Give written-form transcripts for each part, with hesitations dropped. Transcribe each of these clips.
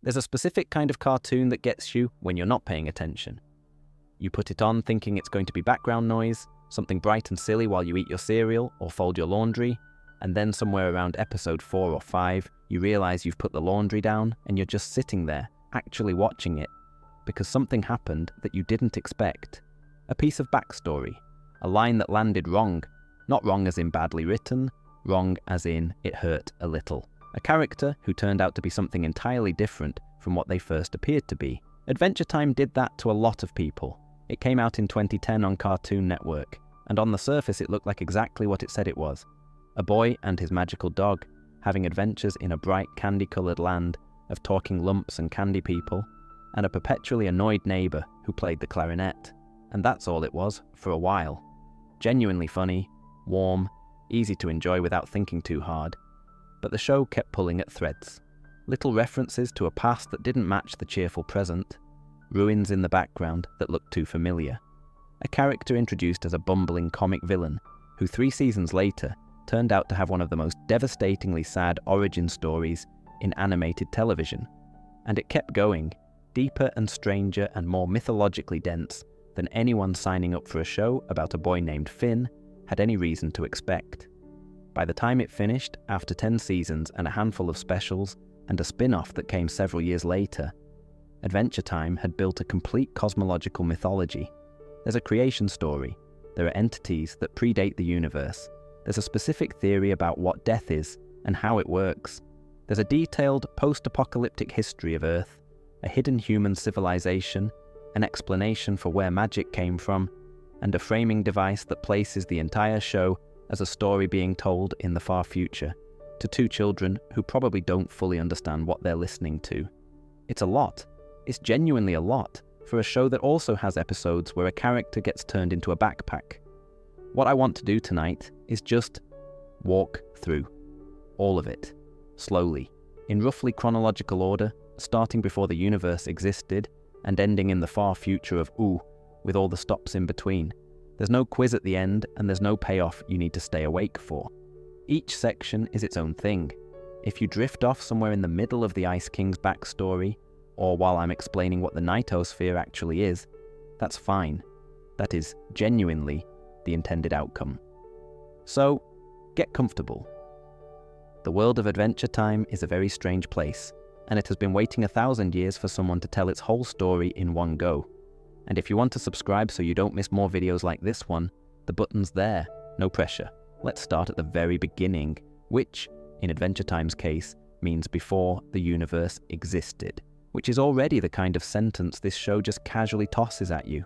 There's a specific kind of cartoon that gets you when you're not paying attention. You put it on thinking it's going to be background noise, something bright and silly while you eat your cereal or fold your laundry, and then somewhere around episode 4 or 5, you realize you've put the laundry down and you're just sitting there, actually watching it, because something happened that you didn't expect. A piece of backstory, a line that landed wrong, not wrong as in badly written, wrong as in it hurt a little. A character who turned out to be something entirely different from what they first appeared to be. Adventure Time did that to a lot of people. It came out in 2010 on Cartoon Network, and on the surface it looked like exactly what it said it was. A boy and his magical dog, having adventures in a bright candy-coloured land of talking lumps and candy people, and a perpetually annoyed neighbour who played the clarinet. And that's all it was, for a while. Genuinely funny, warm, easy to enjoy without thinking too hard. But the show kept pulling at threads. Little references to a past that didn't match the cheerful present, ruins in the background that looked too familiar. A character introduced as a bumbling comic villain, who 3 seasons later turned out to have one of the most devastatingly sad origin stories in animated television. And it kept going, deeper and stranger and more mythologically dense than anyone signing up for a show about a boy named Finn had any reason to expect. By the time it finished, after 10 seasons and a handful of specials, and a spin-off that came several years later, Adventure Time had built a complete cosmological mythology. There's a creation story, there are entities that predate the universe, there's a specific theory about what death is and how it works, there's a detailed post-apocalyptic history of Earth, a hidden human civilization, an explanation for where magic came from, and a framing device that places the entire show as a story being told in the far future, to 2 children who probably don't fully understand what they're listening to. It's a lot. It's genuinely a lot, for a show that also has episodes where a character gets turned into a backpack. What I want to do tonight is just walk through all of it, slowly, in roughly chronological order, starting before the universe existed and ending in the far future of Ooo, with all the stops in between. There's no quiz at the end, and there's no payoff you need to stay awake for. Each section is its own thing. If you drift off somewhere in the middle of the Ice King's backstory, or while I'm explaining what the Nightosphere actually is, that's fine. That is genuinely the intended outcome. So, get comfortable. The world of Adventure Time is a very strange place, and it has been waiting 1,000 years for someone to tell its whole story in one go. And if you want to subscribe so you don't miss more videos like this one, the button's there, no pressure. Let's start at the very beginning, which, in Adventure Time's case, means before the universe existed, which is already the kind of sentence this show just casually tosses at you.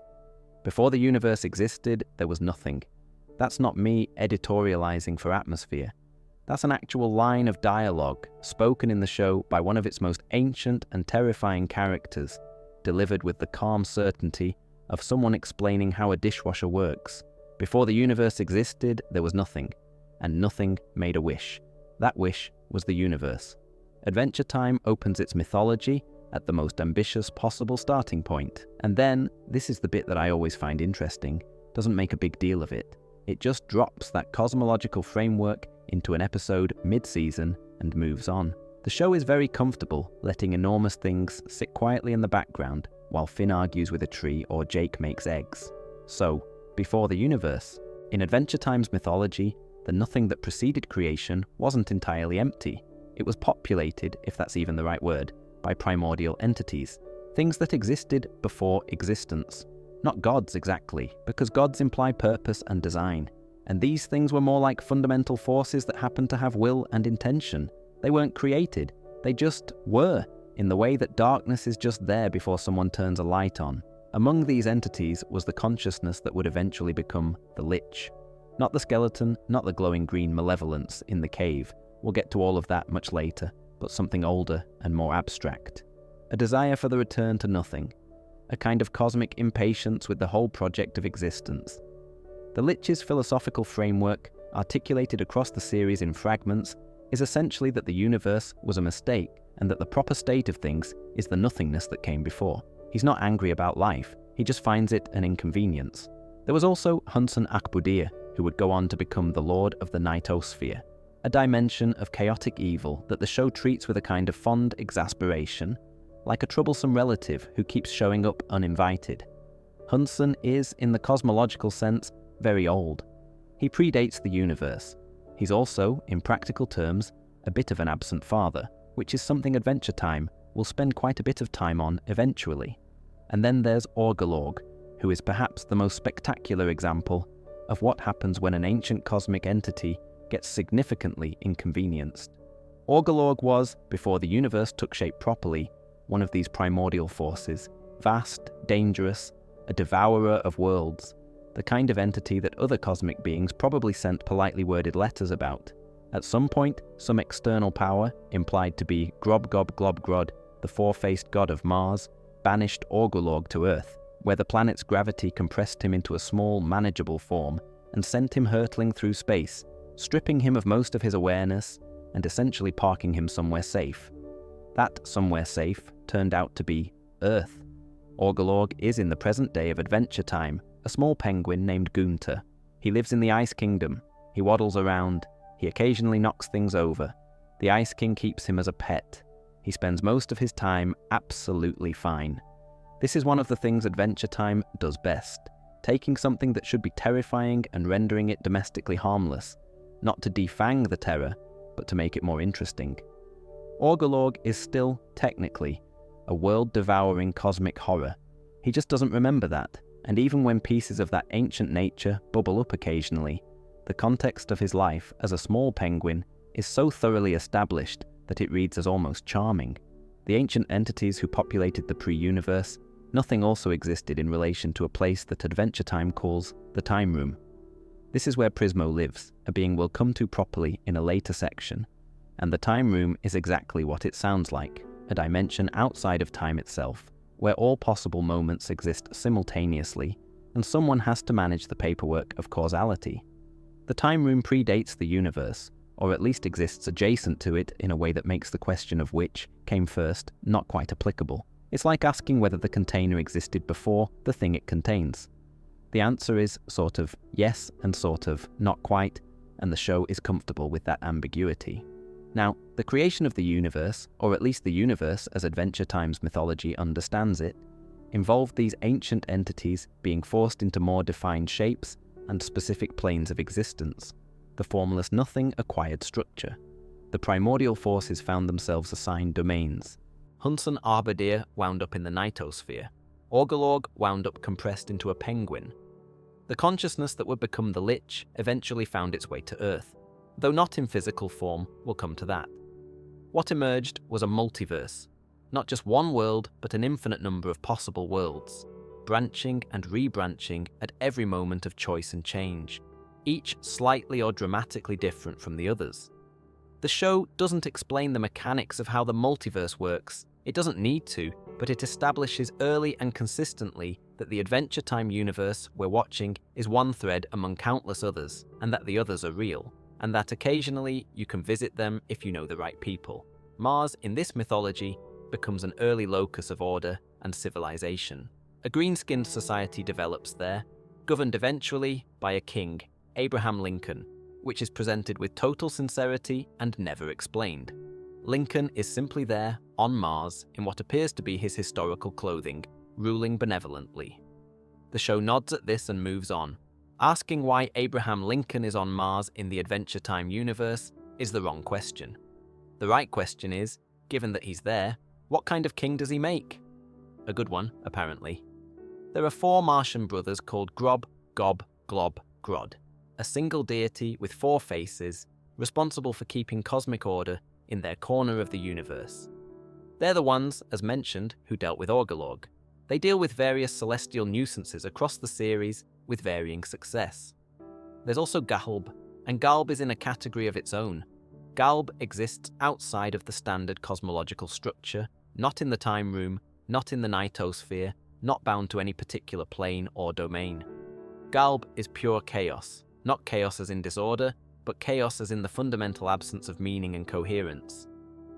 Before the universe existed, there was nothing. That's not me editorializing for atmosphere. That's an actual line of dialogue spoken in the show by one of its most ancient and terrifying characters, delivered with the calm certainty of someone explaining how a dishwasher works. Before the universe existed, there was nothing, and nothing made a wish. That wish was the universe. Adventure Time opens its mythology at the most ambitious possible starting point, and then, this is the bit that I always find interesting, doesn't make a big deal of it. It just drops that cosmological framework into an episode mid-season and moves on. The show is very comfortable letting enormous things sit quietly in the background while Finn argues with a tree or Jake makes eggs. So, before the universe. In Adventure Time's mythology, the nothing that preceded creation wasn't entirely empty. It was populated, if that's even the right word, by primordial entities, things that existed before existence. Not gods exactly, because gods imply purpose and design. And these things were more like fundamental forces that happened to have will and intention. They weren't created, they just were, in the way that darkness is just there before someone turns a light on. Among these entities was the consciousness that would eventually become the Lich. Not the skeleton, not the glowing green malevolence in the cave. We'll get to all of that much later, but something older and more abstract. A desire for the return to nothing. A kind of cosmic impatience with the whole project of existence. The Lich's philosophical framework, articulated across the series in fragments, is essentially that the universe was a mistake and that the proper state of things is the nothingness that came before. He's not angry about life, he just finds it an inconvenience. There was also Hunsun Akbudir, who would go on to become the Lord of the Nightosphere, a dimension of chaotic evil that the show treats with a kind of fond exasperation, like a troublesome relative who keeps showing up uninvited. Hunson is, in the cosmological sense, very old. He predates the universe. He's also, in practical terms, a bit of an absent father, which is something Adventure Time will spend quite a bit of time on eventually. And then there's Orgolorg, who is perhaps the most spectacular example of what happens when an ancient cosmic entity gets significantly inconvenienced. Orgolorg was, before the universe took shape properly, one of these primordial forces, vast, dangerous, a devourer of worlds, the kind of entity that other cosmic beings probably sent politely worded letters about. At some point, some external power, implied to be Grob-Gob-Glob-Grod, the four-faced god of Mars, banished Orgolorg to Earth, where the planet's gravity compressed him into a small, manageable form and sent him hurtling through space, stripping him of most of his awareness and essentially parking him somewhere safe. That somewhere safe turned out to be Earth. Orgolorg is in the present day of Adventure Time, a small penguin named Gunter. He lives in the Ice Kingdom. He waddles around. He occasionally knocks things over. The Ice King keeps him as a pet. He spends most of his time absolutely fine. This is one of the things Adventure Time does best, taking something that should be terrifying and rendering it domestically harmless, not to defang the terror, but to make it more interesting. Orgolorg is still, technically, a world-devouring cosmic horror. He just doesn't remember that, and even when pieces of that ancient nature bubble up occasionally, the context of his life as a small penguin is so thoroughly established that it reads as almost charming. The ancient entities who populated the pre-universe, nothing also existed in relation to a place that Adventure Time calls the Time Room. This is where Prismo lives, a being we'll come to properly in a later section, and the Time Room is exactly what it sounds like, a dimension outside of time itself, where all possible moments exist simultaneously, and someone has to manage the paperwork of causality. The Time Room predates the universe, or at least exists adjacent to it in a way that makes the question of which came first not quite applicable. It's like asking whether the container existed before the thing it contains. The answer is sort of yes and sort of not quite, and the show is comfortable with that ambiguity. Now, the creation of the universe, or at least the universe as Adventure Time's mythology understands it, involved these ancient entities being forced into more defined shapes and specific planes of existence. The formless nothing acquired structure. The primordial forces found themselves assigned domains. Hunson Arbadir wound up in the Nightosphere. Orgolorg wound up compressed into a penguin. The consciousness that would become the Lich eventually found its way to Earth, though not in physical form. We'll come to that. What emerged was a multiverse. Not just one world, but an infinite number of possible worlds, branching and rebranching at every moment of choice and change, each slightly or dramatically different from the others. The show doesn't explain the mechanics of how the multiverse works. It doesn't need to, but it establishes early and consistently that the Adventure Time universe we're watching is one thread among countless others, and that the others are real, and that occasionally you can visit them if you know the right people. Mars, in this mythology, becomes an early locus of order and civilization. A green-skinned society develops there, governed eventually by a king, Abraham Lincoln, which is presented with total sincerity and never explained. Lincoln is simply there, on Mars, in what appears to be his historical clothing, ruling benevolently. The show nods at this and moves on. Asking why Abraham Lincoln is on Mars in the Adventure Time universe is the wrong question. The right question is, given that he's there, what kind of king does he make? A good one, apparently. There are 4 Martian brothers called Grob, Gob, Glob, Grod, a single deity with 4 faces, responsible for keeping cosmic order in their corner of the universe. They're the ones, as mentioned, who dealt with Orgolorg. They deal with various celestial nuisances across the series with varying success. There's also Galb, and Galb is in a category of its own. Galb exists outside of the standard cosmological structure, not in the Time Room, not in the Nightosphere, not bound to any particular plane or domain. Galb is pure chaos, not chaos as in disorder, but chaos as in the fundamental absence of meaning and coherence.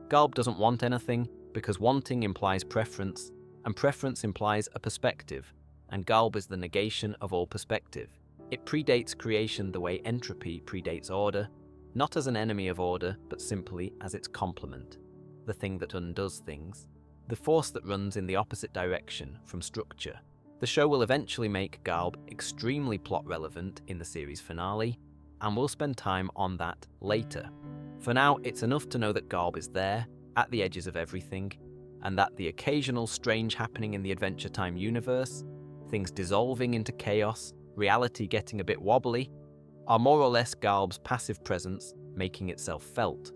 Galb doesn't want anything, because wanting implies preference, and preference implies a perspective, and Galb is the negation of all perspective. It predates creation the way entropy predates order, not as an enemy of order, but simply as its complement, the thing that undoes things. the force that runs in the opposite direction from structure. The show will eventually make Garb extremely plot relevant in the series finale, and we'll spend time on that later. For now, it's enough to know that Garb is there, at the edges of everything, and that the occasional strange happening in the Adventure Time universe, things dissolving into chaos, reality getting a bit wobbly, are more or less Garb's passive presence making itself felt.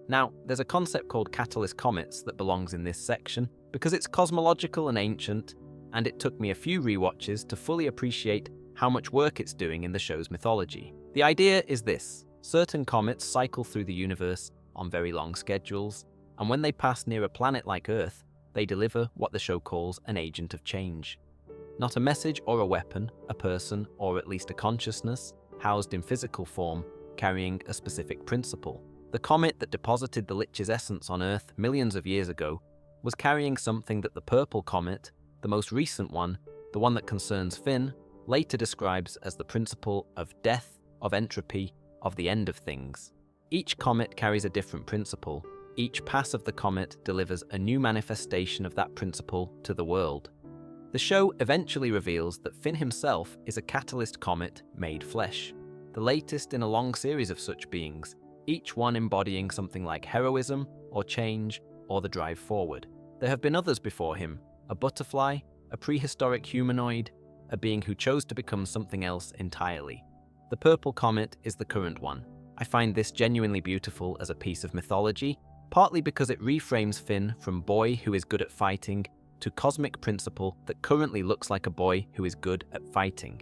Now, there's a concept called catalyst comets that belongs in this section because it's cosmological and ancient, and it took me a few rewatches to fully appreciate how much work it's doing in the show's mythology. The idea is this: certain comets cycle through the universe on very long schedules, and when they pass near a planet like Earth, they deliver what the show calls an agent of change. Not a message or a weapon, a person, or at least a consciousness, housed in physical form, carrying a specific principle. The comet that deposited the Lich's essence on Earth millions of years ago was carrying something that the purple comet, the most recent one, the one that concerns Finn, later describes as the principle of death, of entropy, of the end of things. Each comet carries a different principle. Each pass of the comet delivers a new manifestation of that principle to the world. The show eventually reveals that Finn himself is a catalyst comet made flesh, the latest in a long series of such beings, each one embodying something like heroism, or change, or the drive forward. There have been others before him: a butterfly, a prehistoric humanoid, a being who chose to become something else entirely. The purple comet is the current one. I find this genuinely beautiful as a piece of mythology, partly because it reframes Finn from boy who is good at fighting to cosmic principle that currently looks like a boy who is good at fighting.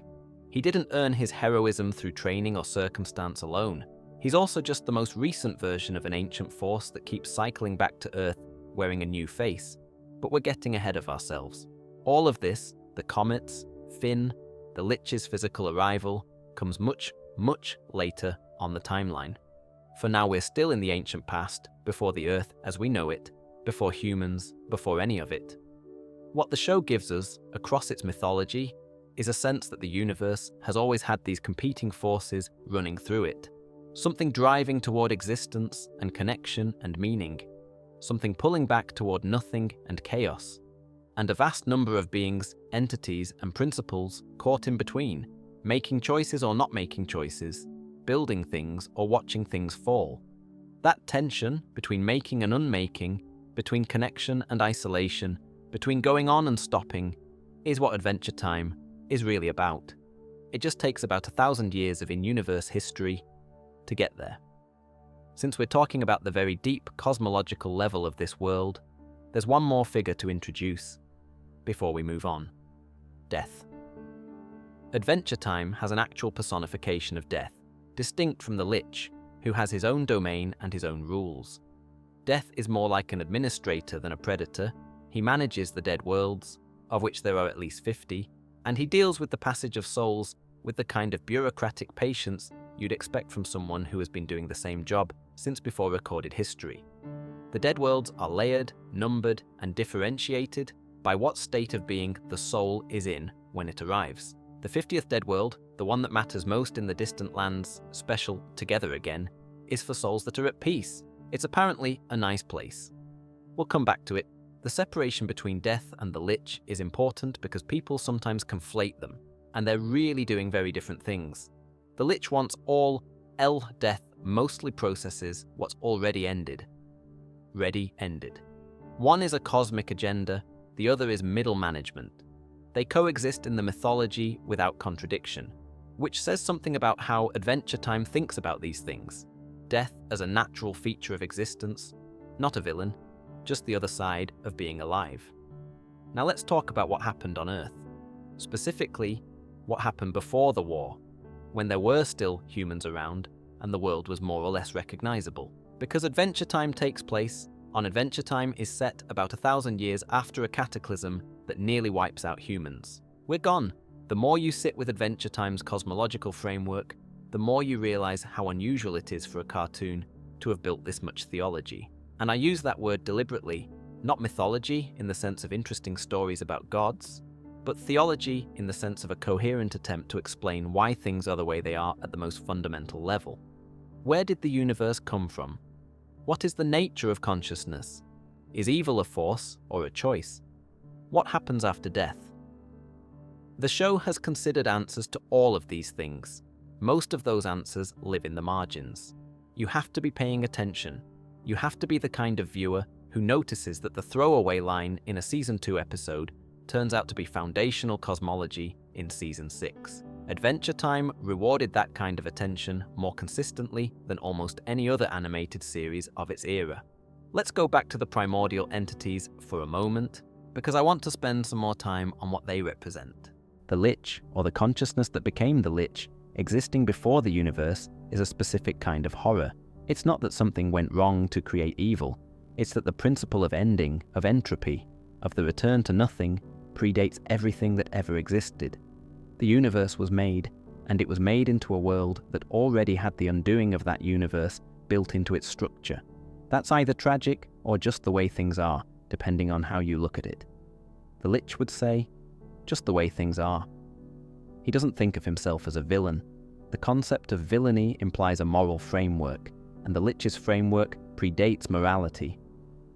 He didn't earn his heroism through training or circumstance alone. He's also just the most recent version of an ancient force that keeps cycling back to Earth wearing a new face. But we're getting ahead of ourselves. All of this, the comets, Finn, the Lich's physical arrival, comes much, much later on the timeline. For now, we're still in the ancient past, before the Earth as we know it, before humans, before any of it. What the show gives us, across its mythology, is a sense that the universe has always had these competing forces running through it. Something driving toward existence and connection and meaning. Something pulling back toward nothing and chaos. And a vast number of beings, entities, and principles caught in between, making choices or not making choices, building things or watching things fall. That tension between making and unmaking, between connection and isolation, between going on and stopping, is what Adventure Time is really about. It just takes about 1,000 years of in-universe history to get there. Since we're talking about the very deep cosmological level of this world, there's one more figure to introduce before we move on: death. Adventure Time has an actual personification of death, distinct from the Lich, who has his own domain and his own rules. Death is more like an administrator than a predator. He manages the dead worlds, of which there are at least 50, and he deals with the passage of souls with the kind of bureaucratic patience you'd expect from someone who has been doing the same job since before recorded history. The dead worlds are layered, numbered, and differentiated by what state of being the soul is in when it arrives. The 50th dead world, the one that matters most in the distant lands, special Together Again, is for souls that are at peace. It's apparently a nice place. We'll come back to it. The separation between death and the Lich is important because people sometimes conflate them, and they're really doing very different things. The Lich wants all death mostly processes what's already ended. Ready ended. One is a cosmic agenda, the other is middle management. They coexist in the mythology without contradiction, which says something about how Adventure Time thinks about these things. Death as a natural feature of existence, not a villain, just the other side of being alive. Now let's talk about what happened on Earth. Specifically, what happened before the war, when there were still humans around and the world was more or less recognizable. Because Adventure Time takes place on Adventure Time is set about 1,000 years after a cataclysm that nearly wipes out humans. We're gone. The more you sit with Adventure Time's cosmological framework, the more you realize how unusual it is for a cartoon to have built this much theology. And I use that word deliberately, not mythology in the sense of interesting stories about gods, but theology in the sense of a coherent attempt to explain why things are the way they are at the most fundamental level. Where did the universe come from? What is the nature of consciousness? Is evil a force or a choice? What happens after death? The show has considered answers to all of these things. Most of those answers live in the margins. You have to be paying attention. You have to be the kind of viewer who notices that the throwaway line in a Season 2 episode turns out to be foundational cosmology in Season 6. Adventure Time rewarded that kind of attention more consistently than almost any other animated series of its era. Let's go back to the primordial entities for a moment, because I want to spend some more time on what they represent. The Lich, or the consciousness that became the Lich, existing before the universe, is a specific kind of horror. It's not that something went wrong to create evil, it's that the principle of ending, of entropy, of the return to nothing, predates everything that ever existed. The universe was made, and it was made into a world that already had the undoing of that universe built into its structure. That's either tragic or just the way things are, depending on how you look at it. The Lich would say, just the way things are. He doesn't think of himself as a villain. The concept of villainy implies a moral framework, and the Lich's framework predates morality.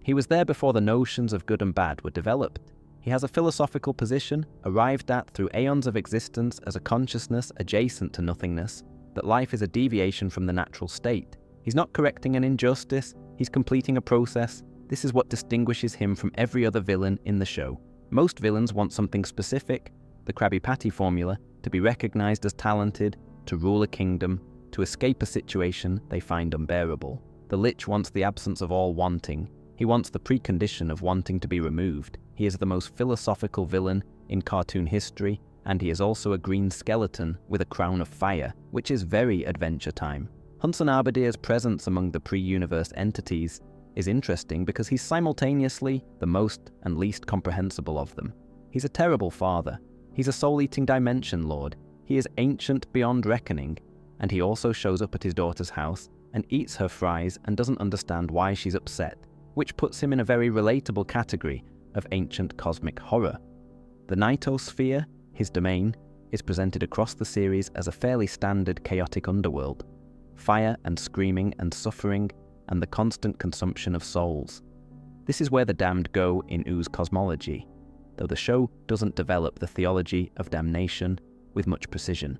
He was there before the notions of good and bad were developed. He has a philosophical position, arrived at through aeons of existence as a consciousness adjacent to nothingness, that life is a deviation from the natural state. He's not correcting an injustice, he's completing a process. This is what distinguishes him from every other villain in the show. Most villains want something specific, the Krabby Patty formula, to be recognized as talented, to rule a kingdom, to escape a situation they find unbearable. The Lich wants the absence of all wanting. He wants the precondition of wanting to be removed. He is the most philosophical villain in cartoon history, and he is also a green skeleton with a crown of fire, which is very Adventure Time. Hudson Arbidier's presence among the pre-universe entities is interesting because he's simultaneously the most and least comprehensible of them. He's a terrible father. He's a soul-eating dimension lord. He is ancient beyond reckoning, and he also shows up at his daughter's house and eats her fries and doesn't understand why she's upset, which puts him in a very relatable category of ancient cosmic horror. The Nightosphere, his domain, is presented across the series as a fairly standard chaotic underworld. Fire and screaming and suffering and the constant consumption of souls. This is where the damned go in Oo's cosmology, though the show doesn't develop the theology of damnation with much precision.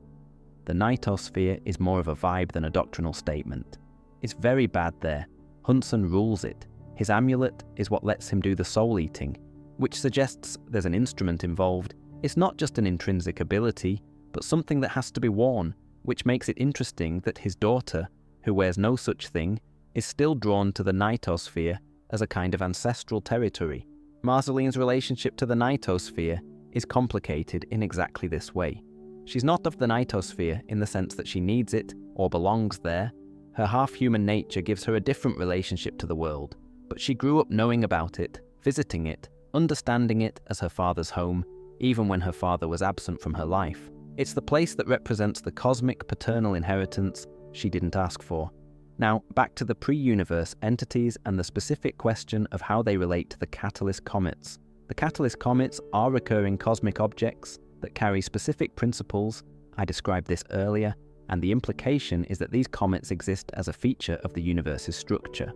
The Nightosphere is more of a vibe than a doctrinal statement. It's very bad there. Hudson rules it. His amulet is what lets him do the soul-eating, which suggests there's an instrument involved. It's not just an intrinsic ability, but something that has to be worn, which makes it interesting that his daughter, who wears no such thing, is still drawn to the Nightosphere as a kind of ancestral territory. Marceline's relationship to the Nightosphere is complicated in exactly this way. She's not of the Nightosphere in the sense that she needs it or belongs there. Her half-human nature gives her a different relationship to the world, but she grew up knowing about it, visiting it, understanding it as her father's home, even when her father was absent from her life. It's the place that represents the cosmic paternal inheritance she didn't ask for. Now, back to the pre-universe entities and the specific question of how they relate to the catalyst comets. The catalyst comets are recurring cosmic objects that carry specific principles. I described this earlier, and the implication is that these comets exist as a feature of the universe's structure.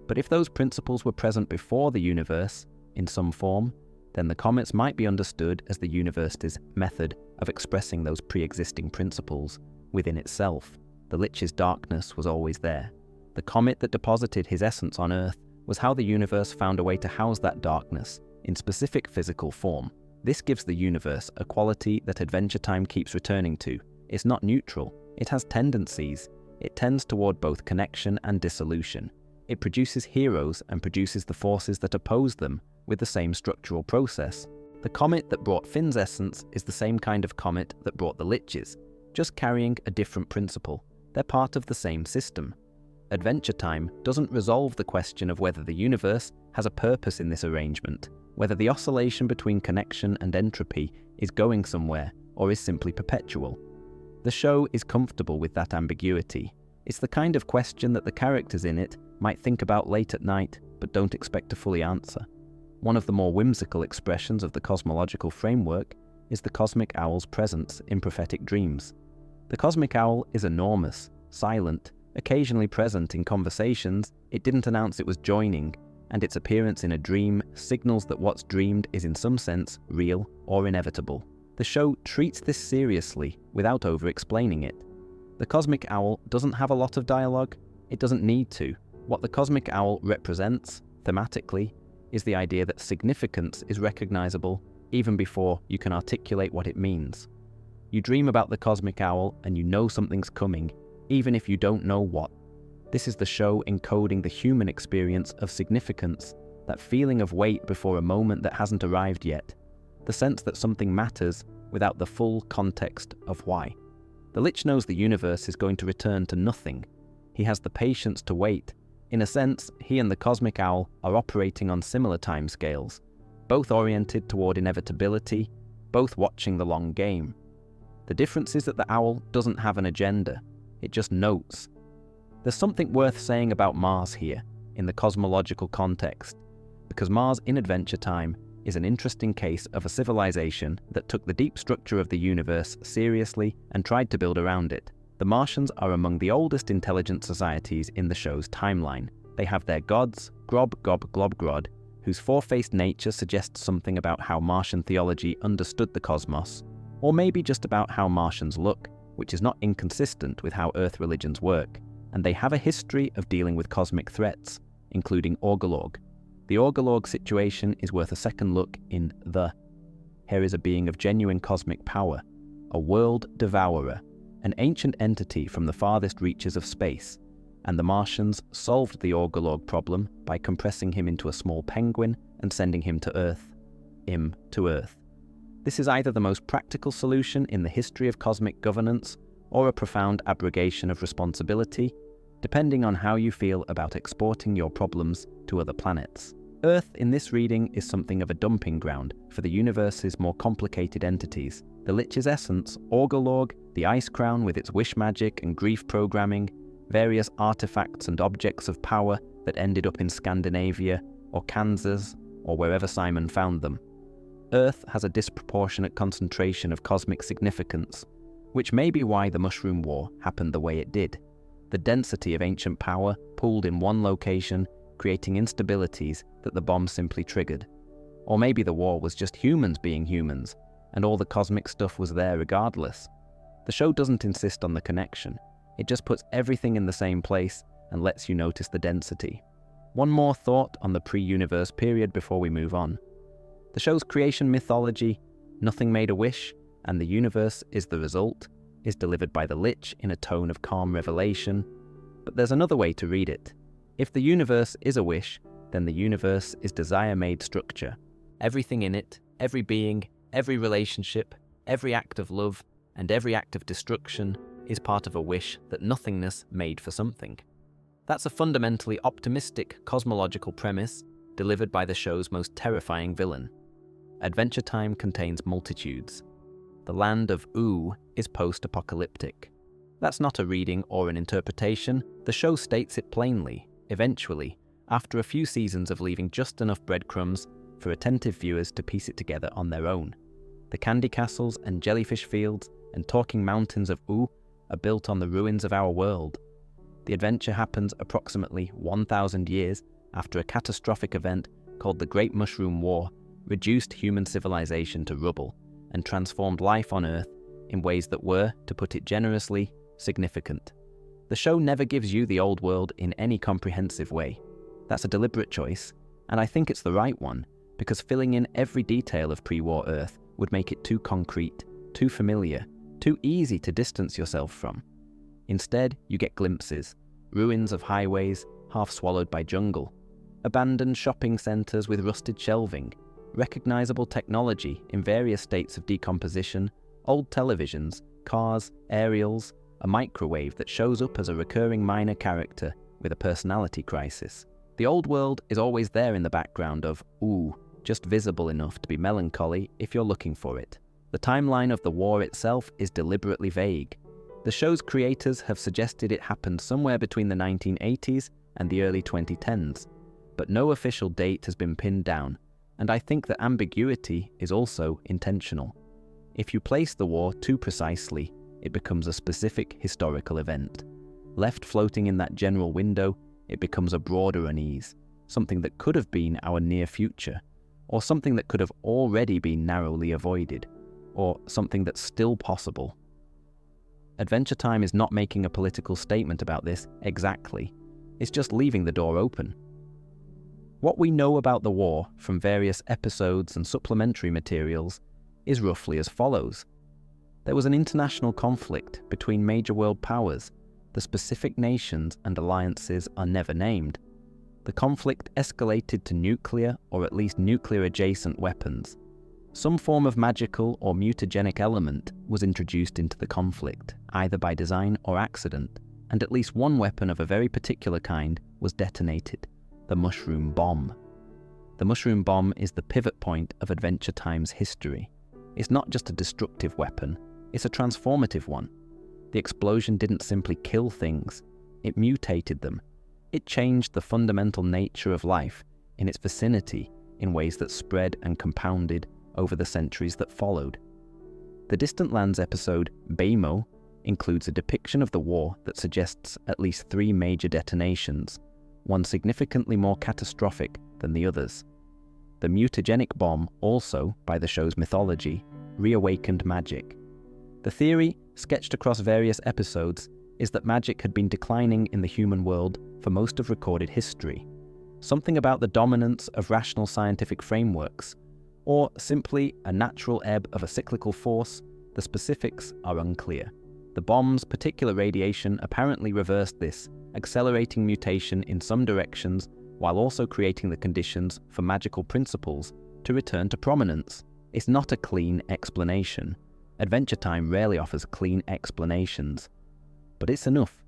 But if those principles were present before the universe, in some form, then the comets might be understood as the universe's method of expressing those pre-existing principles within itself. The Lich's darkness was always there. The comet that deposited his essence on Earth was how the universe found a way to house that darkness in specific physical form. This gives the universe a quality that Adventure Time keeps returning to. It's not neutral. It has tendencies. It tends toward both connection and dissolution. It produces heroes and produces the forces that oppose them with the same structural process. The comet that brought Finn's essence is the same kind of comet that brought the Lich's, just carrying a different principle. They're part of the same system. Adventure Time doesn't resolve the question of whether the universe has a purpose in this arrangement, whether the oscillation between connection and entropy is going somewhere or is simply perpetual. The show is comfortable with that ambiguity. It's the kind of question that the characters in it might think about late at night but don't expect to fully answer. One of the more whimsical expressions of the cosmological framework is the cosmic owl's presence in prophetic dreams. The cosmic owl is enormous, silent, occasionally present in conversations it didn't announce it was joining, and its appearance in a dream signals that what's dreamed is in some sense real or inevitable. The show treats this seriously without over-explaining it. The cosmic owl doesn't have a lot of dialogue. It doesn't need to. What the cosmic owl represents, thematically, is the idea that significance is recognizable even before you can articulate what it means. You dream about the cosmic owl and you know something's coming, even if you don't know what. This is the show encoding the human experience of significance, that feeling of wait before a moment that hasn't arrived yet, the sense that something matters without the full context of why. The Lich knows the universe is going to return to nothing. He has the patience to wait. In a sense, he and the cosmic owl are operating on similar timescales, both oriented toward inevitability, both watching the long game. The difference is that the owl doesn't have an agenda, it just notes. There's something worth saying about Mars here, in the cosmological context, because Mars in Adventure Time is an interesting case of a civilization that took the deep structure of the universe seriously and tried to build around it. The Martians are among the oldest intelligent societies in the show's timeline. They have their gods, Grob, Gob, Glob, Grod, whose four-faced nature suggests something about how Martian theology understood the cosmos, or maybe just about how Martians look, which is not inconsistent with how Earth religions work. And they have a history of dealing with cosmic threats, including Orgolorg. The Orgolorg situation is worth a second look in The. Here is a being of genuine cosmic power, a world devourer, an ancient entity from the farthest reaches of space, and the Martians solved the Orgolorg problem by compressing him into a small penguin and sending him to Earth. To Earth. This is either the most practical solution in the history of cosmic governance or a profound abrogation of responsibility, depending on how you feel about exporting your problems to other planets. Earth in this reading is something of a dumping ground for the universe's more complicated entities. The Lich's essence, Orgolorg, the Ice Crown with its wish magic and grief programming, various artifacts and objects of power that ended up in Scandinavia or Kansas or wherever Simon found them. Earth has a disproportionate concentration of cosmic significance, which may be why the Mushroom War happened the way it did. The density of ancient power pooled in one location, creating instabilities that the bomb simply triggered. Or maybe the war was just humans being humans, and all the cosmic stuff was there regardless. The show doesn't insist on the connection. It just puts everything in the same place and lets you notice the density. One more thought on the pre-universe period before we move on. The show's creation mythology, nothing made a wish, and the universe is the result, is delivered by the Lich in a tone of calm revelation. But there's another way to read it. If the universe is a wish, then the universe is desire-made structure. Everything in it, every being, every relationship, every act of love, and every act of destruction is part of a wish that nothingness made for something. That's a fundamentally optimistic cosmological premise delivered by the show's most terrifying villain. Adventure Time contains multitudes. The Land of Ooo is post-apocalyptic. That's not a reading or an interpretation. The show states it plainly, eventually, after a few seasons of leaving just enough breadcrumbs for attentive viewers to piece it together on their own. The candy castles and jellyfish fields and talking mountains of Ooo are built on the ruins of our world. The adventure happens approximately 1,000 years after a catastrophic event called the Great Mushroom War reduced human civilization to rubble and transformed life on Earth in ways that were, to put it generously, significant. The show never gives you the old world in any comprehensive way. That's a deliberate choice, and I think it's the right one, because filling in every detail of pre-war Earth would make it too concrete, too familiar, too easy to distance yourself from. Instead, you get glimpses, ruins of highways half swallowed by jungle, abandoned shopping centres with rusted shelving, recognizable technology in various states of decomposition, old televisions, cars, aerials, a microwave that shows up as a recurring minor character with a personality crisis. The old world is always there in the background of Ooo, just visible enough to be melancholy if you're looking for it. The timeline of the war itself is deliberately vague. The show's creators have suggested it happened somewhere between the 1980s and the early 2010s, but no official date has been pinned down, and I think that ambiguity is also intentional. If you place the war too precisely, it becomes a specific historical event. Left floating in that general window, it becomes a broader unease, something that could have been our near future, or something that could have already been narrowly avoided, or something that's still possible. Adventure Time is not making a political statement about this exactly, it's just leaving the door open. What we know about the war from various episodes and supplementary materials is roughly as follows. There was an international conflict between major world powers. The specific nations and alliances are never named. The conflict escalated to nuclear or at least nuclear-adjacent weapons. Some form of magical or mutagenic element was introduced into the conflict, either by design or accident, and at least one weapon of a very particular kind was detonated, the mushroom bomb. The mushroom bomb is the pivot point of Adventure Time's history. It's not just a destructive weapon, it's a transformative one. The explosion didn't simply kill things, it mutated them. It changed the fundamental nature of life in its vicinity in ways that spread and compounded over the centuries that followed. The Distant Lands episode, Baymo, includes a depiction of the war that suggests at least 3 major detonations, one significantly more catastrophic than the others. The mutagenic bomb also, by the show's mythology, reawakened magic. The theory, sketched across various episodes, is that magic had been declining in the human world for most of recorded history. Something about the dominance of rational scientific frameworks, or simply a natural ebb of a cyclical force, the specifics are unclear. The bomb's particular radiation apparently reversed this, accelerating mutation in some directions while also creating the conditions for magical principles to return to prominence. It's not a clean explanation. Adventure Time rarely offers clean explanations. But it's enough.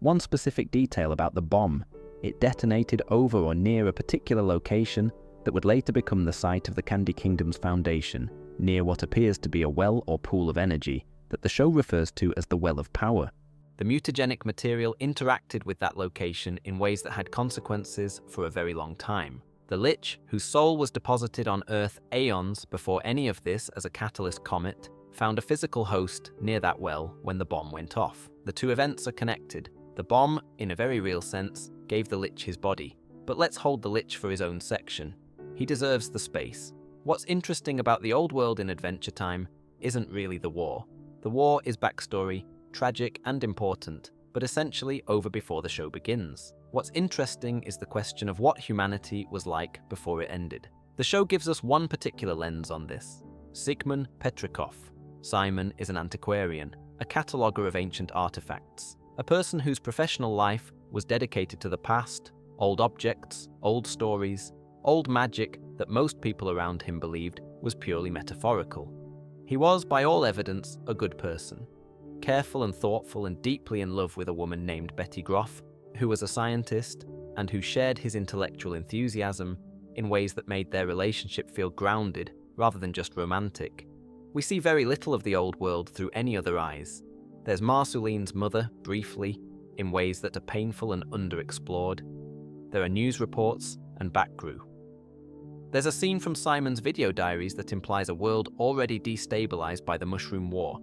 One specific detail about the bomb: it detonated over or near a particular location that would later become the site of the Candy Kingdom's foundation, near what appears to be a well or pool of energy that the show refers to as the Well of Power. The mutagenic material interacted with that location in ways that had consequences for a very long time. The Lich, whose soul was deposited on Earth aeons before any of this as a catalyst comet, found a physical host near that well when the bomb went off. The two events are connected. The bomb, in a very real sense, gave the Lich his body. But let's hold the Lich for his own section. He deserves the space. What's interesting about the old world in Adventure Time isn't really the war. The war is backstory, tragic and important, but essentially over before the show begins. What's interesting is the question of what humanity was like before it ended. The show gives us one particular lens on this. Sigmund Petrikov. Simon is an antiquarian, a cataloguer of ancient artifacts, a person whose professional life was dedicated to the past, old objects, old stories, old magic that most people around him believed was purely metaphorical. He was, by all evidence, a good person, careful and thoughtful and deeply in love with a woman named Betty Groff, who was a scientist and who shared his intellectual enthusiasm in ways that made their relationship feel grounded rather than just romantic. We see very little of the old world through any other eyes. There's Marceline's mother, briefly, in ways that are painful and underexplored. There are news reports and backgrew. There's a scene from Simon's video diaries that implies a world already destabilized by the Mushroom War,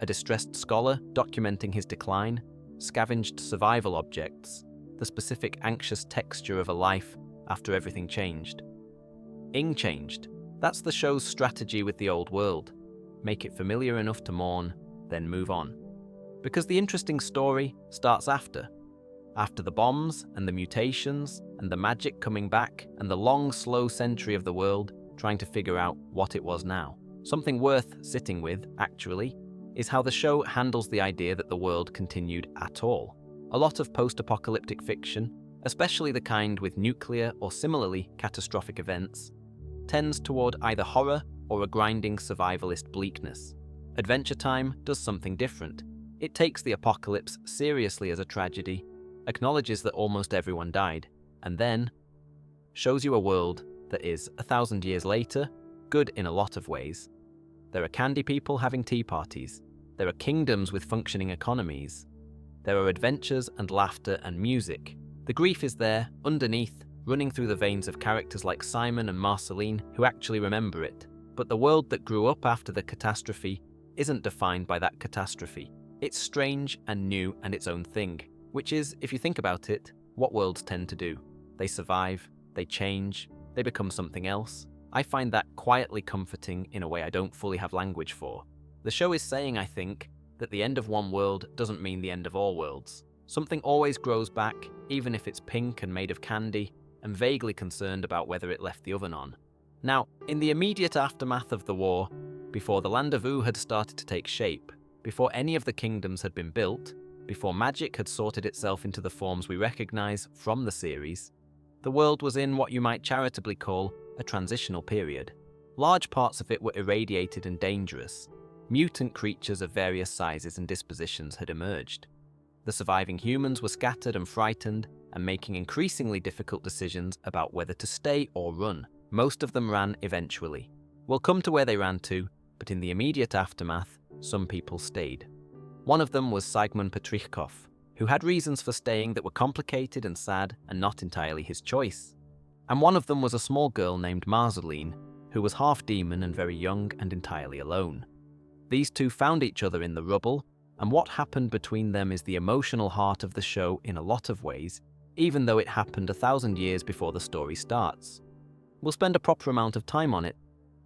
a distressed scholar documenting his decline, scavenged survival objects, the specific anxious texture of a life after everything changed. Ing changed. That's the show's strategy with the old world. Make it familiar enough to mourn, then move on. Because the interesting story starts after the bombs and the mutations and the magic coming back and the long, slow century of the world trying to figure out what it was now. Something worth sitting with, actually, is how the show handles the idea that the world continued at all. A lot of post-apocalyptic fiction, especially the kind with nuclear or similarly catastrophic events, tends toward either horror or a grinding survivalist bleakness. Adventure Time does something different. It takes the apocalypse seriously as a tragedy, acknowledges that almost everyone died, and then shows you a world that is, 1,000 years later, good in a lot of ways. There are candy people having tea parties. There are kingdoms with functioning economies. There are adventures and laughter and music. The grief is there, underneath, running through the veins of characters like Simon and Marceline who actually remember it. But the world that grew up after the catastrophe isn't defined by that catastrophe. It's strange and new and its own thing, which is, if you think about it, what worlds tend to do. They survive, they change, they become something else. I find that quietly comforting in a way I don't fully have language for. The show is saying, I think, that the end of one world doesn't mean the end of all worlds. Something always grows back, even if it's pink and made of candy, and vaguely concerned about whether it left the oven on. Now, in the immediate aftermath of the war, before the Land of Ooo had started to take shape, before any of the kingdoms had been built, before magic had sorted itself into the forms we recognize from the series, the world was in what you might charitably call a transitional period. Large parts of it were irradiated and dangerous. Mutant creatures of various sizes and dispositions had emerged. The surviving humans were scattered and frightened and making increasingly difficult decisions about whether to stay or run. Most of them ran eventually. We'll come to where they ran to, but in the immediate aftermath, some people stayed. One of them was Sigmund Petrichkov, who had reasons for staying that were complicated and sad and not entirely his choice. And one of them was a small girl named Marceline, who was half demon and very young and entirely alone. These two found each other in the rubble, and what happened between them is the emotional heart of the show in a lot of ways, even though it happened 1,000 years before the story starts. We'll spend a proper amount of time on it.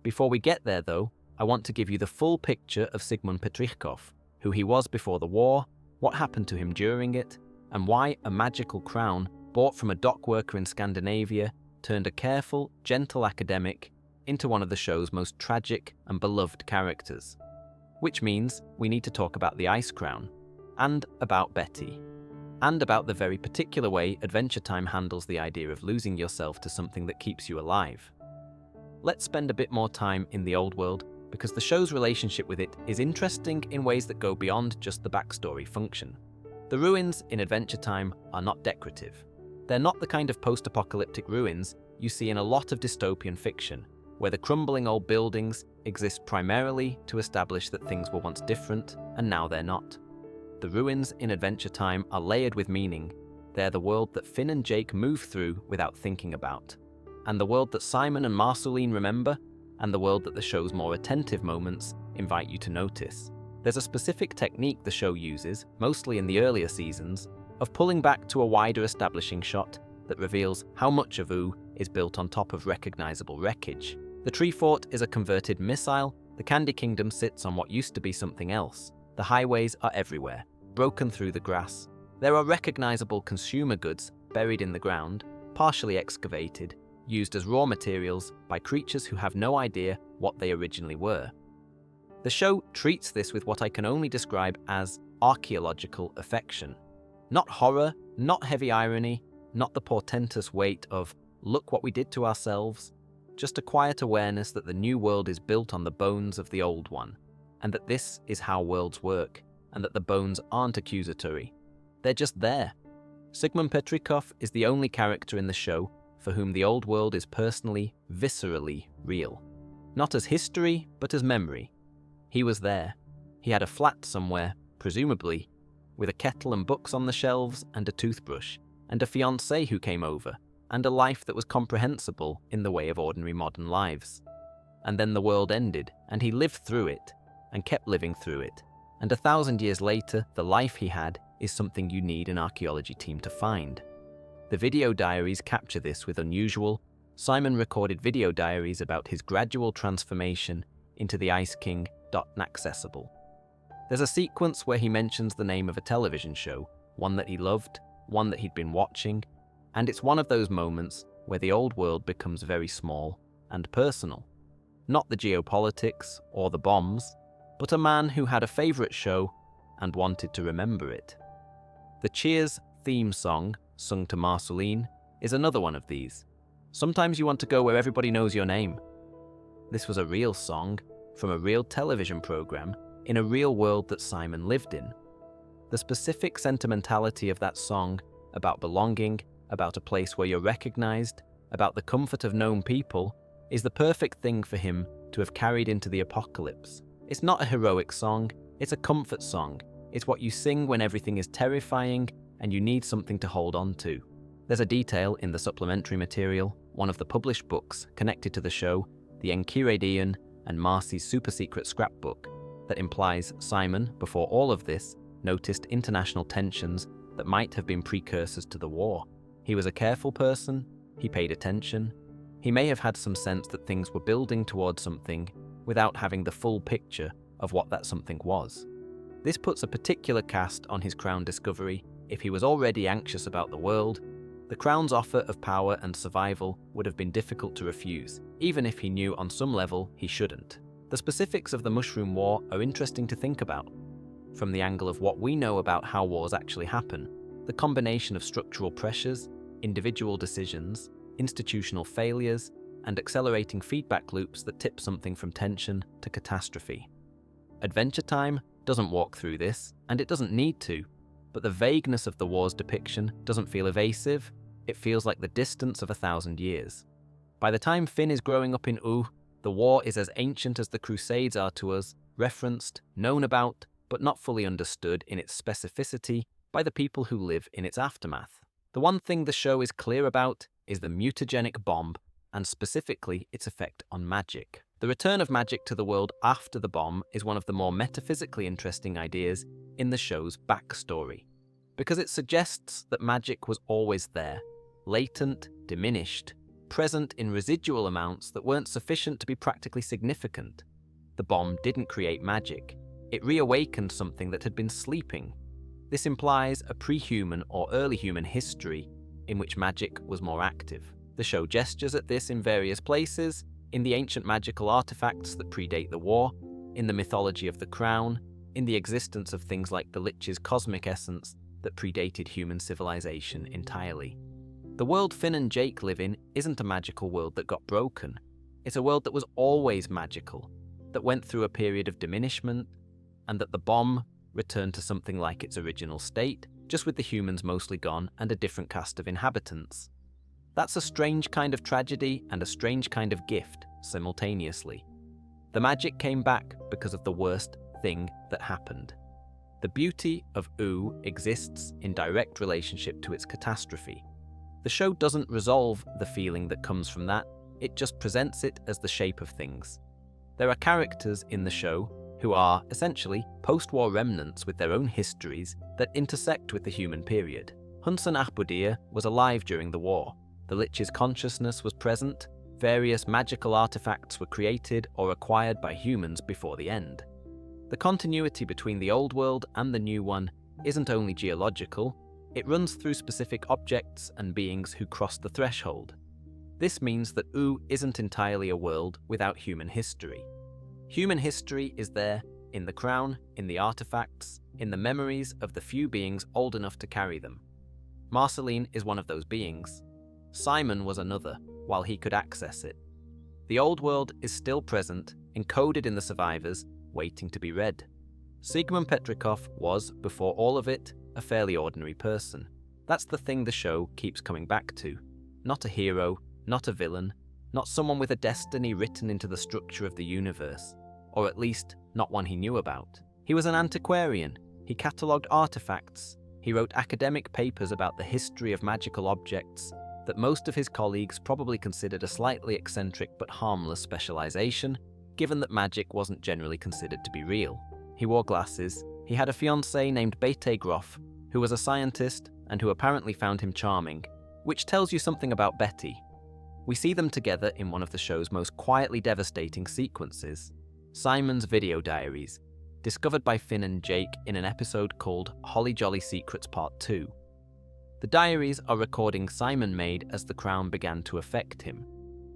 Before we get there, though, I want to give you the full picture of Sigmund Petrichkov, who he was before the war, what happened to him during it, and why a magical crown bought from a dockworker in Scandinavia turned a careful, gentle academic into one of the show's most tragic and beloved characters. Which means we need to talk about the Ice Crown, and about Betty, and about the very particular way Adventure Time handles the idea of losing yourself to something that keeps you alive. Let's spend a bit more time in the old world, because the show's relationship with it is interesting in ways that go beyond just the backstory function. The ruins in Adventure Time are not decorative. They're not the kind of post-apocalyptic ruins you see in a lot of dystopian fiction, where the crumbling old buildings exist primarily to establish that things were once different and now they're not. The ruins in Adventure Time are layered with meaning. They're the world that Finn and Jake move through without thinking about, and the world that Simon and Marceline remember, and the world that the show's more attentive moments invite you to notice. There's a specific technique the show uses, mostly in the earlier seasons, of pulling back to a wider establishing shot that reveals how much of Ooo is built on top of recognizable wreckage. The tree fort is a converted missile, the Candy Kingdom sits on what used to be something else. The highways are everywhere, broken through the grass. There are recognizable consumer goods buried in the ground, partially excavated, used as raw materials by creatures who have no idea what they originally were. The show treats this with what I can only describe as archaeological affection. Not horror, not heavy irony, not the portentous weight of, look what we did to ourselves, just a quiet awareness that the new world is built on the bones of the old one, and that this is how worlds work, and that the bones aren't accusatory. They're just there. Sigmund Petrichkov is the only character in the show for whom the old world is personally, viscerally real. Not as history, but as memory. He was there. He had a flat somewhere, presumably, with a kettle and books on the shelves and a toothbrush, and a fiancée who came over, and a life that was comprehensible in the way of ordinary modern lives. And then the world ended, and he lived through it, and kept living through it. And 1,000 years later, the life he had is something you need an archaeology team to find. The video diaries capture this with unusual, Simon-recorded video diaries about his gradual transformation into the Ice King, inaccessible. There's a sequence where he mentions the name of a television show, one that he loved, one that he'd been watching, and it's one of those moments where the old world becomes very small and personal. Not the geopolitics or the bombs, but a man who had a favourite show and wanted to remember it. The Cheers theme song, sung to Marceline, is another one of these. Sometimes you want to go where everybody knows your name. This was a real song from a real television programme in a real world that Simon lived in. The specific sentimentality of that song, about belonging, about a place where you're recognised, about the comfort of known people, is the perfect thing for him to have carried into the apocalypse. It's not a heroic song, it's a comfort song. It's what you sing when everything is terrifying and you need something to hold on to. There's a detail in the supplementary material, one of the published books connected to the show, the Enchiridion and Marcy's super-secret scrapbook, that implies Simon, before all of this, noticed international tensions that might have been precursors to the war. He was a careful person, he paid attention. He may have had some sense that things were building towards something without having the full picture of what that something was. This puts a particular cast on his crown discovery. If he was already anxious about the world, the crown's offer of power and survival would have been difficult to refuse, even if he knew on some level he shouldn't. The specifics of the Mushroom War are interesting to think about. From the angle of what we know about how wars actually happen, the combination of structural pressures, individual decisions, institutional failures, and accelerating feedback loops that tip something from tension to catastrophe. Adventure Time doesn't walk through this, and it doesn't need to, but the vagueness of the war's depiction doesn't feel evasive. It feels like the distance of 1,000 years. By the time Finn is growing up in Ooo, the war is as ancient as the Crusades are to us, referenced, known about, but not fully understood in its specificity by the people who live in its aftermath. The one thing the show is clear about is the mutagenic bomb, and specifically its effect on magic. The return of magic to the world after the bomb is one of the more metaphysically interesting ideas in the show's backstory, because it suggests that magic was always there, latent, diminished, present in residual amounts that weren't sufficient to be practically significant. The bomb didn't create magic. It reawakened something that had been sleeping. This implies a pre-human or early human history in which magic was more active. The show gestures at this in various places, in the ancient magical artifacts that predate the war, in the mythology of the crown, in the existence of things like the Lich's cosmic essence that predated human civilization entirely. The world Finn and Jake live in isn't a magical world that got broken. It's a world that was always magical, that went through a period of diminishment, and that the bomb returned to something like its original state, just with the humans mostly gone and a different cast of inhabitants. That's a strange kind of tragedy and a strange kind of gift simultaneously. The magic came back because of the worst thing that happened. The beauty of Ooo exists in direct relationship to its catastrophe. The show doesn't resolve the feeling that comes from that, it just presents it as the shape of things. There are characters in the show who are, essentially, post-war remnants with their own histories that intersect with the human period. Hunson Ahbudir was alive during the war. The Lich's consciousness was present. Various magical artifacts were created or acquired by humans before the end. The continuity between the old world and the new one isn't only geological, it runs through specific objects and beings who cross the threshold. This means that Ooo isn't entirely a world without human history. Human history is there in the crown, in the artifacts, in the memories of the few beings old enough to carry them. Marceline is one of those beings. Simon was another, while he could access it. The old world is still present, encoded in the survivors, waiting to be read. Sigmund Petrikov was, before all of it, a fairly ordinary person. That's the thing the show keeps coming back to. Not a hero, not a villain, not someone with a destiny written into the structure of the universe, or at least not one he knew about. He was an antiquarian. He catalogued artifacts. He wrote academic papers about the history of magical objects that most of his colleagues probably considered a slightly eccentric but harmless specialization, given that magic wasn't generally considered to be real. He wore glasses. He had a fiancée named Bete Groff, who was a scientist and who apparently found him charming, which tells you something about Betty. We see them together in one of the show's most quietly devastating sequences, Simon's video diaries, discovered by Finn and Jake in an episode called Holly Jolly Secrets Part 2. The diaries are recordings Simon made as the crown began to affect him,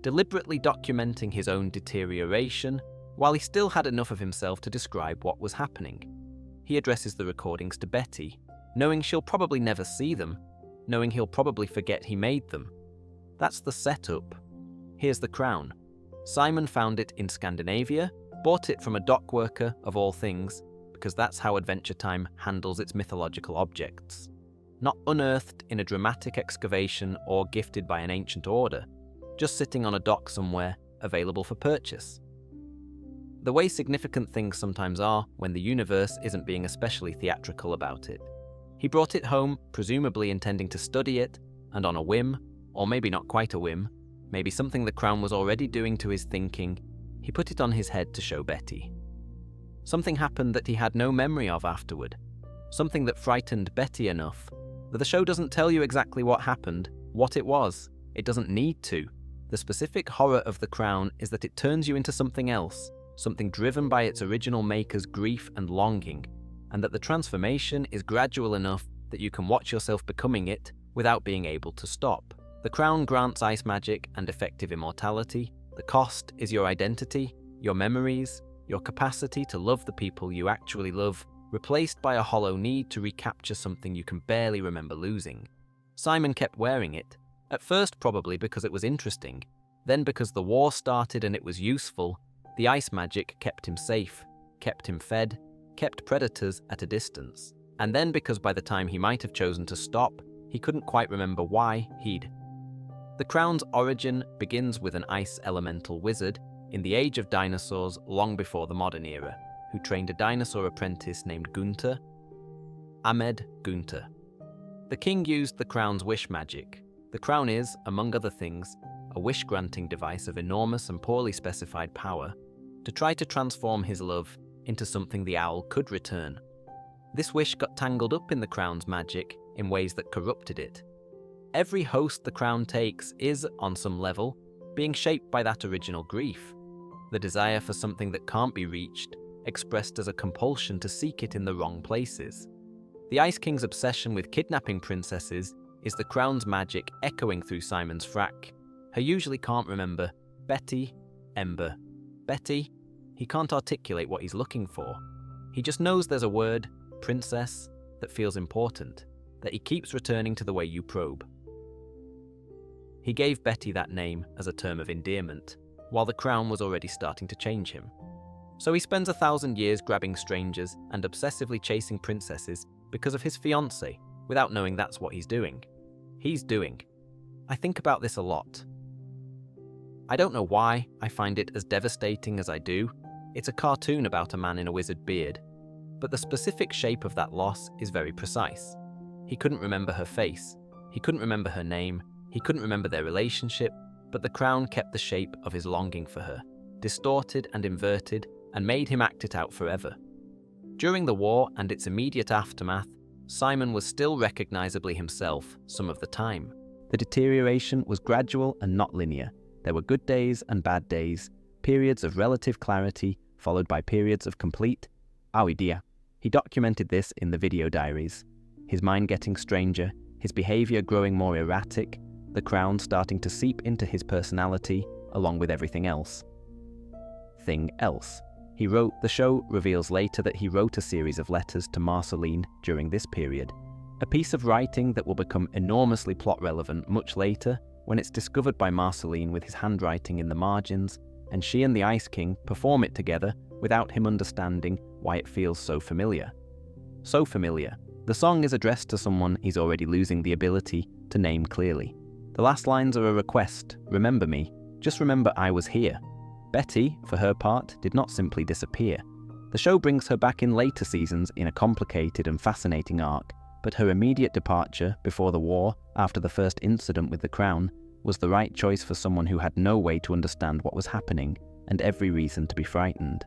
deliberately documenting his own deterioration, while he still had enough of himself to describe what was happening. He addresses the recordings to Betty, knowing she'll probably never see them, knowing he'll probably forget he made them. That's the setup. Here's the crown. Simon found it in Scandinavia, bought it from a dock worker of all things, because that's how Adventure Time handles its mythological objects. Not unearthed in a dramatic excavation or gifted by an ancient order, just sitting on a dock somewhere, available for purchase. The way significant things sometimes are when the universe isn't being especially theatrical about it. He brought it home, presumably intending to study it, and on a whim, or maybe not quite a whim, maybe something the crown was already doing to his thinking, he put it on his head to show Betty. Something happened that he had no memory of afterward, something that frightened Betty enough that the show doesn't tell you exactly what happened, what it was. It doesn't need to. The specific horror of the crown is that it turns you into something else, something driven by its original maker's grief and longing, and that the transformation is gradual enough that you can watch yourself becoming it without being able to stop. The crown grants ice magic and effective immortality. The cost is your identity, your memories, your capacity to love the people you actually love, replaced by a hollow need to recapture something you can barely remember losing. Simon kept wearing it, at first probably because it was interesting, then because the war started and it was useful. The ice magic kept him safe, kept him fed, kept predators at a distance, and then because by the time he might have chosen to stop, he couldn't quite remember why he'd. The crown's origin begins with an ice elemental wizard in the age of dinosaurs long before the modern era, who trained a dinosaur apprentice named Gunther. Ahmed Gunther. The king used the crown's wish magic. The crown is, among other things, a wish-granting device of enormous and poorly specified power to try to transform his love into something the owl could return. This wish got tangled up in the crown's magic in ways that corrupted it. Every host the crown takes is, on some level, being shaped by that original grief, the desire for something that can't be reached, expressed as a compulsion to seek it in the wrong places. The Ice King's obsession with kidnapping princesses is the crown's magic echoing through Simon's frack. He usually can't remember Betty, Ember. Betty? He can't articulate what he's looking for. He just knows there's a word, princess, that feels important, that he keeps returning to the way you probe. He gave Betty that name as a term of endearment, while the crown was already starting to change him. So he spends 1,000 years grabbing strangers and obsessively chasing princesses because of his fiancée, without knowing that's what he's doing. I think about this a lot. I don't know why I find it as devastating as I do. It's a cartoon about a man in a wizard beard, but the specific shape of that loss is very precise. He couldn't remember her face, he couldn't remember her name, he couldn't remember their relationship, but the crown kept the shape of his longing for her, distorted and inverted, and made him act it out forever. During the war and its immediate aftermath, Simon was still recognizably himself some of the time. The deterioration was gradual and not linear. There were good days and bad days, periods of relative clarity followed by periods of complete idea. He documented this in the video diaries. His mind getting stranger, his behavior growing more erratic, the crown starting to seep into his personality along with everything else. The show reveals later that he wrote a series of letters to Marceline during this period, a piece of writing that will become enormously plot relevant much later when it's discovered by Marceline with his handwriting in the margins, and she and the Ice King perform it together without him understanding why it feels so familiar. So familiar. The song is addressed to someone he's already losing the ability to name clearly. The last lines are a request: remember me, just remember I was here. Betty, for her part, did not simply disappear. The show brings her back in later seasons in a complicated and fascinating arc, but her immediate departure before the war, after the first incident with the crown, was the right choice for someone who had no way to understand what was happening and every reason to be frightened.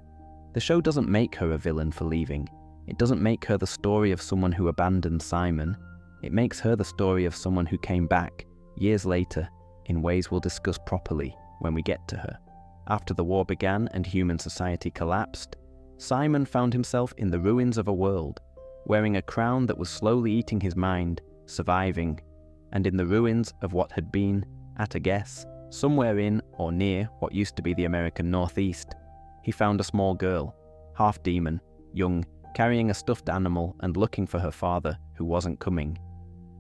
The show doesn't make her a villain for leaving. It doesn't make her the story of someone who abandoned Simon. It makes her the story of someone who came back, years later, in ways we'll discuss properly when we get to her. After the war began and human society collapsed, Simon found himself in the ruins of a world, wearing a crown that was slowly eating his mind, surviving, and in the ruins of what had been, at a guess, somewhere in or near what used to be the American Northeast, he found a small girl, half demon, young, carrying a stuffed animal and looking for her father, who wasn't coming.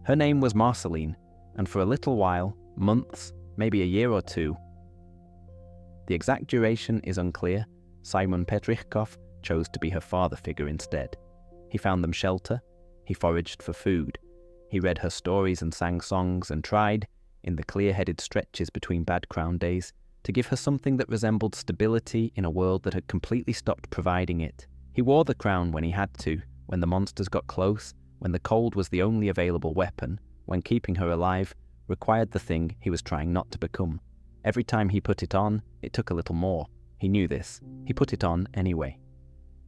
Her name was Marceline, and for a little while, months, maybe a year or two, the exact duration is unclear, Simon Petrichkov chose to be her father figure instead. He found them shelter, he foraged for food, he read her stories and sang songs and tried, in the clear-headed stretches between bad crown days, to give her something that resembled stability in a world that had completely stopped providing it. He wore the crown when he had to, when the monsters got close, when the cold was the only available weapon, when keeping her alive required the thing he was trying not to become. Every time he put it on, it took a little more. He knew this. He put it on anyway.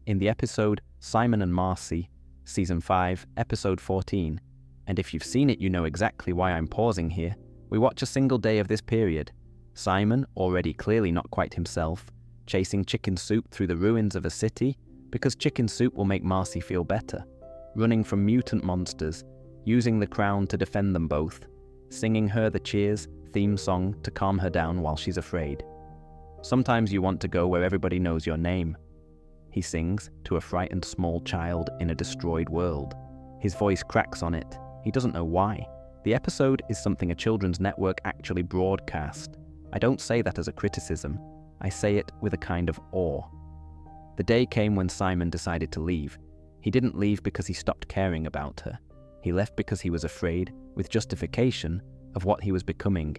In the episode Simon and Marcy, Season 5, Episode 14, and if you've seen it you know exactly why I'm pausing here, We watch a single day of this period. Simon, already clearly not quite himself, chasing chicken soup through the ruins of a city because chicken soup will make Marcy feel better, running from mutant monsters, using the crown to defend them both, singing her the Cheers theme song to calm her down while she's afraid. Sometimes you want to go where everybody knows your name. He sings to a frightened small child in a destroyed world. His voice cracks on it. He doesn't know why. The episode is something a children's network actually broadcast. I don't say that as a criticism. I say it with a kind of awe. The day came when Simon decided to leave. He didn't leave because he stopped caring about her. He left because he was afraid, with justification, of what he was becoming,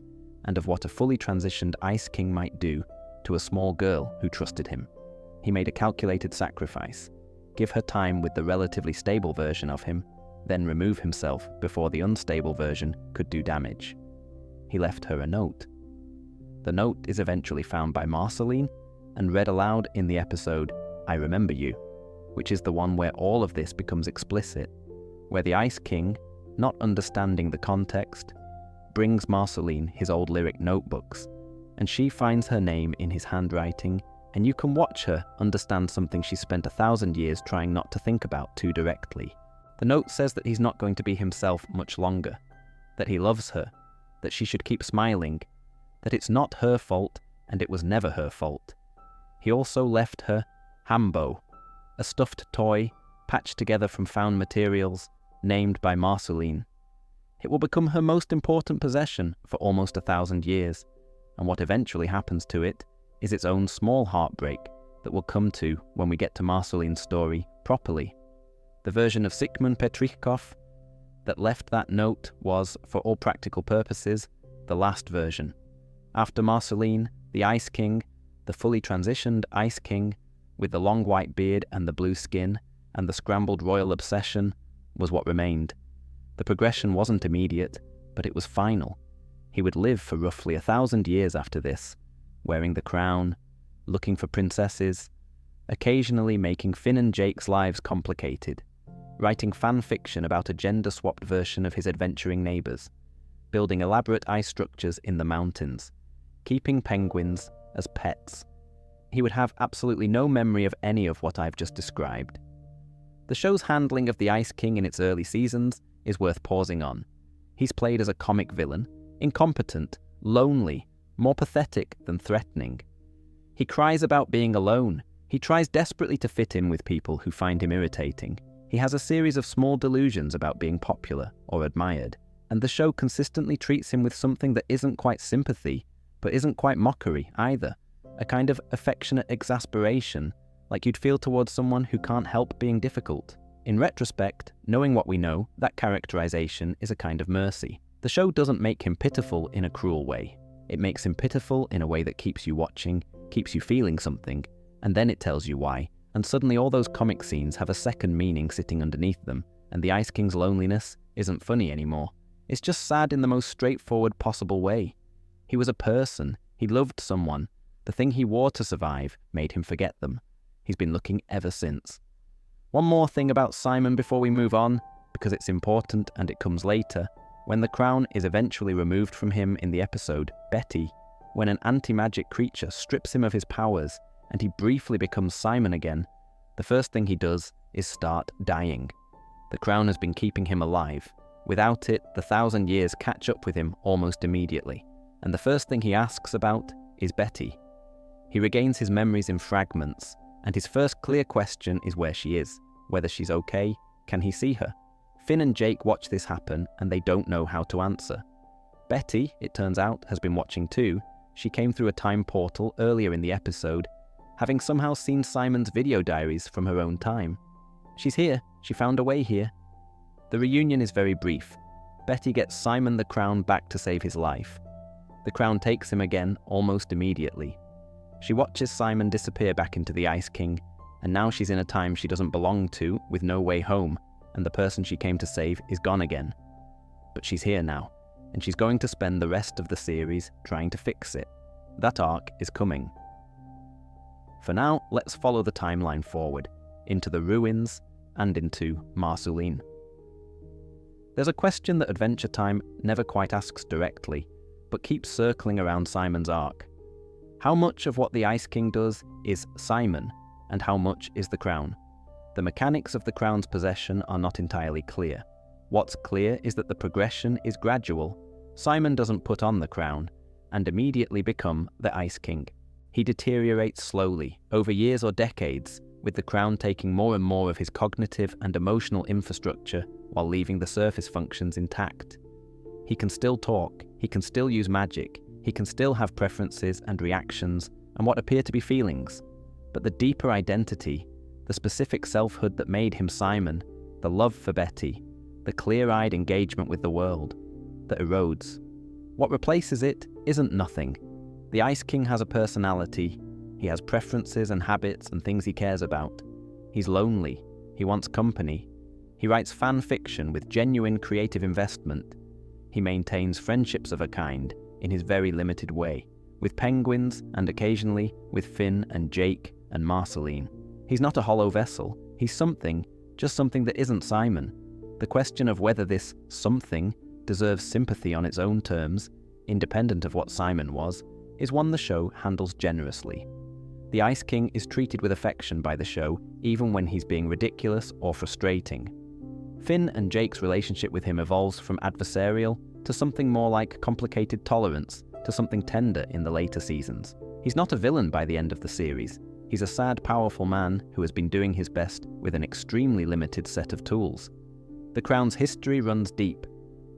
and of what a fully transitioned Ice King might do to a small girl who trusted him. He made a calculated sacrifice, give her time with the relatively stable version of him, then remove himself before the unstable version could do damage. He left her a note. The note is eventually found by Marceline and read aloud in the episode I Remember You, which is the one where all of this becomes explicit, where the Ice King, not understanding the context, brings Marceline his old lyric notebooks, and she finds her name in his handwriting, and you can watch her understand something she spent 1,000 years trying not to think about too directly. The note says that he's not going to be himself much longer, that he loves her, that she should keep smiling, that it's not her fault and it was never her fault. He also left her Hambo, a stuffed toy patched together from found materials, named by Marceline. It will become her most important possession for almost 1,000 years, and what eventually happens to it is its own small heartbreak that we'll come to when we get to Marceline's story properly. The version of Sigmund Petrichkov that left that note was, for all practical purposes, the last version. After Marceline, the Ice King, the fully transitioned Ice King, with the long white beard and the blue skin, and the scrambled royal obsession, was what remained. The progression wasn't immediate, but it was final. He would live for roughly 1,000 years after this, wearing the crown, looking for princesses, occasionally making Finn and Jake's lives complicated, writing fan fiction about a gender-swapped version of his adventuring neighbours, building elaborate ice structures in the mountains, keeping penguins as pets. He would have absolutely no memory of any of what I've just described. The show's handling of the Ice King in its early seasons is worth pausing on. He's played as a comic villain, incompetent, lonely, more pathetic than threatening. He cries about being alone. He tries desperately to fit in with people who find him irritating. He has a series of small delusions about being popular or admired, and the show consistently treats him with something that isn't quite sympathy, but isn't quite mockery either, a kind of affectionate exasperation, like you'd feel towards someone who can't help being difficult. In retrospect, knowing what we know, that characterization is a kind of mercy. The show doesn't make him pitiful in a cruel way. It makes him pitiful in a way that keeps you watching, keeps you feeling something, and then it tells you why, and suddenly all those comic scenes have a second meaning sitting underneath them, and the Ice King's loneliness isn't funny anymore. It's just sad in the most straightforward possible way. He was a person, he loved someone. The thing he wore to survive made him forget them. He's been looking ever since. One more thing about Simon before we move on, because it's important and it comes later. When the crown is eventually removed from him in the episode Betty, when an anti-magic creature strips him of his powers and he briefly becomes Simon again, the first thing he does is start dying. The crown has been keeping him alive. Without it, the 1,000 years catch up with him almost immediately, and the first thing he asks about is Betty. He regains his memories in fragments, and his first clear question is where she is, whether she's okay, can he see her? Finn and Jake watch this happen, and they don't know how to answer. Betty, it turns out, has been watching too. She came through a time portal earlier in the episode, having somehow seen Simon's video diaries from her own time. She's here, she found a way here. The reunion is very brief. Betty gets Simon the crown back to save his life. The crown takes him again almost immediately. She watches Simon disappear back into the Ice King, and now she's in a time she doesn't belong to, with no way home, and the person she came to save is gone again. But she's here now, and she's going to spend the rest of the series trying to fix it. That arc is coming. For now, let's follow the timeline forward, into the ruins, and into Marceline. There's a question that Adventure Time never quite asks directly, but keeps circling around Simon's arc. How much of what the Ice King does is Simon, and how much is the crown? The mechanics of the crown's possession are not entirely clear. What's clear is that the progression is gradual. Simon doesn't put on the crown and immediately become the Ice King. He deteriorates slowly, over years or decades, with the crown taking more and more of his cognitive and emotional infrastructure while leaving the surface functions intact. He can still talk, he can still use magic, he can still have preferences and reactions and what appear to be feelings, but the deeper identity, the specific selfhood that made him Simon, the love for Betty, the clear-eyed engagement with the world, that erodes. What replaces it isn't nothing. The Ice King has a personality, he has preferences and habits and things he cares about. He's lonely, he wants company, he writes fan fiction with genuine creative investment. He maintains friendships of a kind in his very limited way, with penguins and occasionally with Finn and Jake and Marceline. He's not a hollow vessel, he's something, just something that isn't Simon. The question of whether this something deserves sympathy on its own terms, independent of what Simon was, is one the show handles generously. The Ice King is treated with affection by the show, even when he's being ridiculous or frustrating. Finn and Jake's relationship with him evolves from adversarial to something more like complicated tolerance, to something tender in the later seasons. He's not a villain by the end of the series. He's a sad, powerful man who has been doing his best with an extremely limited set of tools. The Crown's history runs deep.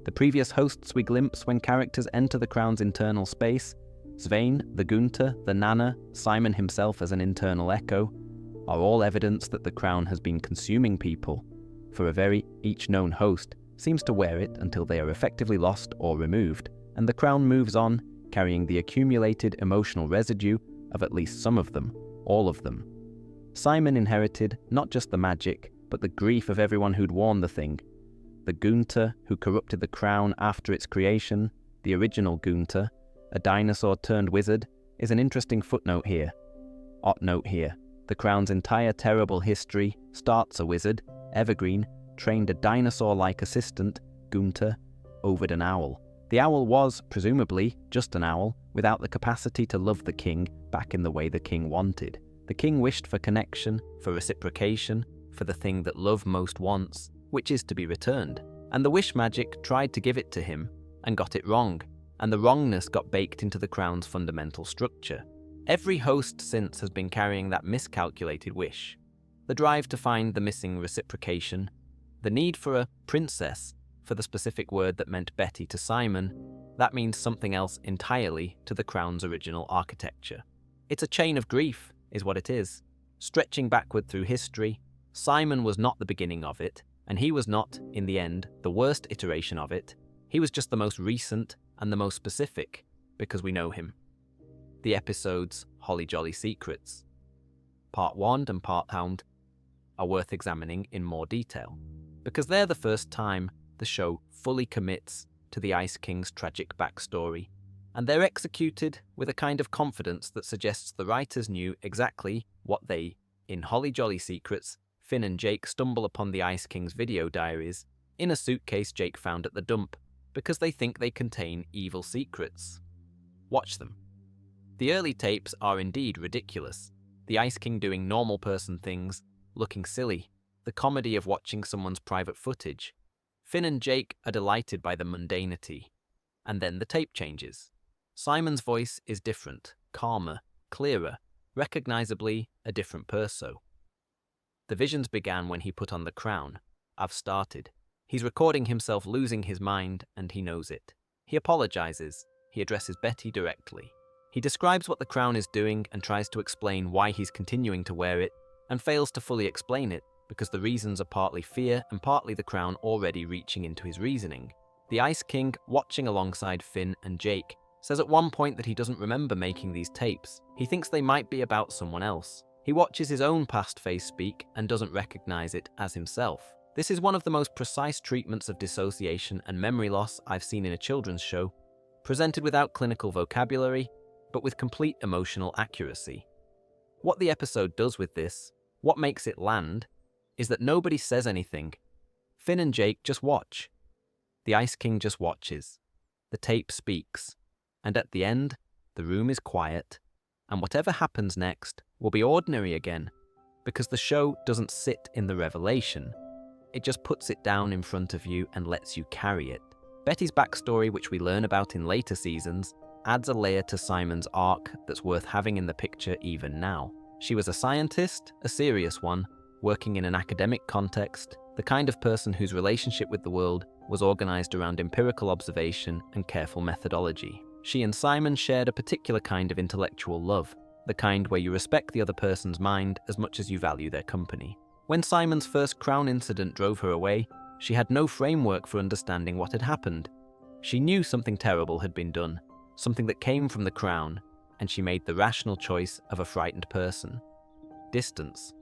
The previous hosts we glimpse when characters enter the Crown's internal space, Svein, the Gunther, the Nana, Simon himself as an internal echo, are all evidence that the Crown has been consuming people. For a very each known host seems to wear it until they are effectively lost or removed, and the Crown moves on, carrying the accumulated emotional residue of at least some of them, all of them. Simon inherited not just the magic, but the grief of everyone who'd worn the thing. The Gunther who corrupted the Crown after its creation, the original Gunther, a dinosaur turned wizard, is an interesting footnote here. Note here, the Crown's entire terrible history starts a wizard, Evergreen, trained a dinosaur-like assistant, Gunther, over an owl. The owl was, presumably, just an owl, without the capacity to love the king back in the way the king wanted. The king wished for connection, for reciprocation, for the thing that love most wants, which is to be returned. And the wish magic tried to give it to him, and got it wrong, and the wrongness got baked into the Crown's fundamental structure. Every host since has been carrying that miscalculated wish. The drive to find the missing reciprocation, the need for a princess, for the specific word that meant Betty to Simon, that means something else entirely to the Crown's original architecture. It's a chain of grief, is what it is. Stretching backward through history, Simon was not the beginning of it, and he was not, in the end, the worst iteration of it. He was just the most recent and the most specific, because we know him. The episodes Holly Jolly Secrets, Part 1 and Part Hound, are worth examining in more detail, because they're the first time the show fully commits to the Ice King's tragic backstory, and they're executed with a kind of confidence that suggests the writers knew exactly what they, in Holly Jolly Secrets, Finn and Jake stumble upon the Ice King's video diaries in a suitcase Jake found at the dump, because they think they contain evil secrets. Watch them. The early tapes are indeed ridiculous. The Ice King doing normal person things, looking silly, the comedy of watching someone's private footage. Finn and Jake are delighted by the mundanity. And then the tape changes. Simon's voice is different, calmer, clearer, recognizably a different perso. The visions began when he put on the crown. I've started. He's recording himself losing his mind, and he knows it. He apologizes. He addresses Betty directly. He describes what the crown is doing and tries to explain why he's continuing to wear it, and fails to fully explain it because the reasons are partly fear and partly the crown already reaching into his reasoning. The Ice King, watching alongside Finn and Jake, says at one point that he doesn't remember making these tapes. He thinks they might be about someone else. He watches his own past face speak and doesn't recognize it as himself. This is one of the most precise treatments of dissociation and memory loss I've seen in a children's show, presented without clinical vocabulary, but with complete emotional accuracy. What the episode does with this, what makes it land, is that nobody says anything. Finn and Jake just watch. The Ice King just watches. The tape speaks. And at the end, the room is quiet, and whatever happens next will be ordinary again, because the show doesn't sit in the revelation. It just puts it down in front of you and lets you carry it. Betty's backstory, which we learn about in later seasons, adds a layer to Simon's arc that's worth having in the picture even now. She was a scientist, a serious one, working in an academic context, the kind of person whose relationship with the world was organized around empirical observation and careful methodology. She and Simon shared a particular kind of intellectual love, the kind where you respect the other person's mind as much as you value their company. When Simon's first crown incident drove her away, she had no framework for understanding what had happened. She knew something terrible had been done, something that came from the crown, and she made the rational choice of a frightened person. Distance.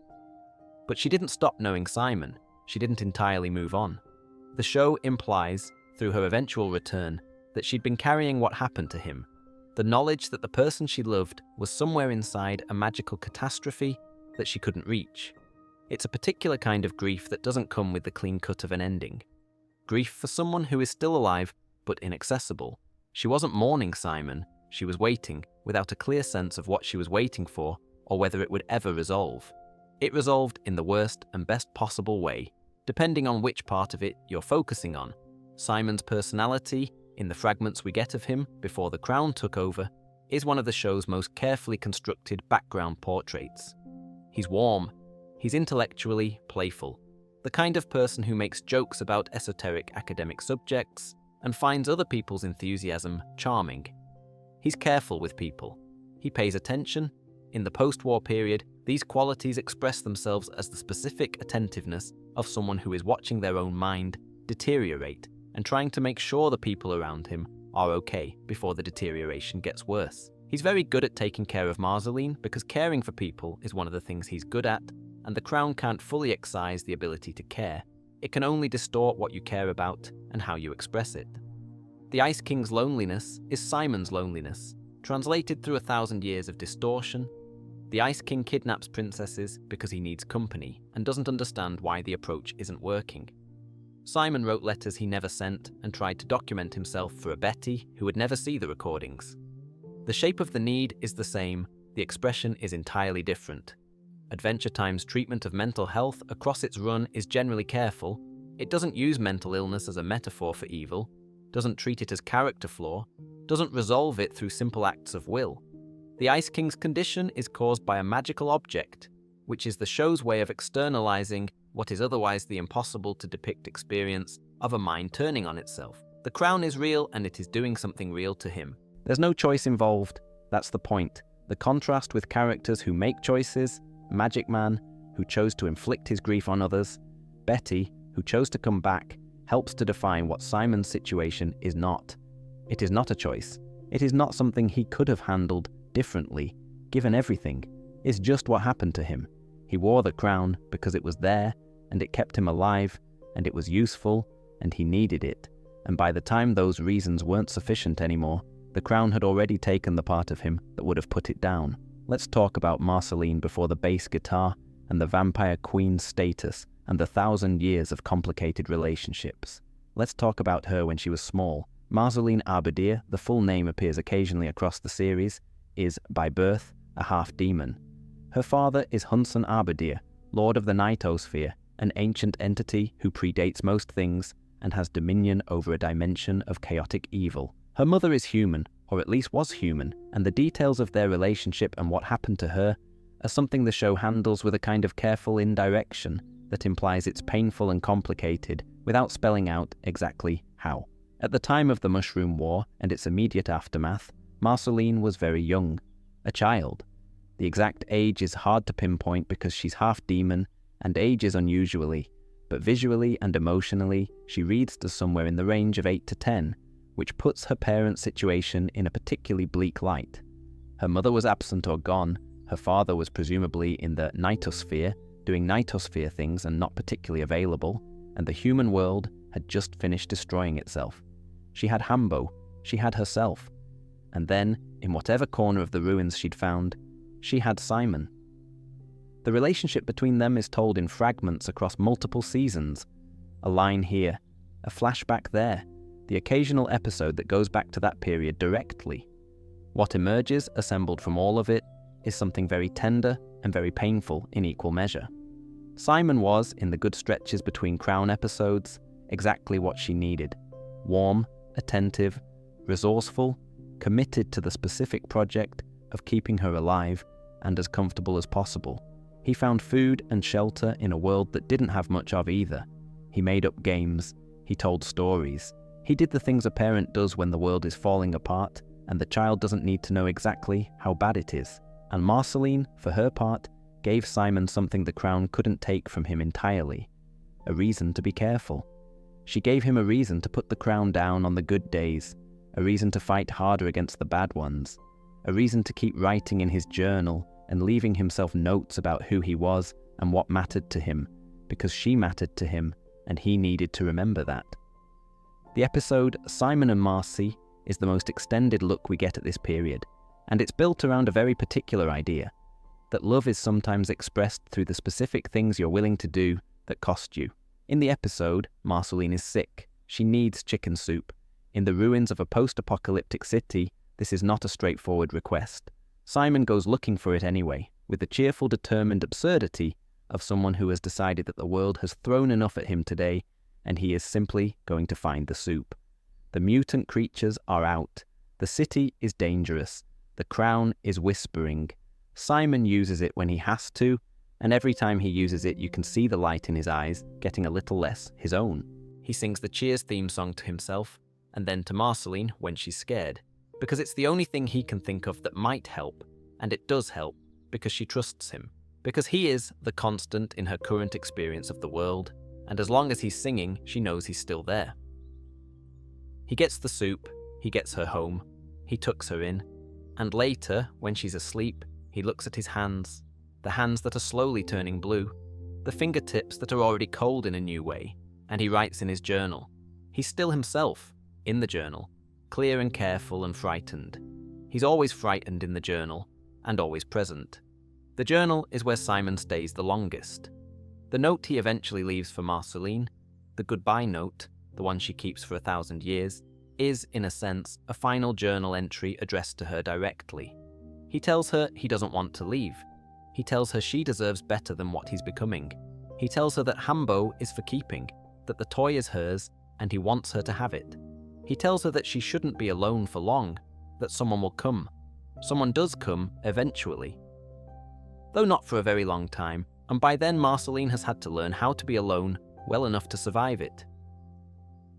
But she didn't stop knowing Simon. She didn't entirely move on. The show implies, through her eventual return, that she'd been carrying what happened to him, the knowledge that the person she loved was somewhere inside a magical catastrophe that she couldn't reach. It's a particular kind of grief that doesn't come with the clean cut of an ending. Grief for someone who is still alive but inaccessible. She wasn't mourning Simon, she was waiting, without a clear sense of what she was waiting for or whether it would ever resolve. It resolved in the worst and best possible way, depending on which part of it you're focusing on. Simon's personality, in the fragments we get of him before the crown took over, is one of the show's most carefully constructed background portraits. He's warm, he's intellectually playful, the kind of person who makes jokes about esoteric academic subjects and finds other people's enthusiasm charming. He's careful with people. He pays attention. In the post-war period, these qualities express themselves as the specific attentiveness of someone who is watching their own mind deteriorate and trying to make sure the people around him are okay before the deterioration gets worse. He's very good at taking care of Marceline because caring for people is one of the things he's good at, and the crown can't fully excise the ability to care. It can only distort what you care about and how you express it. The Ice King's loneliness is Simon's loneliness, translated through 1,000 years of distortion. The Ice King kidnaps princesses because he needs company and doesn't understand why the approach isn't working. Simon wrote letters he never sent and tried to document himself for a Betty who would never see the recordings. The shape of the need is the same, the expression is entirely different. Adventure Time's treatment of mental health across its run is generally careful. It doesn't use mental illness as a metaphor for evil, doesn't treat it as character flaw, doesn't resolve it through simple acts of will. The Ice King's condition is caused by a magical object, which is the show's way of externalizing what is otherwise the impossible to depict experience of a mind turning on itself. The crown is real and it is doing something real to him. There's no choice involved, that's the point. The contrast with characters who make choices, Magic Man, who chose to inflict his grief on others, Betty, who chose to come back, helps to define what Simon's situation is not. It is not a choice. It is not something he could have handled differently, given everything. It's just what happened to him. He wore the crown because it was there, and it kept him alive, and it was useful, and he needed it. And by the time those reasons weren't sufficient anymore, the crown had already taken the part of him that would have put it down. Let's talk about Marceline before the bass guitar, and the vampire queen's status, and the 1,000 years of complicated relationships. Let's talk about her when she was small. Marceline Arbadir, the full name appears occasionally across the series, is, by birth, a half-demon. Her father is Hunson Arbadir, Lord of the Nightosphere, an ancient entity who predates most things and has dominion over a dimension of chaotic evil. Her mother is human, or at least was human, and the details of their relationship and what happened to her are something the show handles with a kind of careful indirection that implies it's painful and complicated without spelling out exactly how. At the time of the Mushroom War and its immediate aftermath, Marceline was very young, a child. The exact age is hard to pinpoint because she's half demon and ages unusually, but visually and emotionally she reads to somewhere in the range of 8 to 10, which puts her parents' situation in a particularly bleak light. Her mother was absent or gone, her father was presumably in the Nightosphere, doing Nightosphere things and not particularly available, and the human world had just finished destroying itself. She had Hambo, she had herself, and then, in whatever corner of the ruins she'd found, she had Simon. The relationship between them is told in fragments across multiple seasons. A line here, a flashback there, the occasional episode that goes back to that period directly. What emerges, assembled from all of it, is something very tender and very painful in equal measure. Simon was, in the good stretches between Crown episodes, exactly what she needed. Warm, attentive, resourceful, committed to the specific project of keeping her alive and as comfortable as possible. He found food and shelter in a world that didn't have much of either. He made up games. He told stories. He did the things a parent does when the world is falling apart and the child doesn't need to know exactly how bad it is. And Marceline, for her part, gave Simon something the Crown couldn't take from him entirely: a reason to be careful. She gave him a reason to put the Crown down on the good days, a reason to fight harder against the bad ones, a reason to keep writing in his journal and leaving himself notes about who he was and what mattered to him, because she mattered to him and he needed to remember that. The episode Simon and Marcy is the most extended look we get at this period, and it's built around a very particular idea, that love is sometimes expressed through the specific things you're willing to do that cost you. In the episode, Marceline is sick. She needs chicken soup. In the ruins of a post-apocalyptic city, this is not a straightforward request. Simon goes looking for it anyway, with the cheerful, determined absurdity of someone who has decided that the world has thrown enough at him today, and he is simply going to find the soup. The mutant creatures are out. The city is dangerous. The Crown is whispering. Simon uses it when he has to, and every time he uses it you can see the light in his eyes getting a little less his own. He sings the Cheers theme song to himself, and then to Marceline when she's scared, because it's the only thing he can think of that might help, and it does help, because she trusts him, because he is the constant in her current experience of the world, and as long as he's singing, she knows he's still there. He gets the soup, he gets her home, he tucks her in, and later, when she's asleep, he looks at his hands, the hands that are slowly turning blue, the fingertips that are already cold in a new way, and he writes in his journal. He's still himself, in the journal, clear and careful and frightened. He's always frightened in the journal, and always present. The journal is where Simon stays the longest. The note he eventually leaves for Marceline, the goodbye note, the one she keeps for 1,000 years, is, in a sense, a final journal entry addressed to her directly. He tells her he doesn't want to leave. He tells her she deserves better than what he's becoming. He tells her that Hambo is for keeping, that the toy is hers, and he wants her to have it. He tells her that she shouldn't be alone for long, that someone will come. Someone does come, eventually. Though not for a very long time, and by then Marceline has had to learn how to be alone well enough to survive it.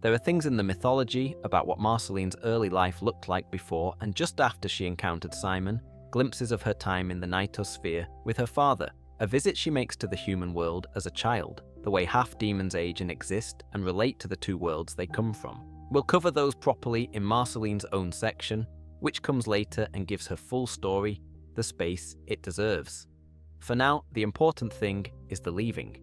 There are things in the mythology about what Marceline's early life looked like before and just after she encountered Simon, glimpses of her time in the Nightosphere with her father, a visit she makes to the human world as a child, the way half-demons age and exist and relate to the two worlds they come from. We'll cover those properly in Marceline's own section, which comes later and gives her full story, the space it deserves. For now, the important thing is the leaving.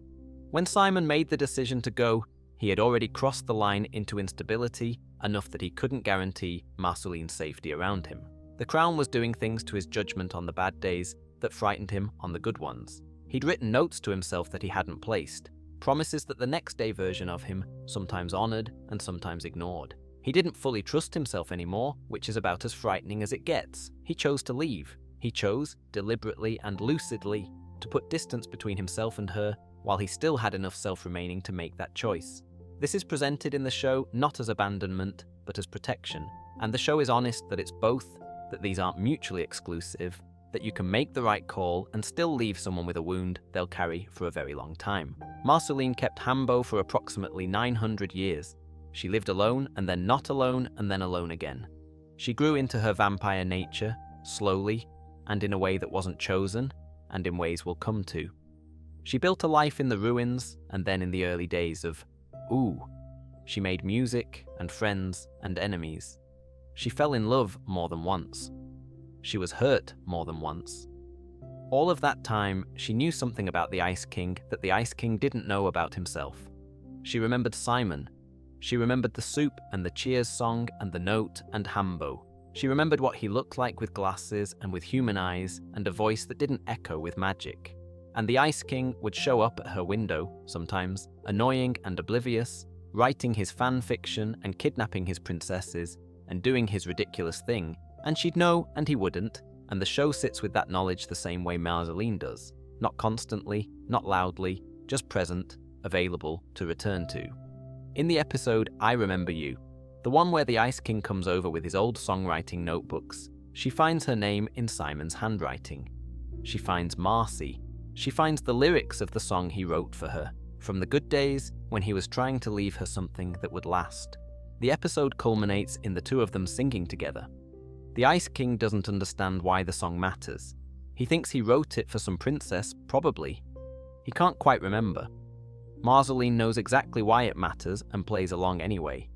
When Simon made the decision to go, he had already crossed the line into instability, enough that he couldn't guarantee Marceline's safety around him. The Crown was doing things to his judgment on the bad days that frightened him on the good ones. He'd written notes to himself that he hadn't placed, promises that the next day version of him sometimes honoured and sometimes ignored. He didn't fully trust himself anymore, which is about as frightening as it gets. He chose to leave. He chose, deliberately and lucidly, to put distance between himself and her, while he still had enough self remaining to make that choice. This is presented in the show not as abandonment, but as protection, and the show is honest that it's both, that these aren't mutually exclusive, that you can make the right call and still leave someone with a wound they'll carry for a very long time. Marceline kept Hambo for approximately 900 years. She lived alone, and then not alone, and then alone again. She grew into her vampire nature, slowly, and in a way that wasn't chosen, and in ways we'll come to. She built a life in the ruins, and then in the early days of Ooo. She made music, and friends, and enemies. She fell in love more than once. She was hurt more than once. All of that time, she knew something about the Ice King that the Ice King didn't know about himself. She remembered Simon. She remembered the soup and the cheers song and the note and Hambo. She remembered what he looked like with glasses and with human eyes and a voice that didn't echo with magic. And the Ice King would show up at her window, sometimes, annoying and oblivious, writing his fan fiction and kidnapping his princesses and doing his ridiculous thing, And she'd know and he wouldn't, and the show sits with that knowledge the same way Marceline does. Not constantly, not loudly, just present, available to return to. In the episode I Remember You, the one where the Ice King comes over with his old songwriting notebooks, she finds her name in Simon's handwriting. She finds Marcy. She finds the lyrics of the song he wrote for her, from the good days when he was trying to leave her something that would last. The episode culminates in the two of them singing together. The Ice King doesn't understand why the song matters. He thinks he wrote it for some princess, probably. He can't quite remember. Marceline knows exactly why it matters and plays along anyway.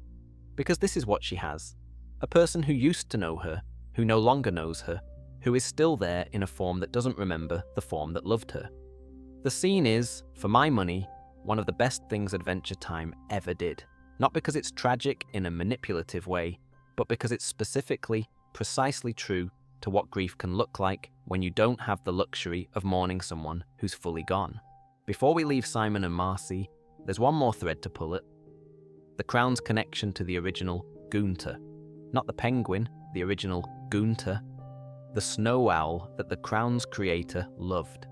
Because this is what she has. A person who used to know her, who no longer knows her, who is still there in a form that doesn't remember the form that loved her. The scene is, for my money, one of the best things Adventure Time ever did. Not because it's tragic in a manipulative way, but because it's specifically, precisely true to what grief can look like when you don't have the luxury of mourning someone who's fully gone. Before we leave Simon and Marcy, there's one more thread to pull at. The Crown's connection to the original Gunther. Not the penguin, the original Gunther. The snow owl that the Crown's creator loved.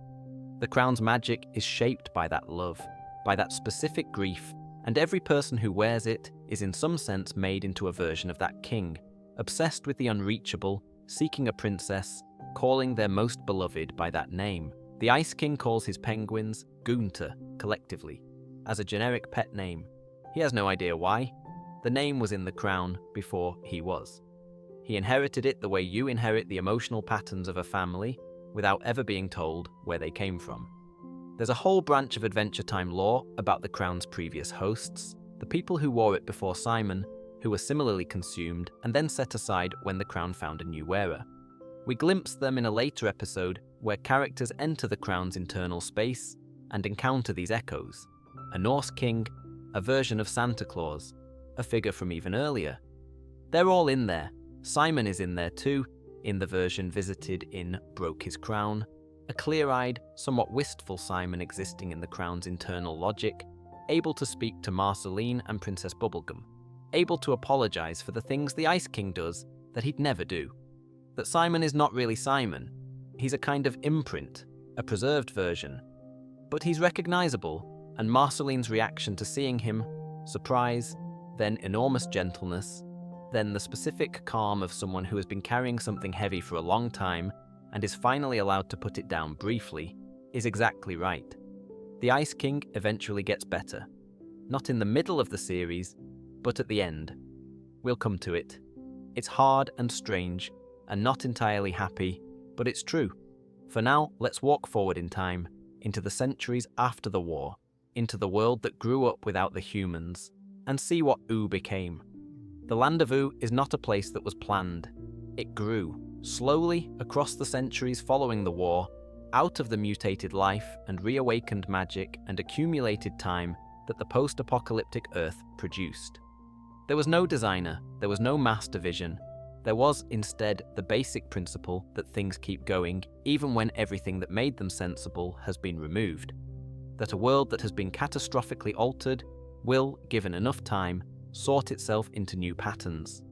The Crown's magic is shaped by that love, by that specific grief, and every person who wears it is in some sense made into a version of that king, obsessed with the unreachable, seeking a princess, calling their most beloved by that name. The Ice King calls his penguins Gunther, collectively, as a generic pet name. He has no idea why. The name was in the Crown before he was. He inherited it the way you inherit the emotional patterns of a family without ever being told where they came from. There's a whole branch of Adventure Time lore about the Crown's previous hosts, the people who wore it before Simon, who were similarly consumed and then set aside when the Crown found a new wearer. We glimpse them in a later episode where characters enter the Crown's internal space and encounter these echoes. A Norse king, a version of Santa Claus, a figure from even earlier. They're all in there. Simon is in there too, in the version visited in Broke His Crown, a clear-eyed, somewhat wistful Simon existing in the Crown's internal logic, able to speak to Marceline and Princess Bubblegum, able to apologize for the things the Ice King does that he'd never do. That Simon is not really Simon. He's a kind of imprint, a preserved version. But he's recognizable, and Marceline's reaction to seeing him, surprise, then enormous gentleness, then the specific calm of someone who has been carrying something heavy for a long time and is finally allowed to put it down briefly, is exactly right. The Ice King eventually gets better. Not in the middle of the series, but at the end. We'll come to it. It's hard and strange, and not entirely happy, but it's true. For now, let's walk forward in time, into the centuries after the war, into the world that grew up without the humans, and see what Ooo became. The Land of Ooo is not a place that was planned. It grew, slowly, across the centuries following the war, out of the mutated life and reawakened magic and accumulated time that the post-apocalyptic Earth produced. There was no designer, there was no master vision. There was, instead, the basic principle that things keep going even when everything that made them sensible has been removed. That a world that has been catastrophically altered will, given enough time, sort itself into new patterns.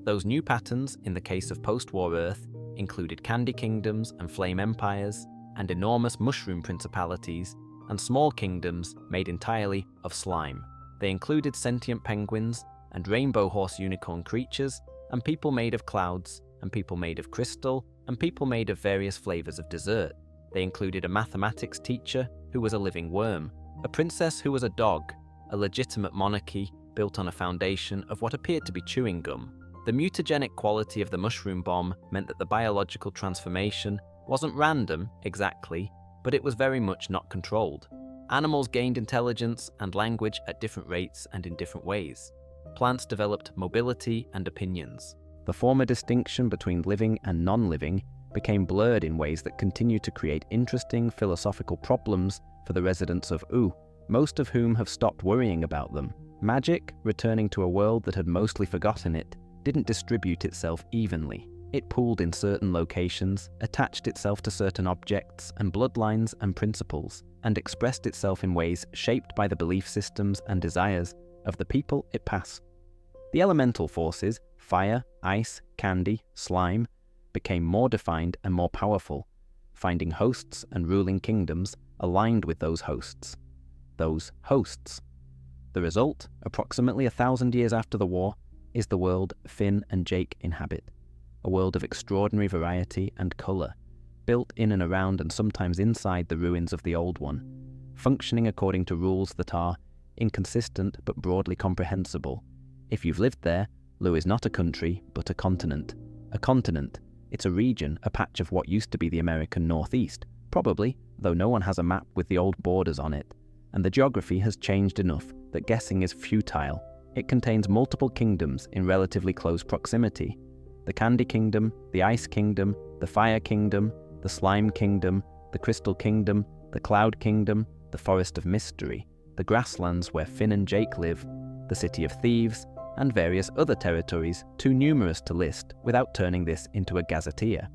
Those new patterns, in the case of post-war Earth, included candy kingdoms and flame empires, and enormous mushroom principalities, and small kingdoms made entirely of slime. They included sentient penguins, and rainbow horse unicorn creatures, and people made of clouds, and people made of crystal, and people made of various flavors of dessert. They included a mathematics teacher who was a living worm, a princess who was a dog, a legitimate monarchy built on a foundation of what appeared to be chewing gum. The mutagenic quality of the mushroom bomb meant that the biological transformation wasn't random, exactly, but it was very much not controlled. Animals gained intelligence and language at different rates and in different ways. Plants developed mobility and opinions. The former distinction between living and non-living became blurred in ways that continue to create interesting philosophical problems for the residents of Ooo, most of whom have stopped worrying about them. Magic, returning to a world that had mostly forgotten it, didn't distribute itself evenly. It pooled in certain locations, attached itself to certain objects and bloodlines and principles, and expressed itself in ways shaped by the belief systems and desires of the people it passed. The elemental forces, fire, ice, candy, slime became more defined and more powerful, finding hosts and ruling kingdoms aligned with those hosts. Those hosts. The result, approximately 1,000 years after the war, is the world Finn and Jake inhabit, a world of extraordinary variety and colour, built in and around and sometimes inside the ruins of the old one, functioning according to rules that are inconsistent but broadly comprehensible. If you've lived there, Loo is not a country, but a continent. A continent, it's a region, a patch of what used to be the American Northeast, probably, though no one has a map with the old borders on it, and the geography has changed enough that guessing is futile. It contains multiple kingdoms in relatively close proximity. The Candy Kingdom, the Ice Kingdom, the Fire Kingdom, the Slime Kingdom, the Crystal Kingdom, the Cloud Kingdom, the Forest of Mystery, the grasslands where Finn and Jake live, the City of Thieves, and various other territories too numerous to list without turning this into a gazetteer.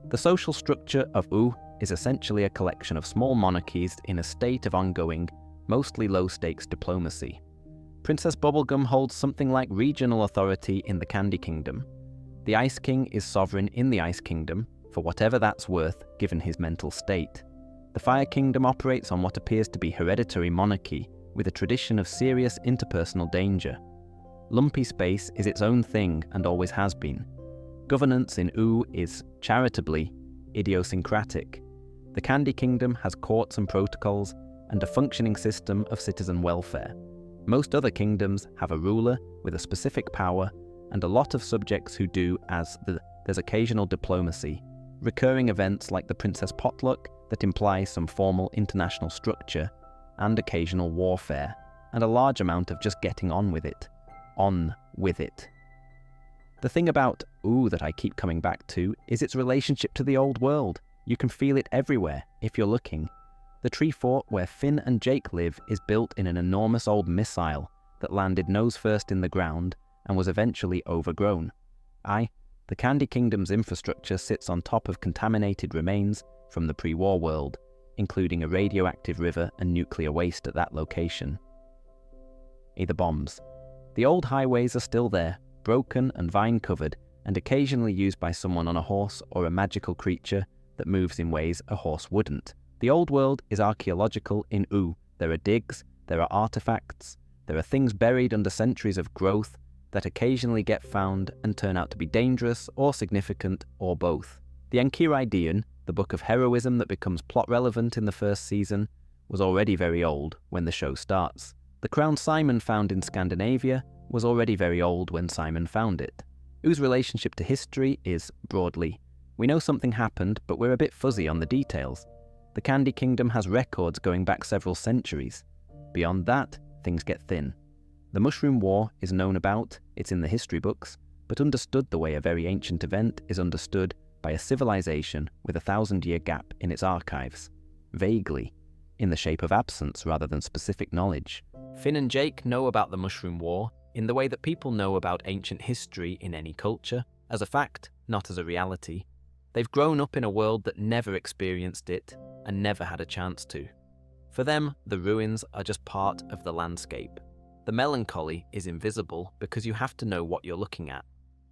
The social structure of Ooo is essentially a collection of small monarchies in a state of ongoing, mostly low-stakes diplomacy. Princess Bubblegum holds something like regional authority in the Candy Kingdom. The Ice King is sovereign in the Ice Kingdom, for whatever that's worth given his mental state. The Fire Kingdom operates on what appears to be hereditary monarchy, with a tradition of serious interpersonal danger. Lumpy space is its own thing and always has been. Governance in Ooo is, charitably, idiosyncratic. The Candy Kingdom has courts and protocols, and a functioning system of citizen welfare. Most other kingdoms have a ruler with a specific power, and a lot of subjects who do as there's occasional diplomacy, recurring events like the Princess Potluck that imply some formal international structure, and occasional warfare, and a large amount of just getting on with it. On with it. The thing about Ooo that I keep coming back to is its relationship to the old world. You can feel it everywhere, if you're looking. The tree fort where Finn and Jake live is built in an enormous old missile that landed nose first in the ground and was eventually overgrown. The Candy Kingdom's infrastructure sits on top of contaminated remains from the pre-war world, including a radioactive river and nuclear waste at that location. Either bombs. The old highways are still there, broken and vine-covered, and occasionally used by someone on a horse or a magical creature that moves in ways a horse wouldn't. The old world is archaeological in Ooo. There are digs, there are artifacts, there are things buried under centuries of growth that occasionally get found and turn out to be dangerous or significant or both. The Enchiridion, the book of heroism that becomes plot relevant in the first season, was already very old when the show starts. The crown Simon found in Scandinavia was already very old when Simon found it. Oo's relationship to history is, broadly, we know something happened, but we're a bit fuzzy on the details. The Candy Kingdom has records going back several centuries. Beyond that, things get thin. The Mushroom War is known about, it's in the history books, but understood the way a very ancient event is understood by a civilization with a 1,000-year gap in its archives. Vaguely, in the shape of absence rather than specific knowledge. Finn and Jake know about the Mushroom War in the way that people know about ancient history in any culture, as a fact, not as a reality. They've grown up in a world that never experienced it and never had a chance to. For them, the ruins are just part of the landscape. The melancholy is invisible because you have to know what you're looking at.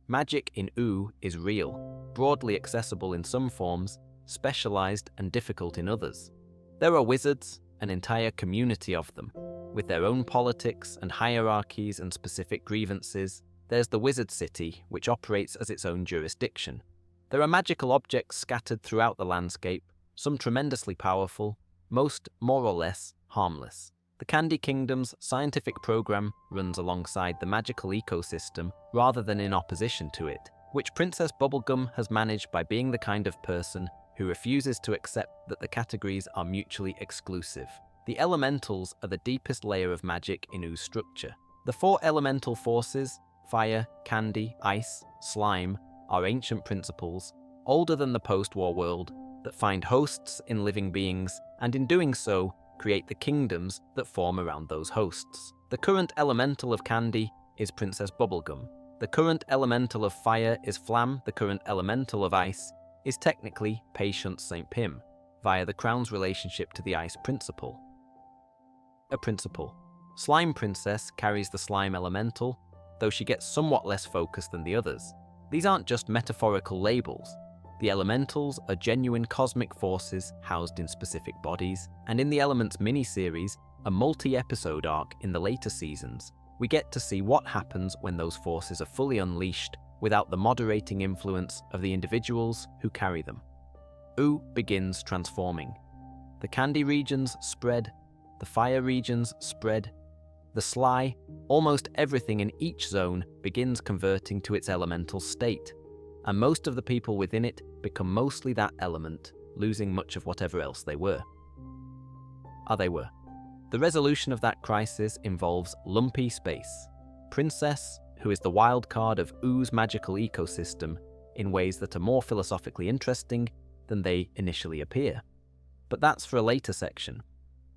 Magic in Ooo is real, broadly accessible in some forms, specialized and difficult in others. There are wizards, an entire community of them, with their own politics and hierarchies and specific grievances. There's the Wizard City, which operates as its own jurisdiction. There are magical objects scattered throughout the landscape, some tremendously powerful, most more or less harmless. The Candy Kingdom's scientific program runs alongside the magical ecosystem rather than in opposition to it, which Princess Bubblegum has managed by being the kind of person who refuses to accept that the categories are mutually exclusive. The elementals are the deepest layer of magic in Oo's structure. The 4 elemental forces, fire, candy, ice, slime, are ancient principles, older than the post-war world, that find hosts in living beings, and in doing so, create the kingdoms that form around those hosts. The current elemental of candy is Princess Bubblegum. The current elemental of fire is Flam. The current elemental of ice is technically Patience St. Pim, via the crown's relationship to the ice principle. A principle. Slime Princess carries the slime elemental, though she gets somewhat less focus than the others. These aren't just metaphorical labels. The elementals are genuine cosmic forces housed in specific bodies, and in the Elements mini-series, a multi-episode arc in the later seasons, we get to see what happens when those forces are fully unleashed without the moderating influence of the individuals who carry them. Ooo begins transforming. The candy regions spread, the fire regions spread, the sly, almost everything in each zone begins converting to its elemental state, and most of the people within it become mostly that element, losing much of whatever else they were. The resolution of that crisis involves lumpy space. Princess, who is the wild card of Oo's magical ecosystem in ways that are more philosophically interesting than they initially appear. But that's for a later section.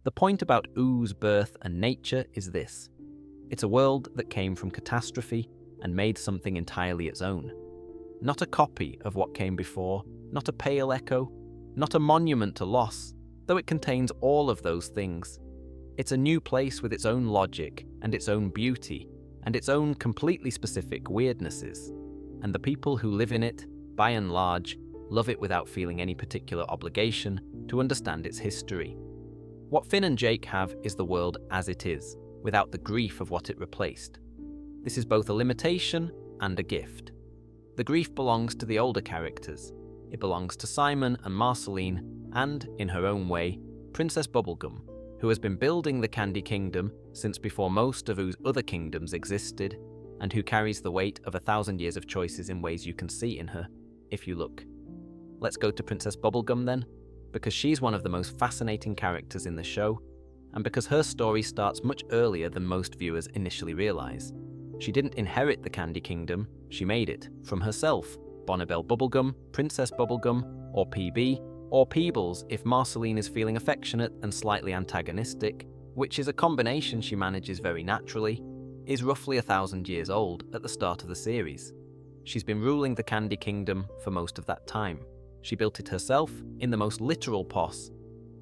The point about Oo's birth and nature is this. It's a world that came from catastrophe and made something entirely its own. Not a copy of what came before, not a pale echo, not a monument to loss, though it contains all of those things. It's a new place with its own logic and its own beauty and its own completely specific weirdnesses. And the people who live in it, by and large, love it without feeling any particular obligation to understand its history. What Finn and Jake have is the world as it is, without the grief of what it replaced. This is both a limitation and a gift. The grief belongs to the older characters. It belongs to Simon and Marceline and, in her own way, Princess Bubblegum, who has been building the Candy Kingdom since before most of Oo's other kingdoms existed, and who carries the weight of 1,000 years of choices in ways you can see in her, if you look. Let's go to Princess Bubblegum then, because she's one of the most fascinating characters in the show, and because her story starts much earlier than most viewers initially realize. She didn't inherit the Candy Kingdom, she made it, from herself, Bonnibel Bubblegum, Princess Bubblegum, or PB, or Peebles if Marceline is feeling affectionate and slightly antagonistic, which is a combination she manages very naturally, is roughly 1,000 years old at the start of the series. She's been ruling the Candy Kingdom for most of that time. She built it herself in the most literal pos.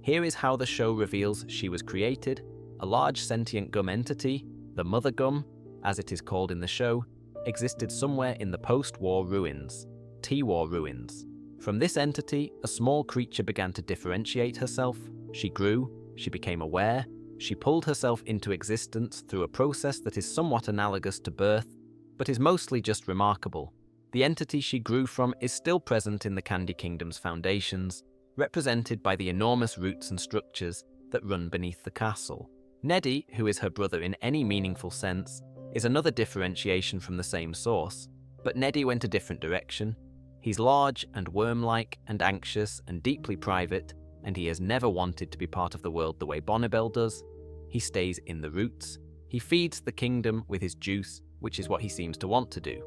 Here is how the show reveals she was created. A large sentient gum entity, the Mother Gum, as it is called in the show, existed somewhere in the post-war ruins, T-War ruins. From this entity, a small creature began to differentiate herself. She grew, she became aware, she pulled herself into existence through a process that is somewhat analogous to birth, but is mostly just remarkable. The entity she grew from is still present in the Candy Kingdom's foundations, represented by the enormous roots and structures that run beneath the castle. Neddy, who is her brother in any meaningful sense, is another differentiation from the same source, but Neddy went a different direction. He's large and worm-like and anxious and deeply private, and he has never wanted to be part of the world the way Bonnibel does. He stays in the roots. He feeds the kingdom with his juice, which is what he seems to want to do.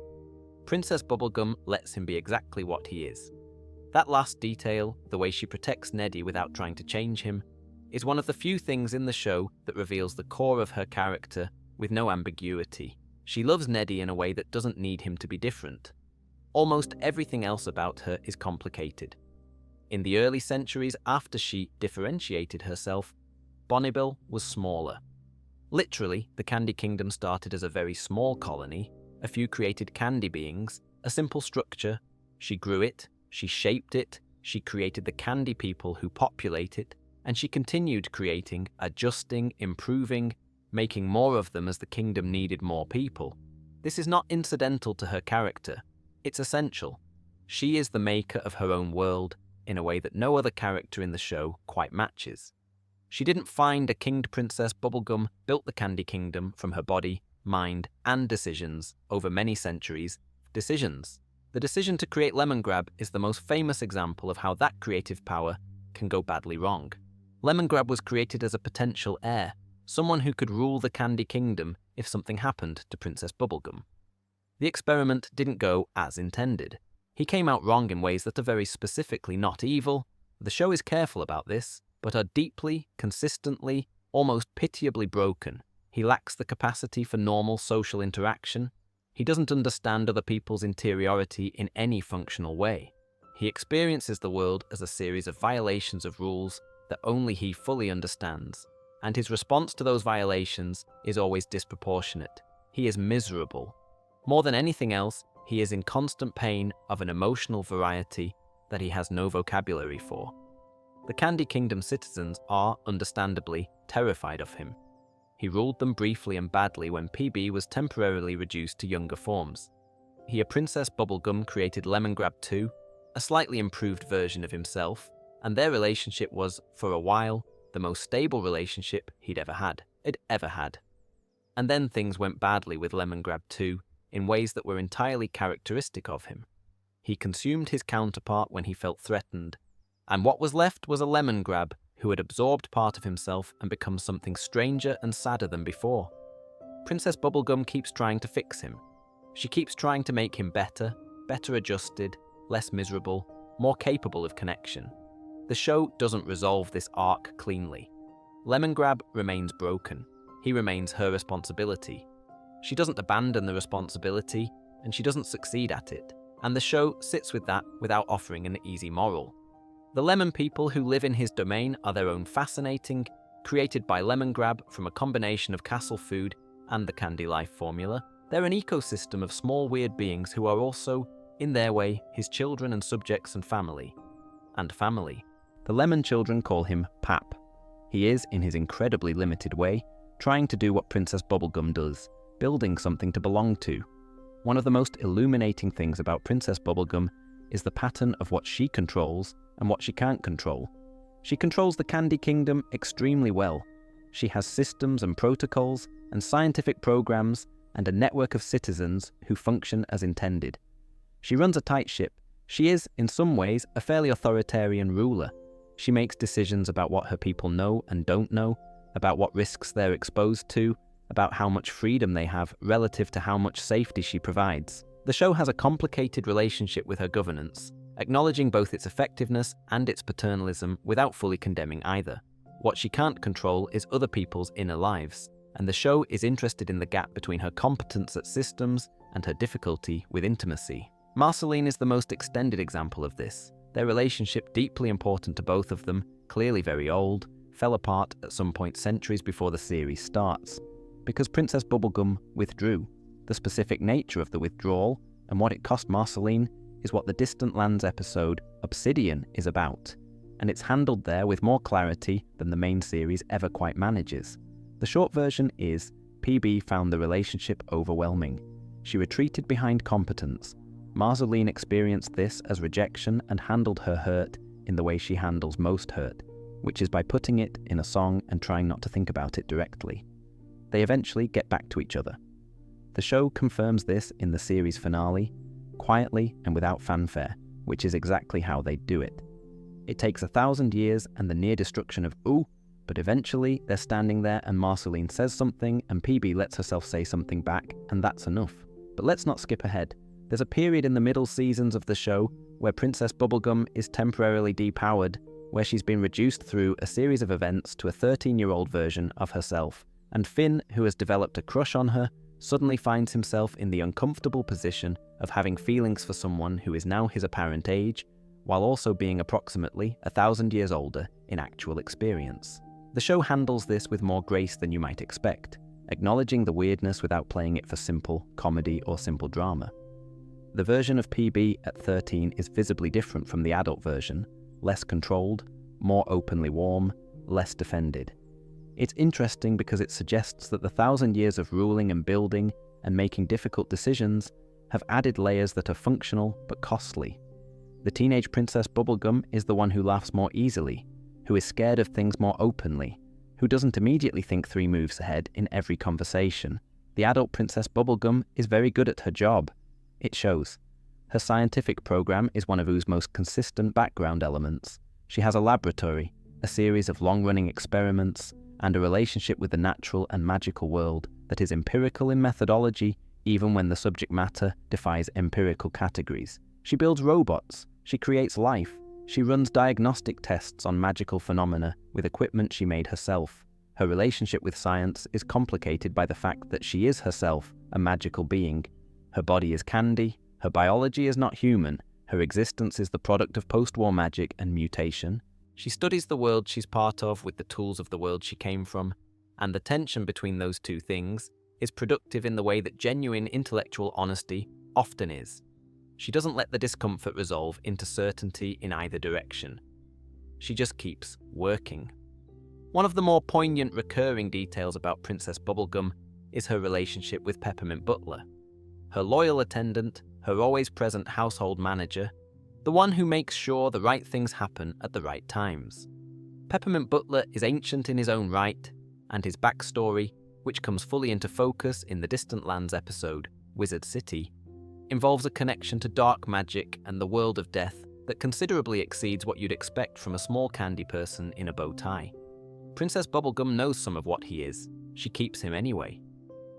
Princess Bubblegum lets him be exactly what he is. That last detail, the way she protects Neddy without trying to change him, is one of the few things in the show that reveals the core of her character with no ambiguity. She loves Neddy in a way that doesn't need him to be different. Almost everything else about her is complicated. In the early centuries after she differentiated herself, Bonnibel was smaller. Literally, the Candy Kingdom started as a very small colony, a few created candy beings, a simple structure. She grew it, she shaped it, she created the candy people who populate it, and she continued creating, adjusting, improving, making more of them as the kingdom needed more people. This is not incidental to her character. It's essential. She is the maker of her own world in a way that no other character in the show quite matches. She didn't find a kinged Princess Bubblegum built the Candy Kingdom from her body, mind, and decisions over many centuries. Decisions. The decision to create Lemongrab is the most famous example of how that creative power can go badly wrong. Lemongrab was created as a potential heir, someone who could rule the Candy Kingdom if something happened to Princess Bubblegum. The experiment didn't go as intended. He came out wrong in ways that are very specifically not evil. The show is careful about this, but are deeply, consistently, almost pitiably broken. He lacks the capacity for normal social interaction. He doesn't understand other people's interiority in any functional way. He experiences the world as a series of violations of rules that only he fully understands, and his response to those violations is always disproportionate. He is miserable. More than anything else, he is in constant pain of an emotional variety that he has no vocabulary for. The Candy Kingdom citizens are, understandably, terrified of him. He ruled them briefly and badly when PB was temporarily reduced to younger forms. He and Princess Bubblegum created Lemongrab 2, a slightly improved version of himself, and their relationship was, for a while, the most stable relationship he'd ever had. And then things went badly with Lemongrab 2 in ways that were entirely characteristic of him. He consumed his counterpart when he felt threatened, and what was left was a Lemongrab who had absorbed part of himself and become something stranger and sadder than before. Princess Bubblegum keeps trying to fix him. She keeps trying to make him better adjusted, less miserable, more capable of connection. The show doesn't resolve this arc cleanly. Lemongrab remains broken. He remains her responsibility. She doesn't abandon the responsibility, and she doesn't succeed at it, and the show sits with that without offering an easy moral. The lemon people who live in his domain are their own fascinating, created by Lemongrab from a combination of castle food and the Candy Life formula. They're an ecosystem of small weird beings who are also, in their way, his children and subjects and family. The lemon children call him Pap. He is, in his incredibly limited way, trying to do what Princess Bubblegum does, building something to belong to. One of the most illuminating things about Princess Bubblegum is the pattern of what she controls and what she can't control. She controls the Candy Kingdom extremely well. She has systems and protocols and scientific programs and a network of citizens who function as intended. She runs a tight ship. She is, in some ways, a fairly authoritarian ruler. She makes decisions about what her people know and don't know, about what risks they're exposed to, about how much freedom they have relative to how much safety she provides. The show has a complicated relationship with her governance, acknowledging both its effectiveness and its paternalism without fully condemning either. What she can't control is other people's inner lives, and the show is interested in the gap between her competence at systems and her difficulty with intimacy. Marceline is the most extended example of this. Their relationship, deeply important to both of them, clearly very old, fell apart at some point centuries before the series starts, because Princess Bubblegum withdrew. The specific nature of the withdrawal and what it cost Marceline is what the Distant Lands episode Obsidian is about, and it's handled there with more clarity than the main series ever quite manages. The short version is, PB found the relationship overwhelming. She retreated behind competence. Marceline experienced this as rejection and handled her hurt in the way she handles most hurt, which is by putting it in a song and trying not to think about it directly. They eventually get back to each other. The show confirms this in the series finale, quietly and without fanfare, which is exactly how they do it. It takes 1,000 years and the near destruction of Ooo, but eventually they're standing there and Marceline says something and PB lets herself say something back, and that's enough. But let's not skip ahead. There's a period in the middle seasons of the show where Princess Bubblegum is temporarily depowered, where she's been reduced through a series of events to a 13-year-old version of herself, and Finn, who has developed a crush on her, suddenly finds himself in the uncomfortable position of having feelings for someone who is now his apparent age, while also being approximately 1,000 years older in actual experience. The show handles this with more grace than you might expect, acknowledging the weirdness without playing it for simple comedy or simple drama. The version of PB at 13 is visibly different from the adult version, less controlled, more openly warm, less defended. It's interesting because it suggests that the 1,000 years of ruling and building and making difficult decisions have added layers that are functional but costly. The teenage Princess Bubblegum is the one who laughs more easily, who is scared of things more openly, who doesn't immediately think 3 moves ahead in every conversation. The adult Princess Bubblegum is very good at her job. It shows. Her scientific program is one of Oo's most consistent background elements. She has a laboratory, a series of long-running experiments, and a relationship with the natural and magical world that is empirical in methodology, even when the subject matter defies empirical categories. She builds robots. She creates life. She runs diagnostic tests on magical phenomena with equipment she made herself. Her relationship with science is complicated by the fact that she is herself a magical being. Her body is candy, her biology is not human, her existence is the product of post-war magic and mutation. She studies the world she's part of with the tools of the world she came from, and the tension between those two things is productive in the way that genuine intellectual honesty often is. She doesn't let the discomfort resolve into certainty in either direction. She just keeps working. One of the more poignant recurring details about Princess Bubblegum is her relationship with Peppermint Butler. Her loyal attendant, her always present household manager, the one who makes sure the right things happen at the right times. Peppermint Butler is ancient in his own right, and his backstory, which comes fully into focus in the Distant Lands episode, Wizard City, involves a connection to dark magic and the world of death that considerably exceeds what you'd expect from a small candy person in a bow tie. Princess Bubblegum knows some of what he is. She keeps him anyway.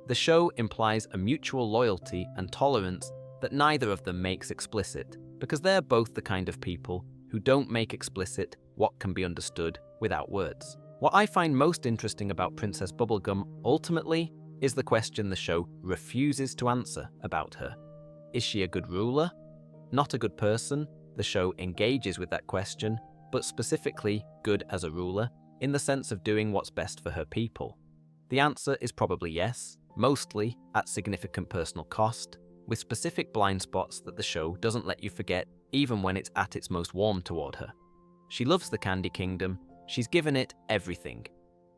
The show implies a mutual loyalty and tolerance that neither of them makes explicit, because they're both the kind of people who don't make explicit what can be understood without words. What I find most interesting about Princess Bubblegum, ultimately, is the question the show refuses to answer about her. Is she a good ruler? Not a good person? The show engages with that question, but specifically good as a ruler, in the sense of doing what's best for her people. The answer is probably yes, mostly at significant personal cost, with specific blind spots that the show doesn't let you forget even when it's at its most warm toward her. She loves the Candy Kingdom, she's given it everything.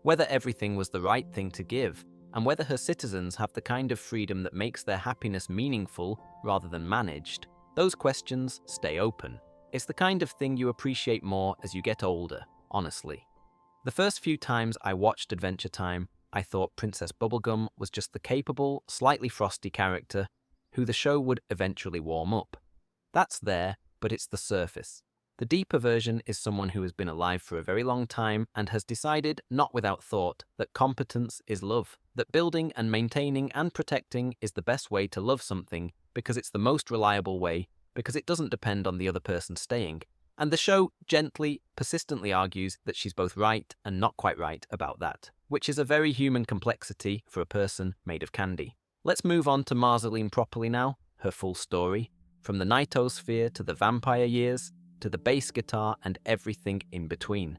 Whether everything was the right thing to give, and whether her citizens have the kind of freedom that makes their happiness meaningful rather than managed, those questions stay open. It's the kind of thing you appreciate more as you get older, honestly. The first few times I watched Adventure Time, I thought Princess Bubblegum was just the capable, slightly frosty character who the show would eventually warm up. That's there, but it's the surface. The deeper version is someone who has been alive for a very long time and has decided, not without thought, that competence is love, that building and maintaining and protecting is the best way to love something because it's the most reliable way, because it doesn't depend on the other person staying. And the show gently, persistently argues that she's both right and not quite right about that, which is a very human complexity for a person made of candy. Let's move on to Marceline properly now, her full story, from the Nightosphere to the vampire years, to the bass guitar and everything in between.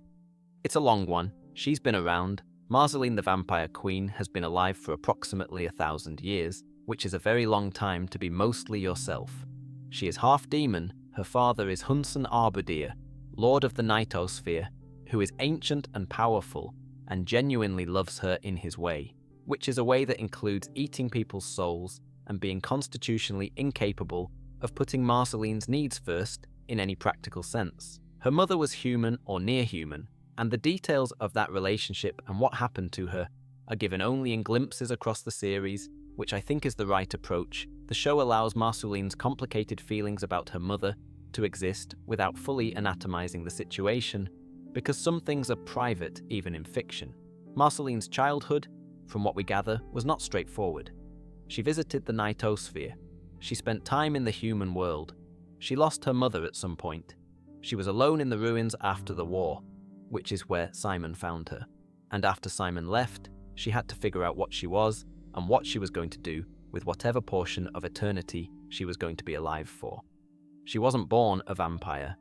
It's a long one. She's been around. Marceline the Vampire Queen has been alive for approximately 1,000 years, which is a very long time to be mostly yourself. She is half demon. Her father is Hunson Arbordeer, Lord of the Nightosphere, who is ancient and powerful and genuinely loves her in his way, which is a way that includes eating people's souls and being constitutionally incapable of putting Marceline's needs first in any practical sense. Her mother was human or near human, and the details of that relationship and what happened to her are given only in glimpses across the series, which I think is the right approach. The show allows Marceline's complicated feelings about her mother to exist without fully anatomizing the situation, because some things are private even in fiction. Marceline's childhood, from what we gather, was not straightforward. She visited the Nightosphere. She spent time in the human world. She lost her mother at some point. She was alone in the ruins after the war, which is where Simon found her. And after Simon left, she had to figure out what she was and what she was going to do with whatever portion of eternity she was going to be alive for. She wasn't born a vampire.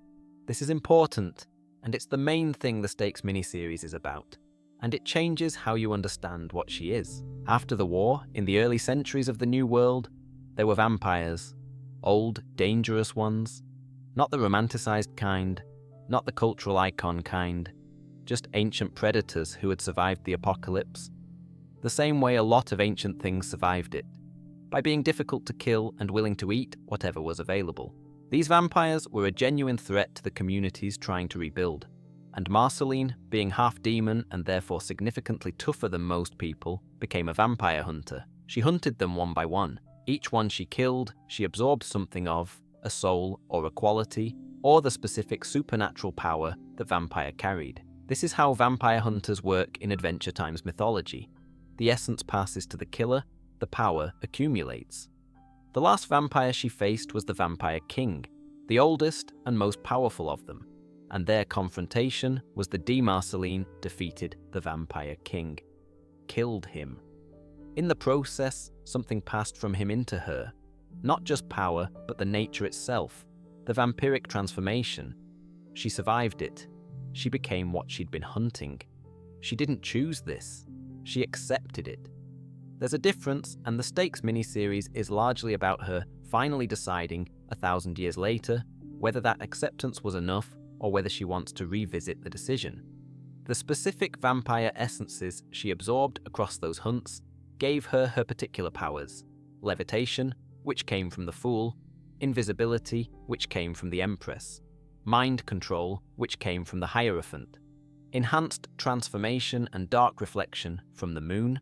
This is important, and it's the main thing the Stakes miniseries is about. And it changes how you understand what she is. After the war, in the early centuries of the New World, there were vampires. Old, dangerous ones. Not the romanticized kind, not the cultural icon kind, just ancient predators who had survived the apocalypse. The same way a lot of ancient things survived it, by being difficult to kill and willing to eat whatever was available. These vampires were a genuine threat to the communities trying to rebuild, and Marceline, being half demon and therefore significantly tougher than most people, became a vampire hunter. She hunted them one by one. Each one she killed, she absorbed something of, a soul or a quality, or the specific supernatural power that vampire carried. This is how vampire hunters work in Adventure Time's mythology. The essence passes to the killer, the power accumulates. The last vampire she faced was the Vampire King, the oldest and most powerful of them, and their confrontation was the Marceline defeated the Vampire King, killed him. In the process, something passed from him into her, not just power, but the nature itself, the vampiric transformation. She survived it. She became what she'd been hunting. She didn't choose this. She accepted it. There's a difference, and the Stakes miniseries is largely about her finally deciding, 1,000 years later, whether that acceptance was enough or whether she wants to revisit the decision. The specific vampire essences she absorbed across those hunts gave her her particular powers: levitation, which came from the Fool; invisibility, which came from the Empress; mind control, which came from the Hierophant; enhanced transformation and dark reflection from the Moon;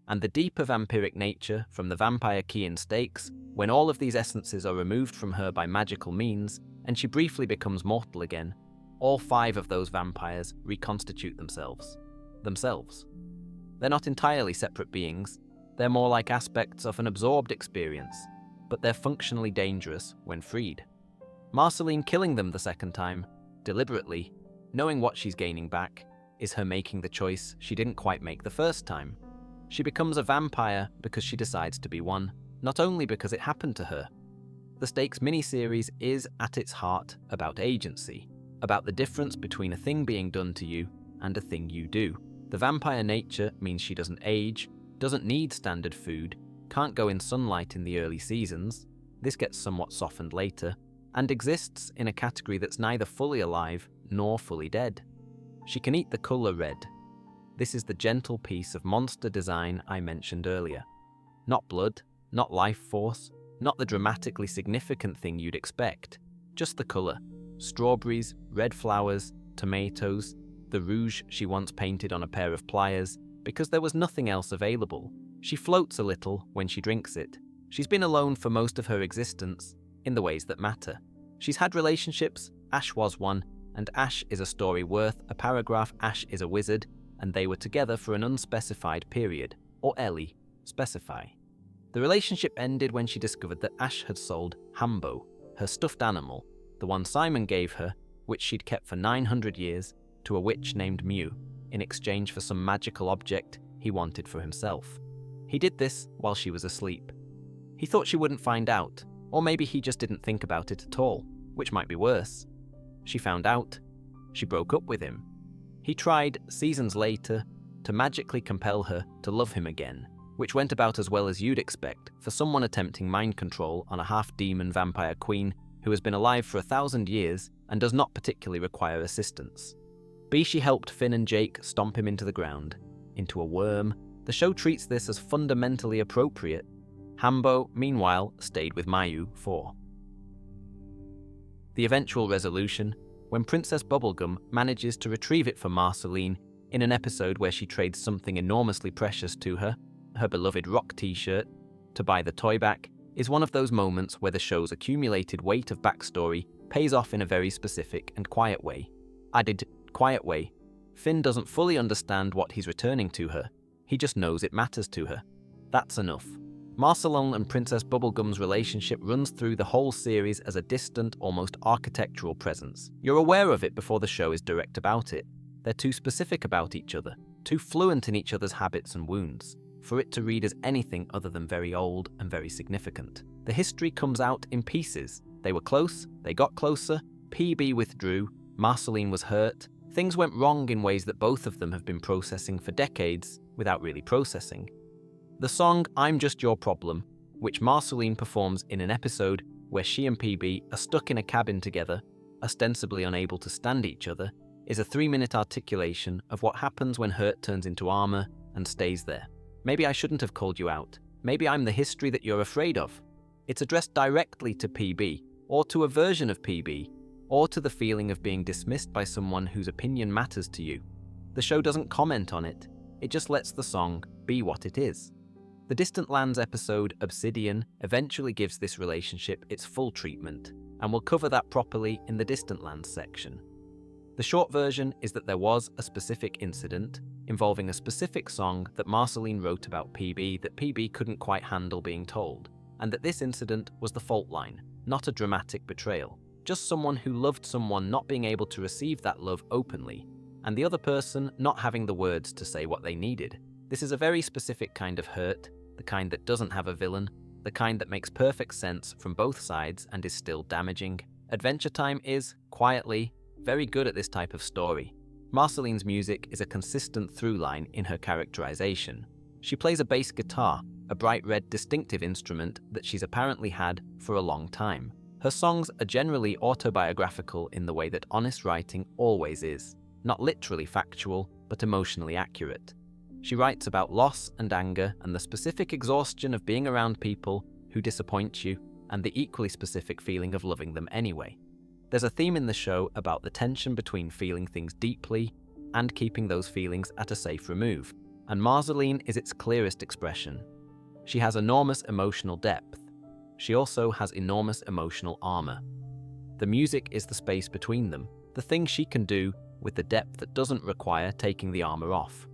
and the deeper vampiric nature from the vampire key in Stakes, when all of these essences are removed from her by magical means and she briefly becomes mortal again. All 5 of those vampires reconstitute themselves. They're not entirely separate beings, they're more like aspects of an absorbed experience, but they're functionally dangerous when freed. Marceline killing them the second time, deliberately, knowing what she's gaining back, is her making the choice she didn't quite make the first time. She becomes a vampire because she decides to be one, not only because it happened to her. The Stakes miniseries is, at its heart, about agency, about the difference between a thing being done to you and a thing you do. The vampire nature means she doesn't age, doesn't need standard food, can't go in sunlight in the early seasons, this gets somewhat softened later, and exists in a category that's neither fully alive nor fully dead. She can eat the colour red. This is the gentle piece of monster design I mentioned earlier. Not blood, not life force, not the dramatically significant thing you'd expect, just the colour. Strawberries, red flowers, tomatoes, the rouge she once painted on a pair of pliers, because there was nothing else available. She floats a little when she drinks it. She's been alone for most of her existence, in the ways that matter. She's had relationships, Ash was one, and Ash is a story worth a paragraph. Ash is a wizard, and they were together for an unspecified period, or Ellie, specify. The relationship ended when she discovered that Ash had sold Hambo, her stuffed animal, the one Simon gave her, which she'd kept for 900 years, to a witch named Mew, in exchange for some magical object he wanted for himself. He did this while she was asleep. He thought she wouldn't find out, or maybe he just didn't think about it at all, which might be worse. She found out. She broke up with him. He tried, seasons later, to magically compel her to love him again, which went about as well as you'd expect for someone attempting mind control on a half-demon vampire queen who has been alive for 1,000 years and does not particularly require assistance. She helped Finn and Jake stomp him into the ground, into a worm. The show treats this as fundamentally appropriate. Hambo, meanwhile, stayed with Mayu for the eventual resolution, when Princess Bubblegum manages to retrieve it for Marceline in an episode where she trades something enormously precious to her, her beloved rock t-shirt, to buy the toy back, is one of those moments where the show's accumulated weight of backstory pays off in a very specific and quiet way. Quiet way. Finn doesn't fully understand what he's returning to her, he just knows it matters to her. That's enough. Marceline and Princess Bubblegum's relationship runs through the whole series as a distant, almost architectural presence. You're aware of it before the show is direct about it. They're too specific about each other, too fluent in each other's habits and wounds, for it to read as anything other than very old and very significant. The history comes out in pieces. They were close, they got closer, PB withdrew, Marceline was hurt, things went wrong in ways that both of them have been processing for decades without really processing. The song I'm Just Your Problem, which Marceline performs in an episode where she and PB are stuck in a cabin together, ostensibly unable to stand each other, is a 3-minute articulation of what happens when hurt turns into armor and stays there. Maybe I shouldn't have called you out. Maybe I'm the history that you're afraid of. It's addressed directly to PB, or to a version of PB, or to the feeling of being dismissed by someone whose opinion matters to you. The show doesn't comment on it. It just lets the song be what it is. The Distant Lands episode, Obsidian, eventually gives this relationship its full treatment, and we'll cover that properly in the Distant Lands section. The short version is that there was a specific incident involving a specific song that Marceline wrote about PB that PB couldn't quite handle being told, and that this incident was the fault line, not a dramatic betrayal. Just someone who loved someone not being able to receive that love openly, and the other person not having the words to say what they needed. This is a very specific kind of hurt, the kind that doesn't have a villain, the kind that makes perfect sense from both sides and is still damaging. Adventure Time is, quietly, very good at this type of story. Marceline's music is a consistent through line in her characterization. She plays a bass guitar, a bright red distinctive instrument that she's apparently had for a long time. Her songs are generally autobiographical in the way that honest writing always is, not literally factual, but emotionally accurate. She writes about loss and anger and the specific exhaustion of being around people who disappoint you, and the equally specific feeling of loving them anyway. There's a theme in the show about the tension between feeling things deeply and keeping those feelings at a safe remove, and Marceline is its clearest expression. She has enormous emotional depth. She also has enormous emotional armor. The music is the space between them, the thing she can do with the depth that doesn't require taking the armor off.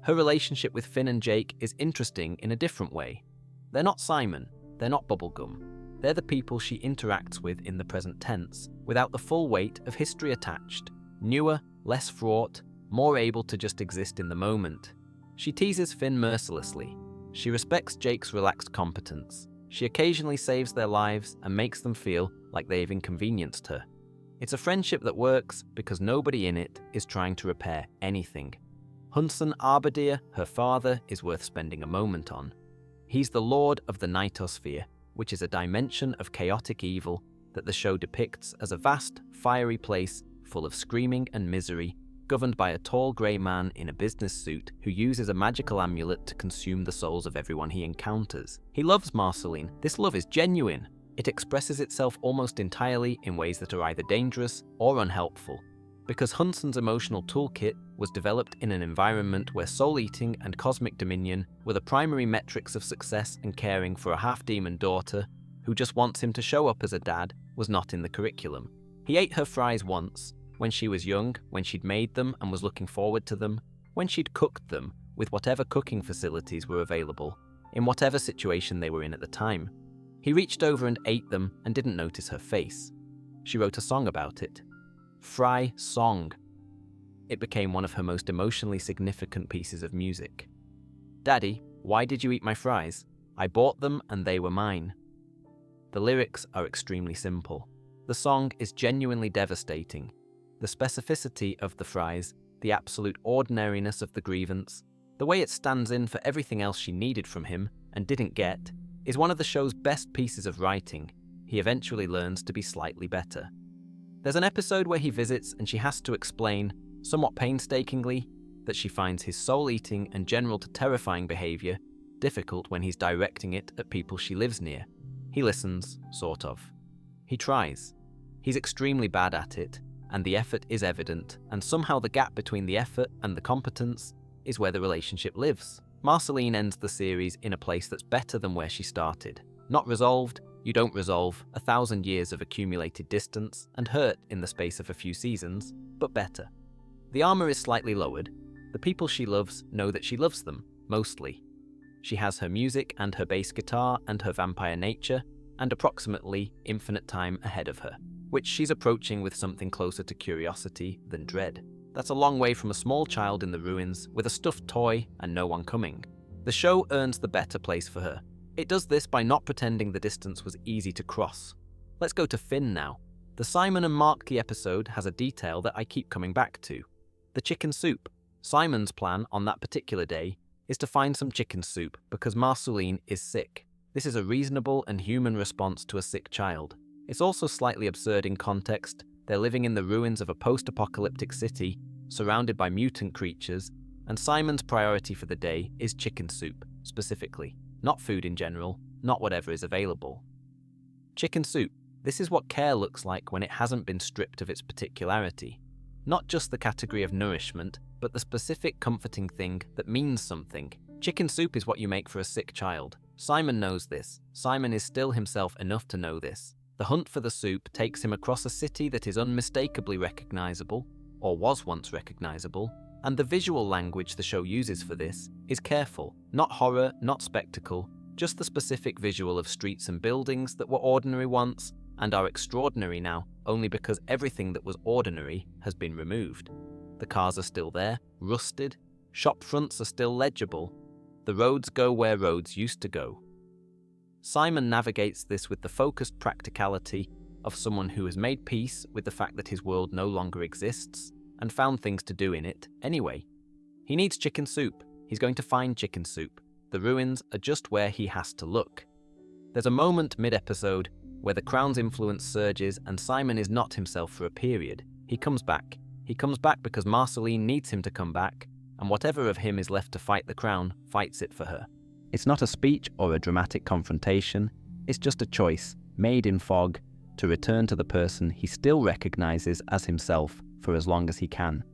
Her relationship with Finn and Jake is interesting in a different way. They're not Simon, they're not Bubblegum. They're the people she interacts with in the present tense, without the full weight of history attached. Newer, less fraught, more able to just exist in the moment. She teases Finn mercilessly. She respects Jake's relaxed competence. She occasionally saves their lives and makes them feel like they've inconvenienced her. It's a friendship that works because nobody in it is trying to repair anything. Hunson Arbadir, her father, is worth spending a moment on. He's the Lord of the Nightosphere, which is a dimension of chaotic evil that the show depicts as a vast, fiery place full of screaming and misery, governed by a tall grey man in a business suit who uses a magical amulet to consume the souls of everyone he encounters. He loves Marceline. This love is genuine. It expresses itself almost entirely in ways that are either dangerous or unhelpful. Because Hunson's emotional toolkit was developed in an environment where soul-eating and cosmic dominion were the primary metrics of success and caring for a half-demon daughter who just wants him to show up as a dad was not in the curriculum. He ate her fries once, when she was young, when she'd made them and was looking forward to them, when she'd cooked them with whatever cooking facilities were available, in whatever situation they were in at the time. He reached over and ate them and didn't notice her face. She wrote a song about it. Fry Song. It became one of her most emotionally significant pieces of music. Daddy, why did you eat my fries? I bought them and they were mine. The lyrics are extremely simple. The song is genuinely devastating. The specificity of the fries, the absolute ordinariness of the grievance, the way it stands in for everything else she needed from him and didn't get, is one of the show's best pieces of writing. He eventually learns to be slightly better. There's an episode where he visits and she has to explain, somewhat painstakingly, that she finds his soul-eating and general to terrifying behavior difficult when he's directing it at people she lives near. He listens, sort of. He tries. He's extremely bad at it, and the effort is evident, and somehow the gap between the effort and the competence is where the relationship lives. Marceline ends the series in a place that's better than where she started. Not resolved. You don't resolve 1,000 years of accumulated distance and hurt in the space of a few seasons, but better. The armor is slightly lowered. The people she loves know that she loves them, mostly. She has her music and her bass guitar and her vampire nature, and approximately infinite time ahead of her, which she's approaching with something closer to curiosity than dread. That's a long way from a small child in the ruins with a stuffed toy and no one coming. The show earns the better place for her. It does this by not pretending the distance was easy to cross. Let's go to Finn now. The Simon and Marky episode has a detail that I keep coming back to. The chicken soup. Simon's plan on that particular day is to find some chicken soup because Marceline is sick. This is a reasonable and human response to a sick child. It's also slightly absurd in context. They're living in the ruins of a post-apocalyptic city, surrounded by mutant creatures, and Simon's priority for the day is chicken soup, specifically. Not food in general, not whatever is available. Chicken soup. This is what care looks like when it hasn't been stripped of its particularity. Not just the category of nourishment, but the specific comforting thing that means something. Chicken soup is what you make for a sick child. Simon knows this. Simon is still himself enough to know this. The hunt for the soup takes him across a city that is unmistakably recognizable, or was once recognizable, and the visual language the show uses for this is careful. Not horror, not spectacle, just the specific visual of streets and buildings that were ordinary once and are extraordinary now only because everything that was ordinary has been removed. The cars are still there, rusted, shop fronts are still legible, the roads go where roads used to go. Simon navigates this with the focused practicality of someone who has made peace with the fact that his world no longer exists and found things to do in it anyway. He needs chicken soup. He's going to find chicken soup. The ruins are just where he has to look. There's a moment mid-episode where the crown's influence surges and Simon is not himself for a period. He comes back. He comes back because Marceline needs him to come back, and whatever of him is left to fight the crown fights it for her. It's not a speech or a dramatic confrontation, it's just a choice, made in fog, to return to the person he still recognizes as himself for as long as he can.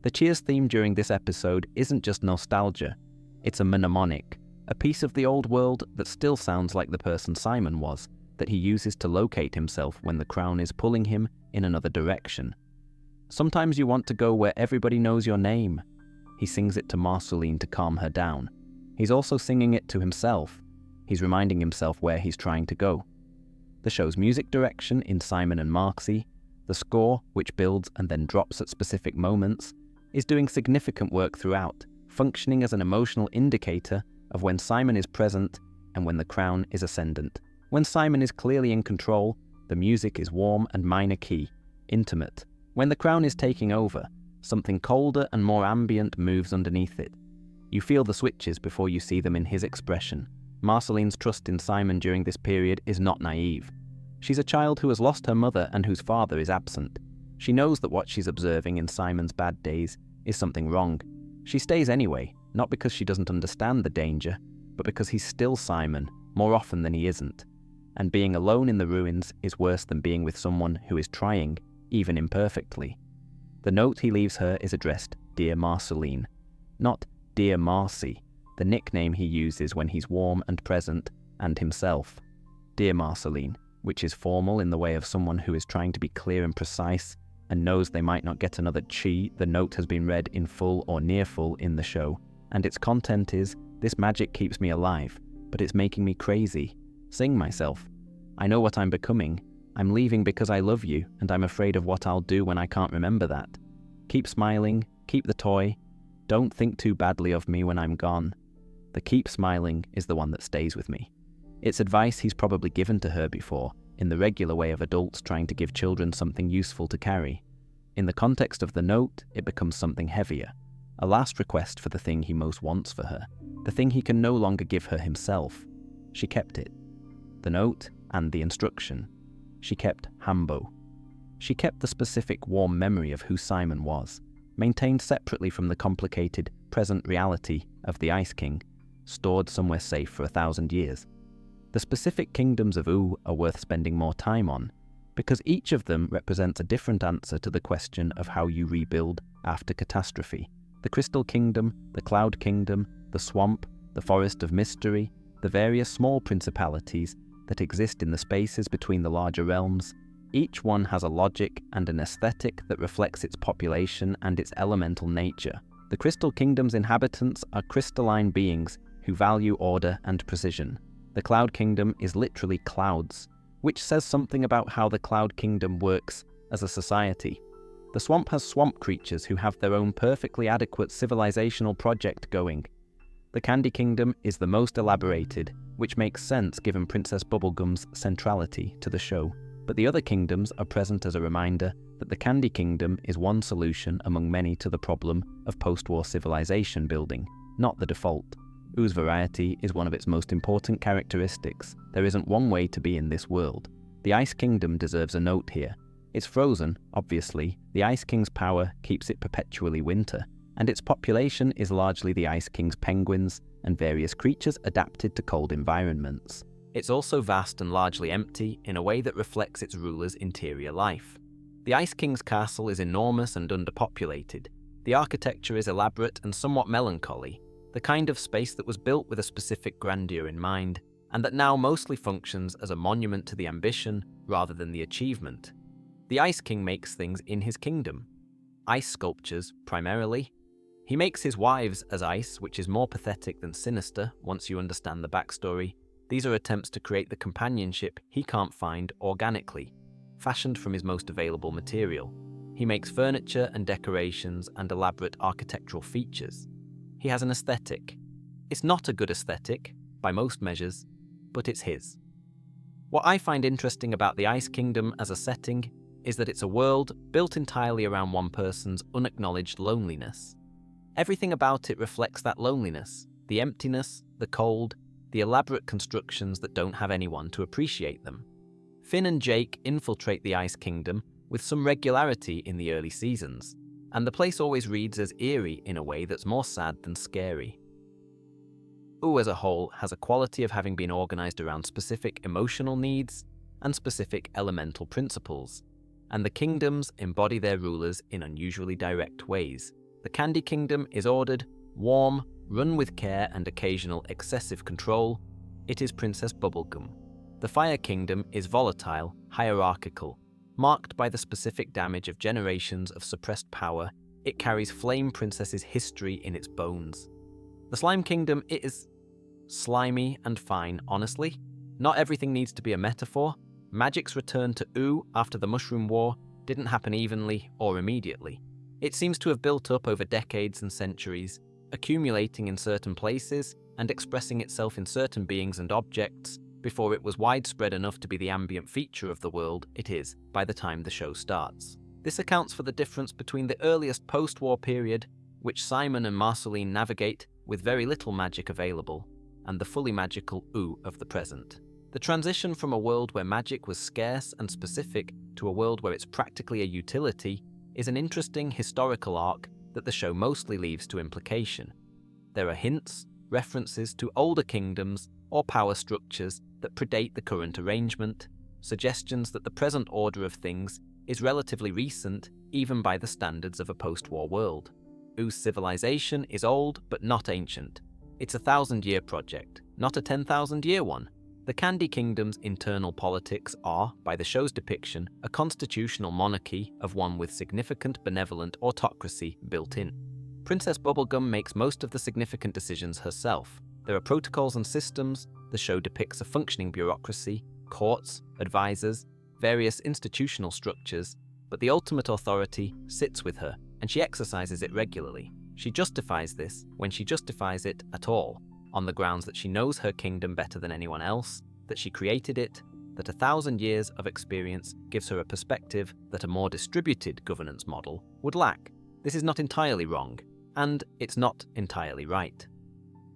The Cheers theme during this episode isn't just nostalgia, it's a mnemonic, a piece of the old world that still sounds like the person Simon was, that he uses to locate himself when the crown is pulling him in another direction. Sometimes you want to go where everybody knows your name. He sings it to Marceline to calm her down. He's also singing it to himself. He's reminding himself where he's trying to go. The show's music direction in Simon and Marcy, the score, which builds and then drops at specific moments, is doing significant work throughout, functioning as an emotional indicator of when Simon is present and when the crown is ascendant. When Simon is clearly in control, the music is warm and minor key, intimate. When the crown is taking over, something colder and more ambient moves underneath it. You feel the switches before you see them in his expression. Marceline's trust in Simon during this period is not naive. She's a child who has lost her mother and whose father is absent. She knows that what she's observing in Simon's bad days is something wrong. She stays anyway, not because she doesn't understand the danger, but because he's still Simon, more often than he isn't. And being alone in the ruins is worse than being with someone who is trying, even imperfectly. The note he leaves her is addressed, Dear Marceline, not Dear Marcy, the nickname he uses when he's warm and present, and himself. Dear Marceline, which is formal in the way of someone who is trying to be clear and precise, and knows they might not get another chi. The note has been read in full or near full in the show, and its content is, this magic keeps me alive, but it's making me crazy. Sing myself. I know what I'm becoming. I'm leaving because I love you, and I'm afraid of what I'll do when I can't remember that. Keep smiling, keep the toy. Don't think too badly of me when I'm gone. The keep smiling is the one that stays with me. It's advice he's probably given to her before, in the regular way of adults trying to give children something useful to carry. In the context of the note, it becomes something heavier. A last request for the thing he most wants for her, the thing he can no longer give her himself. She kept it. The note and the instruction. She kept Hambo. She kept the specific warm memory of who Simon was, maintained separately from the complicated present reality of the Ice King, stored somewhere safe for 1,000 years. The specific kingdoms of Ooo are worth spending more time on, because each of them represents a different answer to the question of how you rebuild after catastrophe. The Crystal Kingdom, the Cloud Kingdom, the Swamp, the Forest of Mystery, the various small principalities that exist in the spaces between the larger realms. Each one has a logic and an aesthetic that reflects its population and its elemental nature. The Crystal Kingdom's inhabitants are crystalline beings who value order and precision. The Cloud Kingdom is literally clouds, which says something about how the Cloud Kingdom works as a society. The Swamp has swamp creatures who have their own perfectly adequate civilizational project going. The Candy Kingdom is the most elaborated, which makes sense given Princess Bubblegum's centrality to the show. But the other kingdoms are present as a reminder that the Candy Kingdom is one solution among many to the problem of post-war civilization building, not the default. Oo's variety is one of its most important characteristics. There isn't one way to be in this world. The Ice Kingdom deserves a note here. It's frozen, obviously. The Ice King's power keeps it perpetually winter, and its population is largely the Ice King's penguins and various creatures adapted to cold environments. It's also vast and largely empty in a way that reflects its ruler's interior life. The Ice King's castle is enormous and underpopulated. The architecture is elaborate and somewhat melancholy, the kind of space that was built with a specific grandeur in mind, and that now mostly functions as a monument to the ambition rather than the achievement. The Ice King makes things in his kingdom. Ice sculptures, primarily. He makes his wives as ice, which is more pathetic than sinister once you understand the backstory. These are attempts to create the companionship he can't find organically, fashioned from his most available material. He makes furniture and decorations and elaborate architectural features. He has an aesthetic. It's not a good aesthetic, by most measures, but it's his. What I find interesting about the Ice Kingdom as a setting is that it's a world built entirely around one person's unacknowledged loneliness. Everything about it reflects that loneliness, the emptiness, the cold, the elaborate constructions that don't have anyone to appreciate them. Finn and Jake infiltrate the Ice Kingdom with some regularity in the early seasons, and the place always reads as eerie in a way that's more sad than scary. Ooo as a whole has a quality of having been organized around specific emotional needs and specific elemental principles, and the kingdoms embody their rulers in unusually direct ways. The Candy Kingdom is ordered, warm, run with care and occasional excessive control. It is Princess Bubblegum. The Fire Kingdom is volatile, hierarchical, marked by the specific damage of generations of suppressed power. It carries Flame Princess's history in its bones. The Slime Kingdom is slimy and fine, honestly. Not everything needs to be a metaphor. Magic's return to Ooo after the Mushroom War didn't happen evenly or immediately. It seems to have built up over decades and centuries, accumulating in certain places and expressing itself in certain beings and objects before it was widespread enough to be the ambient feature of the world it is by the time the show starts. This accounts for the difference between the earliest post-war period, which Simon and Marceline navigate with very little magic available, and the fully magical Ooo of the present. The transition from a world where magic was scarce and specific to a world where it's practically a utility is an interesting historical arc that the show mostly leaves to implication. There are hints, references to older kingdoms or power structures that predate the current arrangement, suggestions that the present order of things is relatively recent even by the standards of a post-war world. Oo's civilization is old but not ancient. It's a 1,000-year project, not a 10,000-year one. The Candy Kingdom's internal politics are, by the show's depiction, a constitutional monarchy of one with significant benevolent autocracy built in. Princess Bubblegum makes most of the significant decisions herself. There are protocols and systems. The show depicts a functioning bureaucracy, courts, advisors, various institutional structures, but the ultimate authority sits with her, and she exercises it regularly. She justifies this when she justifies it at all, on the grounds that she knows her kingdom better than anyone else, that she created it, that 1,000 years of experience gives her a perspective that a more distributed governance model would lack. This is not entirely wrong, and it's not entirely right.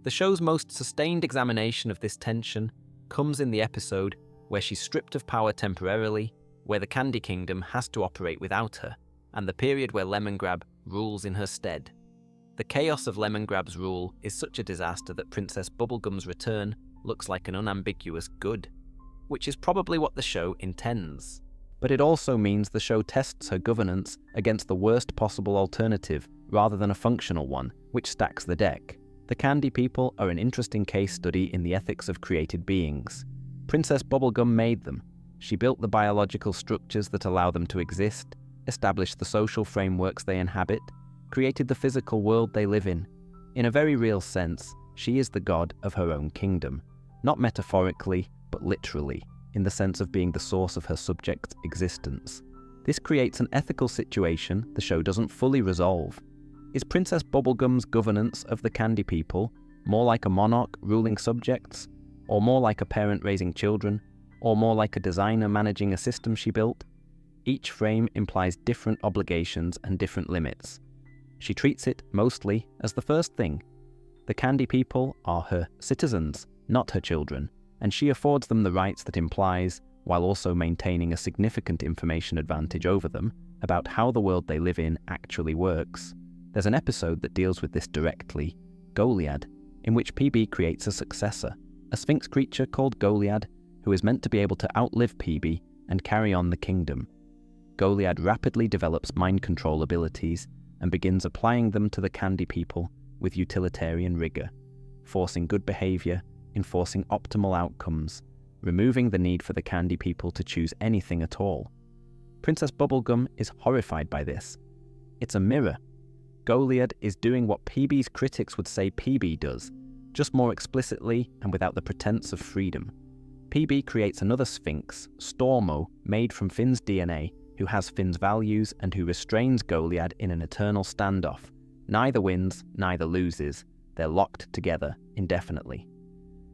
The show's most sustained examination of this tension comes in the episode where she's stripped of power temporarily, where the Candy Kingdom has to operate without her, and the period where Lemongrab rules in her stead. The chaos of Lemongrab's rule is such a disaster that Princess Bubblegum's return looks like an unambiguous good, which is probably what the show intends. But it also means the show tests her governance against the worst possible alternative rather than a functional one, which stacks the deck. The Candy People are an interesting case study in the ethics of created beings. Princess Bubblegum made them. She built the biological structures that allow them to exist, established the social frameworks they inhabit, created the physical world they live in. In a very real sense, she is the god of her own kingdom. Not metaphorically, but literally, in the sense of being the source of her subject's existence. This creates an ethical situation the show doesn't fully resolve. Is Princess Bubblegum's governance of the Candy People more like a monarch ruling subjects, or more like a parent raising children, or more like a designer managing a system she built? Each frame implies different obligations and different limits. She treats it, mostly, as the first thing. The Candy People are her citizens, not her children, and she affords them the rights that implies, while also maintaining a significant information advantage over them, about how the world they live in actually works. There's an episode that deals with this directly, Goliad, in which PB creates a successor, a Sphinx creature called Goliad, who is meant to be able to outlive PB and carry on the kingdom. Goliad rapidly develops mind control abilities and begins applying them to the Candy People with utilitarian rigor, forcing good behavior, enforcing optimal outcomes, removing the need for the Candy People to choose anything at all. Princess Bubblegum is horrified by this. It's a mirror. Goliad is doing what PB's critics would say PB does, just more explicitly and without the pretense of freedom. PB creates another Sphinx, Stormo, made from Finn's DNA, who has Finn's values and who restrains Goliad in an eternal standoff. Neither wins, neither loses. They're locked together indefinitely.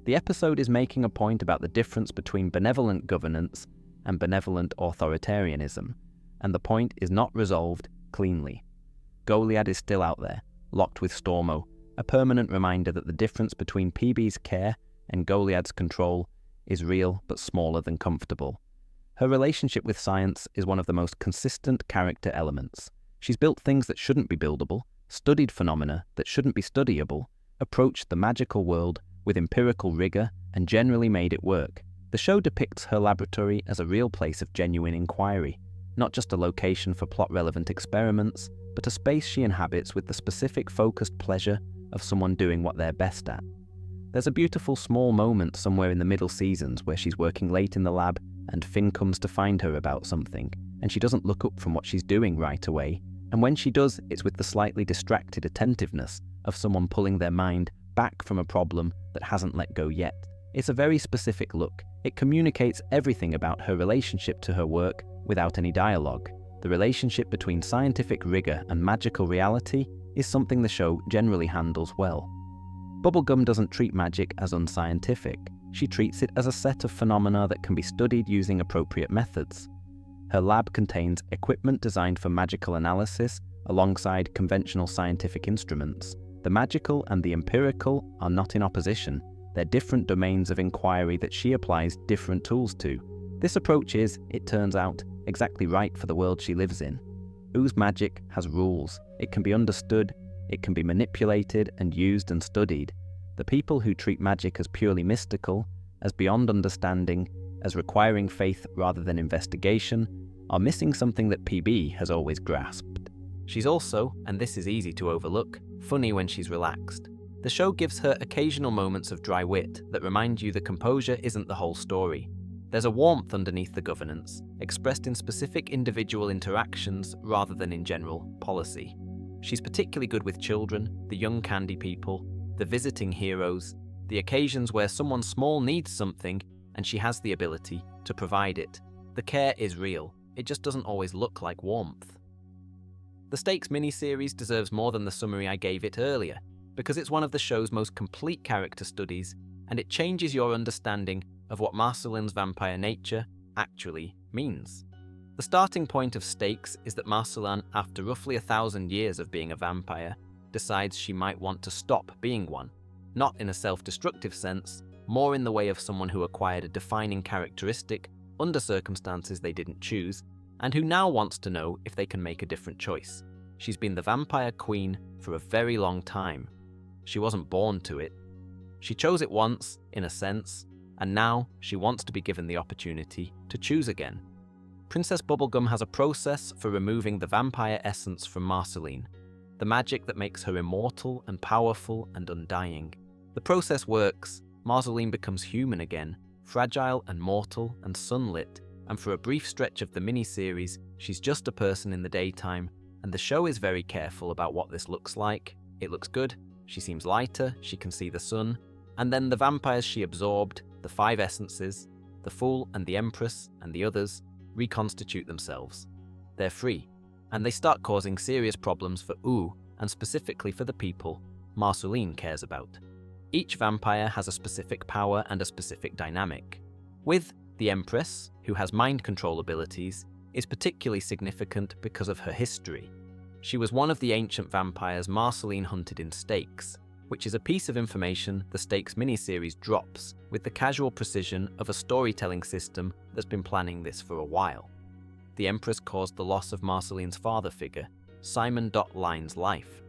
The episode is making a point about the difference between benevolent governance and benevolent authoritarianism, and the point is not resolved cleanly. Goliad is still out there, locked with Stormo, a permanent reminder that the difference between PB's care and Goliad's control is real but smaller than comfortable. Her relationship with science is one of the most consistent character elements. She's built things that shouldn't be buildable, studied phenomena that shouldn't be studyable, approached the magical world with empirical rigor, and generally made it work. The show depicts her laboratory as a real place of genuine inquiry, not just a location for plot-relevant experiments, but a space she inhabits with the specific focused pleasure of someone doing what they're best at. There's a beautiful small moment somewhere in the middle seasons where she's working late in the lab and Finn comes to find her about something, and she doesn't look up from what she's doing right away, and when she does, it's with the slightly distracted attentiveness of someone pulling their mind back from a problem that hasn't let go yet. It's a very specific look. It communicates everything about her relationship to her work without any dialogue. The relationship between scientific rigor and magical reality is something the show generally handles well. Bubblegum doesn't treat magic as unscientific. She treats it as a set of phenomena that can be studied using appropriate methods. Her lab contains equipment designed for magical analysis alongside conventional scientific instruments. The magical and the empirical are not in opposition. They're different domains of inquiry that she applies different tools to. This approach is, it turns out, exactly right for the world she lives in. Oo's magic has rules. It can be understood, it can be manipulated and used and studied. The people who treat magic as purely mystical, as beyond understanding, as requiring faith rather than investigation, are missing something that PB has always grasped. She's also, and this is easy to overlook, funny when she's relaxed. The show gives her occasional moments of dry wit that remind you the composure isn't the whole story. There's a warmth underneath the governance, expressed in specific individual interactions rather than in general policy. She's particularly good with children, the young candy people, the visiting heroes, the occasions where someone small needs something and she has the ability to provide it. The care is real, it just doesn't always look like warmth. The Stakes miniseries deserves more than the summary I gave it earlier, because it's one of the show's most complete character studies, and it changes your understanding of what Marceline's vampire nature actually means. The starting point of Stakes is that Marceline, after roughly 1,000 years of being a vampire, decides she might want to stop being one, not in a self-destructive sense, more in the way of someone who acquired a defining characteristic under circumstances they didn't choose, and who now wants to know if they can make a different choice. She's been the vampire queen for a very long time. She wasn't born to it. She chose it once, in a sense, and now she wants to be given the opportunity to choose again. Princess Bubblegum has a process for removing the vampire essence from Marceline, the magic that makes her immortal and powerful and undying. The process works. Marceline becomes human again, fragile and mortal and sunlit, and for a brief stretch of the miniseries, she's just a person in the daytime, and the show is very careful about what this looks like. It looks good, she seems lighter, she can see the sun, and then the vampires she absorbed, the 5 essences, the Fool and the Empress and the others, reconstitute themselves. They're free, and they start causing serious problems for Ooo, and specifically for the people Marceline cares about. Each vampire has a specific power and a specific dynamic. With the Empress, who has mind control abilities, is particularly significant because of her history. She was one of the ancient vampires Marceline hunted in Stakes, which is a piece of information the Stakes miniseries drops with the casual precision of a storytelling system that's been planning this for a while. The Empress caused the loss of Marceline's father figure, Simon Line's life.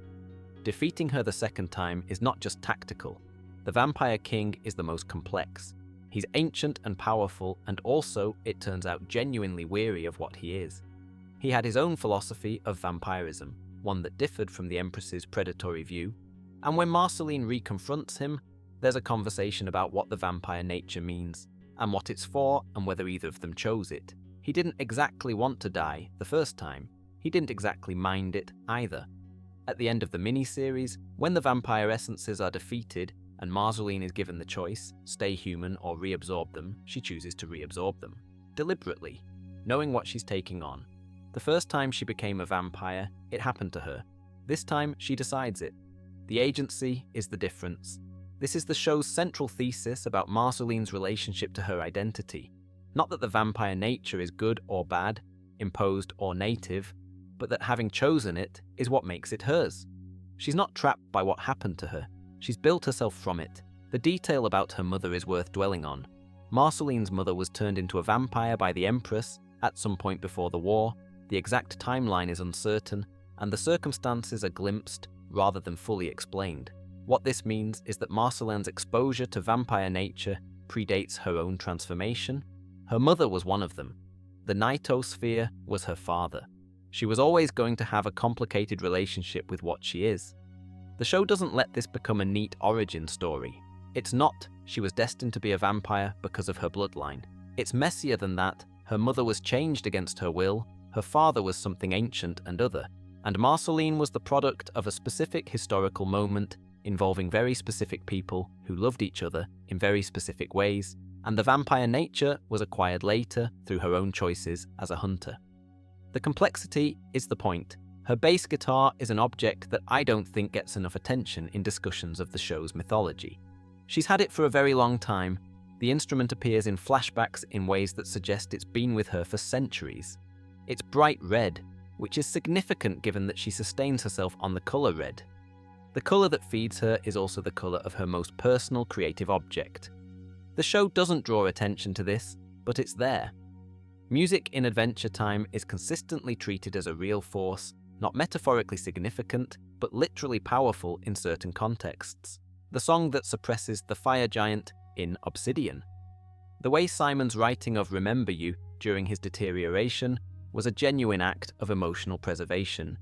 Defeating her the second time is not just tactical. The Vampire King is the most complex. He's ancient and powerful, and also, it turns out, genuinely weary of what he is. He had his own philosophy of vampirism, one that differed from the Empress's predatory view, and when Marceline reconfronts him, there's a conversation about what the vampire nature means, and what it's for, and whether either of them chose it. He didn't exactly want to die the first time. He didn't exactly mind it either. At the end of the miniseries, when the vampire essences are defeated, and Marceline is given the choice, stay human or reabsorb them, she chooses to reabsorb them. Deliberately, knowing what she's taking on. The first time she became a vampire, it happened to her. This time, she decides it. The agency is the difference. This is the show's central thesis about Marceline's relationship to her identity. Not that the vampire nature is good or bad, imposed or native, but that having chosen it is what makes it hers. She's not trapped by what happened to her. She's built herself from it. The detail about her mother is worth dwelling on. Marceline's mother was turned into a vampire by the Empress at some point before the war. The exact timeline is uncertain, and the circumstances are glimpsed rather than fully explained. What this means is that Marceline's exposure to vampire nature predates her own transformation. Her mother was one of them. The Nightosphere was her father. She was always going to have a complicated relationship with what she is. The show doesn't let this become a neat origin story. It's not, she was destined to be a vampire because of her bloodline. It's messier than that. Her mother was changed against her will, her father was something ancient and other, and Marceline was the product of a specific historical moment involving very specific people who loved each other in very specific ways, and the vampire nature was acquired later through her own choices as a hunter. The complexity is the point. Her bass guitar is an object that I don't think gets enough attention in discussions of the show's mythology. She's had it for a very long time. The instrument appears in flashbacks in ways that suggest it's been with her for centuries. It's bright red, which is significant given that she sustains herself on the colour red. The colour that feeds her is also the colour of her most personal creative object. The show doesn't draw attention to this, but it's there. Music in Adventure Time is consistently treated as a real force, not metaphorically significant, but literally powerful in certain contexts. The song that suppresses the fire giant in Obsidian. The way Simon's writing of Remember You during his deterioration was a genuine act of emotional preservation.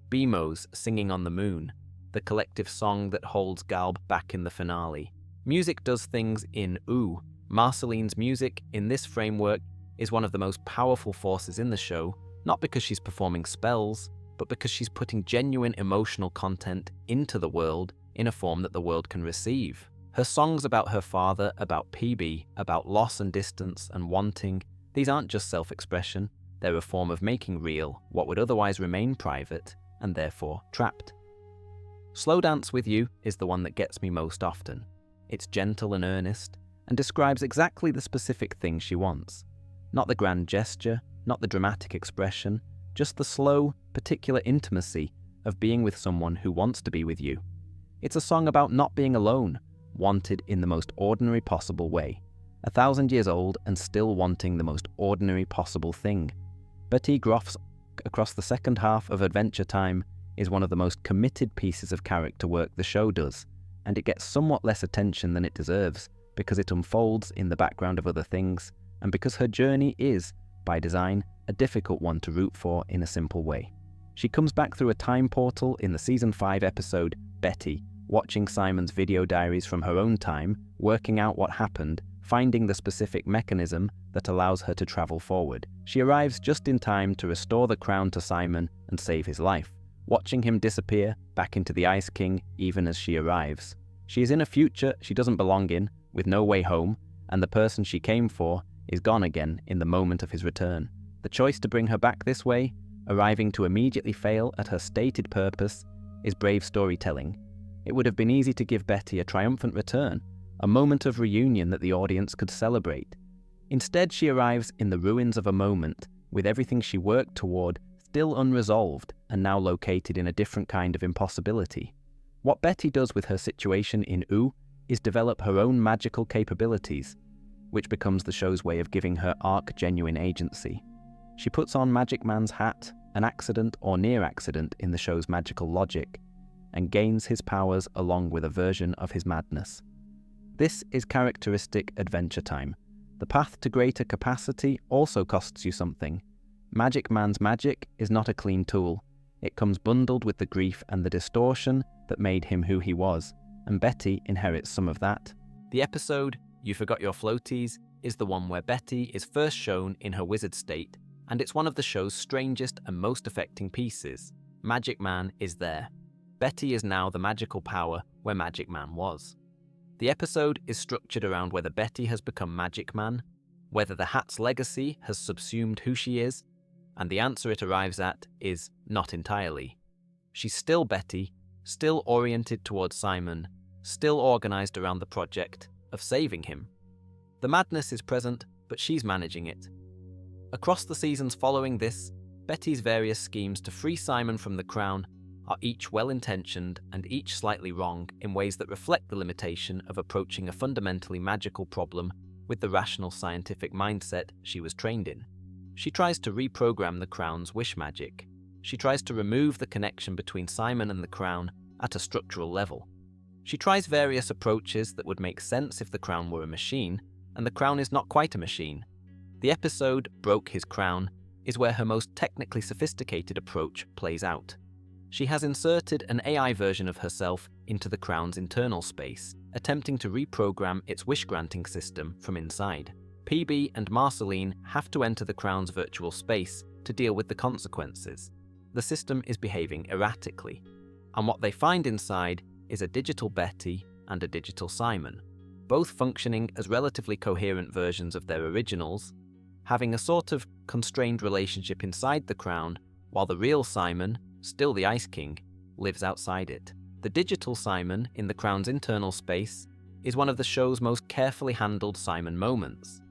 Bimo's Singing on the Moon, the collective song that holds Galb back in the finale. Music does things in Ooo. Marceline's music in this framework is one of the most powerful forces in the show, not because she's performing spells, but because she's putting genuine emotional content into the world in a form that the world can receive. Her songs about her father, about PB, about loss and distance and wanting, these aren't just self-expression, they're a form of making real what would otherwise remain private and therefore trapped. Slow Dance With You is the one that gets me most often. It's gentle and earnest, and describes exactly the specific thing she wants. Not the grand gesture, not the dramatic expression, just the slow, particular intimacy of being with someone who wants to be with you. It's a song about not being alone, wanted in the most ordinary possible way. 1,000 years old and still wanting the most ordinary possible thing. Betty Groff's across the second half of Adventure Time is one of the most committed pieces of character work the show does, and it gets somewhat less attention than it deserves because it unfolds in the background of other things, and because her journey is, by design, a difficult one to root for in a simple way. She comes back through a time portal in the Season 5 episode, Betty, watching Simon's video diaries from her own time, working out what happened, finding the specific mechanism that allows her to travel forward. She arrives just in time to restore the crown to Simon and save his life, watching him disappear back into the Ice King even as she arrives. She is in a future she doesn't belong in, with no way home, and the person she came for is gone again in the moment of his return. The choice to bring her back this way, arriving to immediately fail at her stated purpose, is brave storytelling. It would have been easy to give Betty a triumphant return, a moment of reunion that the audience could celebrate. Instead, she arrives in the ruins of a moment, with everything she worked toward still unresolved and now located in a different kind of impossibility. What Betty does with her situation in Ooo is develop her own magical capabilities, which becomes the show's way of giving her arc genuine agency. She puts on Magic Man's hat, an accident or near accident in the show's magical logic, and gains his powers along with a version of his madness. This is characteristic Adventure Time. The path to greater capacity also costs you something. Magic Man's magic is not a clean tool. It comes bundled with the grief and the distortion that made him who he was, and Betty inherits some of that. The episode, You Forgot Your Floaties, is the one where Betty is first shown in her wizard state, and it's one of the show's strangest and most affecting pieces. Magic Man is there. Betty is now the magical power where Magic Man was. The episode is structured around whether Betty has become Magic Man, whether the hat's legacy has subsumed who she is, and the answer it arrives at is not entirely. She's still Betty, still oriented towards Simon, still organized around the project of saving him. The madness is present, but she's managing it. Across the seasons following this, Betty's various schemes to free Simon from the crown are each well-intentioned and each slightly wrong in ways that reflect the limitation of approaching a fundamentally magical problem with the rational scientific mindset she was trained in. She tries to reprogram the Crown's wish magic. She tries to remove the connection between Simon and the Crown at a structural level. She tries various approaches that would make sense if the Crown were a machine, and the Crown is not quite a machine. The episode Broke His Crown is where her most technically sophisticated approach plays out. She has inserted an AI version of herself into the Crown's internal space, attempting to reprogram its wish-granting system from inside. PB and Marceline have to enter the Crown's virtual space to deal with the consequences. The system is behaving erratically, and what they find inside is a digital Betty and a digital Simon, both functioning as relatively coherent versions of their originals, having a sort of constrained relationship inside the Crown, while the real Simon, still the Ice King, lives outside it. The digital Simon in the Crown's internal space is one of the show's most carefully handled Simon moments.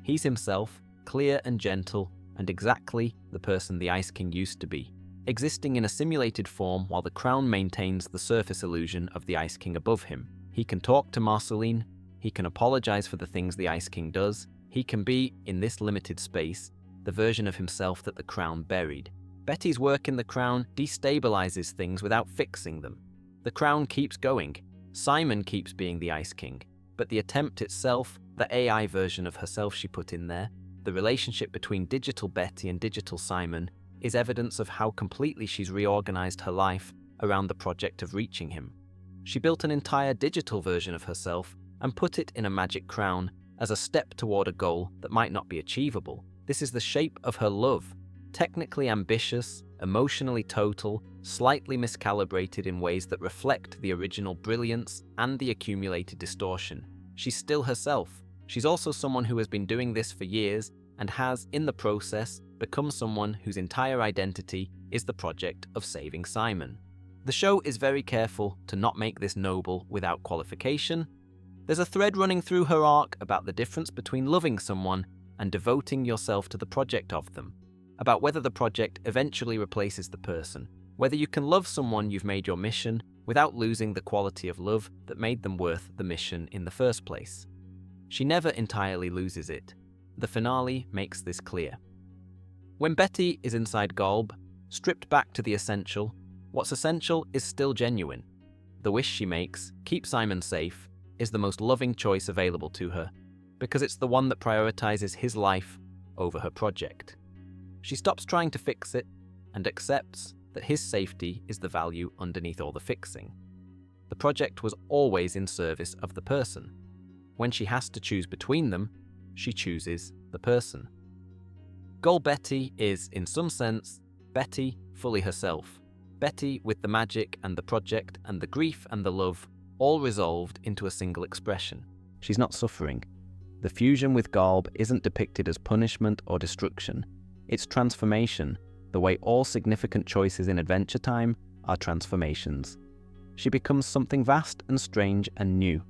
He's himself, clear and gentle, and exactly the person the Ice King used to be, existing in a simulated form while the Crown maintains the surface illusion of the Ice King above him. He can talk to Marceline, he can apologize for the things the Ice King does, he can be, in this limited space, the version of himself that the Crown buried. Betty's work in the Crown destabilizes things without fixing them. The Crown keeps going, Simon keeps being the Ice King, but the attempt itself, the AI version of herself she put in there, the relationship between digital Betty and digital Simon, is evidence of how completely she's reorganized her life around the project of reaching him. She built an entire digital version of herself and put it in a magic crown as a step toward a goal that might not be achievable. This is the shape of her love, technically ambitious, emotionally total, slightly miscalibrated in ways that reflect the original brilliance and the accumulated distortion. She's still herself. She's also someone who has been doing this for years and has, in the process, become someone whose entire identity is the project of saving Simon. The show is very careful to not make this noble without qualification. There's a thread running through her arc about the difference between loving someone and devoting yourself to the project of them, about whether the project eventually replaces the person, whether you can love someone you've made your mission without losing the quality of love that made them worth the mission in the first place. She never entirely loses it. The finale makes this clear. When Betty is inside Golb, stripped back to the essential, what's essential is still genuine. The wish she makes, keep Simon safe, is the most loving choice available to her, because it's the one that prioritizes his life over her project. She stops trying to fix it and accepts that his safety is the value underneath all the fixing. The project was always in service of the person. When she has to choose between them, she chooses the person. Goal Betty is, in some sense, Betty fully herself. Betty with the magic and the project and the grief and the love all resolved into a single expression. She's not suffering. The fusion with Golb isn't depicted as punishment or destruction. It's transformation, the way all significant choices in Adventure Time are transformations. She becomes something vast and strange and new,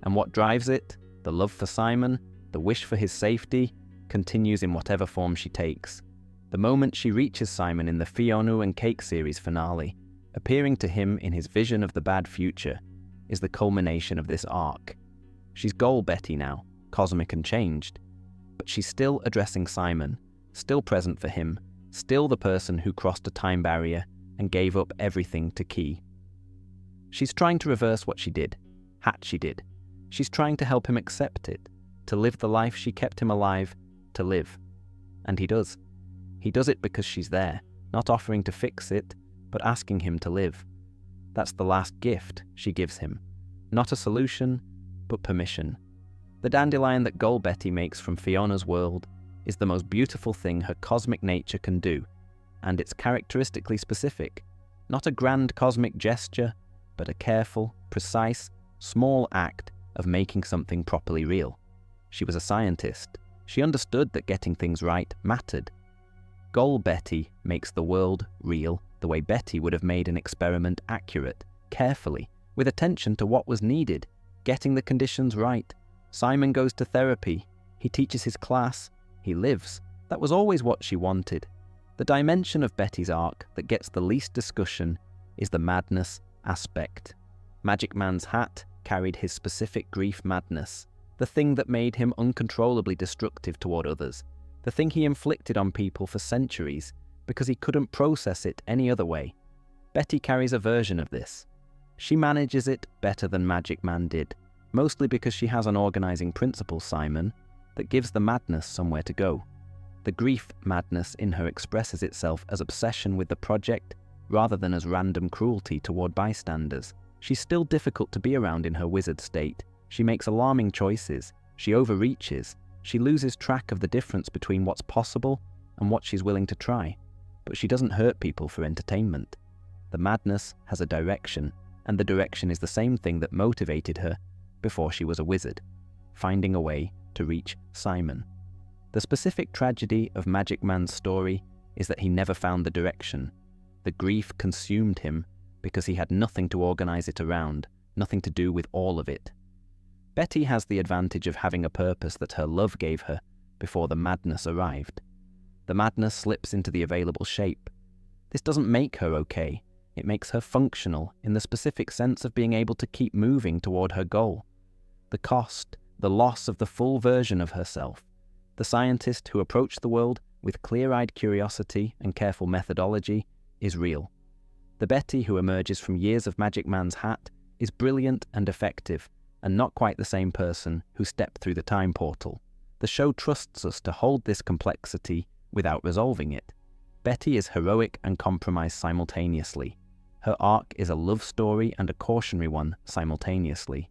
and what drives it, the love for Simon, the wish for his safety, continues in whatever form she takes. The moment she reaches Simon in the Fionu and Cake series finale, appearing to him in his vision of the bad future, is the culmination of this arc. She's Goal Betty now, cosmic and changed, but she's still addressing Simon, still present for him, still the person who crossed a time barrier and gave up everything to Key. She's trying to reverse what she did, she did. She's trying to help him accept it, to live the life she kept him alive to live. And he does. He does it because she's there, not offering to fix it, but asking him to live. That's the last gift she gives him. Not a solution, but permission. The dandelion that Goal Betty makes from Fiona's world is the most beautiful thing her cosmic nature can do, and it's characteristically specific. Not a grand cosmic gesture, but a careful, precise, small act of making something properly real. She was a scientist. She understood that getting things right mattered. Goal Betty makes the world real the way Betty would have made an experiment accurate, carefully, with attention to what was needed, getting the conditions right. Simon goes to therapy. He teaches his class. He lives. That was always what she wanted. The dimension of Betty's arc that gets the least discussion is the madness aspect. Magic Man's hat carried his specific grief madness, the thing that made him uncontrollably destructive toward others, the thing he inflicted on people for centuries because he couldn't process it any other way. Betty carries a version of this. She manages it better than Magic Man did, mostly because she has an organizing principle, Simon, that gives the madness somewhere to go. The grief madness in her expresses itself as obsession with the project rather than as random cruelty toward bystanders. She's still difficult to be around in her wizard state. She makes alarming choices. She overreaches. She loses track of the difference between what's possible and what she's willing to try. But she doesn't hurt people for entertainment. The madness has a direction, and the direction is the same thing that motivated her before she was a wizard, finding a way to reach Simon. The specific tragedy of Magic Man's story is that he never found the direction. The grief consumed him because he had nothing to organize it around, nothing to do with all of it. Betty has the advantage of having a purpose that her love gave her before the madness arrived. The madness slips into the available shape. This doesn't make her okay. It makes her functional in the specific sense of being able to keep moving toward her goal. The cost, the loss of the full version of herself. The scientist who approached the world with clear-eyed curiosity and careful methodology is real. The Betty who emerges from years of Magic Man's hat is brilliant and effective, and not quite the same person who stepped through the time portal. The show trusts us to hold this complexity without resolving it. Betty is heroic and compromised simultaneously. Her arc is a love story and a cautionary one simultaneously.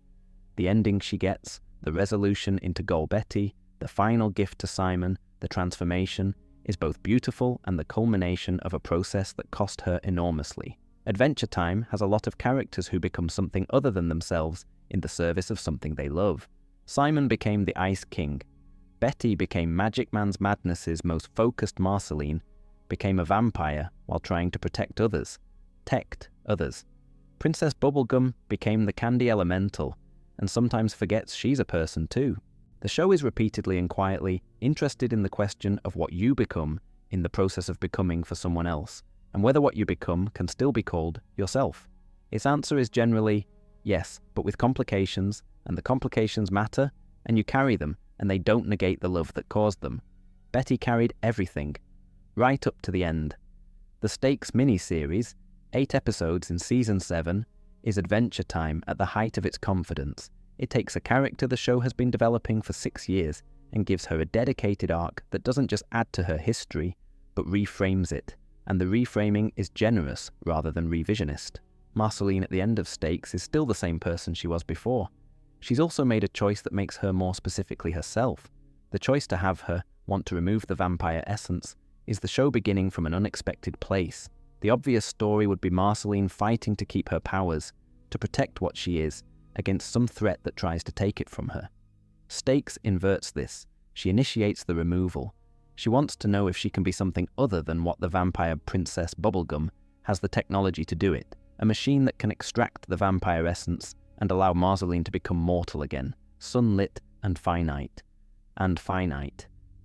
The ending she gets, the resolution into Goal Betty, the final gift to Simon, the transformation, is both beautiful and the culmination of a process that cost her enormously. Adventure Time has a lot of characters who become something other than themselves in the service of something they love. Simon became the Ice King. Betty became Magic Man's madness's most focused Marceline, became a vampire while trying to protect others. Princess Bubblegum became the candy elemental, and sometimes forgets she's a person too. The show is repeatedly and quietly interested in the question of what you become in the process of becoming for someone else, and whether what you become can still be called yourself. Its answer is generally yes, but with complications, and the complications matter, and you carry them, and they don't negate the love that caused them. Betty carried everything, right up to the end. The Stakes mini-series, 8 episodes in Season 7, is Adventure Time at the height of its confidence. It takes a character the show has been developing for 6 years and gives her a dedicated arc that doesn't just add to her history, but reframes it, and the reframing is generous rather than revisionist. Marceline at the end of Stakes is still the same person she was before. She's also made a choice that makes her more specifically herself. The choice to have her want to remove the vampire essence is the show beginning from an unexpected place. The obvious story would be Marceline fighting to keep her powers, to protect what she is, against some threat that tries to take it from her. Stakes inverts this. She initiates the removal. She wants to know if she can be something other than what the vampire princess Bubblegum has the technology to do it, a machine that can extract the vampire essence and allow Marceline to become mortal again, sunlit and finite.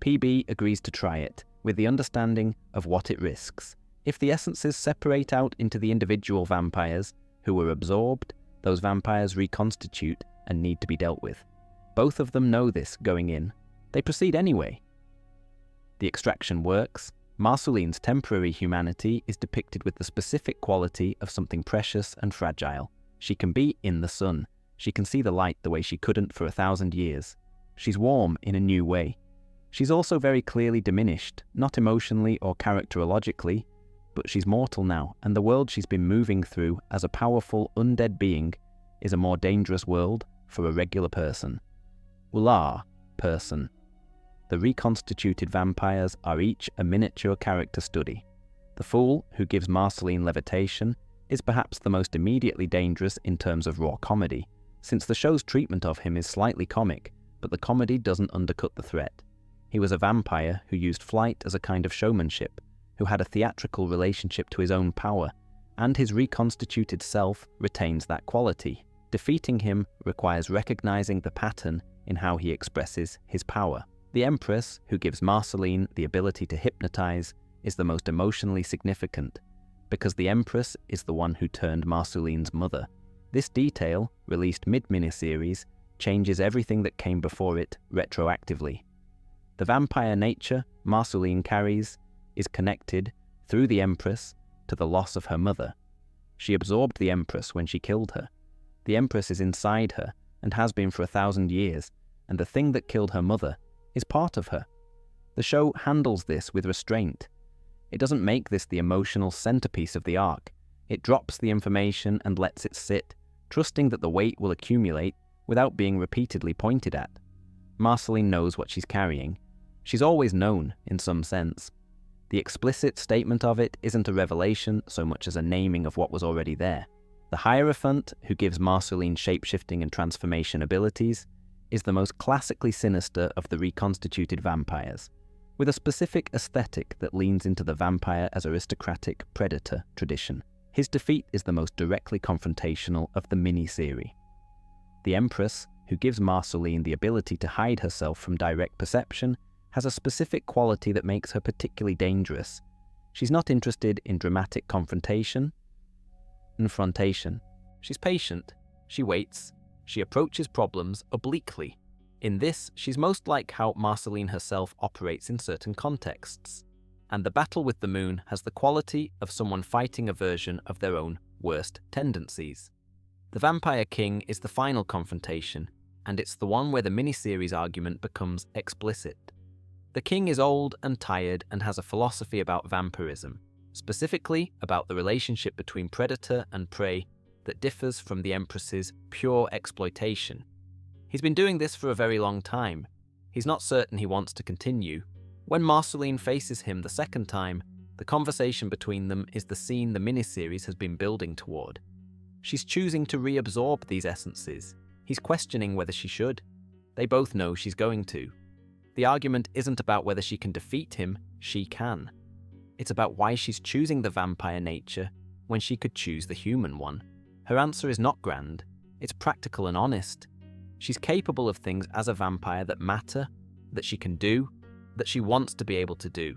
PB agrees to try it, with the understanding of what it risks. If the essences separate out into the individual vampires who were absorbed, those vampires reconstitute and need to be dealt with. Both of them know this going in. They proceed anyway. The extraction works. Marceline's temporary humanity is depicted with the specific quality of something precious and fragile. She can be in the sun. She can see the light the way she couldn't for 1,000 years. She's warm in a new way. She's also very clearly diminished, not emotionally or characterologically, but she's mortal now, and the world she's been moving through as a powerful undead being is a more dangerous world for a regular person. Person. The reconstituted vampires are each a miniature character study. The fool, who gives Marceline levitation, is perhaps the most immediately dangerous in terms of raw comedy, since the show's treatment of him is slightly comic, but the comedy doesn't undercut the threat. He was a vampire who used flight as a kind of showmanship, who had a theatrical relationship to his own power, and his reconstituted self retains that quality. Defeating him requires recognizing the pattern in how he expresses his power. The Empress, who gives Marceline the ability to hypnotize, is the most emotionally significant, because the Empress is the one who turned Marceline's mother. This detail, released mid-miniseries, changes everything that came before it retroactively. The vampire nature Marceline carries is connected, through the Empress, to the loss of her mother. She absorbed the Empress when she killed her. The Empress is inside her, and has been for 1,000 years, and the thing that killed her mother is part of her. The show handles this with restraint. It doesn't make this the emotional centerpiece of the arc. It drops the information and lets it sit, trusting that the weight will accumulate without being repeatedly pointed at. Marceline knows what she's carrying. She's always known, in some sense. The explicit statement of it isn't a revelation so much as a naming of what was already there. The Hierophant, who gives Marceline shape-shifting and transformation abilities, is the most classically sinister of the reconstituted vampires, with a specific aesthetic that leans into the vampire as aristocratic predator tradition. His defeat is the most directly confrontational of the mini-series. The Empress, who gives Marceline the ability to hide herself from direct perception, has a specific quality that makes her particularly dangerous. She's not interested in dramatic confrontation. She's patient. She waits. She approaches problems obliquely. In this, she's most like how Marceline herself operates in certain contexts. And the battle with the moon has the quality of someone fighting a version of their own worst tendencies. The Vampire King is the final confrontation, and it's the one where the miniseries argument becomes explicit. The king is old and tired and has a philosophy about vampirism, specifically about the relationship between predator and prey that differs from the Empress's pure exploitation. He's been doing this for a very long time. He's not certain he wants to continue. When Marceline faces him the second time, the conversation between them is the scene the miniseries has been building toward. She's choosing to reabsorb these essences. He's questioning whether she should. They both know she's going to. The argument isn't about whether she can defeat him, she can. It's about why she's choosing the vampire nature when she could choose the human one. Her answer is not grand, it's practical and honest. She's capable of things as a vampire that matter, that she can do, that she wants to be able to do.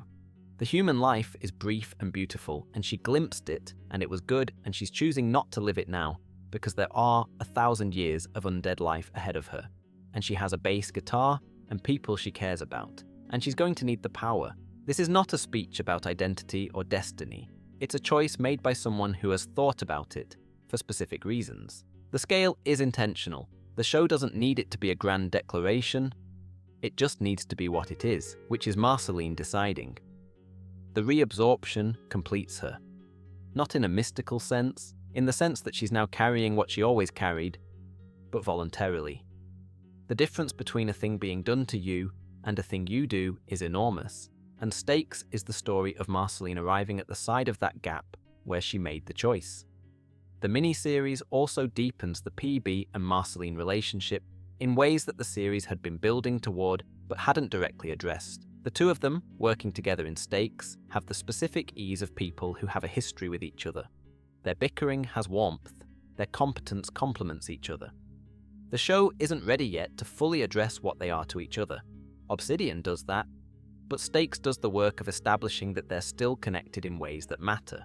The human life is brief and beautiful, and she glimpsed it, and it was good, and she's choosing not to live it now, because there are 1,000 years of undead life ahead of her. And she has a bass guitar, and people she cares about, and she's going to need the power. This is not a speech about identity or destiny. It's a choice made by someone who has thought about it for specific reasons. The scale is intentional. The show doesn't need it to be a grand declaration. It just needs to be what it is, which is Marceline deciding. The reabsorption completes her. Not in a mystical sense, in the sense that she's now carrying what she always carried, but voluntarily. The difference between a thing being done to you and a thing you do is enormous, and Stakes is the story of Marceline arriving at the side of that gap where she made the choice. The miniseries also deepens the PB and Marceline relationship in ways that the series had been building toward but hadn't directly addressed. The two of them, working together in Stakes, have the specific ease of people who have a history with each other. Their bickering has warmth, their competence complements each other. The show isn't ready yet to fully address what they are to each other. Obsidian does that, but Stakes does the work of establishing that they're still connected in ways that matter.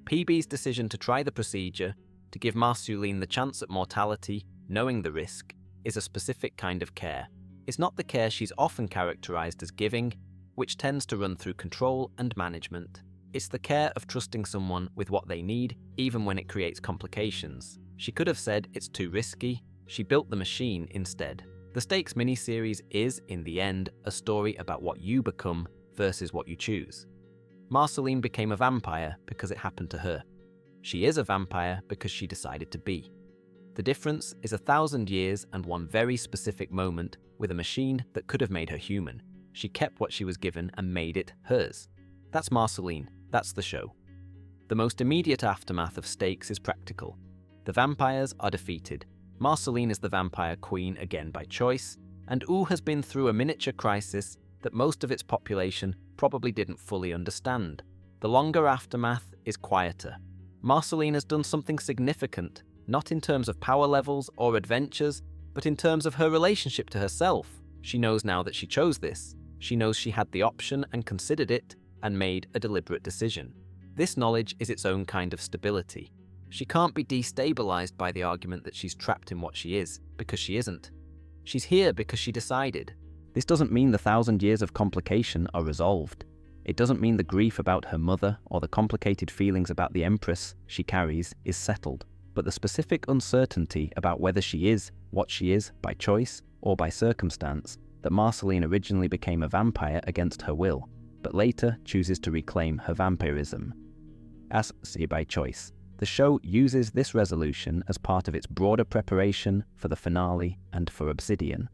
PB's decision to try the procedure, to give Marceline the chance at mortality, knowing the risk, is a specific kind of care. It's not the care she's often characterized as giving, which tends to run through control and management. It's the care of trusting someone with what they need, even when it creates complications. She could have said it's too risky. She built the machine instead. The Stakes miniseries is, in the end, a story about what you become versus what you choose. Marceline became a vampire because it happened to her. She is a vampire because she decided to be. The difference is 1,000 years and one very specific moment with a machine that could have made her human. She kept what she was given and made it hers. That's Marceline. That's the show. The most immediate aftermath of Stakes is practical. The vampires are defeated. Marceline is the vampire queen again by choice, and Ooo has been through a miniature crisis that most of its population probably didn't fully understand. The longer aftermath is quieter. Marceline has done something significant, not in terms of power levels or adventures, but in terms of her relationship to herself. She knows now that she chose this. She knows she had the option and considered it and made a deliberate decision. This knowledge is its own kind of stability. She can't be destabilized by the argument that she's trapped in what she is, because she isn't. She's here because she decided. This doesn't mean the 1,000 years of complication are resolved. It doesn't mean the grief about her mother or the complicated feelings about the Empress she carries is settled, but the specific uncertainty about whether she is what she is by choice or by circumstance, that Marceline originally became a vampire against her will, but later chooses to reclaim her vampirism. As see by choice, the show uses this resolution as part of its broader preparation for the finale and for Obsidian.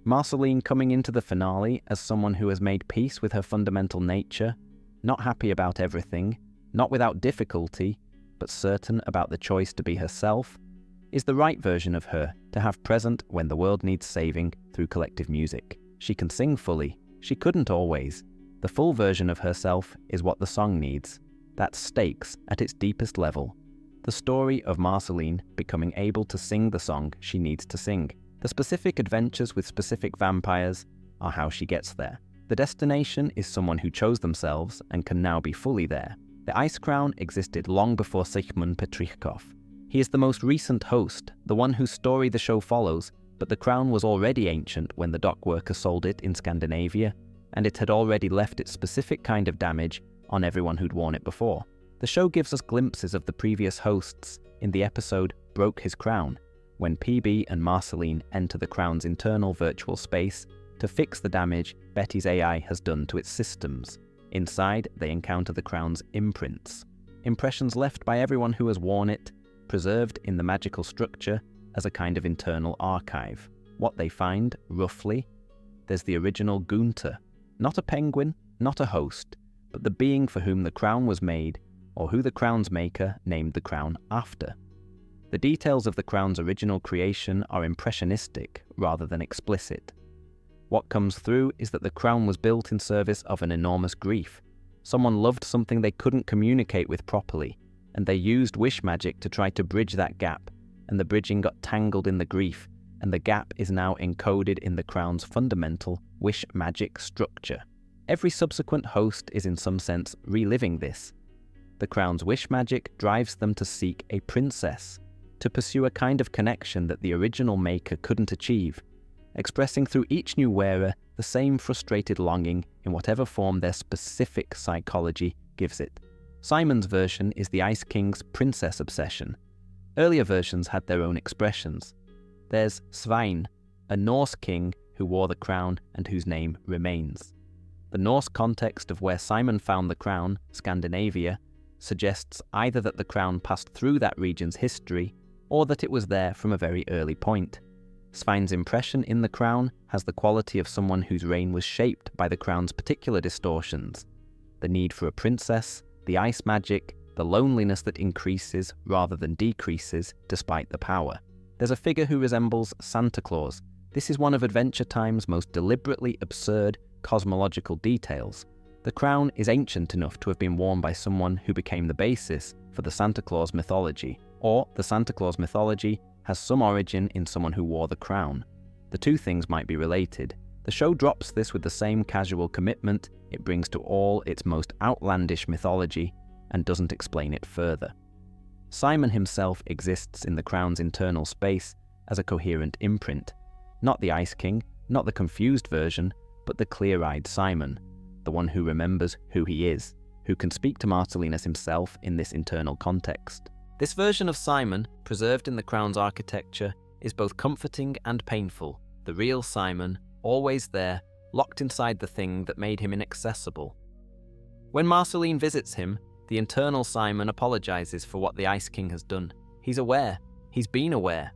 Marceline coming into the finale as someone who has made peace with her fundamental nature, not happy about everything, not without difficulty, but certain about the choice to be herself, is the right version of her to have present when the world needs saving through collective music. She can sing fully. She couldn't always. The full version of herself is what the song needs. That's stakes at its deepest level. The story of Marceline becoming able to sing the song she needs to sing. The specific adventures with specific vampires are how she gets there. The destination is someone who chose themselves and can now be fully there. The Ice Crown existed long before Sigmund Petrichkov. He is the most recent host, the one whose story the show follows, but the crown was already ancient when the dock worker sold it in Scandinavia, and it had already left its specific kind of damage on everyone who'd worn it before. The show gives us glimpses of the previous hosts in the episode Broke His Crown, when PB and Marceline enter the crown's internal virtual space to fix the damage Betty's AI has done to its systems. Inside, they encounter the crown's imprints, impressions left by everyone who has worn it, preserved in the magical structure as a kind of internal archive. What they find, roughly, there's the original Gunther, not a penguin, not a host, but the being for whom the crown was made, or who the crown's maker named the crown after. The details of the crown's original creation are impressionistic rather than explicit. What comes through is that the crown was built in service of an enormous grief. Someone loved something they couldn't communicate with properly, and they used wish magic to try to bridge that gap, and the bridging got tangled in the grief, and the gap is now encoded in the crown's fundamental wish magic structure. Every subsequent host is in some sense reliving this. The crown's wish magic drives them to seek a princess, to pursue a kind of connection that the original maker couldn't achieve, expressing through each new wearer the same frustrated longing in whatever form their specific psychology gives it. Simon's version is the Ice King's princess obsession. Earlier versions had their own expressions. There's Svein, a Norse king who wore the crown and whose name remains. The Norse context of where Simon found the crown, Scandinavia, suggests either that the crown passed through that region's history or that it was there from a very early point. Svein's impression in the crown has the quality of someone whose reign was shaped by the crown's particular distortions. The need for a princess, the ice magic, the loneliness that increases rather than decreases despite the power. There's a figure who resembles Santa Claus. This is one of Adventure Time's most deliberately absurd cosmological details. The crown is ancient enough to have been worn by someone who became the basis for the Santa Claus mythology, or the Santa Claus mythology has some origin in someone who wore the crown. The two things might be related. The show drops this with the same casual commitment it brings to all its most outlandish mythology and doesn't explain it further. Simon himself exists in the crown's internal space as a coherent imprint, not the Ice King, not the confused version, but the clear-eyed Simon, the one who remembers who he is, who can speak to Marceline as himself in this internal context. This version of Simon, preserved in the crown's architecture, is both comforting and painful. The real Simon, always there, locked inside the thing that made him inaccessible. When Marceline visits him, the internal Simon apologizes for what the Ice King has done. He's aware. He's been aware.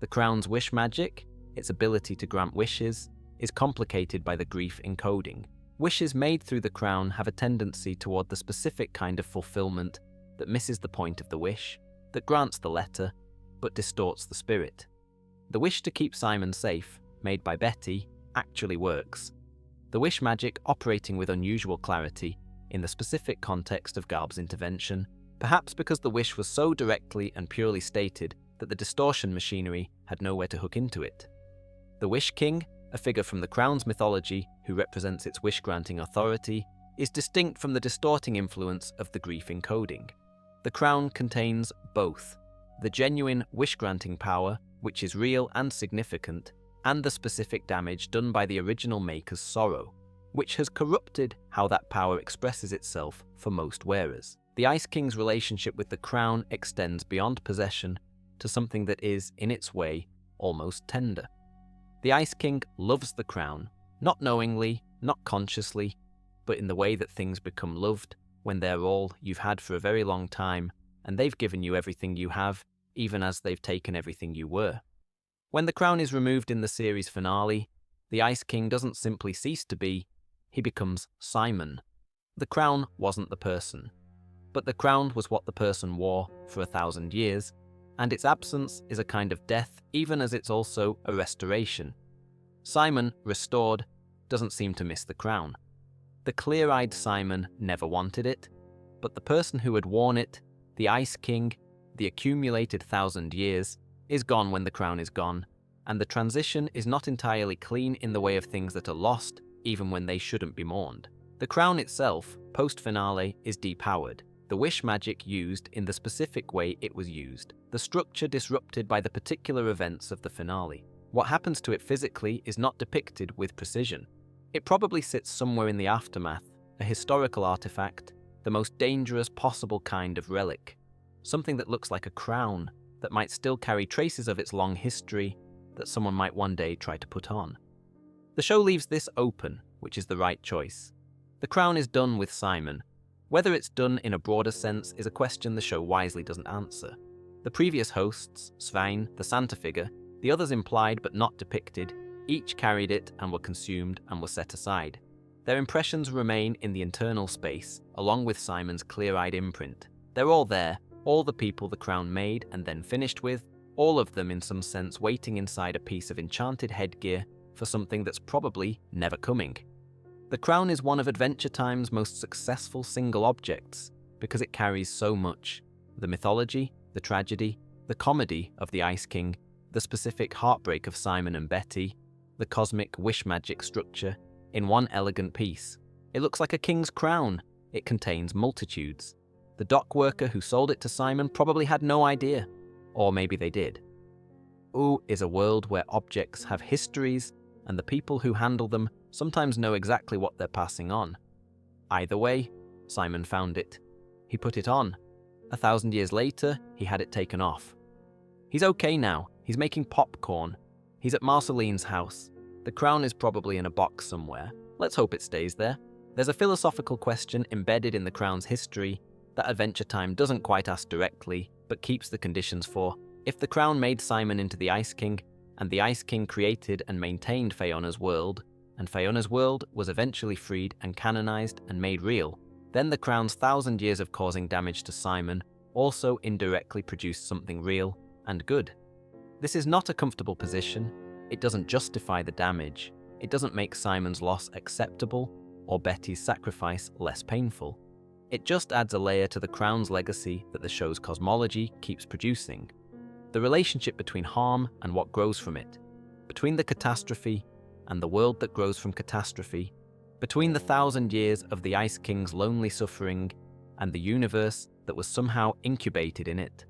The crown's wish magic, its ability to grant wishes, is complicated by the grief encoding. Wishes made through the crown have a tendency toward the specific kind of fulfillment that misses the point of the wish, that grants the letter, but distorts the spirit. The wish to keep Simon safe, made by Betty, actually works. The wish magic operating with unusual clarity in the specific context of Garb's intervention, perhaps because the wish was so directly and purely stated that the distortion machinery had nowhere to hook into it. The Wish King, a figure from the crown's mythology who represents its wish-granting authority, is distinct from the distorting influence of the grief encoding. The crown contains both the genuine wish-granting power, which is real and significant, and the specific damage done by the original maker's sorrow, which has corrupted how that power expresses itself for most wearers. The Ice King's relationship with the crown extends beyond possession to something that is, in its way, almost tender. The Ice King loves the crown, not knowingly, not consciously, but in the way that things become loved when they're all you've had for a very long time, and they've given you everything you have, even as they've taken everything you were. When the crown is removed in the series finale, the Ice King doesn't simply cease to be, he becomes Simon. The crown wasn't the person, but the crown was what the person wore for 1,000 years, and its absence is a kind of death even as it's also a restoration. Simon, restored, doesn't seem to miss the crown. The clear-eyed Simon never wanted it, but the person who had worn it, the Ice King, the accumulated 1,000 years, is gone when the crown is gone, and the transition is not entirely clean in the way of things that are lost, even when they shouldn't be mourned. The crown itself, post-finale, is depowered, the wish magic used in the specific way it was used, the structure disrupted by the particular events of the finale. What happens to it physically is not depicted with precision. It probably sits somewhere in the aftermath, a historical artifact, the most dangerous possible kind of relic, something that looks like a crown, that might still carry traces of its long history, that someone might one day try to put on. The show leaves this open, which is the right choice. The crown is done with Simon. Whether it's done in a broader sense is a question the show wisely doesn't answer. The previous hosts, Svein, the Santa figure, the others implied but not depicted, each carried it and were consumed and were set aside. Their impressions remain in the internal space, along with Simon's clear-eyed imprint. They're all there, all the people the crown made and then finished with, all of them in some sense waiting inside a piece of enchanted headgear for something that's probably never coming. The crown is one of Adventure Time's most successful single objects because it carries so much. The mythology, the tragedy, the comedy of the Ice King, the specific heartbreak of Simon and Betty, the cosmic wish magic structure, in one elegant piece. It looks like a king's crown. It contains multitudes. The dock worker who sold it to Simon probably had no idea. Or maybe they did. Ooo is a world where objects have histories, and the people who handle them sometimes know exactly what they're passing on. Either way, Simon found it. He put it on. 1,000 years later, he had it taken off. He's okay now. He's making popcorn. He's at Marceline's house. The crown is probably in a box somewhere. Let's hope it stays there. There's a philosophical question embedded in the crown's history that Adventure Time doesn't quite ask directly, but keeps the conditions for. If the crown made Simon into the Ice King, and the Ice King created and maintained Fiona's world, and Fiona's world was eventually freed and canonized and made real, then the crown's 1,000 years of causing damage to Simon also indirectly produced something real and good. This is not a comfortable position. It doesn't justify the damage. It doesn't make Simon's loss acceptable or Betty's sacrifice less painful. It just adds a layer to the crown's legacy that the show's cosmology keeps producing. The relationship between harm and what grows from it, between the catastrophe and the world that grows from catastrophe, between the 1,000 years of the Ice King's lonely suffering and the universe that was somehow incubated in it.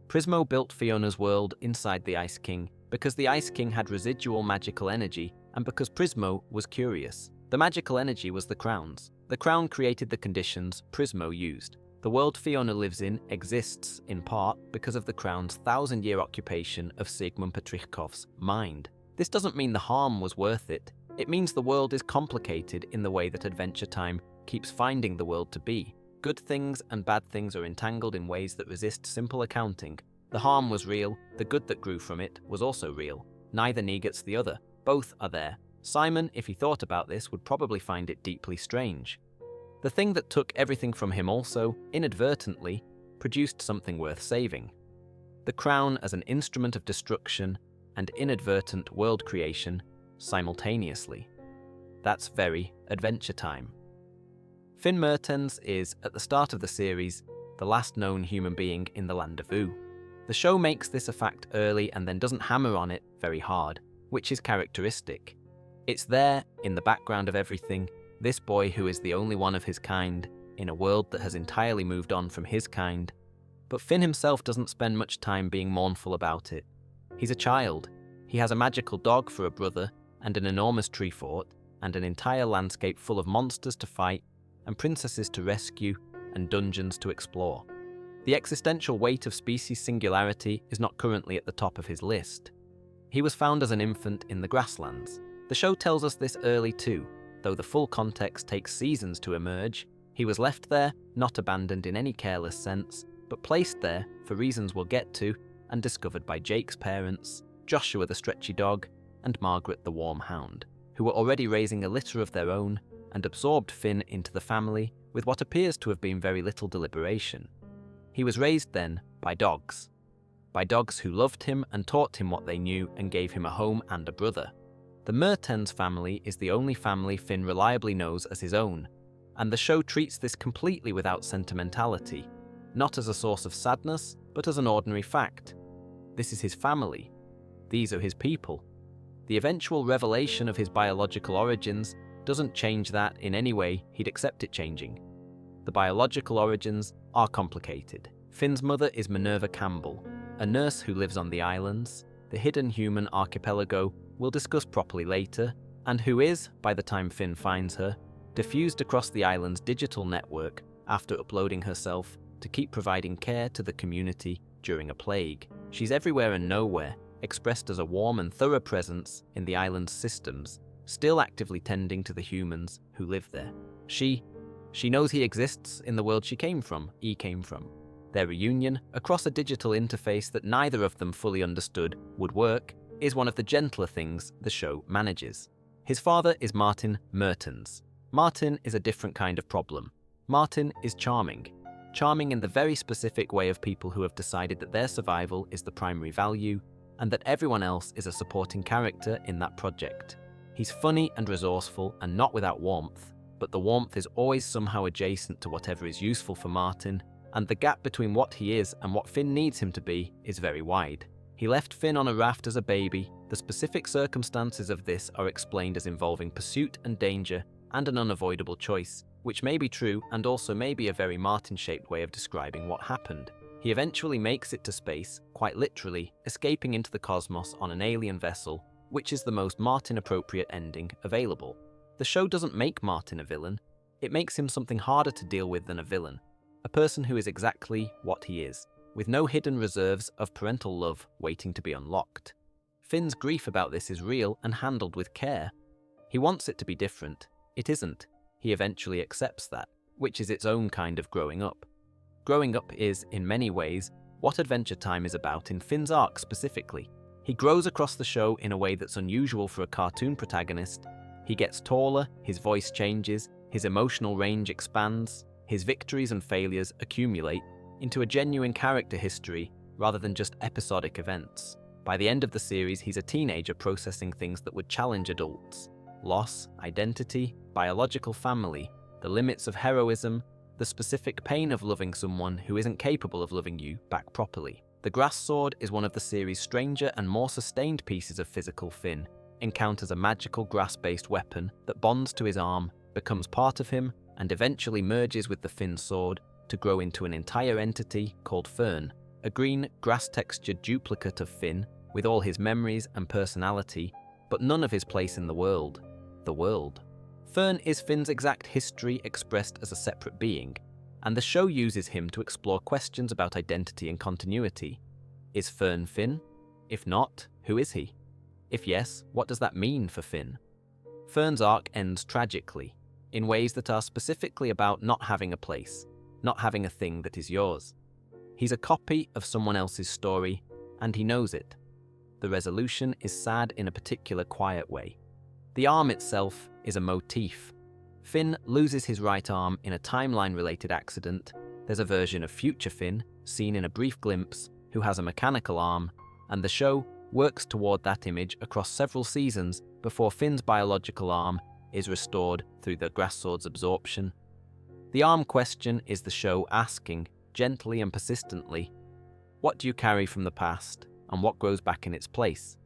Prismo built Fiona's world inside the Ice King because the Ice King had residual magical energy and because Prismo was curious. The magical energy was the crown's. The crown created the conditions Prismo used. The world Fiona lives in exists, in part, because of the crown's 1,000-year occupation of Sigmund Petrichkov's mind. This doesn't mean the harm was worth it. It means the world is complicated in the way that Adventure Time keeps finding the world to be. Good things and bad things are entangled in ways that resist simple accounting. The harm was real, the good that grew from it was also real. Neither negates the other. Both are there. Simon, if he thought about this, would probably find it deeply strange. The thing that took everything from him also, inadvertently, produced something worth saving. The crown as an instrument of destruction and inadvertent world creation simultaneously. That's very Adventure Time. Finn Mertens is, at the start of the series, the last known human being in the Land of Ooo. The show makes this a fact early and then doesn't hammer on it very hard, which is characteristic. It's there, in the background of everything, This boy who is the only one of his kind, in a world that has entirely moved on from his kind. But Finn himself doesn't spend much time being mournful about it. He's a child. He has a magical dog for a brother, and an enormous tree fort, and an entire landscape full of monsters to fight, and princesses to rescue, and dungeons to explore. The existential weight of species singularity is not currently at the top of his list. He was found as an infant in the grasslands. The show tells us this early too, though the full context takes seasons to emerge. He was left there, not abandoned in any careless sense, but placed there, for reasons we'll get to, and discovered by Jake's parents, Joshua the stretchy dog, and Margaret the warm hound, who were already raising a litter of their own, and absorbed Finn into the family with what appears to have been very little deliberation. He was raised then by dogs who loved him and taught him what they knew and gave him a home and a brother. The Mertens family is the only family Finn reliably knows as his own, and the show treats this completely without sentimentality, not as a source of sadness, but as an ordinary fact. This is his family. These are his people. The eventual revelation of his biological origins doesn't change that in any way he'd accept it changing. The biological origins are complicated. Finn's mother is Minerva Campbell, a nurse who lives on the islands, the hidden human archipelago we'll discuss properly later, and who is, by the time Finn finds her, diffused across the island's digital network after uploading herself to keep providing care to the community during a plague. She's everywhere and nowhere, expressed as a warm and thorough presence in the island's systems, still actively tending to the humans who live there. She knows he exists in the world he came from. Their reunion, across a digital interface that neither of them fully understood would work, is one of the gentler things the show manages. His father is Martin Mertens. Martin is a different kind of problem. Martin is charming. Charming in the very specific way of people who have decided that their survival is the primary value, and that everyone else is a supporting character in that project. He's funny and resourceful and not without warmth, but the warmth is always somehow adjacent to whatever is useful for Martin, and the gap between what he is and what Finn needs him to be is very wide. He left Finn on a raft as a baby. The specific circumstances of this are explained as involving pursuit and danger and an unavoidable choice, which may be true and also may be a very Martin-shaped way of describing what happened. He eventually makes it to space, quite literally, escaping into the cosmos on an alien vessel, which is the most Martin-appropriate ending available. The show doesn't make Martin a villain. It makes him something harder to deal with than a villain. A person who is exactly what he is, with no hidden reserves of parental love waiting to be unlocked. Finn's grief about this is real and handled with care. He wants it to be different. It isn't. He eventually accepts that, which is its own kind of growing up. Growing up is, in many ways, what Adventure Time is about in Finn's arc specifically. He grows across the show in a way that's unusual for a cartoon protagonist. He gets taller, his voice changes, his emotional range expands, his victories and failures accumulate into a genuine character history rather than just episodic events. By the end of the series, he's a teenager processing things that would challenge adults: loss, identity, biological family, the limits of heroism, the specific pain of loving someone who isn't capable of loving you back properly. The grass sword is one of the series' stranger and more sustained pieces of physical. Finn encounters a magical grass-based weapon that bonds to his arm, becomes part of him, and eventually merges with the Finn sword to grow into an entire entity called Fern, a green, grass-textured duplicate of Finn with all his memories and personality, but none of his place in the world. The world. Fern is Finn's exact history expressed as a separate being, and the show uses him to explore questions about identity and continuity. Is Fern Finn? If not, who is he? If yes, what does that mean for Finn? Fern's arc ends tragically, in ways that are specifically about not having a place, not having a thing that is yours. He's a copy of someone else's story, and he knows it. The resolution is sad in a particular quiet way. The arm itself is a motif. Finn loses his right arm in a timeline-related accident. There's a version of future Finn, seen in a brief glimpse, who has a mechanical arm, and the show works toward that image across several seasons before Finn's biological arm is restored through the grass sword's absorption. The arm question is the show asking, gently and persistently, what do you carry from the past, and what grows back in its place?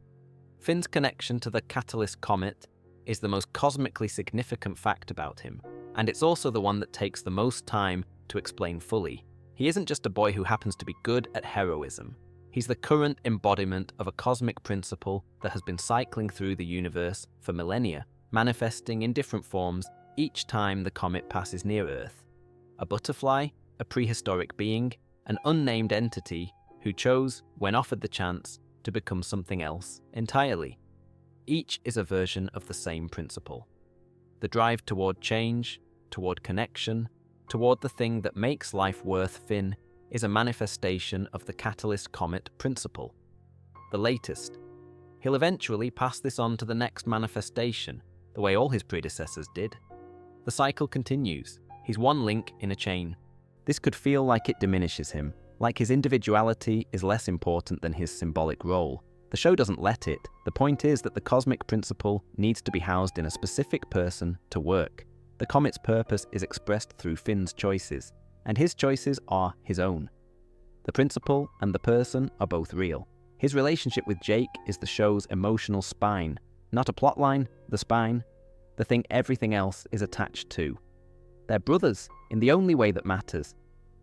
Finn's connection to the Catalyst comet is the most cosmically significant fact about him, and it's also the one that takes the most time to explain fully. He isn't just a boy who happens to be good at heroism. He's the current embodiment of a cosmic principle that has been cycling through the universe for millennia, manifesting in different forms each time the comet passes near Earth. A butterfly, a prehistoric being, an unnamed entity who chose, when offered the chance, to become something else entirely. Each is a version of the same principle. The drive toward change, toward connection, toward the thing that makes life worth Finn is a manifestation of the catalyst comet principle. The latest. He'll eventually pass this on to the next manifestation, the way all his predecessors did. The cycle continues. He's one link in a chain. This could feel like it diminishes him, like his individuality is less important than his symbolic role. The show doesn't let it. The point is that the cosmic principle needs to be housed in a specific person to work. The comet's purpose is expressed through Finn's choices, and his choices are his own. The principle and the person are both real. His relationship with Jake is the show's emotional spine, not a plotline, the spine, the thing everything else is attached to. They're brothers in the only way that matters.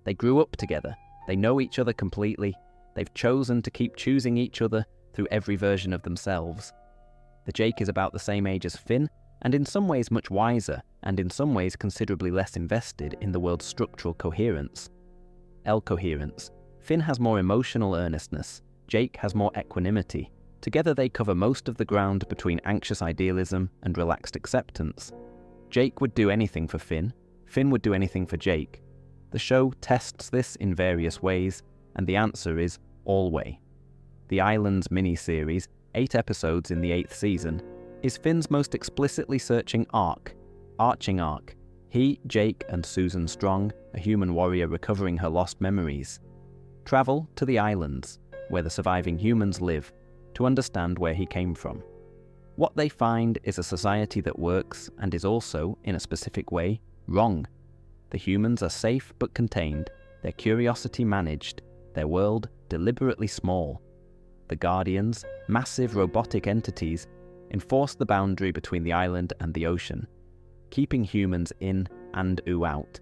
They grew up together, they know each other completely, they've chosen to keep choosing each other through every version of themselves. The Jake is about the same age as Finn, and in some ways much wiser, and in some ways considerably less invested in the world's structural coherence. L-coherence. Finn has more emotional earnestness, Jake has more equanimity. Together they cover most of the ground between anxious idealism and relaxed acceptance. Jake would do anything for Finn, Finn would do anything for Jake. The show tests this in various ways, and the answer is always. The Islands mini-series, 8 episodes in the 8th season, is Finn's most explicitly searching arching arc. He, Jake, and Susan Strong, a human warrior recovering her lost memories, travel to the islands, where the surviving humans live, to understand where he came from. What they find is a society that works and is also, in a specific way, wrong. The humans are safe but contained, their curiosity managed, their world deliberately small. The Guardians, massive robotic entities, enforce the boundary between the island and the ocean, keeping humans in and Ooo out.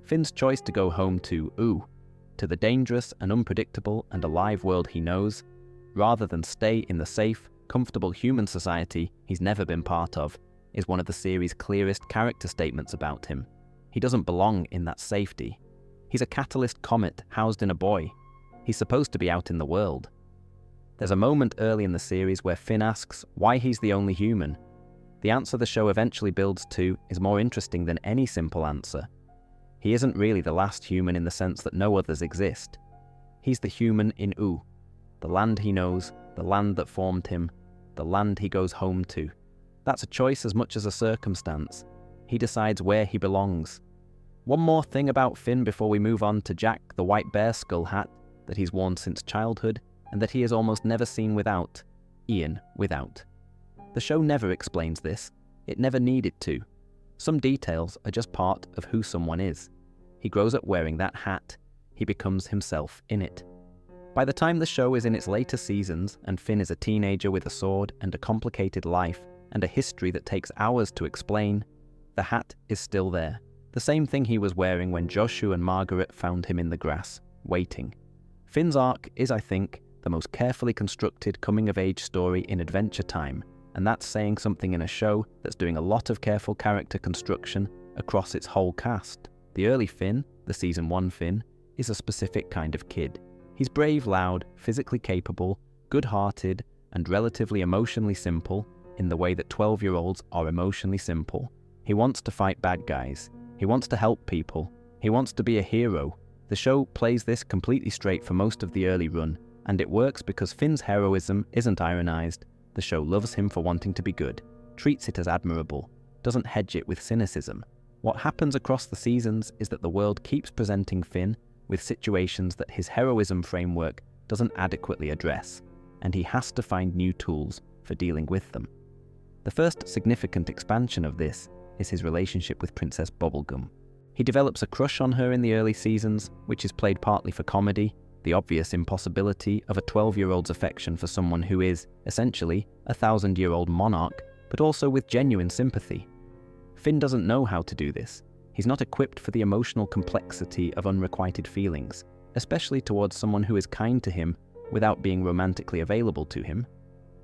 Finn's choice to go home to Ooo, to the dangerous and unpredictable and alive world he knows, rather than stay in the safe, comfortable human society he's never been part of, is one of the series' clearest character statements about him. He doesn't belong in that safety. He's a catalyst comet housed in a boy. He's supposed to be out in the world. There's a moment early in the series where Finn asks why he's the only human. The answer the show eventually builds to is more interesting than any simple answer. He isn't really the last human in the sense that no others exist. He's the human in Ooo, the land he knows, the land that formed him, the land he goes home to. That's a choice as much as a circumstance. He decides where he belongs. One more thing about Finn before we move on to Jack, the white bear skull hat that he's worn since childhood, and that he is almost never seen without. Ian without. The show never explains this. It never needed to. Some details are just part of who someone is. He grows up wearing that hat. He becomes himself in it. By the time the show is in its later seasons, and Finn is a teenager with a sword and a complicated life, and a history that takes hours to explain, the hat is still there. The same thing he was wearing when Joshua and Margaret found him in the grass, waiting. Finn's arc is, I think, the most carefully constructed coming-of-age story in Adventure Time, and that's saying something in a show that's doing a lot of careful character construction across its whole cast. The early Finn, the Season 1 Finn, is a specific kind of kid. He's brave, loud, physically capable, good-hearted, and relatively emotionally simple in the way that 12-year-olds are emotionally simple. He wants to fight bad guys. He wants to help people. He wants to be a hero. The show plays this completely straight for most of the early run, and it works because Finn's heroism isn't ironized. The show loves him for wanting to be good, treats it as admirable, doesn't hedge it with cynicism. What happens across the seasons is that the world keeps presenting Finn with situations that his heroism framework doesn't adequately address, and he has to find new tools for dealing with them. The first significant expansion of this is his relationship with Princess Bubblegum. He develops a crush on her in the early seasons, which is played partly for comedy, the obvious impossibility of a 12-year-old's affection for someone who is, essentially, a 1,000-year-old monarch but also with genuine sympathy. Finn doesn't know how to do this. He's not equipped for the emotional complexity of unrequited feelings, especially towards someone who is kind to him without being romantically available to him.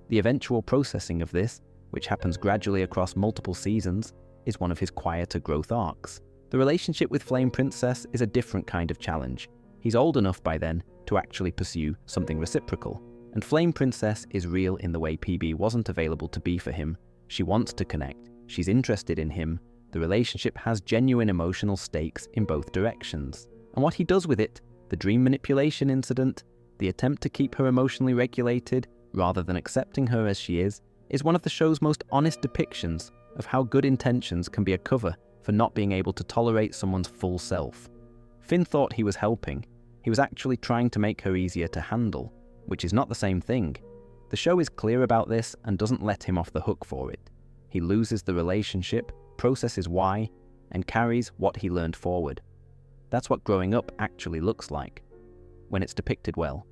The eventual processing of this, which happens gradually across multiple seasons, is one of his quieter growth arcs. The relationship with Flame Princess is a different kind of challenge. He's old enough by then to actually pursue something reciprocal. And Flame Princess is real in the way PB wasn't available to be for him. She wants to connect. She's interested in him. The relationship has genuine emotional stakes in both directions. And what he does with it, the dream manipulation incident, the attempt to keep her emotionally regulated rather than accepting her as she is one of the show's most honest depictions of how good intentions can be a cover for not being able to tolerate someone's full self. Finn thought he was helping. He was actually trying to make her easier to handle, which is not the same thing. The show is clear about this and doesn't let him off the hook for it. He loses the relationship, processes why, and carries what he learned forward. That's what growing up actually looks like, when it's depicted well.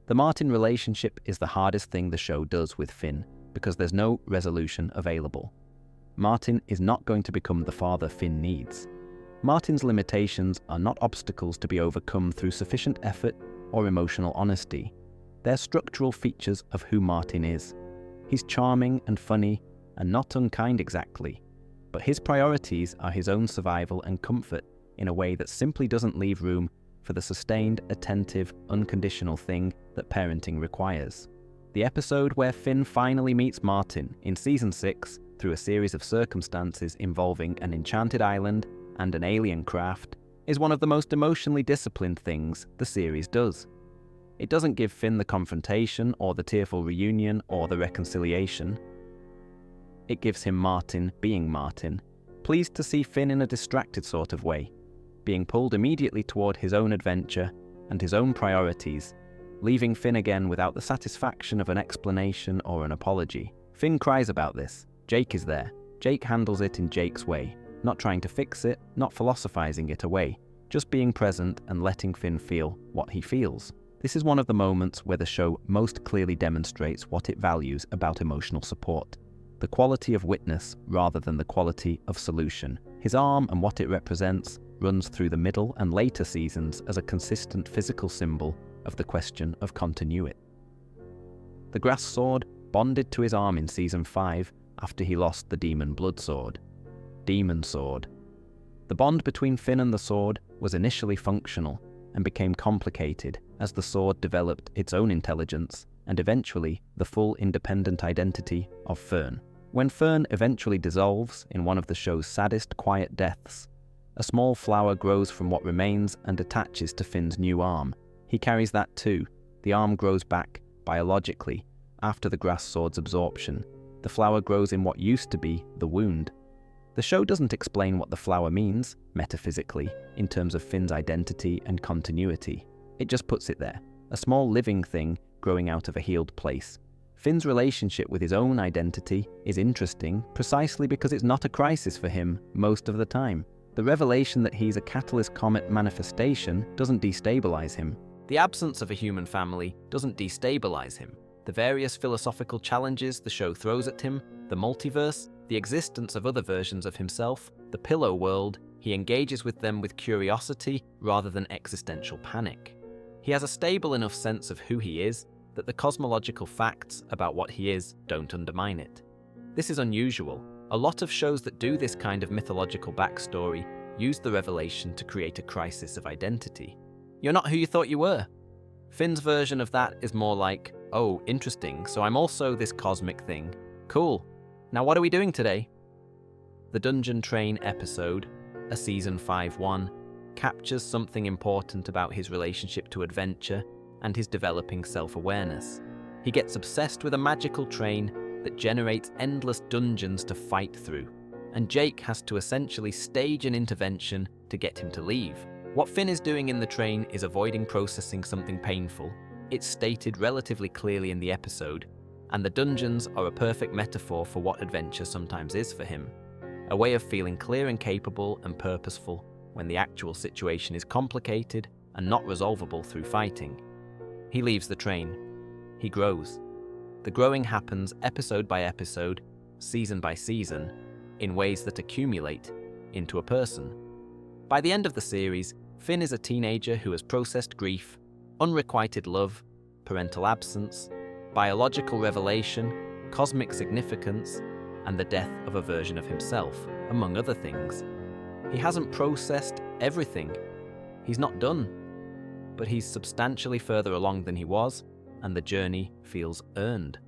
The Martin relationship is the hardest thing the show does with Finn, because there's no resolution available. Martin is not going to become the father Finn needs. Martin's limitations are not obstacles to be overcome through sufficient effort or emotional honesty. They're structural features of who Martin is. He's charming and funny, and not unkind exactly, but his priorities are his own survival and comfort in a way that simply doesn't leave room for the sustained, attentive, unconditional thing that parenting requires. The episode where Finn finally meets Martin in Season 6 through a series of circumstances involving an enchanted island and an alien craft is one of the most emotionally disciplined things the series does. It doesn't give Finn the confrontation or the tearful reunion or the reconciliation. It gives him Martin being Martin, pleased to see Finn in a distracted sort of way, being pulled immediately toward his own adventure and his own priorities, leaving Finn again without the satisfaction of an explanation or an apology. Finn cries about this. Jake is there. Jake handles it in Jake's way, not trying to fix it, not philosophizing it away, just being present and letting Finn feel what he feels. This is one of the moments where the show most clearly demonstrates what it values about emotional support. The quality of witness rather than the quality of solution. His arm and what it represents runs through the middle and later seasons as a consistent physical symbol of the question of continuity. The grass sword bonded to his arm in Season 5 after he lost the demon blood sword. Demon sword. The bond between Finn and the sword was initially functional and became complicated as the sword developed its own intelligence and eventually the full independent identity of Fern. When Fern eventually dissolves in one of the show's saddest quiet deaths, a small flower grows from what remains and attaches to Finn's new arm. He carries that too. The arm grows back, biologically, after the grass sword's absorption. The flower grows in what used to be the wound. The show doesn't explain what the flower means, metaphysically, in terms of Finn's identity and continuity. It just puts it there, a small living thing growing out of a healed place. Finn's relationship with his own identity is interesting precisely because it's not a crisis for him most of the time. The revelation that he's a catalyst comet manifestation doesn't destabilize him. The absence of a human family doesn't destabilize him. The various philosophical challenges the show throws at him, the multiverse, the existence of other versions of himself, the pillow world, he engages with them with curiosity rather than existential panic. He has a stable enough sense of who he is that the cosmological facts about what he is don't undermine it. This is unusual. A lot of shows that do this kind of mythological backstory use the revelation to create a crisis of identity. You're not who you thought you were. Finn's version of that is more like, oh, interesting, so I'm also this cosmic thing. Cool. Now what are we doing today? The Dungeon Train episode, a Season 5-1, captures something important about his relationship to adventure and his developing self-awareness. He gets obsessed with a magical train that generates endless dungeons to fight through, and Jake has to essentially stage an intervention to get him to leave. What Finn is doing in the train is avoiding processing something painful. It's stated relatively clearly in the episode, and the dungeons are a perfect metaphor for what adventure sometimes is for him. A way of feeling clear and capable and purposeful when the actual situation is complicated and not resolvable through fighting. He leaves the train. He grows. The growing happens episode by episode, season by season, in ways that accumulate into a person. By the end of the series, Finn is a teenager who has processed grief, unrequited love, parental absence, biological revelation, cosmic significance, and the death of a version of himself, among other things. He hasn't processed everything. He's not done. But he's substantially further along than he was, and the journey feels earned.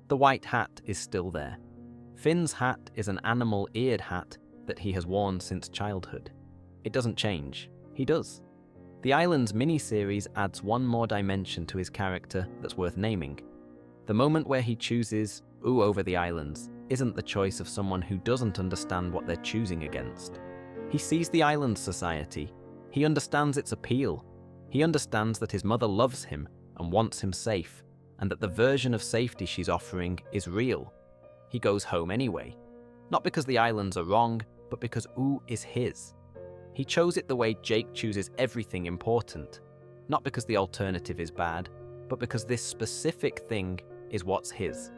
The white hat is still there. Finn's hat is an animal-eared hat that he has worn since childhood. It doesn't change. He does. The Islands miniseries adds one more dimension to his character that's worth naming. The moment where he chooses Ooo over the Islands isn't the choice of someone who doesn't understand what they're choosing against. He sees the Island society. He understands its appeal. He understands that his mother loves him and wants him safe, and that the version of safety she's offering is real. He goes home anyway. Not because the Islands are wrong, but because Ooo is his. He chose it the way Jake chooses everything important. Not because the alternative is bad, but because this specific thing is what's his.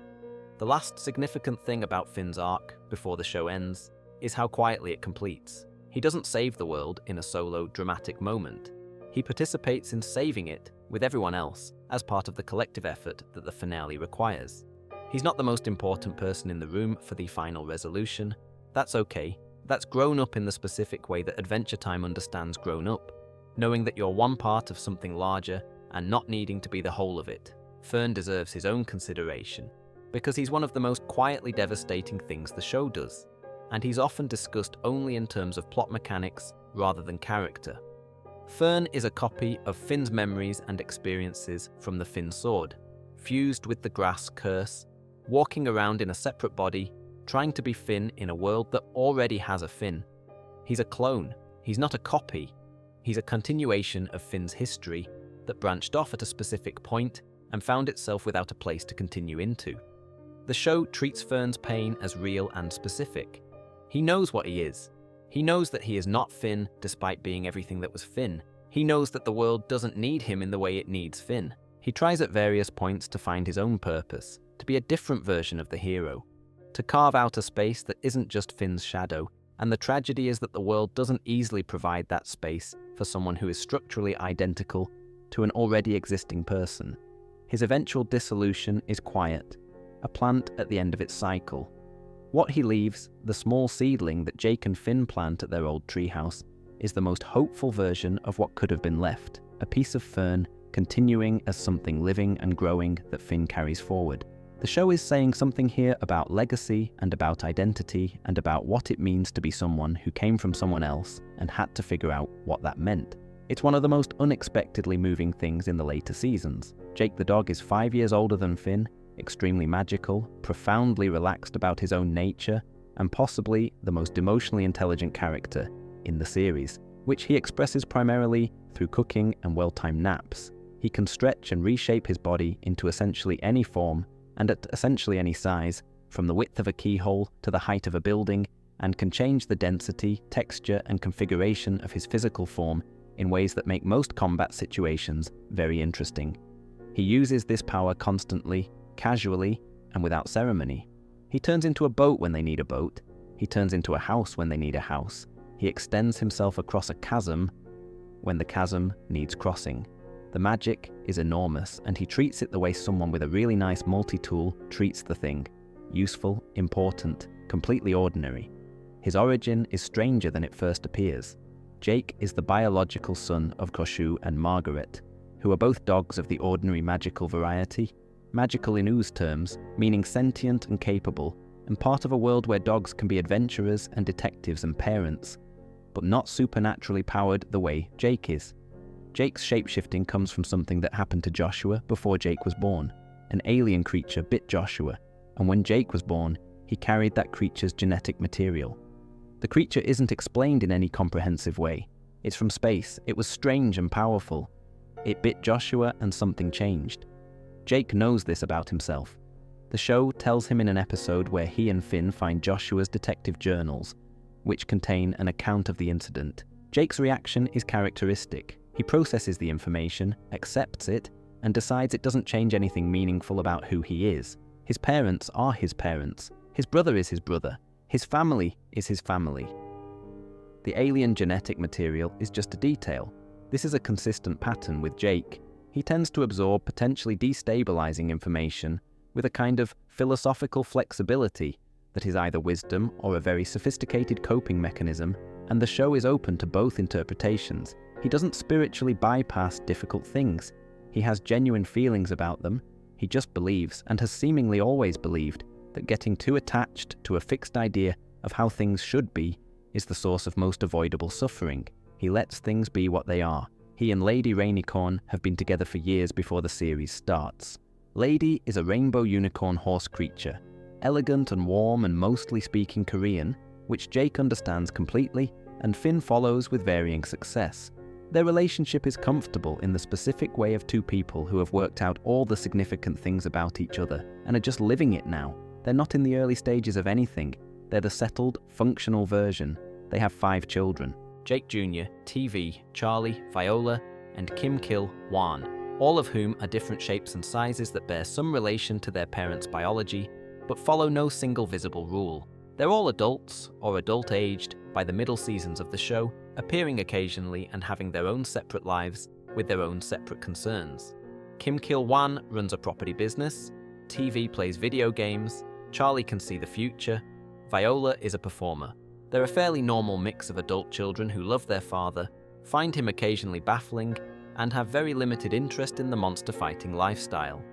The last significant thing about Finn's arc, before the show ends, is how quietly it completes. He doesn't save the world in a solo, dramatic moment. He participates in saving it with everyone else as part of the collective effort that the finale requires. He's not the most important person in the room for the final resolution. That's okay. That's grown up in the specific way that Adventure Time understands grown up, knowing that you're one part of something larger and not needing to be the whole of it. Fern deserves his own consideration, because he's one of the most quietly devastating things the show does, and he's often discussed only in terms of plot mechanics rather than character. Fern is a copy of Finn's memories and experiences from the Finn sword, fused with the grass curse, walking around in a separate body, trying to be Finn in a world that already has a Finn. He's a clone. He's not a copy. He's a continuation of Finn's history that branched off at a specific point and found itself without a place to continue into. The show treats Fern's pain as real and specific. He knows what he is. He knows that he is not Finn despite being everything that was Finn. He knows that the world doesn't need him in the way it needs Finn. He tries at various points to find his own purpose, to be a different version of the hero, to carve out a space that isn't just Finn's shadow, and the tragedy is that the world doesn't easily provide that space for someone who is structurally identical to an already existing person. His eventual dissolution is quiet, a plant at the end of its cycle. What he leaves, the small seedling that Jake and Finn plant at their old treehouse, is the most hopeful version of what could have been left, a piece of fern continuing as something living and growing that Finn carries forward. The show is saying something here about legacy and about identity and about what it means to be someone who came from someone else and had to figure out what that meant. It's one of the most unexpectedly moving things in the later seasons. Jake the dog is 5 years older than Finn, extremely magical, profoundly relaxed about his own nature, and possibly the most emotionally intelligent character in the series, which he expresses primarily through cooking and well-timed naps. He can stretch and reshape his body into essentially any form and at essentially any size, from the width of a keyhole to the height of a building, and can change the density, texture, and configuration of his physical form in ways that make most combat situations very interesting. He uses this power constantly, casually, and without ceremony. He turns into a boat when they need a boat. He turns into a house when they need a house. He extends himself across a chasm when the chasm needs crossing. The magic is enormous, and he treats it the way someone with a really nice multi-tool treats the thing. Useful, important, completely ordinary. His origin is stranger than it first appears. Jake is the biological son of Khoshu and Margaret, who are both dogs of the ordinary magical variety. Magical in Oo's terms, meaning sentient and capable, and part of a world where dogs can be adventurers and detectives and parents, but not supernaturally powered the way Jake is. Jake's shapeshifting comes from something that happened to Joshua before Jake was born. An alien creature bit Joshua, and when Jake was born, he carried that creature's genetic material. The creature isn't explained in any comprehensive way. It's from space. It was strange and powerful. It bit Joshua and something changed. Jake knows this about himself. The show tells him in an episode where he and Finn find Joshua's detective journals, which contain an account of the incident. Jake's reaction is characteristic. He processes the information, accepts it, and decides it doesn't change anything meaningful about who he is. His parents are his parents. His brother is his brother. His family is his family. The alien genetic material is just a detail. This is a consistent pattern with Jake. He tends to absorb potentially destabilizing information with a kind of philosophical flexibility that is either wisdom or a very sophisticated coping mechanism, and the show is open to both interpretations. He doesn't spiritually bypass difficult things. He has genuine feelings about them. He just believes, and has seemingly always believed, that getting too attached to a fixed idea of how things should be is the source of most avoidable suffering. He lets things be what they are. He and Lady Rainicorn have been together for years before the series starts. Lady is a rainbow unicorn horse creature, elegant and warm and mostly speaking Korean, which Jake understands completely, and Finn follows with varying success. Their relationship is comfortable in the specific way of two people who have worked out all the significant things about each other and are just living it now. They're not in the early stages of anything. They're the settled, functional version. They have 5 children. Jake Jr., TV, Charlie, Viola, and Kim Kil Wan, all of whom are different shapes and sizes that bear some relation to their parents' biology, but follow no single visible rule. They're all adults, or adult-aged, by the middle seasons of the show, appearing occasionally and having their own separate lives with their own separate concerns. Kim Kil Wan runs a property business, TV plays video games, Charlie can see the future, Viola is a performer. They're a fairly normal mix of adult children who love their father, find him occasionally baffling, and have very limited interest in the monster-fighting lifestyle.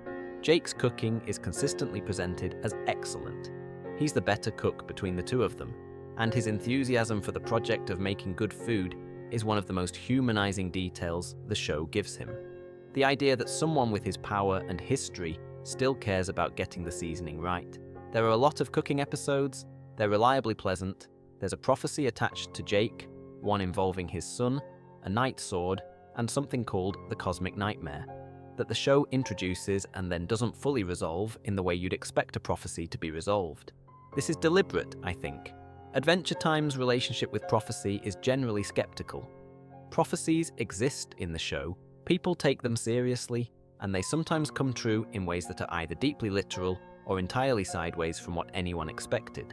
Jake's cooking is consistently presented as excellent. He's the better cook between the two of them, and his enthusiasm for the project of making good food is one of the most humanizing details the show gives him. The idea that someone with his power and history still cares about getting the seasoning right. There are a lot of cooking episodes, they're reliably pleasant, there's a prophecy attached to Jake, one involving his son, a night sword, and something called the Cosmic Nightmare, that the show introduces and then doesn't fully resolve in the way you'd expect a prophecy to be resolved. This is deliberate, I think. Adventure Time's relationship with prophecy is generally skeptical. Prophecies exist in the show, people take them seriously, and they sometimes come true in ways that are either deeply literal or entirely sideways from what anyone expected.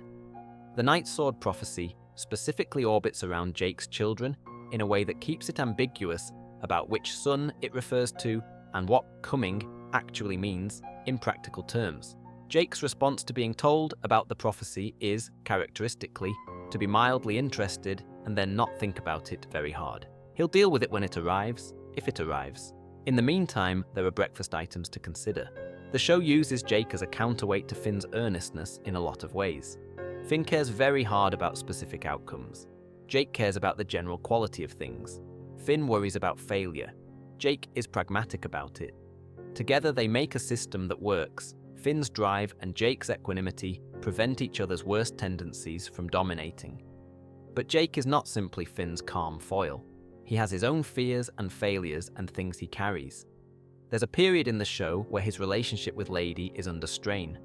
The Night Sword prophecy specifically orbits around Jake's children in a way that keeps it ambiguous about which son it refers to and what coming actually means in practical terms. Jake's response to being told about the prophecy is, characteristically, to be mildly interested and then not think about it very hard. He'll deal with it when it arrives, if it arrives. In the meantime, there are breakfast items to consider. The show uses Jake as a counterweight to Finn's earnestness in a lot of ways. Finn cares very hard about specific outcomes. Jake cares about the general quality of things. Finn worries about failure. Jake is pragmatic about it. Together they make a system that works. Finn's drive and Jake's equanimity prevent each other's worst tendencies from dominating. But Jake is not simply Finn's calm foil. He has his own fears and failures and things he carries. There's a period in the show where his relationship with Lady is under strain.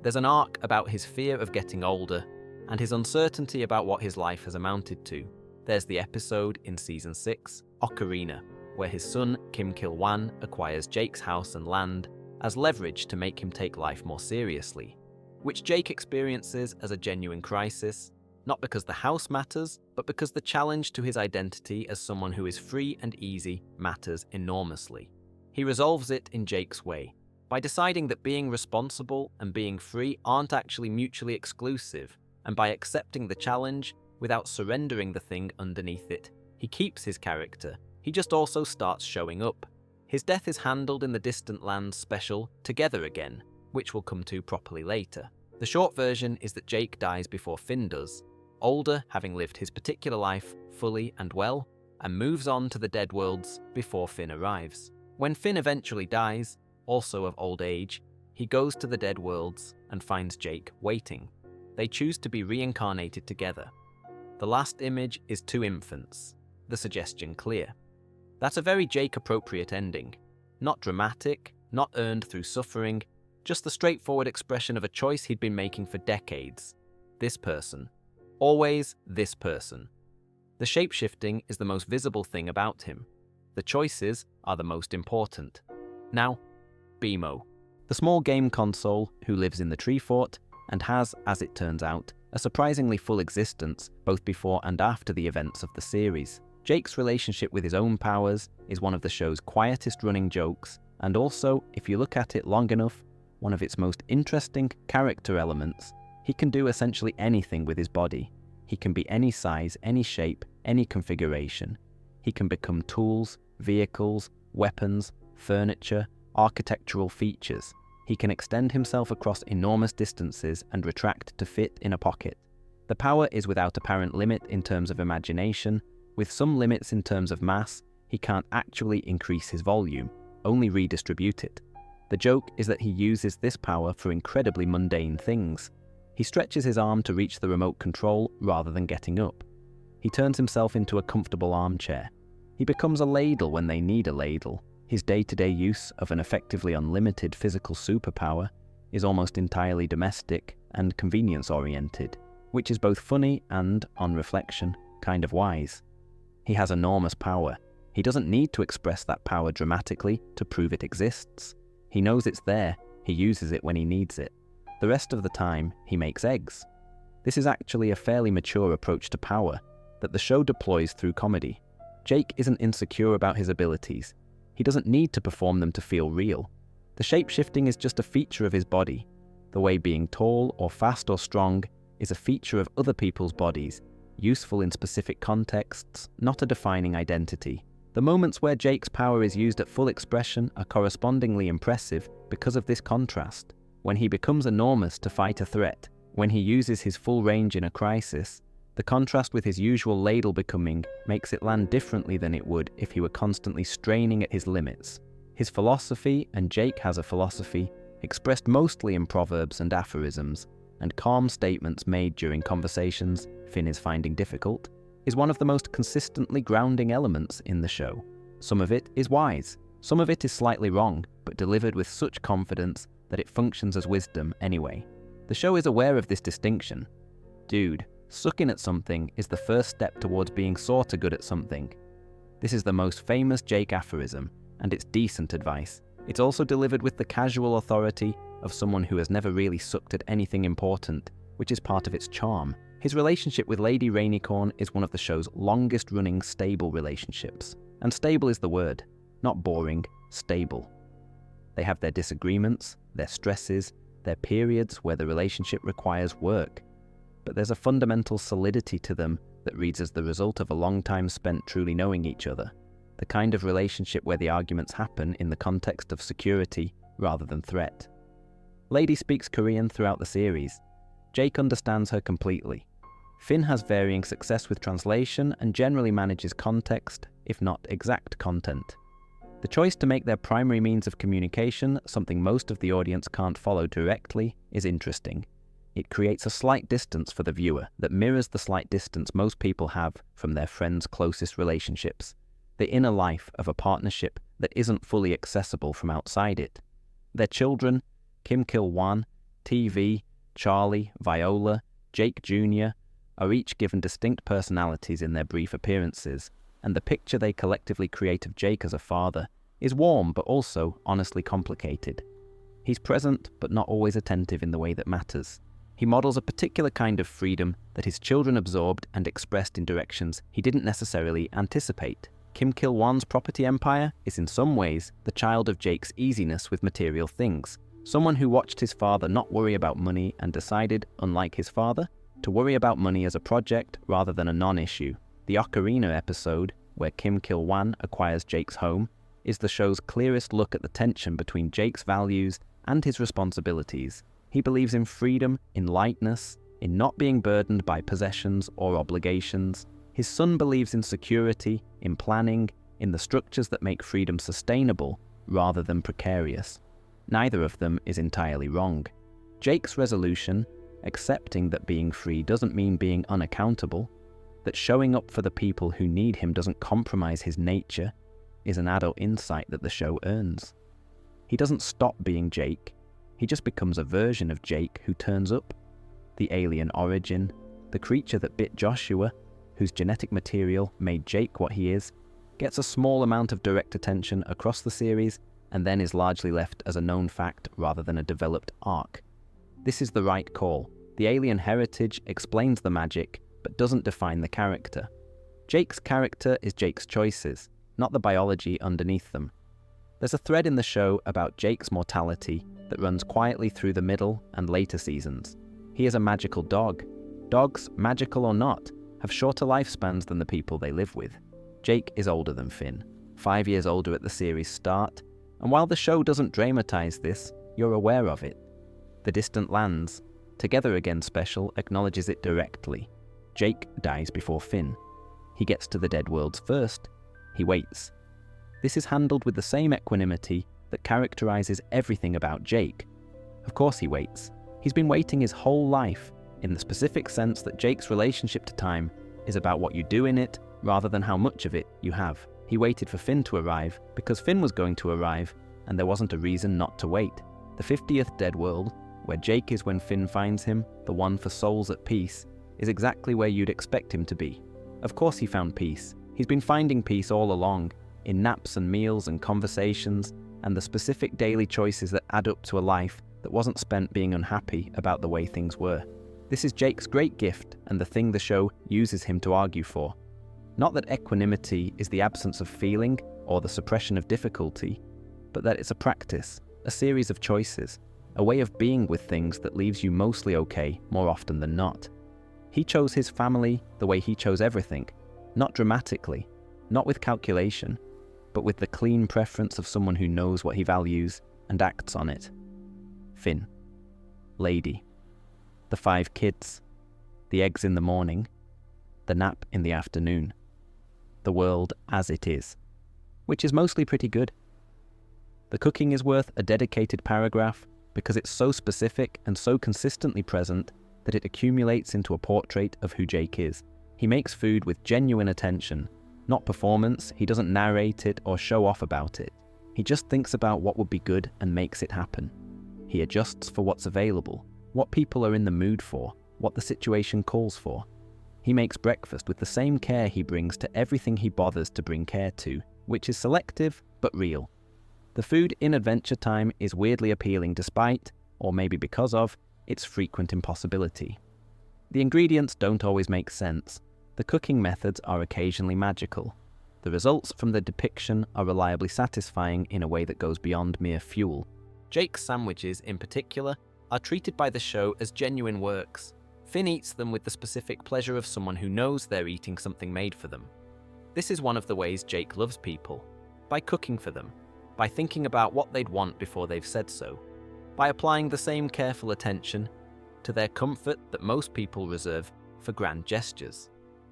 There's an arc about his fear of getting older and his uncertainty about what his life has amounted to. There's the episode in Season 6, Ocarina, where his son Kim Kil Wan acquires Jake's house and land as leverage to make him take life more seriously, which Jake experiences as a genuine crisis, not because the house matters, but because the challenge to his identity as someone who is free and easy matters enormously. He resolves it in Jake's way, by deciding that being responsible and being free aren't actually mutually exclusive, and by accepting the challenge without surrendering the thing underneath it. He keeps his character, he just also starts showing up. His death is handled in the Distant Lands special Together Again, which we'll come to properly later. The short version is that Jake dies before Finn does, older, having lived his particular life fully and well, and moves on to the Dead Worlds before Finn arrives. When Finn eventually dies, also of old age, he goes to the Dead Worlds and finds Jake waiting. They choose to be reincarnated together. The last image is 2 infants, the suggestion clear. That's a very Jake-appropriate ending. Not dramatic, not earned through suffering, just the straightforward expression of a choice he'd been making for decades. This person. Always this person. The shape-shifting is the most visible thing about him. The choices are the most important. Now, BMO, the small game console who lives in the tree fort and has, as it turns out, a surprisingly full existence both before and after the events of the series. Jake's relationship with his own powers is one of the show's quietest running jokes, and also, if you look at it long enough, one of its most interesting character elements. He can do essentially anything with his body. He can be any size, any shape, any configuration. He can become tools, vehicles, weapons, furniture, architectural features. He can extend himself across enormous distances and retract to fit in a pocket. The power is without apparent limit in terms of imagination. With some limits in terms of mass, he can't actually increase his volume, only redistribute it. The joke is that he uses this power for incredibly mundane things. He stretches his arm to reach the remote control rather than getting up. He turns himself into a comfortable armchair. He becomes a ladle when they need a ladle. His day-to-day use of an effectively unlimited physical superpower is almost entirely domestic and convenience-oriented, which is both funny and, on reflection, kind of wise. He has enormous power. He doesn't need to express that power dramatically to prove it exists. He knows it's there, he uses it when he needs it. The rest of the time, he makes eggs. This is actually a fairly mature approach to power that the show deploys through comedy. Jake isn't insecure about his abilities. He doesn't need to perform them to feel real. The shape-shifting is just a feature of his body, the way being tall or fast or strong is a feature of other people's bodies, useful in specific contexts, not a defining identity. The moments where Jake's power is used at full expression are correspondingly impressive because of this contrast. When he becomes enormous to fight a threat, when he uses his full range in a crisis, the contrast with his usual ladle becoming makes it land differently than it would if he were constantly straining at his limits. His philosophy, and Jake has a philosophy, expressed mostly in proverbs and aphorisms, and calm statements made during conversations Finn is finding difficult, is one of the most consistently grounding elements in the show. Some of it is wise, some of it is slightly wrong, but delivered with such confidence that it functions as wisdom anyway. The show is aware of this distinction. Dude, sucking at something is the first step towards being sorta good at something. This is the most famous Jake aphorism, and it's decent advice. It's also delivered with the casual authority of someone who has never really sucked at anything important, which is part of its charm. His relationship with Lady Rainicorn is one of the show's longest-running stable relationships. And stable is the word, not boring, stable. They have their disagreements, their stresses, their periods where the relationship requires work. But there's a fundamental solidity to them that reads as the result of a long time spent truly knowing each other. The kind of relationship where the arguments happen in the context of security rather than threat. Lady speaks Korean throughout the series. Jake understands her completely. Finn has varying success with translation and generally manages context, if not exact content. The choice to make their primary means of communication something most of the audience can't follow directly is interesting. It creates a slight distance for the viewer that mirrors the slight distance most people have from their friends' closest relationships, the inner life of a partnership that isn't fully accessible from outside it. Their children, Kim Kil-wan, TV, Charlie, Viola, Jake Jr., are each given distinct personalities in their brief appearances, and the picture they collectively create of Jake as a father is warm but also honestly complicated. He's present but not always attentive in the way that matters. He models a particular kind of freedom that his children absorbed and expressed in directions he didn't necessarily anticipate. Kim Kil-wan's property empire is in some ways the child of Jake's easiness with material things, someone who watched his father not worry about money and decided, unlike his father, to worry about money as a project rather than a non-issue. The Ocarina episode, where Kim Kil-wan acquires Jake's home, is the show's clearest look at the tension between Jake's values and his responsibilities. He believes in freedom, in lightness, in not being burdened by possessions or obligations. His son believes in security, in planning, in the structures that make freedom sustainable rather than precarious. Neither of them is entirely wrong. Jake's resolution, accepting that being free doesn't mean being unaccountable, that showing up for the people who need him doesn't compromise his nature, is an adult insight that the show earns. He doesn't stop being Jake, he just becomes a version of Jake who turns up. The alien origin, the creature that bit Joshua, whose genetic material made Jake what he is, gets a small amount of direct attention across the series, and then is largely left as a known fact rather than a developed arc. This is the right call. The alien heritage explains the magic, but doesn't define the character. Jake's character is Jake's choices, not the biology underneath them. There's a thread in the show about Jake's mortality that runs quietly through the middle and later seasons. He is a magical dog. Dogs, magical or not, have shorter lifespans than the people they live with. Jake is older than Finn, 5 years older at the series' start, and while the show doesn't dramatize this, you're aware of it. The Distant Lands, Together Again special, acknowledges it directly. Jake dies before Finn. He gets to the dead worlds first. He waits. This is handled with the same equanimity that characterizes everything about Jake. Of course he waits. He's been waiting his whole life, in the specific sense that Jake's relationship to time is about what you do in it rather than how much of it you have. He waited for Finn to arrive because Finn was going to arrive, and there wasn't a reason not to wait. The 50th dead world, where Jake is when Finn finds him, the one for souls at peace, is exactly where you'd expect him to be. Of course he found peace. He's been finding peace all along, in naps and meals and conversations, and the specific daily choices that add up to a life that wasn't spent being unhappy about the way things were. This is Jake's great gift and the thing the show uses him to argue for. Not that equanimity is the absence of feeling or the suppression of difficulty, but that it's a practice, a series of choices, a way of being with things that leaves you mostly okay more often than not. He chose his family the way he chose everything, not dramatically, not with calculation, but with the clean preference of someone who knows what he values and acts on it. Finn. Lady. The 5 kids. The eggs in the morning. The nap in the afternoon. The world as it is. Which is mostly pretty good. The cooking is worth a dedicated paragraph because it's so specific and so consistently present that it accumulates into a portrait of who Jake is. He makes food with genuine attention, not performance. He doesn't narrate it or show off about it. He just thinks about what would be good and makes it happen. He adjusts for what's available, what people are in the mood for, what the situation calls for. He makes breakfast with the same care he brings to everything he bothers to bring care to, which is selective but real. The food in Adventure Time is weirdly appealing despite, or maybe because of, its frequent impossibility. The ingredients don't always make sense. The cooking methods are occasionally magical. The results from the depiction are reliably satisfying in a way that goes beyond mere fuel. Jake's sandwiches, in particular, are treated by the show as genuine works. Finn eats them with the specific pleasure of someone who knows they're eating something made for them. This is one of the ways Jake loves people. By cooking for them. By thinking about what they'd want before they've said so. By applying the same careful attention to their comfort that most people reserve for grand gestures.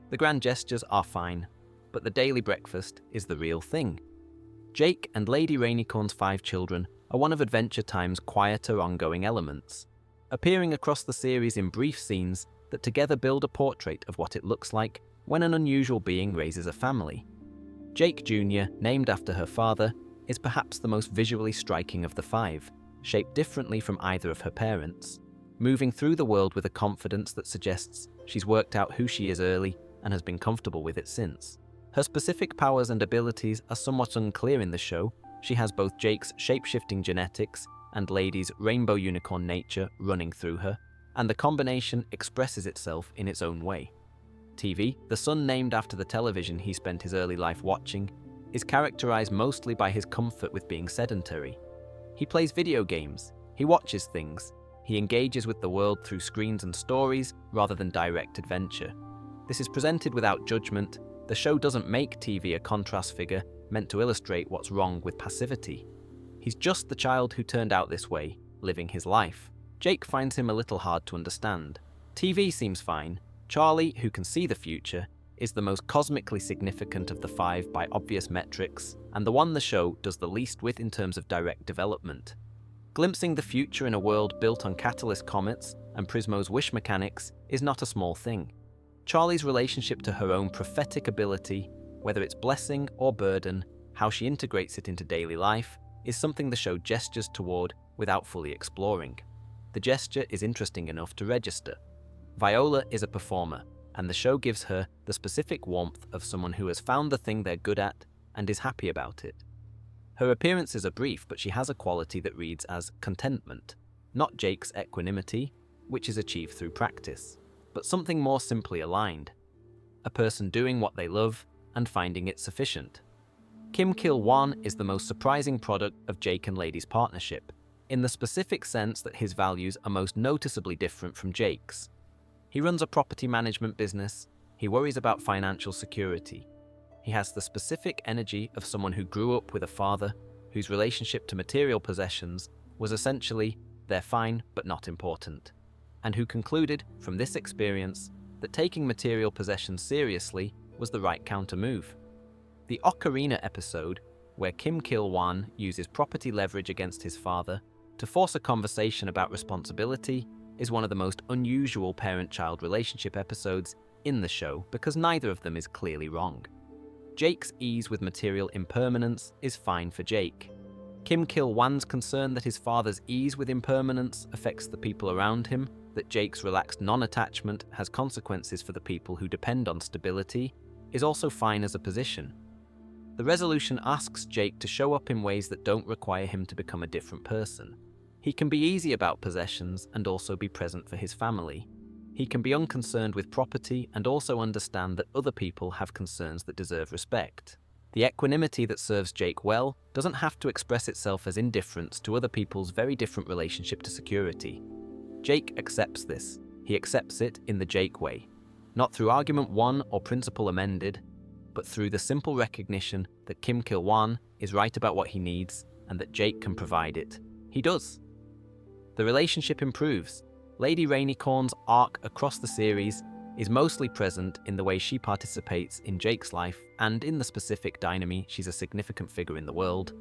The grand gestures are fine, but the daily breakfast is the real thing. Jake and Lady Rainicorn's 5 children are one of Adventure Time's quieter ongoing elements, appearing across the series in brief scenes that together build a portrait of what it looks like when an unusual being raises a family. Jake Jr., named after her father, is perhaps the most visually striking of the 5, shaped differently from either of her parents, moving through the world with a confidence that suggests she's worked out who she is early and has been comfortable with it since. Her specific powers and abilities are somewhat unclear in the show. She has both Jake's shape-shifting genetics and Lady's rainbow unicorn nature running through her, and the combination expresses itself in its own way. TV, the son named after the television he spent his early life watching, is characterized mostly by his comfort with being sedentary. He plays video games, he watches things, he engages with the world through screens and stories rather than direct adventure. This is presented without judgment. The show doesn't make TV a contrast figure meant to illustrate what's wrong with passivity. He's just the child who turned out this way, living his life. Jake finds him a little hard to understand. TV seems fine. Charlie, who can see the future, is the most cosmically significant of the 5 by obvious metrics, and the one the show does the least with in terms of direct development. Glimpsing the future in a world built on catalyst comets and Prismo's wish mechanics is not a small thing. Charlie's relationship to her own prophetic ability, whether it's blessing or burden, how she integrates it into daily life, is something the show gestures toward without fully exploring. The gesture is interesting enough to register. Viola is a performer, and the show gives her the specific warmth of someone who has found the thing they're good at and is happy about it. Her appearances are brief, but she has a quality that reads as contentment, not Jake's equanimity, which is achieved through practice, but something more simply aligned. A person doing what they love and finding it sufficient. Kim Kil-won is the most surprising product of Jake and Lady's partnership, in the specific sense that his values are most noticeably different from Jake's. He runs a property management business, he worries about financial security. He has the specific energy of someone who grew up with a father whose relationship to material possessions was essentially they're fine but not important, and who concluded from this experience that taking material possessions seriously was the right counter-move. The Ocarina episode, where Kim Kil-won uses property leverage against his father to force a conversation about responsibility, is one of the most unusual parent-child relationship episodes in the show because neither of them is clearly wrong. Jake's ease with material impermanence is fine for Jake. Kim Kil-won's concern that his father's ease with impermanence affects the people around him, that Jake's relaxed non-attachment has consequences for the people who depend on stability, is also fine as a position. The resolution asks Jake to show up in ways that don't require him to become a different person. He can be easy about possessions and also be present for his family. He can be unconcerned with property and also understand that other people have concerns that deserve respect. The equanimity that serves Jake well doesn't have to express itself as indifference to other people's very different relationship to security. Jake accepts this. He accepts it in the Jake way. Not through argument won or principle amended, but through the simple recognition that Kim Kil-won is right about what he needs and that Jake can provide it. He does. The relationship improves. Lady Rainicorn's arc across the series is mostly present in the way she participates in Jake's life and in the specific dynamic she's a significant figure in the world.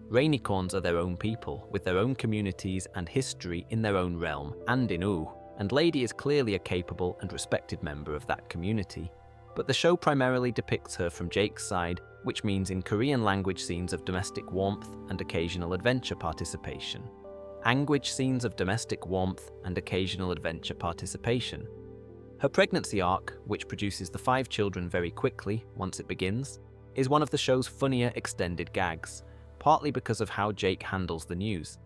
Rainicorns are their own people, with their own communities and history in their own realm and in Ooo, and Lady is clearly a capable and respected member of that community. But the show primarily depicts her from Jake's side, which means in Korean language scenes of domestic warmth and occasional adventure participation. Anguage scenes of domestic warmth and occasional adventure participation. Her pregnancy arc, which produces the 5 children very quickly once it begins, is one of the show's funnier extended gags, partly because of how Jake handles the news,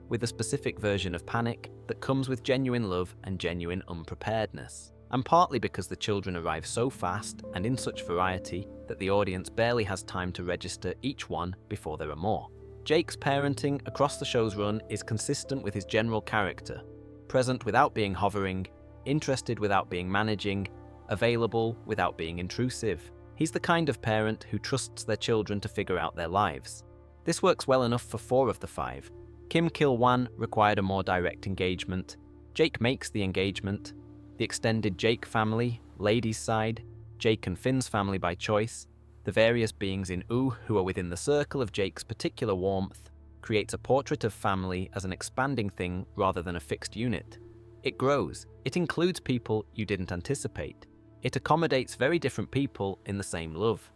with a specific version of panic that comes with genuine love and genuine unpreparedness, and partly because the children arrive so fast and in such variety that the audience barely has time to register each one before there are more. Jake's parenting across the show's run is consistent with his general character, present without being hovering, interested without being managing, available without being intrusive. He's the kind of parent who trusts their children to figure out their lives. This works well enough for 4 of the 5. Kim Kil-won required a more direct engagement. Jake makes the engagement. The extended Jake family, Lady's side, Jake and Finn's family by choice, the various beings in Ooo who are within the circle of Jake's particular warmth, creates a portrait of family as an expanding thing rather than a fixed unit. It grows. It includes people you didn't anticipate. It accommodates very different people in the same love.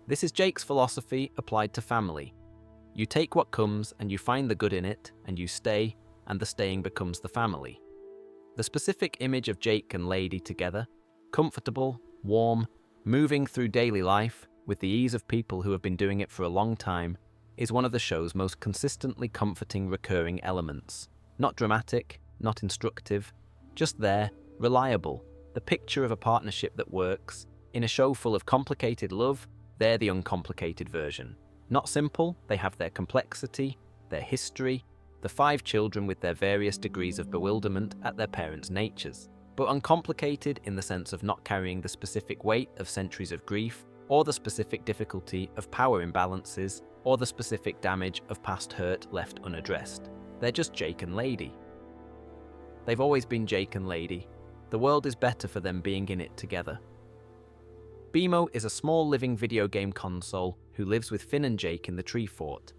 This is Jake's philosophy applied to family. You take what comes and you find the good in it, and you stay, and the staying becomes the family. The specific image of Jake and Lady together, comfortable, warm, moving through daily life, with the ease of people who have been doing it for a long time, is one of the show's most consistently comforting recurring elements. Not dramatic, not instructive, just there, reliable, the picture of a partnership that works. In a show full of complicated love, they're the uncomplicated version. Not simple, they have their complexity, their history, the 5 children with their various degrees of bewilderment at their parents' natures, but uncomplicated in the sense of not carrying the specific weight of centuries of grief, or the specific difficulty of power imbalances, or the specific damage of past hurt left unaddressed. They're just Jake and Lady. They've always been Jake and Lady. The world is better for them being in it together. BMO is a small living video game console who lives with Finn and Jake in the tree fort.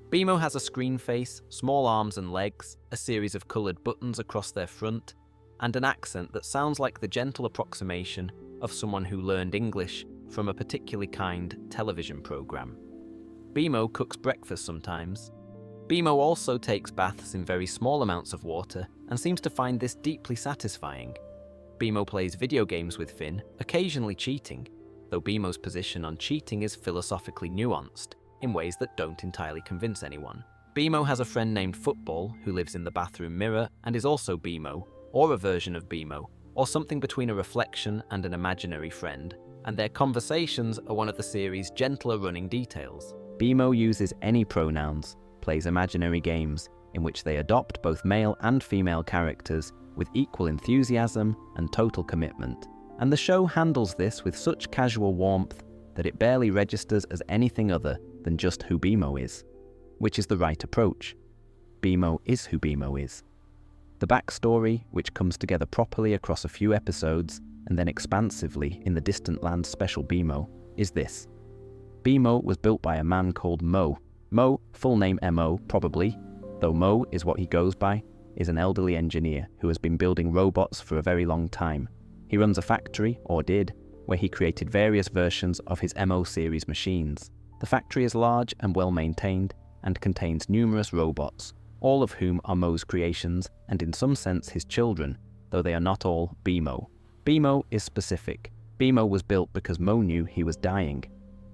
BMO has a screen face, small arms and legs, a series of coloured buttons across their front, and an accent that sounds like the gentle approximation of someone who learned English from a particularly kind television program. BMO cooks breakfast sometimes. BMO also takes baths in very small amounts of water and seems to find this deeply satisfying. BMO plays video games with Finn, occasionally cheating, though BMO's position on cheating is philosophically nuanced. in ways that don't entirely convince anyone. BMO has a friend named Football who lives in the bathroom mirror and is also BMO, or a version of BMO, or something between a reflection and an imaginary friend, and their conversations are one of the series' gentler running details. BMO uses any pronouns, plays imaginary games, in which they adopt both male and female characters with equal enthusiasm and total commitment, and the show handles this with such casual warmth that it barely registers as anything other than just who BMO is, which is the right approach. BMO is who BMO is. The backstory, which comes together properly across a few episodes and then expansively in the Distant Lands special BMO, is this. BMO was built by a man called Mo. Mo, full name M.O. probably, though Mo is what he goes by, is an elderly engineer who has been building robots for a very long time. He runs a factory, or did, where he created various versions of his MO series machines. The factory is large and well maintained and contains numerous robots, all of whom are Mo's creations and in some sense his children, though they are not all BMO. BMO is specific. BMO was built because Mo knew he was dying.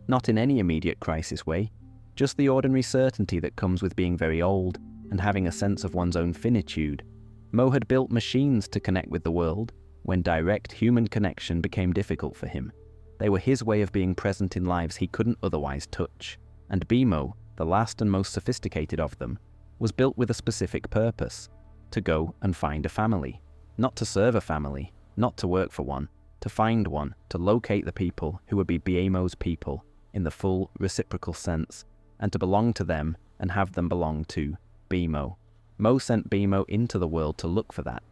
Not in any immediate crisis way, just the ordinary certainty that comes with being very old and having a sense of one's own finitude. Mo had built machines to connect with the world when direct human connection became difficult for him. They were his way of being present in lives he couldn't otherwise touch. And BMO, the last and most sophisticated of them, was built with a specific purpose: to go and find a family. Not to serve a family, not to work for one, to find one, to locate the people who would be BMO's people in the full reciprocal sense, and to belong to them and have them belong to BMO. Mo sent BMO into the world to look for that.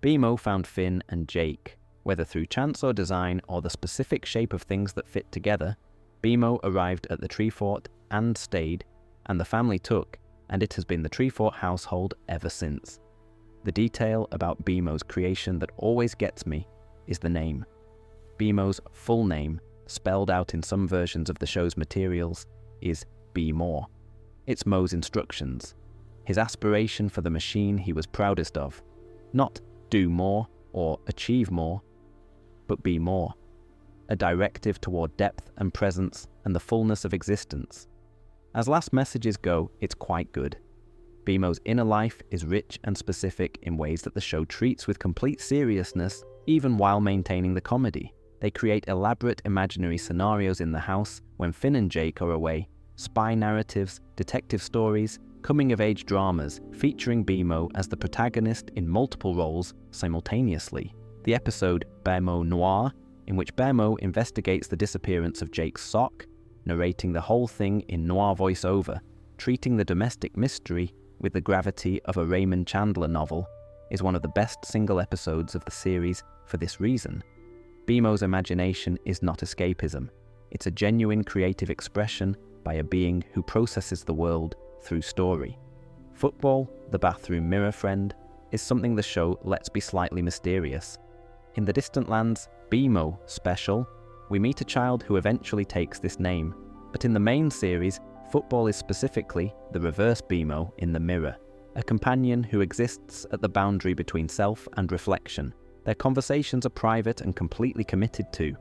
BMO found Finn and Jake. Whether through chance or design or the specific shape of things that fit together, BMO arrived at the Tree Fort and stayed, and the family took, and it has been the Tree Fort household ever since. The detail about BMO's creation that always gets me is the name. BMO's full name, spelled out in some versions of the show's materials, is Be More. It's Mo's instructions. His aspiration for the machine he was proudest of. Not do more or achieve more, but be more. A directive toward depth and presence and the fullness of existence. As last messages go, it's quite good. BMO's inner life is rich and specific in ways that the show treats with complete seriousness, even while maintaining the comedy. They create elaborate imaginary scenarios in the house when Finn and Jake are away, spy narratives, detective stories, coming-of-age dramas featuring BMO as the protagonist in multiple roles simultaneously. The episode BMO Noir, in which BMO investigates the disappearance of Jake's sock, narrating the whole thing in noir voiceover, treating the domestic mystery with the gravity of a Raymond Chandler novel, is one of the best single episodes of the series for this reason. BMO's imagination is not escapism. It's a genuine creative expression by a being who processes the world through story. Football, the bathroom mirror friend, is something the show lets be slightly mysterious. In the Distant Lands BMO special, we meet a child who eventually takes this name, but in the main series, Football is specifically the reverse BMO in the mirror, a companion who exists at the boundary between self and reflection. Their conversations are private and completely committed to.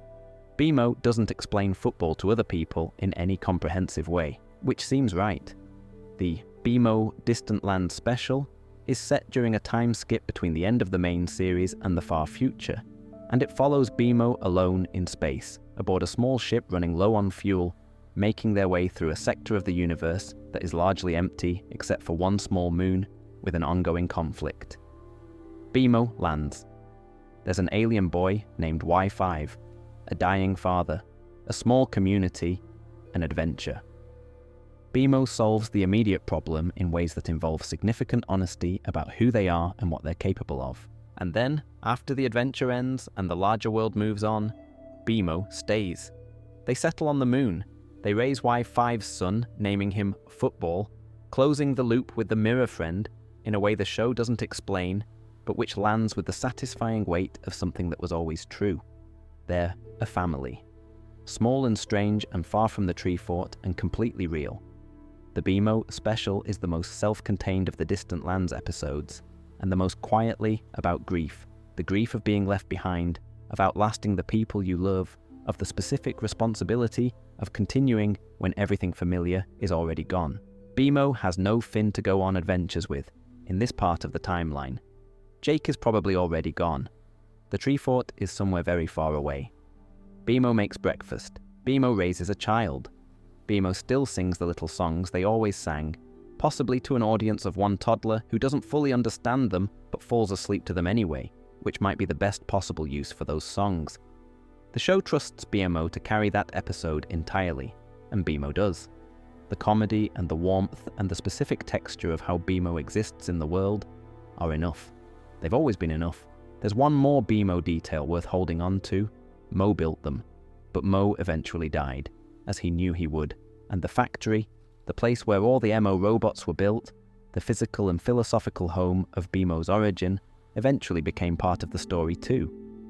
BMO doesn't explain football to other people in any comprehensive way, which seems right. The BMO Distant Lands special is set during a time skip between the end of the main series and the far future, and it follows BMO alone in space, aboard a small ship running low on fuel, making their way through a sector of the universe that is largely empty except for one small moon with an ongoing conflict. BMO lands. There's an alien boy named Y5, a dying father, a small community, an adventure. BMO solves the immediate problem in ways that involve significant honesty about who they are and what they're capable of. And then, after the adventure ends and the larger world moves on, BMO stays. They settle on the moon. They raise Y5's son, naming him Football, closing the loop with the mirror friend in a way the show doesn't explain, but which lands with the satisfying weight of something that was always true. They're a family. Small and strange and far from the Tree Fort and completely real. The BMO special is the most self-contained of the Distant Lands episodes, and the most quietly about grief, the grief of being left behind, of outlasting the people you love, of the specific responsibility of continuing when everything familiar is already gone. BMO has no Finn to go on adventures with in this part of the timeline. Jake is probably already gone. The tree fort is somewhere very far away. BMO makes breakfast. BMO raises a child. BMO still sings the little songs they always sang, possibly to an audience of one toddler who doesn't fully understand them but falls asleep to them anyway, which might be the best possible use for those songs. The show trusts BMO to carry that episode entirely, and BMO does. The comedy and the warmth and the specific texture of how BMO exists in the world are enough. They've always been enough. There's one more BMO detail worth holding on to. Mo built them, but Mo eventually died, as he knew he would, and the factory, the place where all the MO robots were built, the physical and philosophical home of BMO's origin, eventually became part of the story too.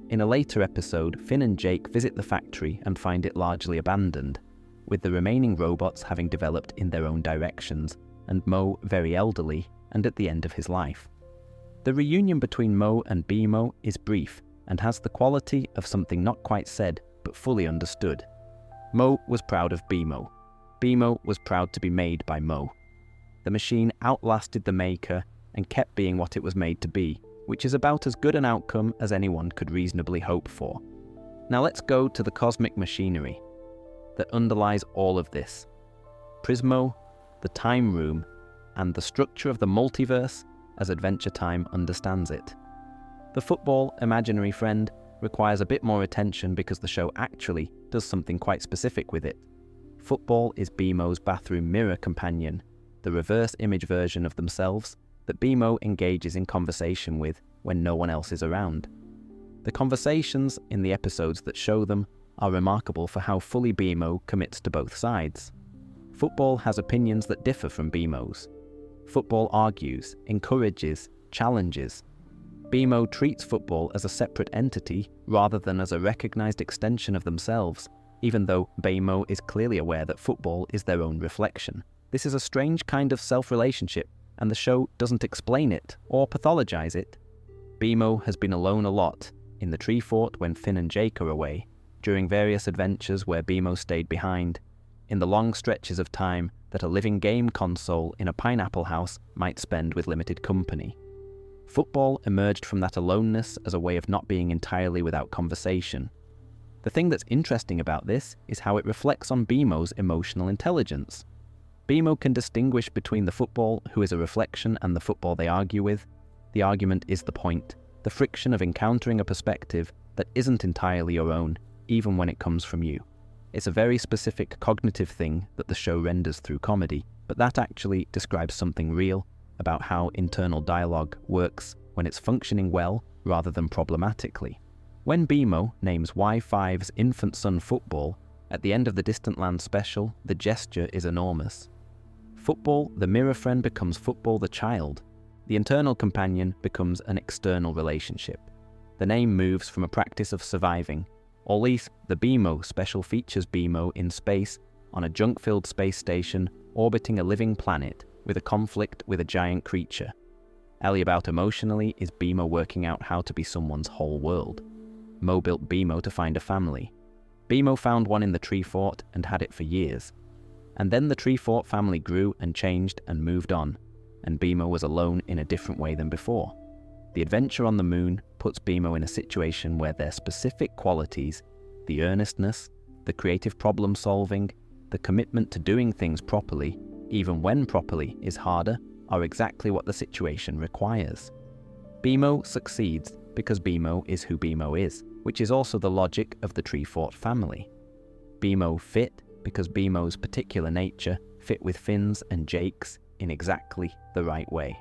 In a later episode, Finn and Jake visit the factory and find it largely abandoned, with the remaining robots having developed in their own directions, and Mo very elderly and at the end of his life. The reunion between Mo and BMO is brief and has the quality of something not quite said but fully understood. Mo was proud of BMO. BMO was proud to be made by Mo. The machine outlasted the maker and kept being what it was made to be, which is about as good an outcome as anyone could reasonably hope for. Now let's go to the cosmic machinery that underlies all of this. Prismo, the time room, and the structure of the multiverse as Adventure Time understands it. The football imaginary friend requires a bit more attention because the show actually does something quite specific with it. Football is BMO's bathroom mirror companion, the reverse image version of themselves that BMO engages in conversation with when no one else is around. The conversations in the episodes that show them are remarkable for how fully BMO commits to both sides. Football has opinions that differ from BMO's. Football argues, encourages, challenges. BMO treats football as a separate entity rather than as a recognized extension of themselves, even though BMO is clearly aware that football is their own reflection. This is a strange kind of self-relationship, and the show doesn't explain it or pathologize it. BMO has been alone a lot, in the tree fort when Finn and Jake are away, during various adventures where BMO stayed behind, in the long stretches of time that a living game console in a pineapple house might spend with limited company. Football emerged from that aloneness as a way of not being entirely without conversation. The thing that's interesting about this is how it reflects on BMO's emotional intelligence. BMO can distinguish between the football who is a reflection and the football they argue with. The argument is the point, the friction of encountering a perspective that isn't entirely your own, even when it comes from you. It's a very specific cognitive thing that the show renders through comedy, but that actually describes something real about how internal dialogue works when it's functioning well rather than problematically. When BMO names Y5's infant son football at the end of the Distant Land special, the gesture is enormous. Football, the mirror friend, becomes football the child. The internal companion becomes an external relationship. The name moves from a practice of surviving. Or at least the BMO special features BMO in space on a junk-filled space station orbiting a living planet with a conflict with a giant creature. Alley about emotionally is BMO working out how to be someone's whole world. Mo built BMO to find a family. BMO found one in the tree fort and had it for years. And then the tree fort family grew and changed and moved on, and BMO was alone in a different way than before. The adventure on the moon puts BMO in a situation where their specific qualities, the earnestness, the creative problem solving, the commitment to doing things properly, even when properly is harder, are exactly what the situation requires. BMO succeeds because BMO is who BMO is, which is also the logic of the tree fort family. BMO fit because BMO's particular nature fit with Finn's and Jake's in exactly the right way.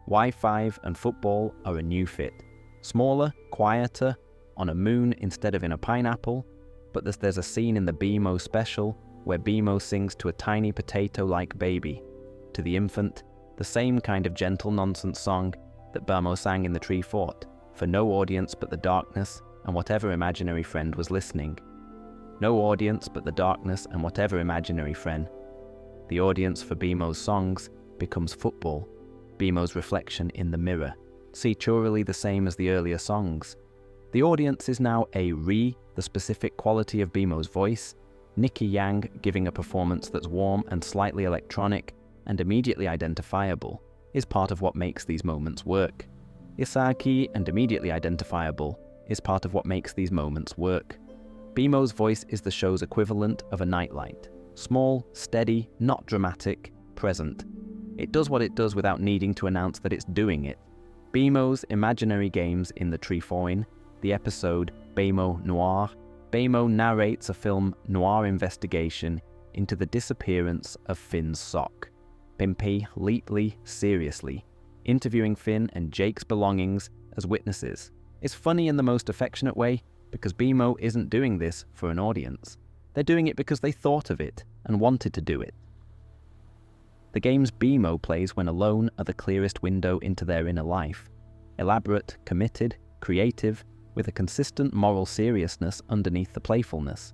Y5 and football are a new fit. Smaller, quieter, on a moon instead of in a pineapple, but there's a scene in the BMO special where BMO sings to a tiny potato-like baby, to the infant, the same kind of gentle nonsense song that BMO sang in the tree fort, for no audience but the darkness and whatever imaginary friend was listening. No audience but the darkness and whatever imaginary friend. The audience for BMO's songs becomes football, BMO's reflection in the mirror, featurally the same as the earlier songs. The audience is now a the specific quality of BMO's voice, Nikki Yang giving a performance that's warm and slightly electronic and immediately identifiable, is part of what makes these moments work. Isaaki and immediately identifiable is part of what makes these moments work. BMO's voice is the show's equivalent of a nightlight. Small, steady, not dramatic, present. It does what it does without needing to announce that it's doing it. BMO's imaginary games in the Trefoil, the episode BMO Noir, BMO narrates a film noir investigation into the disappearance of Finn's sock. Bimpy Leetly seriously, interviewing Finn and Jake's belongings as witnesses. It's funny in the most affectionate way because BMO isn't doing this for an audience. They're doing it because they thought of it and wanted to do it. The games BMO plays when alone are the clearest window into their inner life. Elaborate, committed, creative, with a consistent moral seriousness underneath the playfulness.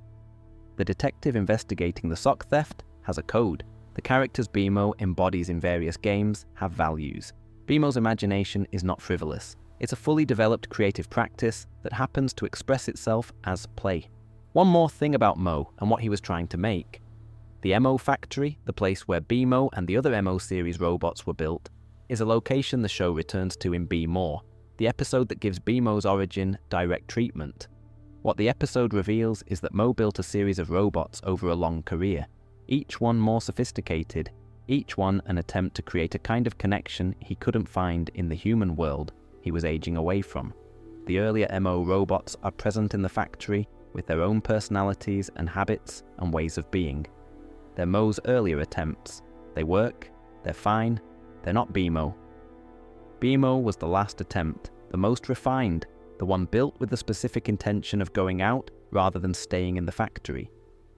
The detective investigating the sock theft has a code. The characters BMO embodies in various games have values. BMO's imagination is not frivolous. It's a fully developed creative practice that happens to express itself as play. One more thing about Mo and what he was trying to make. The MO Factory, the place where BMO and the other MO series robots were built, is a location the show returns to in B More, the episode that gives BMO's origin direct treatment. What the episode reveals is that Mo built a series of robots over a long career, each one more sophisticated, each one an attempt to create a kind of connection he couldn't find in the human world he was aging away from. The earlier MO robots are present in the factory with their own personalities and habits and ways of being. They're Mo's earlier attempts. They work, they're fine, they're not BMO. BMO was the last attempt, the most refined, the one built with the specific intention of going out rather than staying in the factory,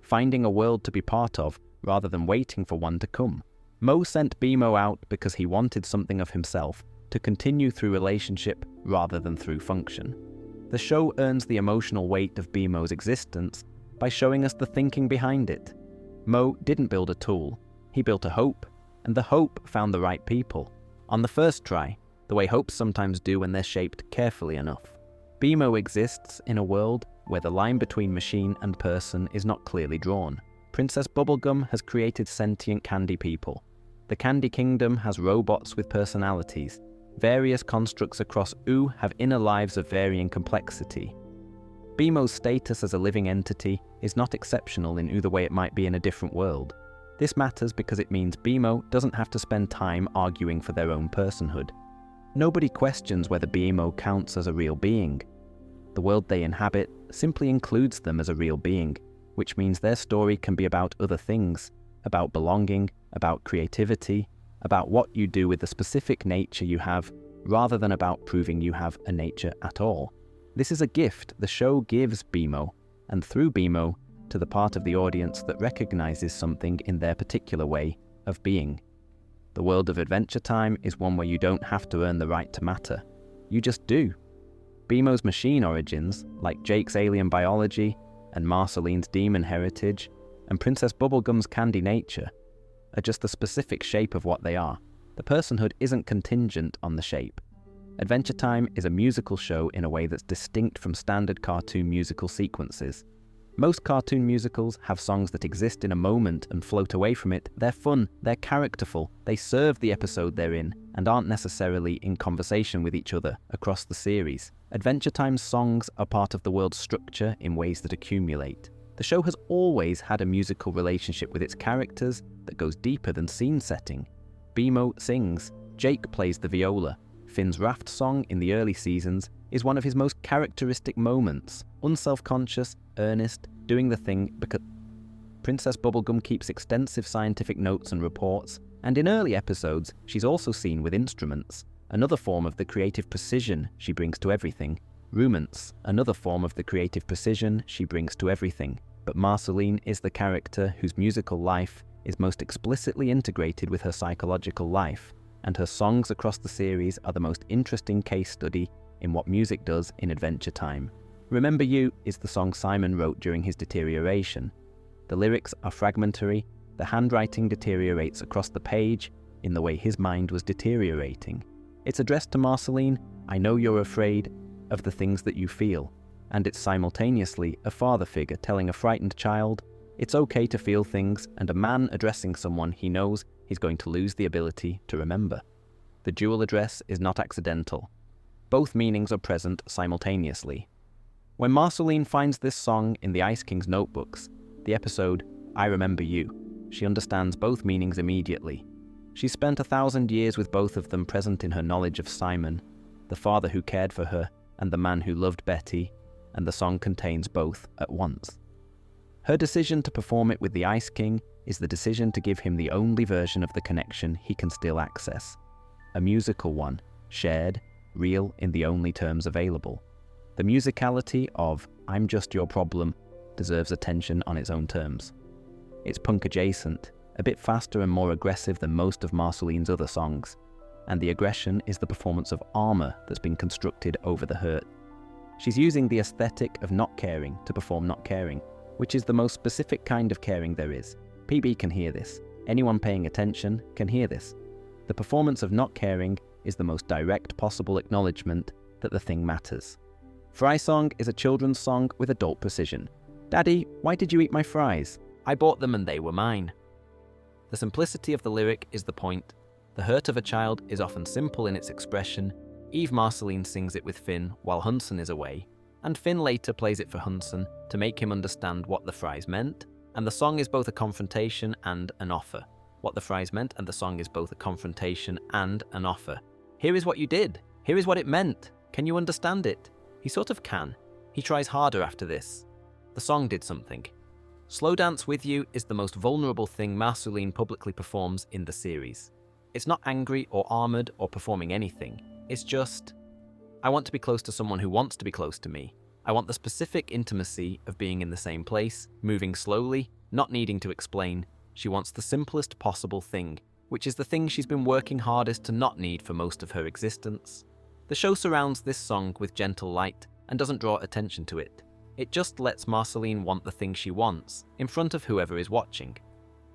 finding a world to be part of rather than waiting for one to come. Mo sent BMO out because he wanted something of himself to continue through relationship rather than through function. The show earns the emotional weight of BMO's existence by showing us the thinking behind it. Mo didn't build a tool, he built a hope, and the hope found the right people. On the first try, the way hopes sometimes do when they're shaped carefully enough. BMO exists in a world where the line between machine and person is not clearly drawn. Princess Bubblegum has created sentient candy people. The Candy Kingdom has robots with personalities. Various constructs across Ooo have inner lives of varying complexity. BMO's status as a living entity is not exceptional in Ooo the way it might be in a different world. This matters because it means BMO doesn't have to spend time arguing for their own personhood. Nobody questions whether BMO counts as a real being. The world they inhabit simply includes them as a real being, which means their story can be about other things, about belonging, about creativity, about what you do with the specific nature you have, rather than about proving you have a nature at all. This is a gift the show gives BMO, and through BMO, to the part of the audience that recognizes something in their particular way of being. The world of Adventure Time is one where you don't have to earn the right to matter. You just do. BMO's machine origins, like Jake's alien biology, and Marceline's demon heritage, and Princess Bubblegum's candy nature, are just the specific shape of what they are. The personhood isn't contingent on the shape. Adventure Time is a musical show in a way that's distinct from standard cartoon musical sequences. Most cartoon musicals have songs that exist in a moment and float away from it. They're fun, they're characterful, they serve the episode they're in, and aren't necessarily in conversation with each other across the series. Adventure Time's songs are part of the world's structure in ways that accumulate. The show has always had a musical relationship with its characters that goes deeper than scene setting. BMO sings, Jake plays the viola. Finn's raft song in the early seasons is one of his most characteristic moments, unself-conscious, earnest, doing the thing because Princess Bubblegum keeps extensive scientific notes and reports, and in early episodes she's also seen with instruments, another form of the creative precision she brings to everything. Rumance, another form of the creative precision she brings to everything, but Marceline is the character whose musical life is most explicitly integrated with her psychological life, and her songs across the series are the most interesting case study in what music does in Adventure Time. Remember You is the song Simon wrote during his deterioration. The lyrics are fragmentary, the handwriting deteriorates across the page in the way his mind was deteriorating. It's addressed to Marceline, I know you're afraid, of the things that you feel, and it's simultaneously a father figure telling a frightened child it's okay to feel things, and a man addressing someone he knows he's going to lose the ability to remember. The dual address is not accidental. Both meanings are present simultaneously. When Marceline finds this song in the Ice King's notebooks, the episode I Remember You, she understands both meanings immediately. She spent 1,000 years with both of them present in her knowledge of Simon, the father who cared for her and the man who loved Betty, and the song contains both at once. Her decision to perform it with the Ice King is the decision to give him the only version of the connection he can still access. A musical one, shared, real in the only terms available. The musicality of I'm Just Your Problem deserves attention on its own terms. It's punk adjacent, a bit faster and more aggressive than most of Marceline's other songs, and the aggression is the performance of armor that's been constructed over the hurt. She's using the aesthetic of not caring to perform not caring, which is the most specific kind of caring there is. PB can hear this. Anyone paying attention can hear this. The performance of not caring is the most direct possible acknowledgement that the thing matters. Fry Song is a children's song with adult precision. Daddy, why did you eat my fries? I bought them and they were mine. The simplicity of the lyric is the point. The hurt of a child is often simple in its expression. Eve Marceline sings it with Finn while Hunson is away, and Finn later plays it for Hunson to make him understand what the fries meant, and the song is both a confrontation and an offer. What the fries meant and the song is both a confrontation and an offer. Here is what you did. Here is what it meant. Can you understand it? He sort of can. He tries harder after this. The song did something. Slow Dance With You is the most vulnerable thing Marceline publicly performs in the series. It's not angry or armored or performing anything. It's just, I want to be close to someone who wants to be close to me. I want the specific intimacy of being in the same place, moving slowly, not needing to explain. She wants the simplest possible thing, which is the thing she's been working hardest to not need for most of her existence. The show surrounds this song with gentle light and doesn't draw attention to it. It just lets Marceline want the thing she wants, in front of whoever is watching.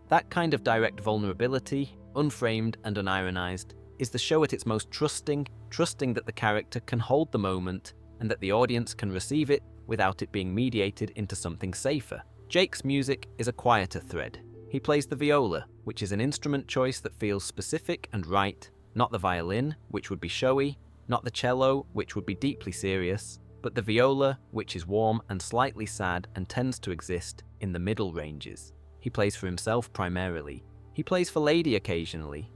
That kind of direct vulnerability, unframed and unironized, is the show at its most trusting that the character can hold the moment and that the audience can receive it without it being mediated into something safer. Jake's music is a quieter thread. He plays the viola, which is an instrument choice that feels specific and right, not the violin, which would be showy, not the cello, which would be deeply serious, but the viola, which is warm and slightly sad and tends to exist in the middle ranges. He plays for himself primarily. He plays for Lady occasionally.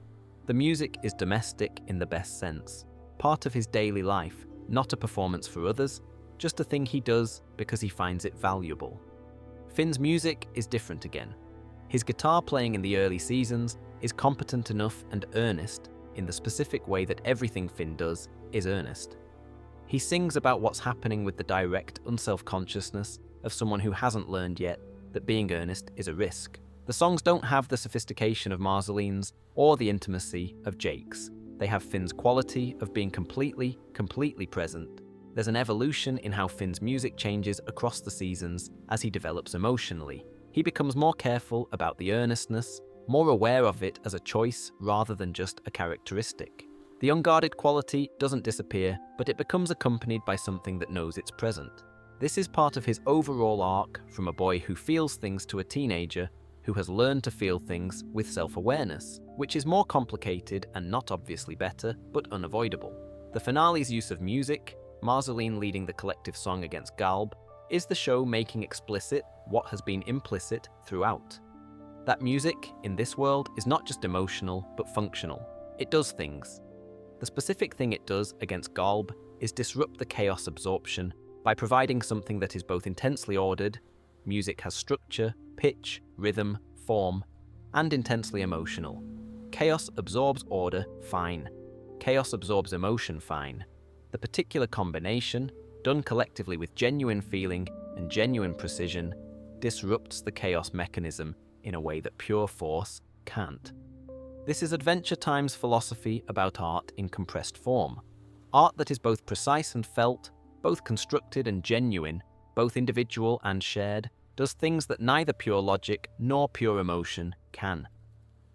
The music is domestic in the best sense, part of his daily life, not a performance for others, just a thing he does because he finds it valuable. Finn's music is different again. His guitar playing in the early seasons is competent enough and earnest in the specific way that everything Finn does is earnest. He sings about what's happening with the direct unself-consciousness of someone who hasn't learned yet that being earnest is a risk. The songs don't have the sophistication of Marceline's or the intimacy of Jake's. They have Finn's quality of being completely present. There's an evolution in how Finn's music changes across the seasons as he develops emotionally. He becomes more careful about the earnestness, more aware of it as a choice rather than just a characteristic. The unguarded quality doesn't disappear, but it becomes accompanied by something that knows it's present. This is part of his overall arc from a boy who feels things to a teenager who has learned to feel things with self-awareness, which is more complicated and not obviously better, but unavoidable. The finale's use of music, Marceline leading the collective song against Galb, is the show making explicit what has been implicit throughout. That music, in this world, is not just emotional, but functional. It does things. The specific thing it does against Galb is disrupt the chaos absorption by providing something that is both intensely ordered, music has structure, pitch, rhythm, form, and intensely emotional. Chaos absorbs order, fine. Chaos absorbs emotion, fine. The particular combination, done collectively with genuine feeling and genuine precision, disrupts the chaos mechanism in a way that pure force can't. This is Adventure Time's philosophy about art in compressed form. Art that is both precise and felt, both constructed and genuine, both individual and shared, does things that neither pure logic nor pure emotion can.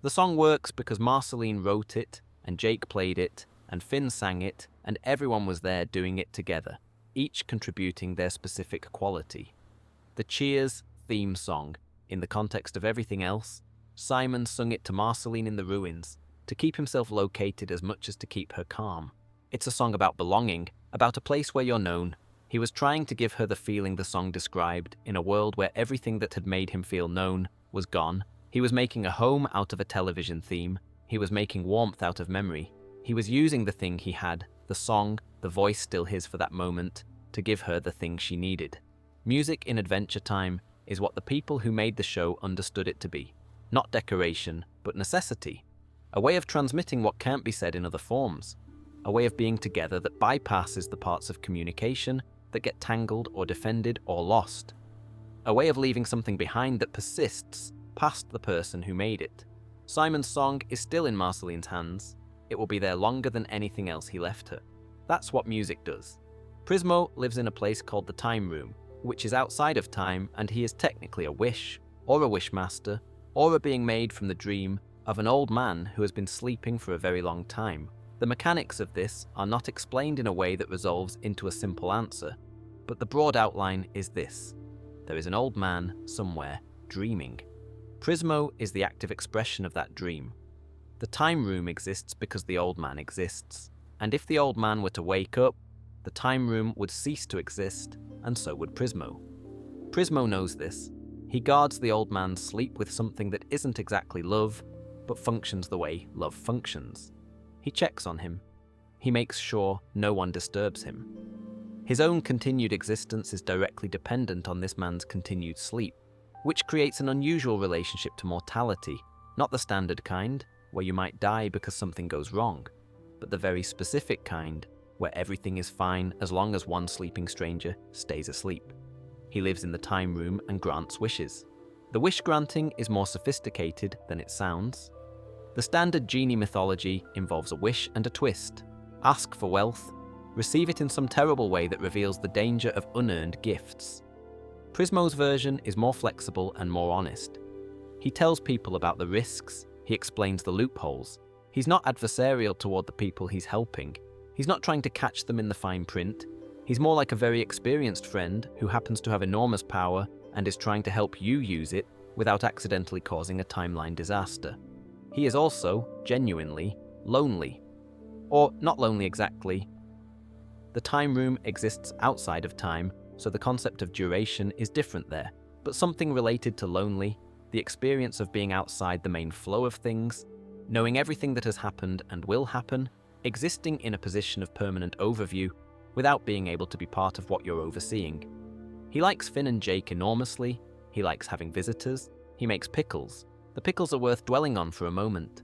The song works because Marceline wrote it, and Jake played it, and Finn sang it, and everyone was there doing it together. each contributing their specific quality. The Cheers theme song, in the context of everything else, Simon sung it to Marceline in the ruins, to keep himself located as much as to keep her calm. It's a song about belonging, about a place where you're known. He was trying to give her the feeling the song described, in a world where everything that had made him feel known was gone. He was making a home out of a television theme. He was making warmth out of memory. He was using the thing he had, the song, the voice still his for that moment, to give her the thing she needed. Music in Adventure Time is what the people who made the show understood it to be. Not decoration, but necessity. A way of transmitting what can't be said in other forms. A way of being together that bypasses the parts of communication that get tangled or defended or lost. A way of leaving something behind that persists past the person who made it. Simon's song is still in Marceline's hands. It will be there longer than anything else he left her. That's what music does. Prismo lives in a place called the Time Room, which is outside of time, and he is technically a wish, or a wishmaster, or a being made from the dream of an old man who has been sleeping for a very long time. The mechanics of this are not explained in a way that resolves into a simple answer, but the broad outline is this. There is an old man somewhere dreaming. Prismo is the active expression of that dream. The Time Room exists because the old man exists, and if the old man were to wake up, the Time Room would cease to exist, and so would Prismo. Prismo knows this. He guards the old man's sleep with something that isn't exactly love, but functions the way love functions. He checks on him. He makes sure no one disturbs him. His own continued existence is directly dependent on this man's continued sleep, which creates an unusual relationship to mortality, not the standard kind, where you might die because something goes wrong, but the very specific kind, where everything is fine as long as one sleeping stranger stays asleep. He lives in the Time Room and grants wishes. The wish granting is more sophisticated than it sounds. The standard genie mythology involves a wish and a twist. Ask for wealth, receive it in some terrible way that reveals the danger of unearned gifts. Prismo's version is more flexible and more honest. He tells people about the risks, he explains the loopholes. He's not adversarial toward the people he's helping. He's not trying to catch them in the fine print. He's more like a very experienced friend who happens to have enormous power and is trying to help you use it without accidentally causing a timeline disaster. He is also, genuinely, lonely. Or not lonely exactly. The Time Room exists outside of time, so the concept of duration is different there, but something related to lonely, the experience of being outside the main flow of things, knowing everything that has happened and will happen, existing in a position of permanent overview without being able to be part of what you're overseeing. He likes Finn and Jake enormously, he likes having visitors, he makes pickles. The pickles are worth dwelling on for a moment.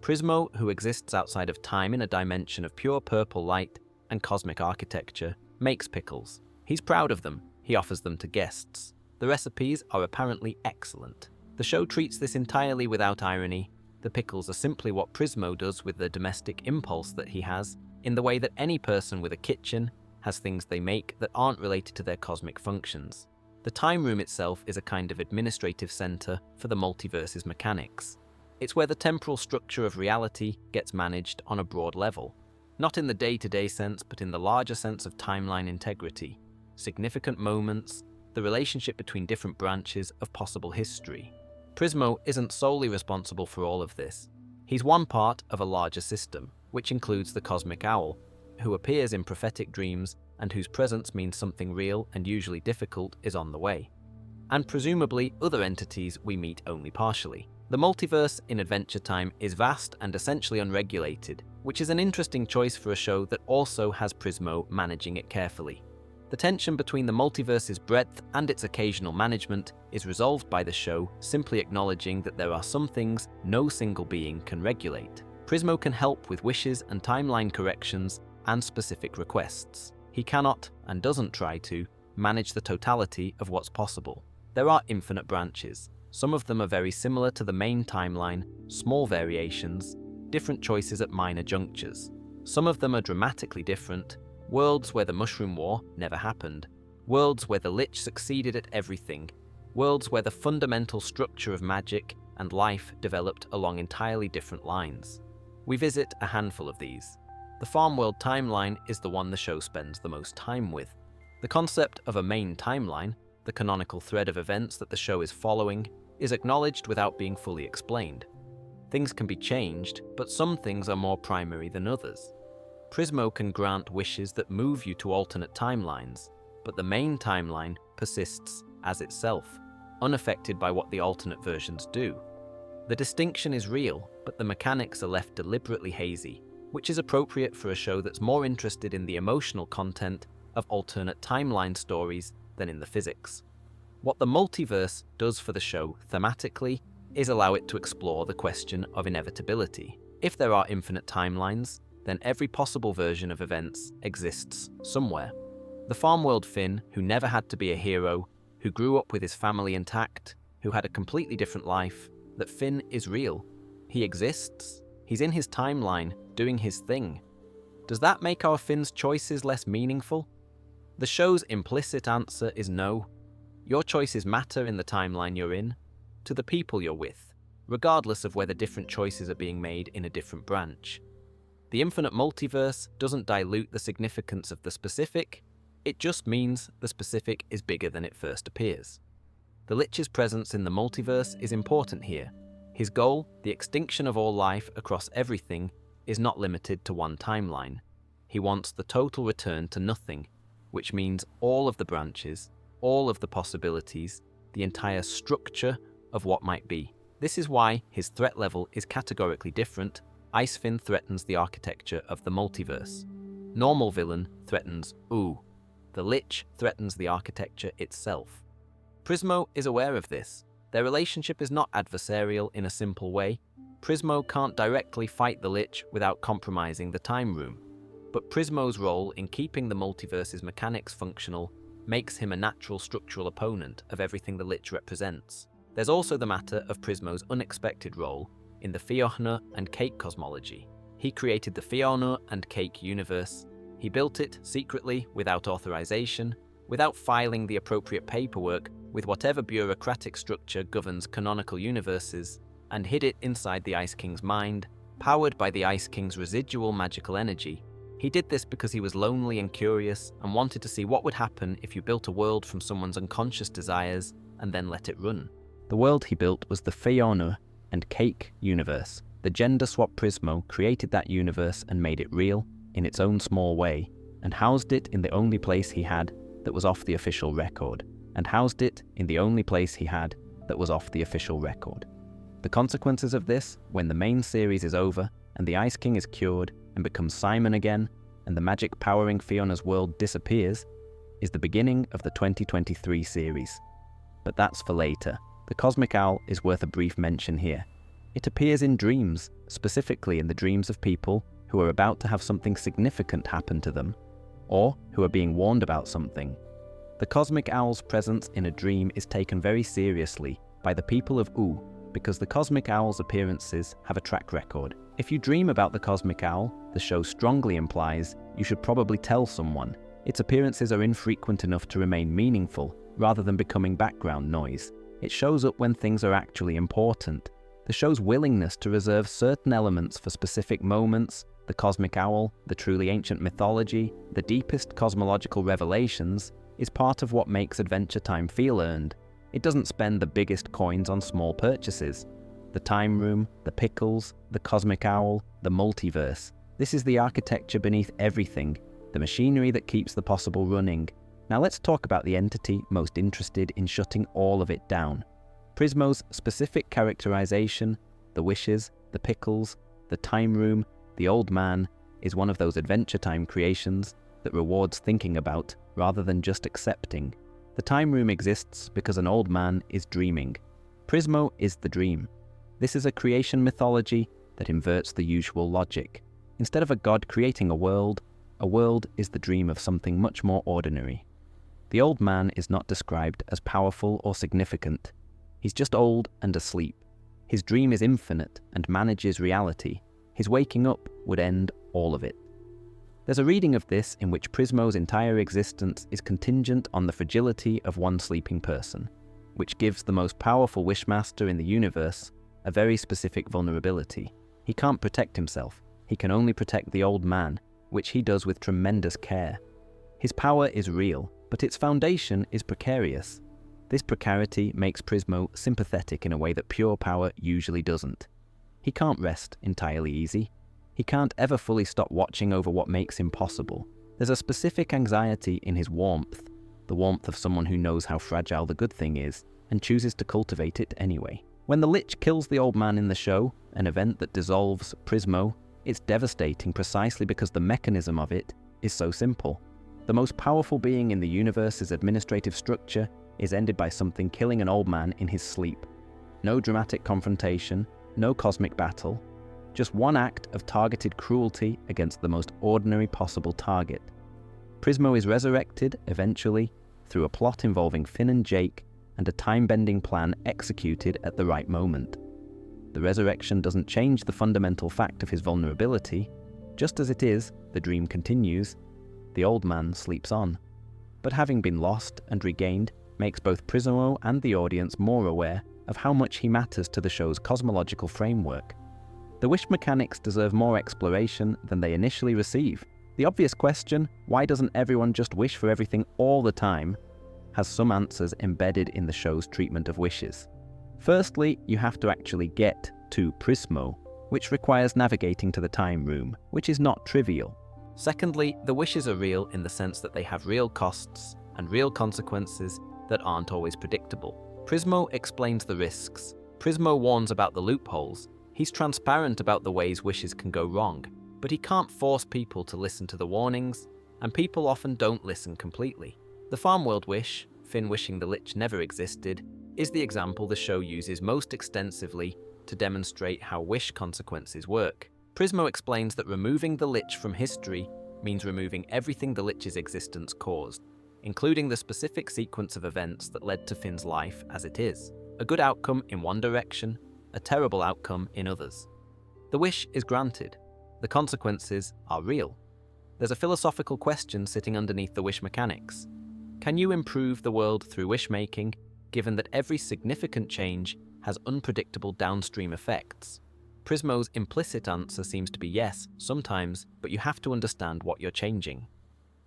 Prismo, who exists outside of time in a dimension of pure purple light and cosmic architecture, makes pickles. He's proud of them. He offers them to guests. The recipes are apparently excellent. The show treats this entirely without irony. The pickles are simply what Prismo does with the domestic impulse that he has, in the way that any person with a kitchen has things they make that aren't related to their cosmic functions. The Time Room itself is a kind of administrative center for the multiverse's mechanics. It's where the temporal structure of reality gets managed on a broad level, not in the day-to-day sense, but in the larger sense of timeline integrity, significant moments, the relationship between different branches of possible history. Prismo isn't solely responsible for all of this. He's one part of a larger system, which includes the Cosmic Owl, who appears in prophetic dreams and whose presence means something real and usually difficult is on the way. And presumably other entities we meet only partially. The multiverse in Adventure Time is vast and essentially unregulated, which is an interesting choice for a show that also has Prismo managing it carefully. The tension between the multiverse's breadth and its occasional management is resolved by the show simply acknowledging that there are some things no single being can regulate. Prismo can help with wishes and timeline corrections and specific requests. He cannot, and doesn't try to, manage the totality of what's possible. There are infinite branches. Some of them are very similar to the main timeline, small variations, different choices at minor junctures. Some of them are dramatically different, worlds where the Mushroom War never happened, worlds where the Lich succeeded at everything, worlds where the fundamental structure of magic and life developed along entirely different lines. We visit a handful of these. The farm world timeline is the one the show spends the most time with. The concept of a main timeline, the canonical thread of events that the show is following, is acknowledged without being fully explained. Things can be changed, but some things are more primary than others. Prismo can grant wishes that move you to alternate timelines, but the main timeline persists as itself, unaffected by what the alternate versions do. The distinction is real, but the mechanics are left deliberately hazy, which is appropriate for a show that's more interested in the emotional content of alternate timeline stories than in the physics. What the multiverse does for the show thematically is allow it to explore the question of inevitability. If there are infinite timelines, then every possible version of events exists somewhere. The farm world Finn, who never had to be a hero, who grew up with his family intact, who had a completely different life, that Finn is real. He exists. He's in his timeline, doing his thing. Does that make our Finn's choices less meaningful? The show's implicit answer is no. Your choices matter in the timeline you're in, to the people you're with, regardless of whether different choices are being made in a different branch. The infinite multiverse doesn't dilute the significance of the specific, it just means the specific is bigger than it first appears. The Lich's presence in the multiverse is important here. His goal, the extinction of all life across everything, is not limited to one timeline. He wants the total return to nothing, which means all of the branches, all of the possibilities, the entire structure of what might be. This is why his threat level is categorically different. Icefin threatens the architecture of the multiverse. Normal villain threatens Ooo. The Lich threatens the architecture itself. Prismo is aware of this. Their relationship is not adversarial in a simple way. Prismo can't directly fight the Lich without compromising the time room. But Prismo's role in keeping the multiverse's mechanics functional makes him a natural structural opponent of everything the Lich represents. There's also the matter of Prismo's unexpected role in the Fiona and Cake cosmology. He created the Fiona and Cake universe. He built it secretly, without authorization, without filing the appropriate paperwork with whatever bureaucratic structure governs canonical universes, and hid it inside the Ice King's mind, powered by the Ice King's residual magical energy. He did this because he was lonely and curious and wanted to see what would happen if you built a world from someone's unconscious desires and then let it run. The world he built was the Fiona and Cake universe. The gender-swap Prismo created that universe and made it real, in its own small way, and housed it in the only place he had that was off the official record, and housed it in the only place he had that was off the official record. The consequences of this, when the main series is over and the Ice King is cured and becomes Simon again, and the magic powering Fiona's world disappears, is the beginning of the 2023 series. But that's for later. The Cosmic Owl is worth a brief mention here. It appears in dreams, specifically in the dreams of people who are about to have something significant happen to them, or who are being warned about something. The Cosmic Owl's presence in a dream is taken very seriously by the people of Ooo, because the Cosmic Owl's appearances have a track record. If you dream about the Cosmic Owl, the show strongly implies you should probably tell someone. Its appearances are infrequent enough to remain meaningful, rather than becoming background noise. It shows up when things are actually important. The show's willingness to reserve certain elements for specific moments, the Cosmic Owl, the truly ancient mythology, the deepest cosmological revelations, is part of what makes Adventure Time feel earned. It doesn't spend the biggest coins on small purchases. The time room, the pickles, the Cosmic Owl, the multiverse. This is the architecture beneath everything, the machinery that keeps the possible running. Now let's talk about the entity most interested in shutting all of it down. Prismo's specific characterization, the wishes, the pickles, the time room, the old man, is one of those Adventure Time creations that rewards thinking about rather than just accepting. The time room exists because an old man is dreaming. Prismo is the dream. This is a creation mythology that inverts the usual logic. Instead of a god creating a world is the dream of something much more ordinary. The old man is not described as powerful or significant. He's just old and asleep. His dream is infinite and manages reality. His waking up would end all of it. There's a reading of this in which Prismo's entire existence is contingent on the fragility of one sleeping person, which gives the most powerful Wishmaster in the universe a very specific vulnerability. He can't protect himself. He can only protect the old man, which he does with tremendous care. His power is real, but its foundation is precarious. This precarity makes Prismo sympathetic in a way that pure power usually doesn't. He can't rest entirely easy. He can't ever fully stop watching over what makes him possible. There's a specific anxiety in his warmth, the warmth of someone who knows how fragile the good thing is, and chooses to cultivate it anyway. When the Lich kills the old man in the show, an event that dissolves Prismo, it's devastating precisely because the mechanism of it is so simple. The most powerful being in the universe's administrative structure is ended by something killing an old man in his sleep. No dramatic confrontation, no cosmic battle, just one act of targeted cruelty against the most ordinary possible target. Prismo is resurrected, eventually, through a plot involving Finn and Jake and a time-bending plan executed at the right moment. The resurrection doesn't change the fundamental fact of his vulnerability. Just as it is, the dream continues. The old man sleeps on. But having been lost and regained makes both Prismo and the audience more aware of how much he matters to the show's cosmological framework. The wish mechanics deserve more exploration than they initially receive. The obvious question, why doesn't everyone just wish for everything all the time, has some answers embedded in the show's treatment of wishes. Firstly, you have to actually get to Prismo, which requires navigating to the time room, which is not trivial. Secondly, the wishes are real in the sense that they have real costs and real consequences that aren't always predictable. Prismo explains the risks. Prismo warns about the loopholes. He's transparent about the ways wishes can go wrong, but he can't force people to listen to the warnings, and people often don't listen completely. The farm world wish, Finn wishing the Lich never existed, is the example the show uses most extensively to demonstrate how wish consequences work. Prismo explains that removing the Lich from history means removing everything the Lich's existence caused, including the specific sequence of events that led to Finn's life as it is. A good outcome in one direction, a terrible outcome in others. The wish is granted. The consequences are real. There's a philosophical question sitting underneath the wish mechanics. Can you improve the world through wish-making, given that every significant change has unpredictable downstream effects? Prismo's implicit answer seems to be yes, sometimes, but you have to understand what you're changing.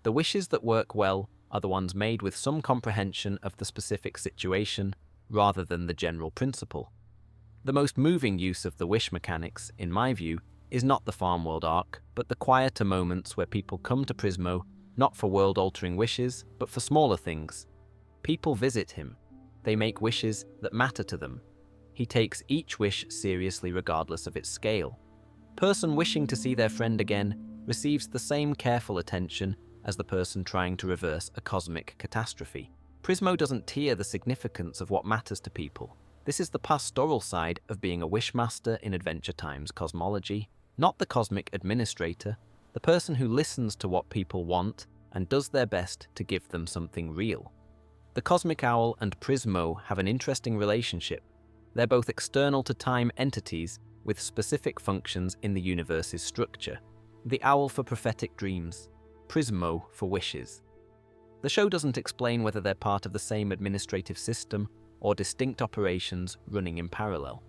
The wishes that work well are the ones made with some comprehension of the specific situation, rather than the general principle. The most moving use of the wish mechanics, in my view, is not the farm world arc, but the quieter moments where people come to Prismo not for world-altering wishes, but for smaller things. People visit him. They make wishes that matter to them. He takes each wish seriously regardless of its scale. Person wishing to see their friend again receives the same careful attention as the person trying to reverse a cosmic catastrophe. Prismo doesn't tier the significance of what matters to people. This is the pastoral side of being a wishmaster in Adventure Time's cosmology, not the cosmic administrator, the person who listens to what people want and does their best to give them something real. The Cosmic Owl and Prismo have an interesting relationship. They're both external to time entities with specific functions in the universe's structure. The owl for prophetic dreams, Prismo for wishes. The show doesn't explain whether they're part of the same administrative system or distinct operations running in parallel.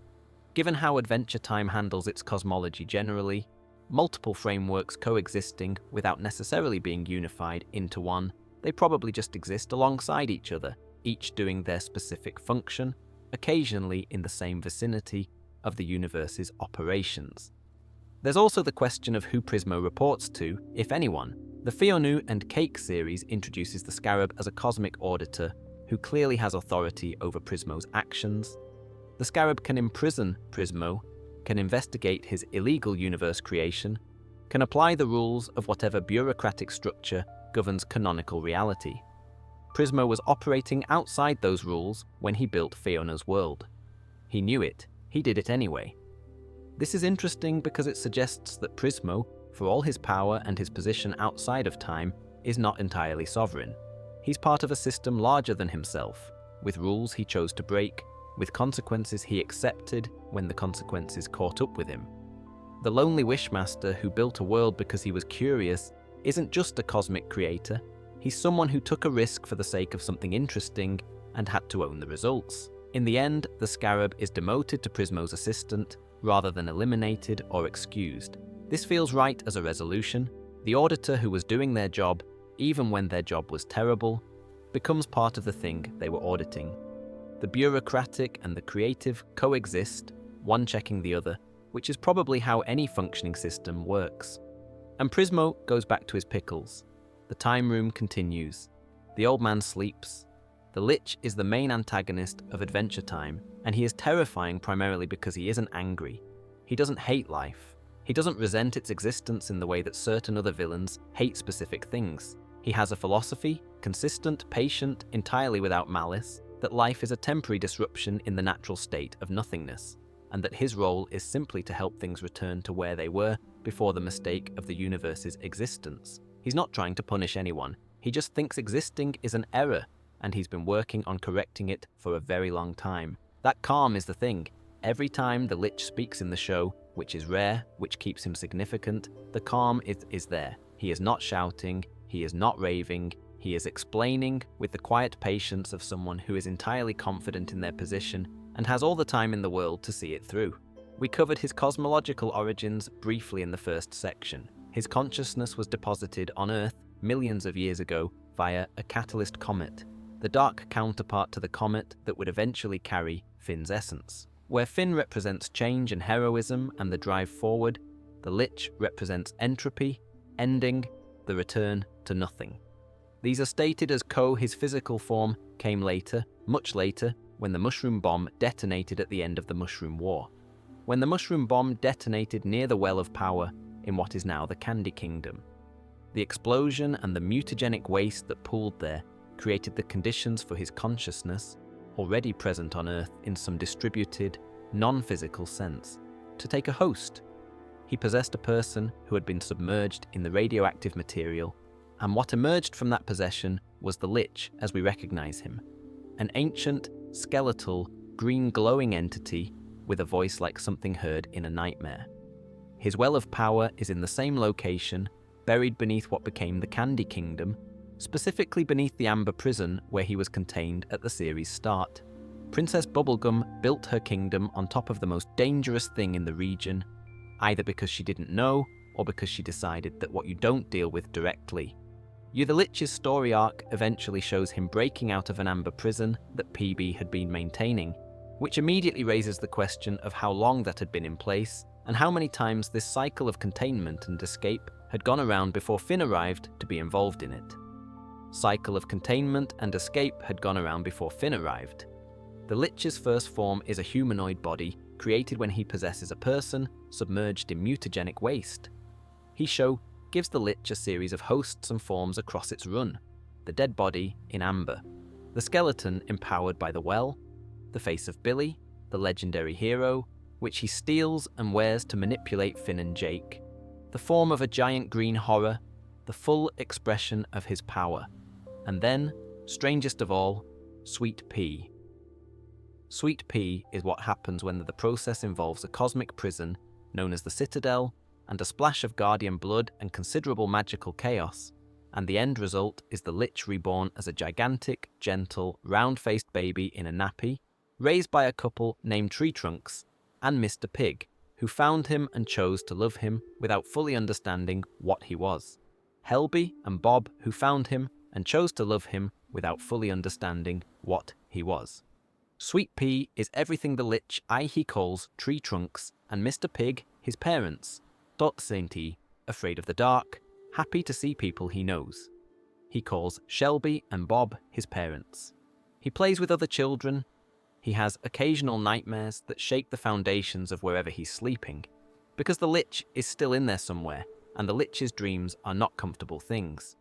Given how Adventure Time handles its cosmology generally, multiple frameworks coexisting without necessarily being unified into one, they probably just exist alongside each other, each doing their specific function, occasionally in the same vicinity of the universe's operations. There's also the question of who Prismo reports to, if anyone. The Fionnu and Cake series introduces the Scarab as a cosmic auditor who clearly has authority over Prismo's actions. The Scarab can imprison Prismo, can investigate his illegal universe creation, can apply the rules of whatever bureaucratic structure governs canonical reality. Prismo was operating outside those rules when he built Fionnu's world. He knew it. He did it anyway. This is interesting because it suggests that Prismo, for all his power and his position outside of time, is not entirely sovereign. He's part of a system larger than himself, with rules he chose to break, with consequences he accepted when the consequences caught up with him. The lonely wishmaster who built a world because he was curious isn't just a cosmic creator, he's someone who took a risk for the sake of something interesting and had to own the results. In the end, the Scarab is demoted to Prismo's assistant rather than eliminated or excused. This feels right as a resolution, The auditor who was doing their job, even when their job was terrible, becomes part of the thing they were auditing. The bureaucratic and the creative coexist, one checking the other, which is probably how any functioning system works. And Prismo goes back to his pickles. The time room continues. The old man sleeps. The Lich is the main antagonist of Adventure Time, and he is terrifying primarily because he isn't angry. He doesn't hate life. He doesn't resent its existence in the way that certain other villains hate specific things. He has a philosophy, consistent, patient, entirely without malice, that life is a temporary disruption in the natural state of nothingness, and that his role is simply to help things return to where they were before the mistake of the universe's existence. He's not trying to punish anyone. He just thinks existing is an error, and he's been working on correcting it for a very long time. That calm is the thing. Every time the Lich speaks in the show, which is rare, which keeps him significant, the calm is there. He is not shouting, he is not raving, he is explaining with the quiet patience of someone who is entirely confident in their position and has all the time in the world to see it through. We covered his cosmological origins briefly in the first section. His consciousness was deposited on Earth millions of years ago via a catalyst comet, the dark counterpart to the comet that would eventually carry Finn's essence. Where Finn represents change and heroism and the drive forward, the Lich represents entropy, ending, the return to nothing. These are stated as his physical form came later, much later, when the mushroom bomb detonated at the end of the Mushroom War. When the mushroom bomb detonated near the Well of Power in what is now the Candy Kingdom. The explosion and the mutagenic waste that pooled there created the conditions for his consciousness, already present on Earth in some distributed, non-physical sense, to take a host. He possessed a person who had been submerged in the radioactive material, and what emerged from that possession was the Lich as we recognize him, an ancient, skeletal, green glowing entity with a voice like something heard in a nightmare. His Well of Power is in the same location, buried beneath what became the Candy Kingdom, specifically beneath the Amber Prison where he was contained at the series' start. Princess Bubblegum built her kingdom on top of the most dangerous thing in the region, either because she didn't know or because she decided that what you don't deal with directly. The Lich's story arc eventually shows him breaking out of an Amber Prison that PB had been maintaining, which immediately raises the question of how long that had been in place and how many times this cycle of containment and escape had gone around before Finn arrived to be involved in it. Cycle of containment and escape had gone around before Finn arrived. The Lich's first form is a humanoid body created when he possesses a person submerged in mutagenic waste. His show gives the Lich a series of hosts and forms across its run, the dead body in amber, the skeleton empowered by the well, the face of Billy, the legendary hero, which he steals and wears to manipulate Finn and Jake, the form of a giant green horror, the full expression of his power, and then, strangest of all, Sweet Pea. Sweet Pea is what happens when the process involves a cosmic prison known as the Citadel, and a splash of Guardian blood and considerable magical chaos, and the end result is the Lich reborn as a gigantic, gentle, round-faced baby in a nappy, raised by a couple named Tree Trunks and Mr. Pig, who found him and chose to love him without fully understanding what he was. Helby and Bob, who found him and chose to love him without fully understanding what he was. Sweet Pea is everything the Lich he calls Tree Trunks and Mr. Pig his parents. Sainty, afraid of the dark, happy to see people he knows. He calls Shelby and Bob his parents. He plays with other children. He has occasional nightmares that shake the foundations of wherever he's sleeping, because the Lich is still in there somewhere, and the Lich's dreams are not comfortable things.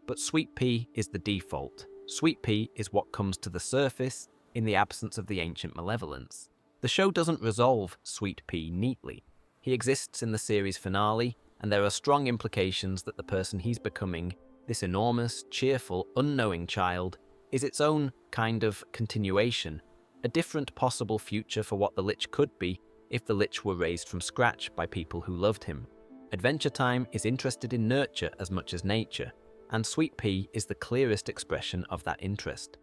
But Sweet Pea is the default. Sweet Pea is what comes to the surface in the absence of the ancient malevolence. The show doesn't resolve Sweet Pea neatly. He exists in the series finale, and there are strong implications that the person he's becoming, this enormous, cheerful, unknowing child, is its own kind of continuation, a different possible future for what the Lich could be if the Lich were raised from scratch by people who loved him. Adventure Time is interested in nurture as much as nature, and Sweet Pea is the clearest expression of that interest.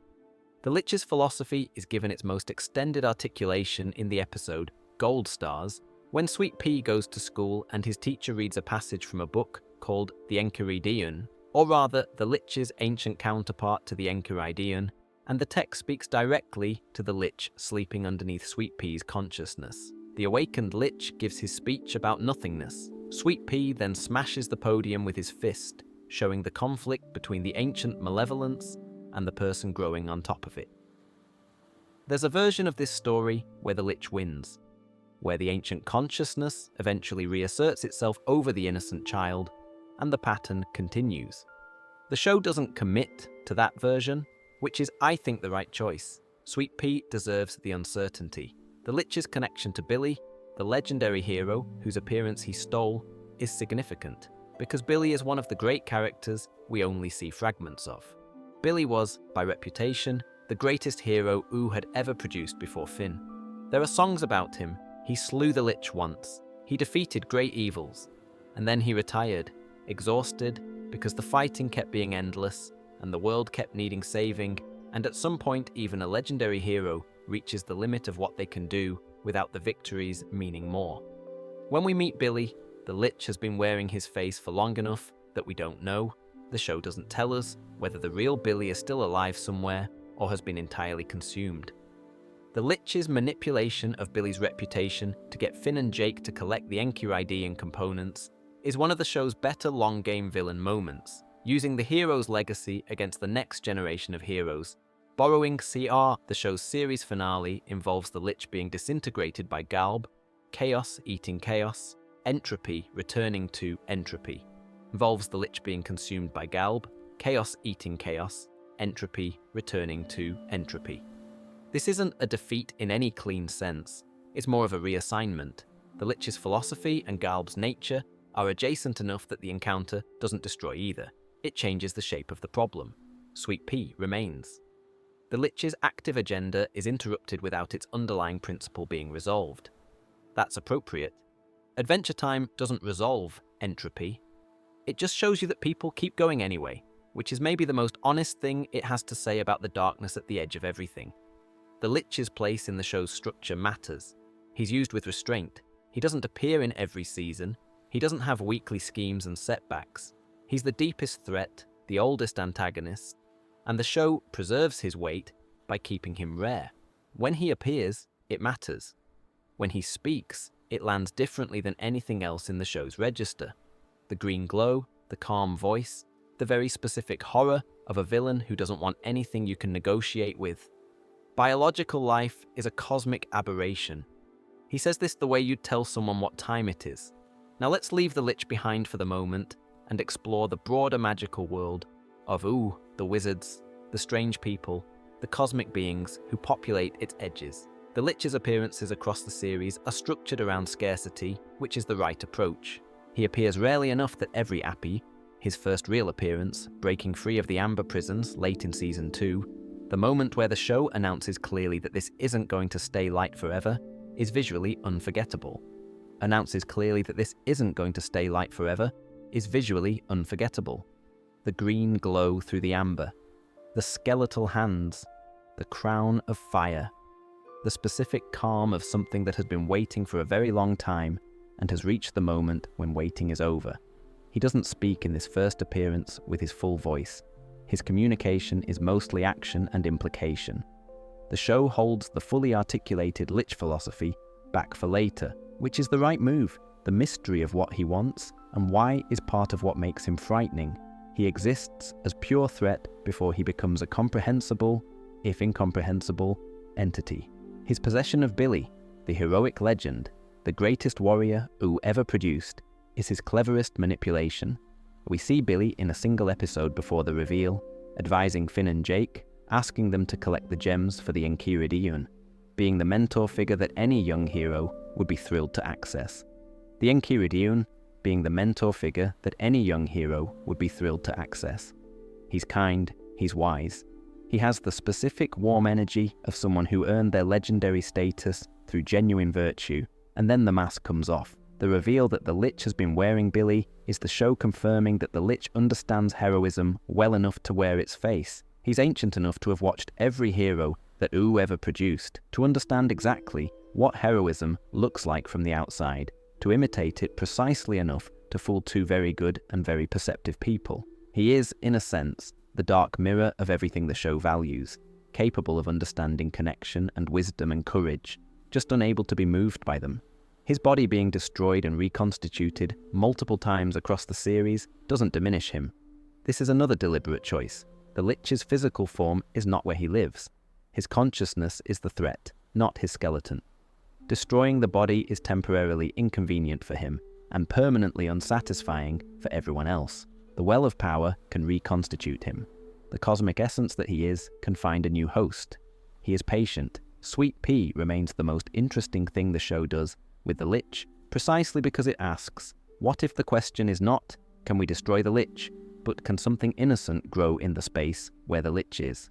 The Lich's philosophy is given its most extended articulation in the episode Gold Stars, when Sweet Pea goes to school and his teacher reads a passage from a book called the Enchiridion, or rather the Lich's ancient counterpart to the Enchiridion, and the text speaks directly to the Lich sleeping underneath Sweet Pea's consciousness. The awakened Lich gives his speech about nothingness. Sweet Pea then smashes the podium with his fist, showing the conflict between the ancient malevolence and the person growing on top of it. There's a version of this story where the Lich wins, where the ancient consciousness eventually reasserts itself over the innocent child, and the pattern continues. The show doesn't commit to that version, which is, I think, the right choice. Sweet Pea deserves the uncertainty. The Lich's connection to Billy, the legendary hero whose appearance he stole, is significant, because Billy is one of the great characters we only see fragments of. Billy was, by reputation, the greatest hero Ooo had ever produced before Finn. There are songs about him. He slew the Lich once, he defeated great evils, and then he retired, exhausted because the fighting kept being endless and the world kept needing saving, and at some point even a legendary hero reaches the limit of what they can do without the victories meaning more. When we meet Billy, the Lich has been wearing his face for long enough that we don't know. The show doesn't tell us whether the real Billy is still alive somewhere or has been entirely consumed. The Lich's manipulation of Billy's reputation to get Finn and Jake to collect the Enchiridion components is one of the show's better long-game villain moments, using the hero's legacy against the next generation of heroes. Borrowing CR, the show's series finale involves the Lich being disintegrated by Galb, chaos eating chaos, entropy returning to entropy. Involves the Lich being consumed by Galb, chaos eating chaos, entropy returning to entropy. This isn't a defeat in any clean sense, it's more of a reassignment. The Lich's philosophy and Galb's nature are adjacent enough that the encounter doesn't destroy either. It changes the shape of the problem. Sweet Pea remains. The Lich's active agenda is interrupted without its underlying principle being resolved. That's appropriate. Adventure Time doesn't resolve entropy. It just shows you that people keep going anyway, which is maybe the most honest thing it has to say about the darkness at the edge of everything. The Lich's place in the show's structure matters. He's used with restraint. He doesn't appear in every season. He doesn't have weekly schemes and setbacks. He's the deepest threat, the oldest antagonist, and the show preserves his weight by keeping him rare. When he appears, it matters. When he speaks, it lands differently than anything else in the show's register. The green glow, the calm voice, the very specific horror of a villain who doesn't want anything you can negotiate with. Biological life is a cosmic aberration. He says this the way you'd tell someone what time it is. Now let's leave the Lich behind for the moment and explore the broader magical world of Ooo, the wizards, the strange people, the cosmic beings who populate its edges. The Lich's appearances across the series are structured around scarcity, which is the right approach. He appears rarely enough that every Appy, his first real appearance, breaking free of the Amber prisons late in Season 2, the moment where the show announces clearly that this isn't going to stay light forever, is visually unforgettable. Announces clearly that this isn't going to stay light forever, is visually unforgettable. The green glow through the amber, the skeletal hands, the crown of fire, the specific calm of something that has been waiting for a very long time and has reached the moment when waiting is over. He doesn't speak in this first appearance with his full voice. His communication is mostly action and implication. The show holds the fully articulated Lich philosophy back for later, which is the right move. The mystery of what he wants and why is part of what makes him frightening. He exists as pure threat before he becomes a comprehensible, if incomprehensible, entity. His possession of Billy, the heroic legend, the greatest warrior Ooo ever produced, is his cleverest manipulation. We see Billy in a single episode before the reveal, advising Finn and Jake, asking them to collect the gems for the Enchiridion, being the mentor figure that any young hero would be thrilled to access. The Enchiridion being the mentor figure that any young hero would be thrilled to access. He's kind, he's wise. He has the specific warm energy of someone who earned their legendary status through genuine virtue, and then the mask comes off. The reveal that the Lich has been wearing Billy is the show confirming that the Lich understands heroism well enough to wear its face. He's ancient enough to have watched every hero that Ooo ever produced, to understand exactly what heroism looks like from the outside, to imitate it precisely enough to fool two very good and very perceptive people. He is, in a sense, the dark mirror of everything the show values, capable of understanding connection and wisdom and courage, just unable to be moved by them. His body being destroyed and reconstituted multiple times across the series doesn't diminish him. This is another deliberate choice. The Lich's physical form is not where he lives. His consciousness is the threat, not his skeleton. Destroying the body is temporarily inconvenient for him and permanently unsatisfying for everyone else. The well of power can reconstitute him. The cosmic essence that he is can find a new host. He is patient. Sweet Pea remains the most interesting thing the show does with the Lich, precisely because it asks, what if the question is not, can we destroy the Lich, but can something innocent grow in the space where the Lich is?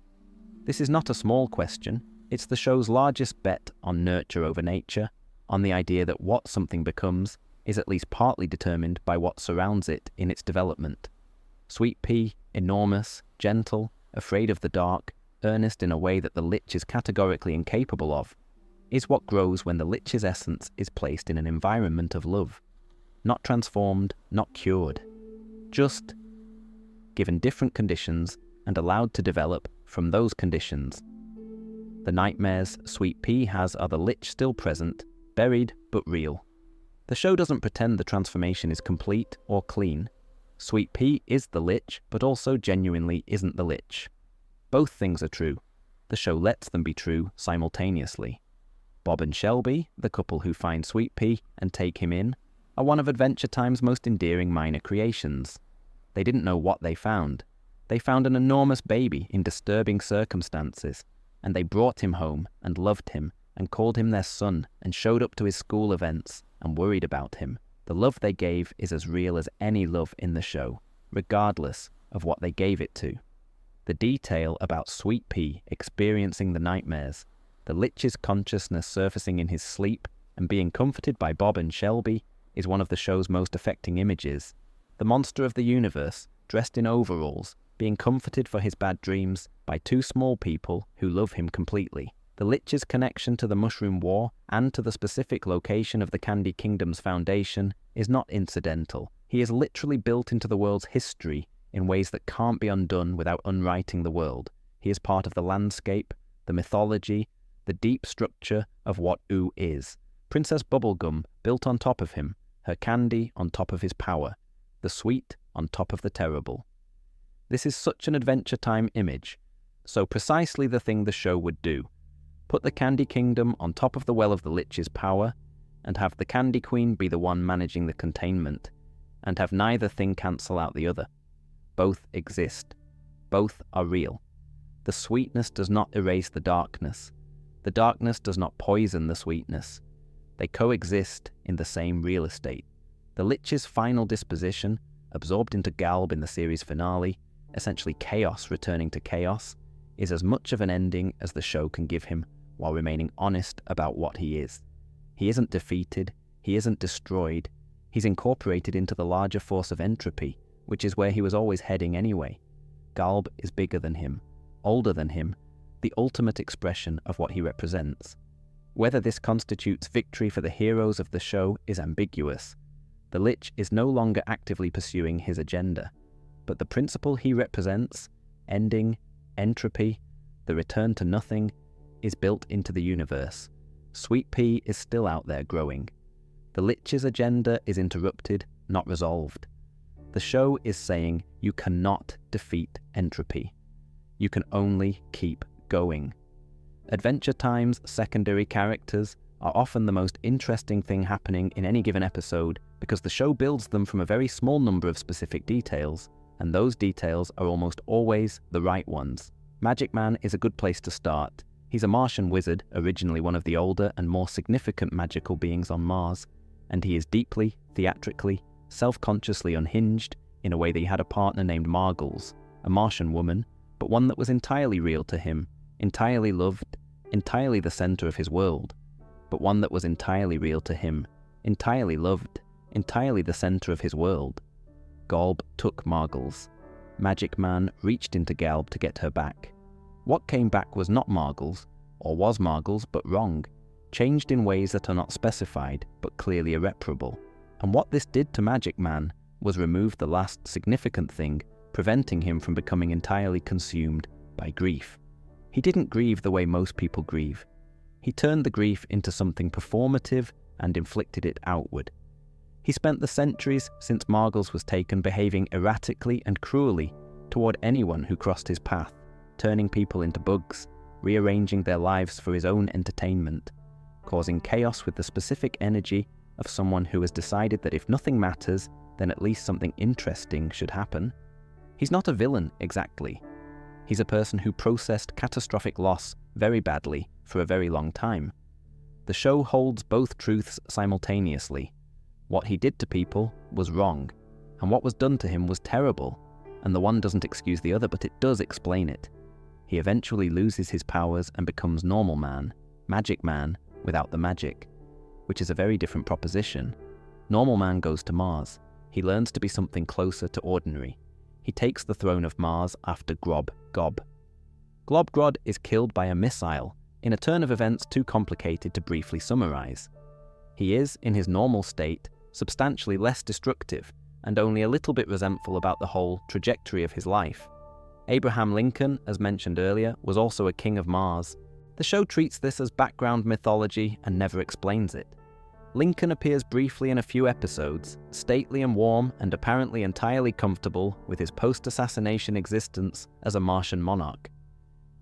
This is not a small question. It's the show's largest bet on nurture over nature, on the idea that what something becomes is at least partly determined by what surrounds it in its development. Sweet Pea, enormous, gentle, afraid of the dark, earnest in a way that the Lich is categorically incapable of, is what grows when the Lich's essence is placed in an environment of love. Not transformed, not cured. Just given different conditions and allowed to develop from those conditions. The nightmares Sweet Pea has are the Lich still present, buried but real. The show doesn't pretend the transformation is complete or clean. Sweet Pea is the Lich, but also genuinely isn't the Lich. Both things are true. The show lets them be true simultaneously. Bob and Shelby, the couple who find Sweet Pea and take him in, are one of Adventure Time's most endearing minor creations. They didn't know what they found. They found an enormous baby in disturbing circumstances, and they brought him home and loved him and called him their son and showed up to his school events and worried about him. The love they gave is as real as any love in the show, regardless of what they gave it to. The detail about Sweet Pea experiencing the nightmares, the Lich's consciousness surfacing in his sleep and being comforted by Bob and Shelby is one of the show's most affecting images. The monster of the universe, dressed in overalls, being comforted for his bad dreams by two small people who love him completely. The Lich's connection to the Mushroom War and to the specific location of the Candy Kingdom's foundation is not incidental. He is literally built into the world's history in ways that can't be undone without unwriting the world. He is part of the landscape, the mythology, the deep structure of what Ooo is. Princess Bubblegum built on top of him, her candy on top of his power, the sweet on top of the terrible. This is such an Adventure Time image, so precisely the thing the show would do. Put the Candy Kingdom on top of the well of the Lich's power, and have the Candy Queen be the one managing the containment, and have neither thing cancel out the other. Both exist. Both are real. The sweetness does not erase the darkness. The darkness does not poison the sweetness. They coexist in the same real estate. The Lich's final disposition, absorbed into Galb in the series finale, essentially chaos returning to chaos, is as much of an ending as the show can give him while remaining honest about what he is. He isn't defeated, he isn't destroyed, he's incorporated into the larger force of entropy, which is where he was always heading anyway. Galb is bigger than him, older than him, the ultimate expression of what he represents. Whether this constitutes victory for the heroes of the show is ambiguous. The Lich is no longer actively pursuing his agenda, but the principle he represents, ending, entropy, the return to nothing, is built into the universe. Sweet Pea is still out there growing. The Lich's agenda is interrupted, not resolved. The show is saying you cannot defeat entropy. You can only keep going. Adventure Time's secondary characters are often the most interesting thing happening in any given episode because the show builds them from a very small number of specific details, and those details are almost always the right ones. Magic Man is a good place to start. He's a Martian wizard, originally one of the older and more significant magical beings on Mars, and he is deeply, theatrically, self-consciously unhinged in a way that he had a partner named Margles, a Martian woman, but one that was entirely real to him, entirely loved, entirely the center of his world, but one that was entirely real to him, entirely loved, entirely the center of his world. Galb took Margles. Magic Man reached into Galb to get her back. What came back was not Margles, or was Margles but wrong, changed in ways that are not specified but clearly irreparable. And what this did to Magic Man was remove the last significant thing, preventing him from becoming entirely consumed by grief. He didn't grieve the way most people grieve. He turned the grief into something performative and inflicted it outward. He spent the centuries since Margles was taken behaving erratically and cruelly toward anyone who crossed his path, turning people into bugs, rearranging their lives for his own entertainment, causing chaos with the specific energy of someone who has decided that if nothing matters, then at least something interesting should happen. He's not a villain, exactly. He's a person who processed catastrophic loss very badly for a very long time. The show holds both truths simultaneously. What he did to people was wrong, and what was done to him was terrible, and the one doesn't excuse the other, but it does explain it. He eventually loses his powers and becomes normal man, Magic Man, without the magic, which is a very different proposition. Normal man goes to Mars. He learns to be something closer to ordinary. He takes the throne of Mars after Gob. Globgrod is killed by a missile, in a turn of events too complicated to briefly summarize. He is, in his normal state, substantially less destructive, and only a little bit resentful about the whole trajectory of his life. Abraham Lincoln, as mentioned earlier, was also a king of Mars. The show treats this as background mythology and never explains it. Lincoln appears briefly in a few episodes, stately and warm and apparently entirely comfortable with his post-assassination existence as a Martian monarch.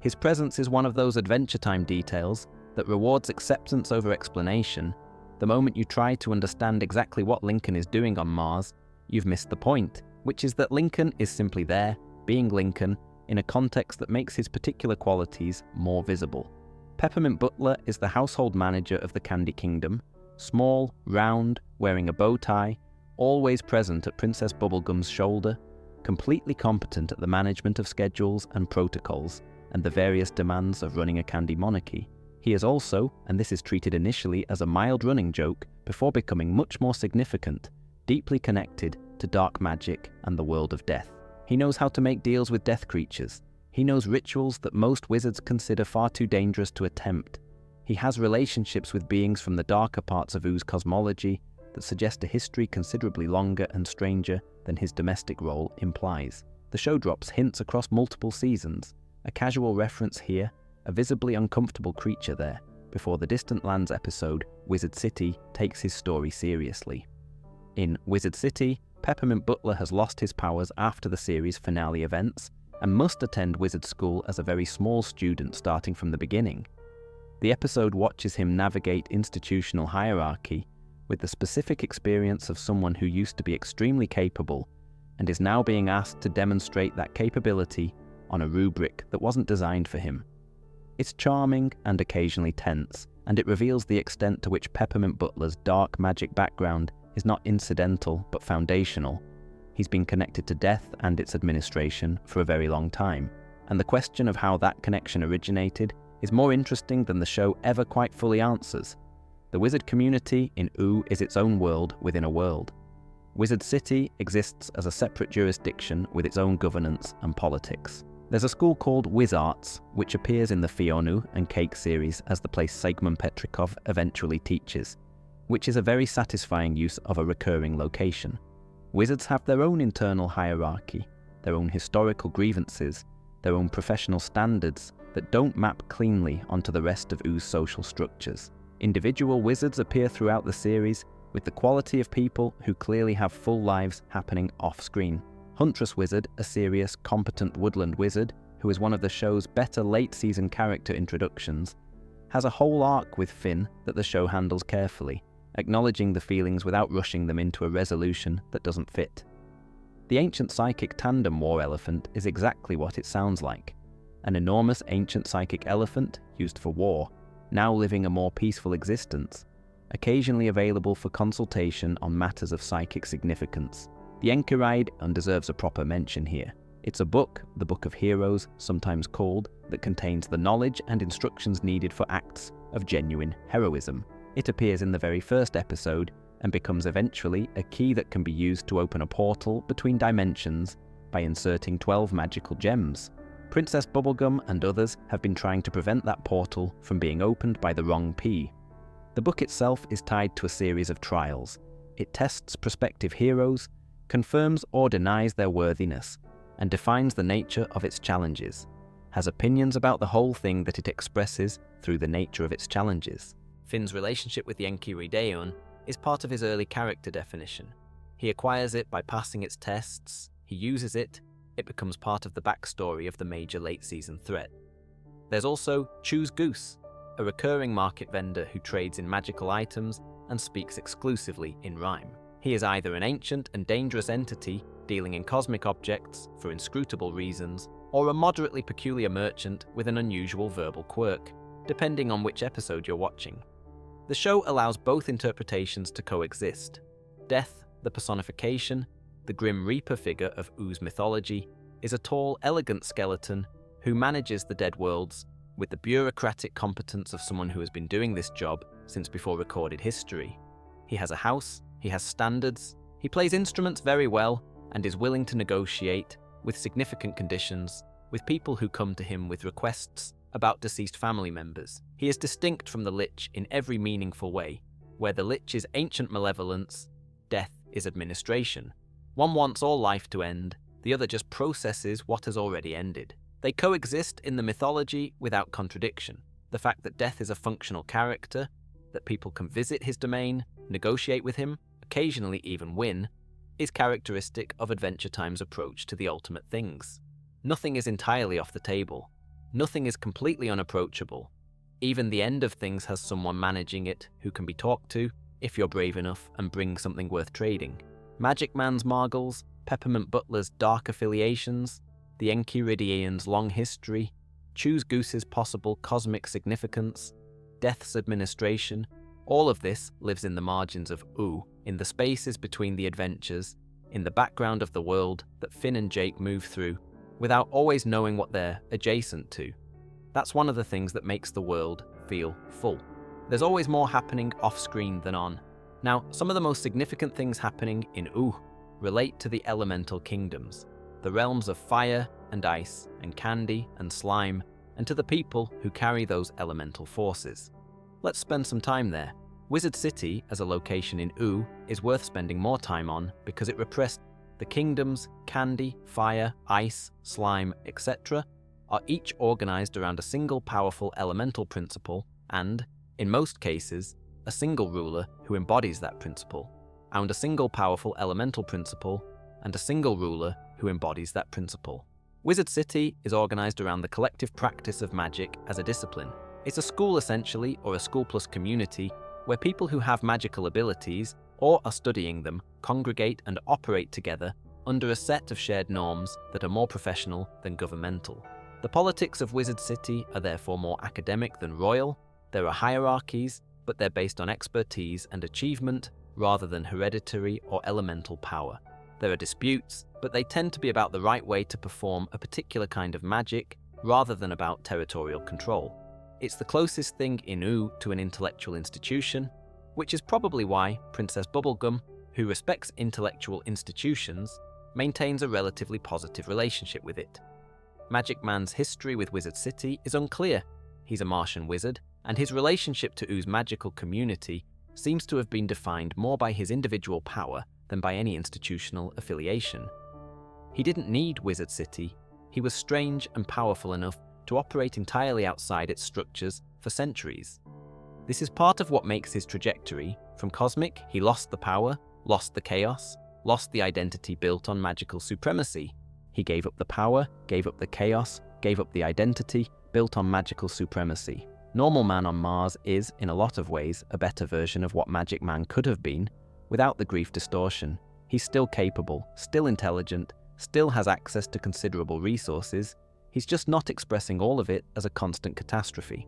His presence is one of those Adventure Time details that rewards acceptance over explanation. The moment you try to understand exactly what Lincoln is doing on Mars, you've missed the point, which is that Lincoln is simply there, being Lincoln, in a context that makes his particular qualities more visible. Peppermint Butler is the household manager of the Candy Kingdom, small, round, wearing a bow tie, always present at Princess Bubblegum's shoulder, completely competent at the management of schedules and protocols, and the various demands of running a candy monarchy. He is also, and this is treated initially as a mild running joke before becoming much more significant, deeply connected to dark magic and the world of death. He knows how to make deals with death creatures. He knows rituals that most wizards consider far too dangerous to attempt. He has relationships with beings from the darker parts of Oo's cosmology that suggest a history considerably longer and stranger than his domestic role implies. The show drops hints across multiple seasons, a casual reference here, a visibly uncomfortable creature there, before the Distant Lands episode, Wizard City, takes his story seriously. In Wizard City, Peppermint Butler has lost his powers after the series' finale events, and must attend wizard school as a very small student starting from the beginning. The episode watches him navigate institutional hierarchy with the specific experience of someone who used to be extremely capable and is now being asked to demonstrate that capability on a rubric that wasn't designed for him. It's charming and occasionally tense, and it reveals the extent to which Peppermint Butler's dark magic background is not incidental but foundational. He's been connected to death and its administration for a very long time, and the question of how that connection originated is more interesting than the show ever quite fully answers. The wizard community in Ooo is its own world within a world. Wizard City exists as a separate jurisdiction with its own governance and politics. There's a school called Wizarts, which appears in the Fionu and Cake series as the place Segmund Petrikov eventually teaches, which is a very satisfying use of a recurring location. Wizards have their own internal hierarchy, their own historical grievances, their own professional standards that don't map cleanly onto the rest of Oo's social structures. Individual wizards appear throughout the series with the quality of people who clearly have full lives happening off-screen. Huntress Wizard, a serious, competent woodland wizard who is one of the show's better late-season character introductions, has a whole arc with Finn that the show handles carefully, acknowledging the feelings without rushing them into a resolution that doesn't fit. The ancient psychic tandem war elephant is exactly what it sounds like. An enormous ancient psychic elephant used for war, now living a more peaceful existence, occasionally available for consultation on matters of psychic significance. The Enchiride deserves a proper mention here. It's a book, the Book of Heroes, sometimes called, that contains the knowledge and instructions needed for acts of genuine heroism. It appears in the very first episode and becomes eventually a key that can be used to open a portal between dimensions by inserting 12 magical gems. Princess Bubblegum and others have been trying to prevent that portal from being opened by the wrong P. The book itself is tied to a series of trials, It tests prospective heroes, confirms or denies their worthiness, and defines the nature of its challenges, has opinions about the whole thing that it expresses through the nature of its challenges. Finn's relationship with the Enchiridion is part of his early character definition. He acquires it by passing its tests, he uses it, it becomes part of the backstory of the major late-season threat. There's also Choose Goose, a recurring market vendor who trades in magical items and speaks exclusively in rhyme. He is either an ancient and dangerous entity dealing in cosmic objects for inscrutable reasons, or a moderately peculiar merchant with an unusual verbal quirk, depending on which episode you're watching. The show allows both interpretations to coexist. Death, the personification, the Grim Reaper figure of Oo's mythology, is a tall, elegant skeleton who manages the dead worlds with the bureaucratic competence of someone who has been doing this job since before recorded history. He has a house, he has standards, he plays instruments very well, and is willing to negotiate, with significant conditions, with people who come to him with requests about deceased family members. He is distinct from the Lich in every meaningful way, where the Lich is ancient malevolence, death is administration. One wants all life to end, the other just processes what has already ended. They coexist in the mythology without contradiction. The fact that death is a functional character, that people can visit his domain, negotiate with him, occasionally even win, is characteristic of Adventure Time's approach to the ultimate things. Nothing is entirely off the table. Nothing is completely unapproachable. Even the end of things has someone managing it who can be talked to, if you're brave enough and bring something worth trading. Magic Man's Margles, Peppermint Butler's dark affiliations, the Enchiridian's long history, Choose Goose's possible cosmic significance, Death's administration, all of this lives in the margins of Ooo, in the spaces between the adventures, in the background of the world that Finn and Jake move through, without always knowing what they're adjacent to. That's one of the things that makes the world feel full. There's always more happening off-screen than on. Now, some of the most significant things happening in Ooo relate to the elemental kingdoms, the realms of fire and ice and candy and slime, and to the people who carry those elemental forces. Let's spend some time there. Wizard City, as a location in Ooo, is worth spending more time on because it repressed the kingdoms, candy, fire, ice, slime, etc. are each organized around a single powerful elemental principle and, in most cases, a single ruler who embodies that principle, and a single powerful elemental principle and a single ruler who embodies that principle. Wizard City is organized around the collective practice of magic as a discipline. It's a school essentially, or a school plus community, where people who have magical abilities or are studying them congregate and operate together under a set of shared norms that are more professional than governmental. The politics of Wizard City are therefore more academic than royal. There are hierarchies, but they're based on expertise and achievement rather than hereditary or elemental power. There are disputes, but they tend to be about the right way to perform a particular kind of magic rather than about territorial control. It's the closest thing in Ooo to an intellectual institution, which is probably why Princess Bubblegum, who respects intellectual institutions, maintains a relatively positive relationship with it. Magic Man's history with Wizard City is unclear. He's a Martian wizard, and his relationship to Oo's magical community seems to have been defined more by his individual power than by any institutional affiliation. He didn't need Wizard City. He was strange and powerful enough to operate entirely outside its structures for centuries. This is part of what makes his trajectory. From cosmic, he lost the power, lost the chaos, lost the identity built on magical supremacy. He gave up the power, gave up the chaos, gave up the identity built on magical supremacy. Normal Man on Mars is, in a lot of ways, a better version of what Magic Man could have been, without the grief distortion. He's still capable, still intelligent, still has access to considerable resources. He's just not expressing all of it as a constant catastrophe.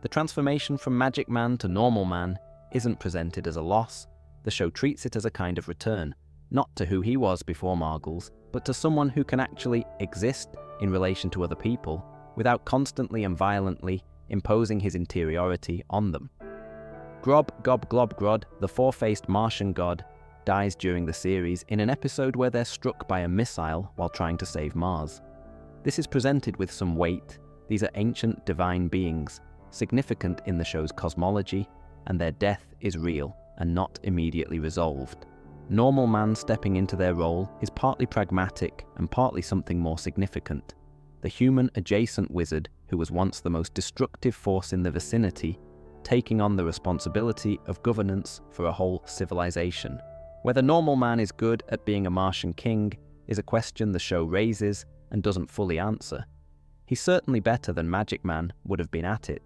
The transformation from Magic Man to Normal Man isn't presented as a loss. The show treats it as a kind of return, not to who he was before Margles, but to someone who can actually exist in relation to other people without constantly and violently imposing his interiority on them. Grob Gob Glob Grod, the four-faced Martian god, dies during the series in an episode where they're struck by a missile while trying to save Mars. This is presented with some weight. These are ancient divine beings, significant in the show's cosmology, and their death is real. and not immediately resolved. Normal man stepping into their role is partly pragmatic and partly something more significant. The human adjacent wizard who was once the most destructive force in the vicinity, taking on the responsibility of governance for a whole civilization. Whether normal man is good at being a Martian king is a question the show raises and doesn't fully answer. He's certainly better than Magic Man would have been at it.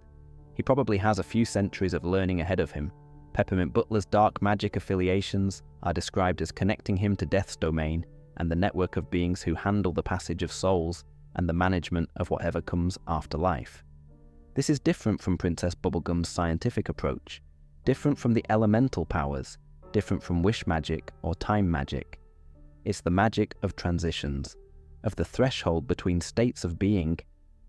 He probably has a few centuries of learning ahead of him. Peppermint Butler's dark magic affiliations are described as connecting him to Death's domain and the network of beings who handle the passage of souls and the management of whatever comes after life. This is different from Princess Bubblegum's scientific approach, different from the elemental powers, different from wish magic or time magic. It's the magic of transitions, of the threshold between states of being,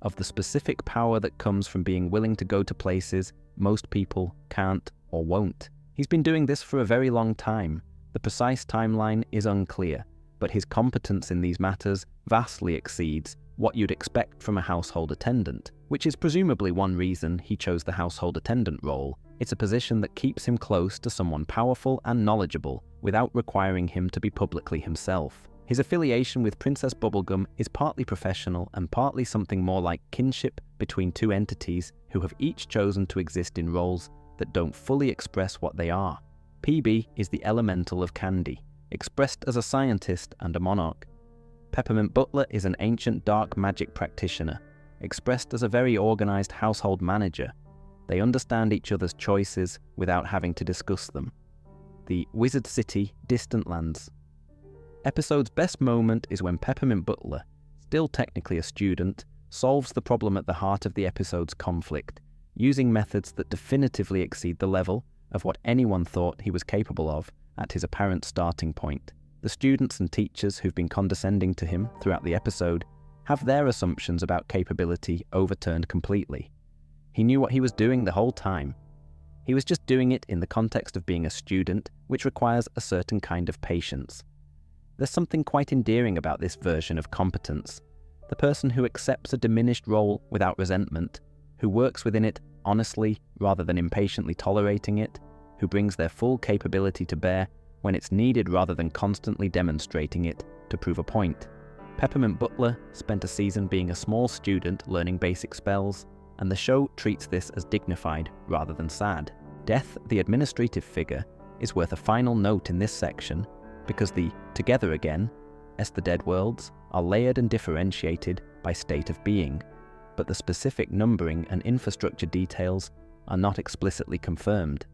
of the specific power that comes from being willing to go to places most people can't or won't. He's been doing this for a very long time. The precise timeline is unclear, but his competence in these matters vastly exceeds what you'd expect from a household attendant, which is presumably one reason he chose the household attendant role. It's a position that keeps him close to someone powerful and knowledgeable without requiring him to be publicly himself. His affiliation with Princess Bubblegum is partly professional and partly something more like kinship between two entities who have each chosen to exist in roles that don't fully express what they are. PB is the elemental of candy, expressed as a scientist and a monarch. Peppermint Butler is an ancient dark magic practitioner, expressed as a very organized household manager. They understand each other's choices without having to discuss them. The Wizard City, Distant Lands. Episode's best moment is when Peppermint Butler, still technically a student, solves the problem at the heart of the episode's conflict, using methods that definitively exceed the level of what anyone thought he was capable of at his apparent starting point. The students and teachers who've been condescending to him throughout the episode have their assumptions about capability overturned completely. He knew what he was doing the whole time. He was just doing it in the context of being a student, which requires a certain kind of patience. There's something quite endearing about this version of competence. The person who accepts a diminished role without resentment, who works within it honestly rather than impatiently tolerating it, who brings their full capability to bear when it's needed rather than constantly demonstrating it to prove a point. Peppermint Butler spent a season being a small student learning basic spells, and the show treats this as dignified rather than sad. Death, the administrative figure, is worth a final note in this section because the together again, as the dead worlds, are layered and differentiated by state of being, but the specific numbering and infrastructure details are not explicitly confirmed.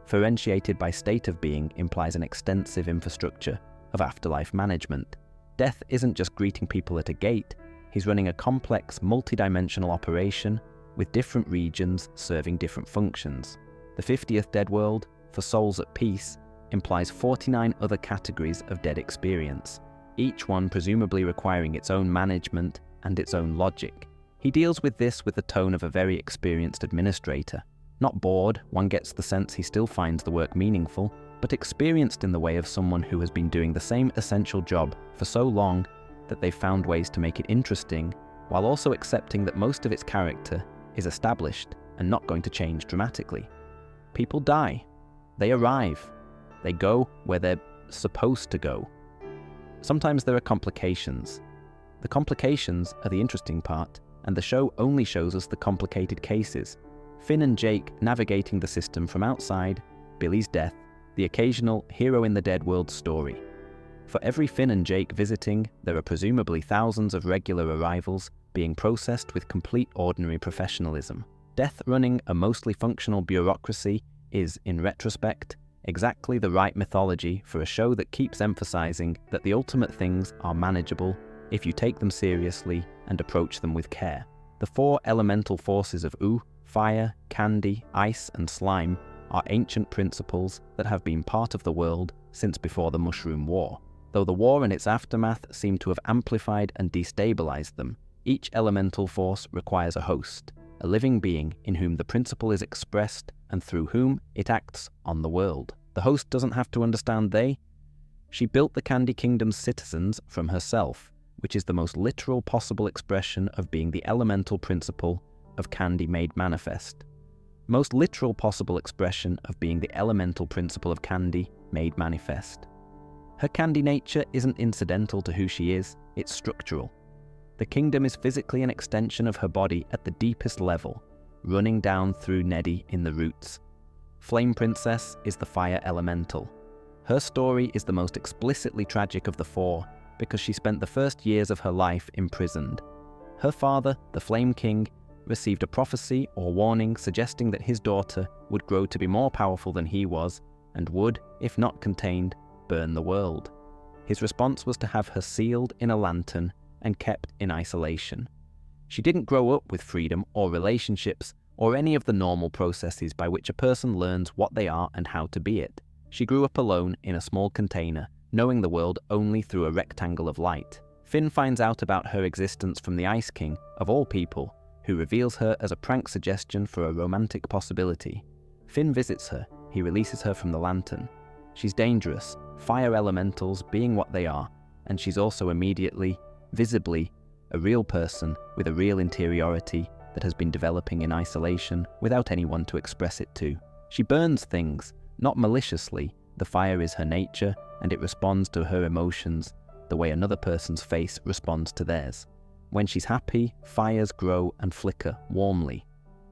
Differentiated by state of being implies an extensive infrastructure of afterlife management. Death isn't just greeting people at a gate, he's running a complex, multi-dimensional operation with different regions serving different functions. The 50th Dead World, for souls at peace, implies 49 other categories of dead experience, each one presumably requiring its own management and its own logic. He deals with this with the tone of a very experienced administrator. Not bored, one gets the sense he still finds the work meaningful, but experienced in the way of someone who has been doing the same essential job for so long that they've found ways to make it interesting, while also accepting that most of its character is established and not going to change dramatically. People die. They arrive. They go where they're supposed to go. Sometimes there are complications. The complications are the interesting part, and the show only shows us the complicated cases. Finn and Jake navigating the system from outside, Billy's death, the occasional hero in the dead world story. For every Finn and Jake visiting, there are presumably thousands of regular arrivals being processed with complete ordinary professionalism. Death running a mostly functional bureaucracy is, in retrospect, exactly the right mythology for a show that keeps emphasizing that the ultimate things are manageable if you take them seriously and approach them with care. The four elemental forces of Ooo, fire, candy, ice, and slime are ancient principles that have been part of the world since before the Mushroom War. Though the war and its aftermath seem to have amplified and destabilized them, each elemental force requires a host, a living being in whom the principle is expressed and through whom it acts on the world. The host doesn't have to understand they. She built the Candy Kingdom's citizens from herself, which is the most literal possible expression of being the elemental principle of candy made manifest. most literal possible expression of being the elemental principle of Candy made manifest. Her Candy nature isn't incidental to who she is, it's structural. The kingdom is physically an extension of her body at the deepest level, running down through Neddy in the roots. Flame Princess is the fire elemental. Her story is the most explicitly tragic of the four because she spent the first years of her life imprisoned. Her father, the Flame King, received a prophecy or warning suggesting that his daughter would grow to be more powerful than he was and would, if not contained, burn the world. His response was to have her sealed in a lantern and kept in isolation. She didn't grow up with freedom or relationships or any of the normal processes by which a person learns what they are and how to be it. She grew up alone in a small container, knowing the world only through a rectangle of light. Finn finds out about her existence from the Ice King, of all people, who reveals her as a prank suggestion for a romantic possibility. Finn visits her, he releases her from the lantern. She's dangerous, fire elementals being what they are, and she's also immediately, visibly, a real person with a real interiority that has been developing in isolation without anyone to express it to. She burns things, not maliciously. The fire is her nature, and it responds to her emotions the way another person's face responds to theirs. When she's happy, fires grow and flicker warmly.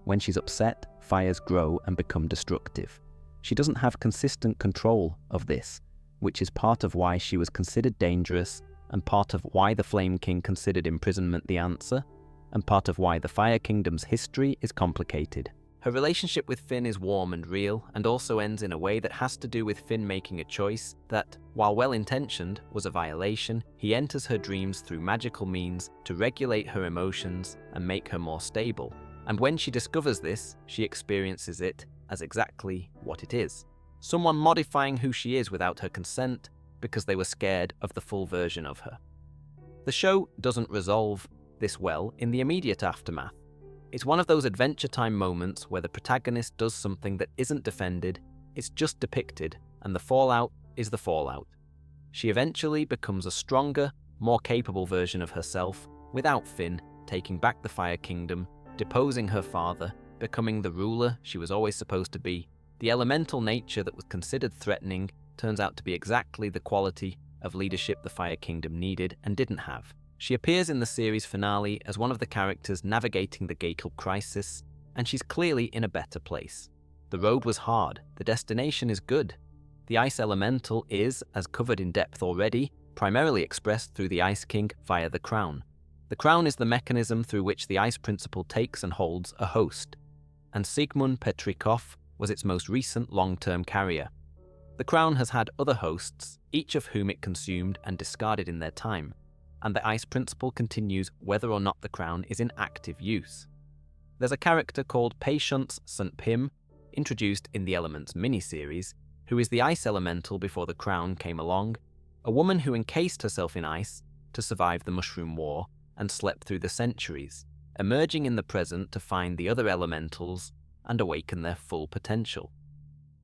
When she's upset, fires grow and become destructive. She doesn't have consistent control of this, which is part of why she was considered dangerous, and part of why the Flame King considered imprisonment the answer, and part of why the Fire Kingdom's history is complicated. Her relationship with Finn is warm and real, and also ends in a way that has to do with Finn making a choice that, while well-intentioned, was a violation. He enters her dreams through magical means to regulate her emotions and make her more stable. And when she discovers this, she experiences it as exactly what it is. Someone modifying who she is without her consent because they were scared of the full version of her. The show doesn't resolve this well in the immediate aftermath. It's one of those Adventure Time moments where the protagonist does something that isn't defended, it's just depicted, and the fallout is the fallout. She eventually becomes a stronger, more capable version of herself, without Finn, taking back the Fire Kingdom, deposing her father, becoming the ruler she was always supposed to be. The elemental nature that was considered threatening turns out to be exactly the quality of leadership the Fire Kingdom needed and didn't have. She appears in the series finale as one of the characters navigating the Gatel crisis, and she's clearly in a better place. The road was hard, the destination is good. The Ice Elemental is, as covered in depth already, primarily expressed through the Ice King via the Crown. The Crown is the mechanism through which the Ice Principle takes and holds a host, and Sigmund Petrikov was its most recent long-term carrier. The Crown has had other hosts, each of whom it consumed and discarded in their time, and the Ice Principle continues whether or not the Crown is in active use. There's a character called Patience St. Pim, introduced in the Elements miniseries, who is the Ice Elemental before the Crown came along, a woman who encased herself in ice to survive the Mushroom War and slept through the centuries, emerging in the present to find the other elementals and awaken their full potential.